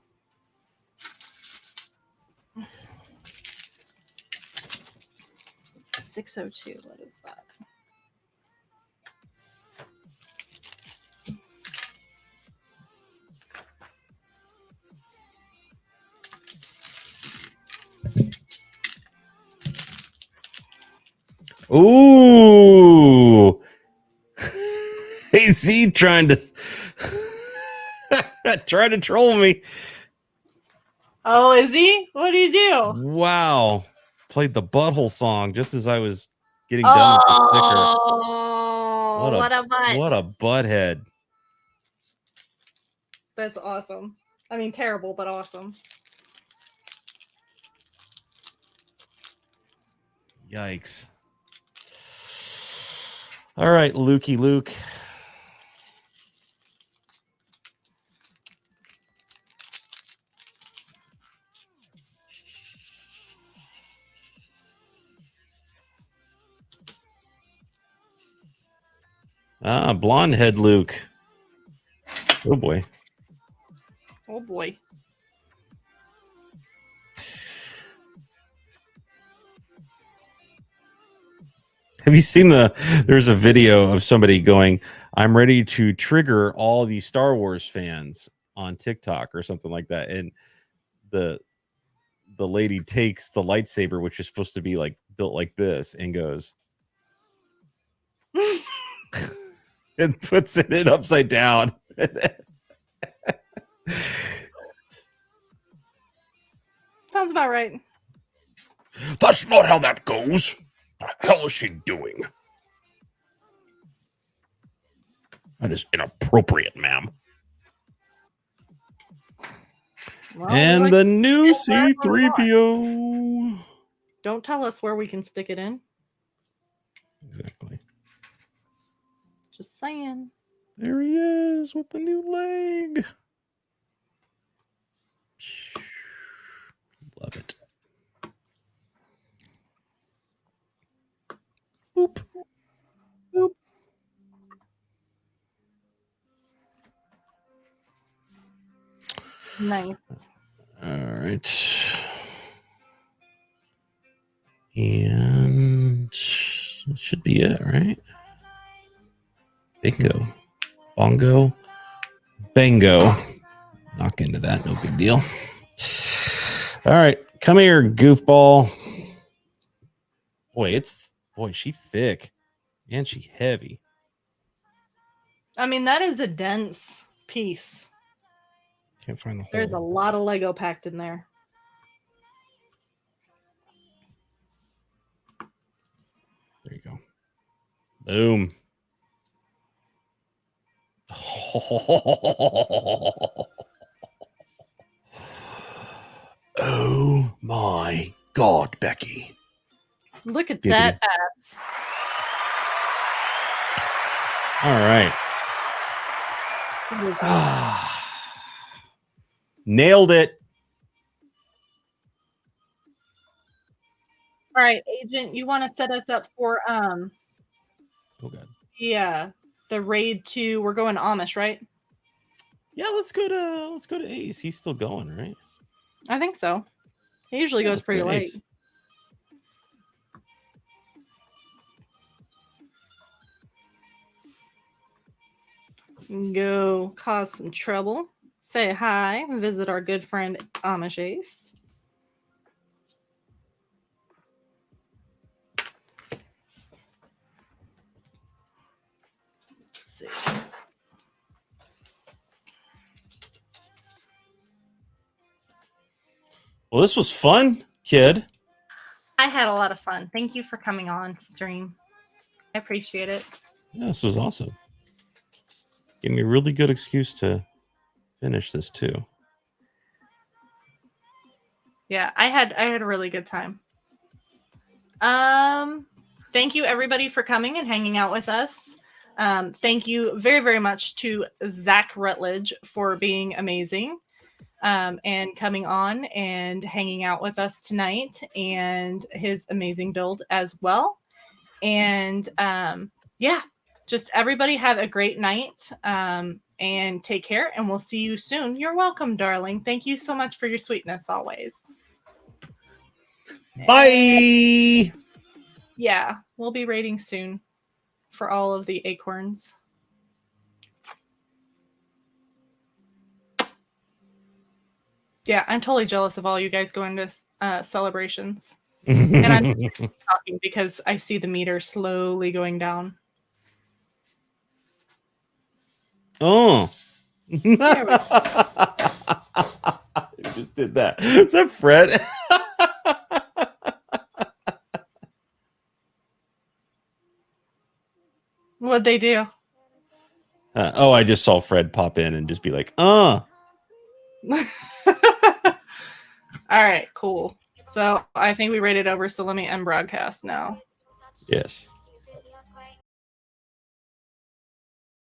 $602. What is that? Ooh. Hey, Z trying to troll me. Oh, is he? What do you do? Wow. Played the butthole song just as I was getting done with the sticker. What a butthead. That's awesome. I mean, terrible, but awesome. Yikes. All right, Lukey Luke. Blonde head Luke. Oh boy. Oh boy. Have you seen there's a video of somebody going, I'm ready to trigger all these Star Wars fans on TikTok or something like that. And the lady takes the lightsaber, which is supposed to be like built like this, and goes and puts it in upside down. Sounds about right. That's not how that goes. What the hell is she doing? That is inappropriate, ma'am. Well, And like the new C-3PO. Don't tell us where we can stick it in. Exactly. Just saying. There he is with the new leg. Love it. Boop. Boop. Nice. All right. And that should be it, right? Bingo. Bongo. Bango. Knock into that. No big deal. All right. Come here, goofball. Boy, she thick. And she heavy. I mean, that is a dense piece. Can't find the hole. There's a lot of Lego packed in there. There you go. Boom. Oh my God, Becky. Look at that ass. All right. Nailed it. All right, Agent, you want to set us up for Oh God. Yeah, the raid to we're going Amish, right? Yeah, let's go to Ace. He's still going, right? I think so. He usually goes pretty late. Ace. Go cause some trouble. Say hi. Visit our good friend Amish Ace. Let's see. Well, this was fun, kid. I had a lot of fun. Thank you for coming on stream. I appreciate it. Yeah, this was awesome. Gave me a really good excuse to finish this too. Yeah, I had a really good time. Thank you everybody for coming and hanging out with us. Thank you very, very much to Zach Rutledge for being amazing. And coming on and hanging out with us tonight, and his amazing build as well. And yeah, just everybody have a great night, and take care, and we'll see you soon. You're welcome, darling. Thank you so much for your sweetness always. Bye. Yeah, we'll be raiding soon for all of the acorns. Yeah, I'm totally jealous of all you guys going to celebrations. And I'm talking because I see the meter slowly going down. Oh. You just did that. Is that Fred? What'd they do? I just saw Fred pop in and just be like, All right, cool. So I think we rated over, so let me end broadcast now. Yes.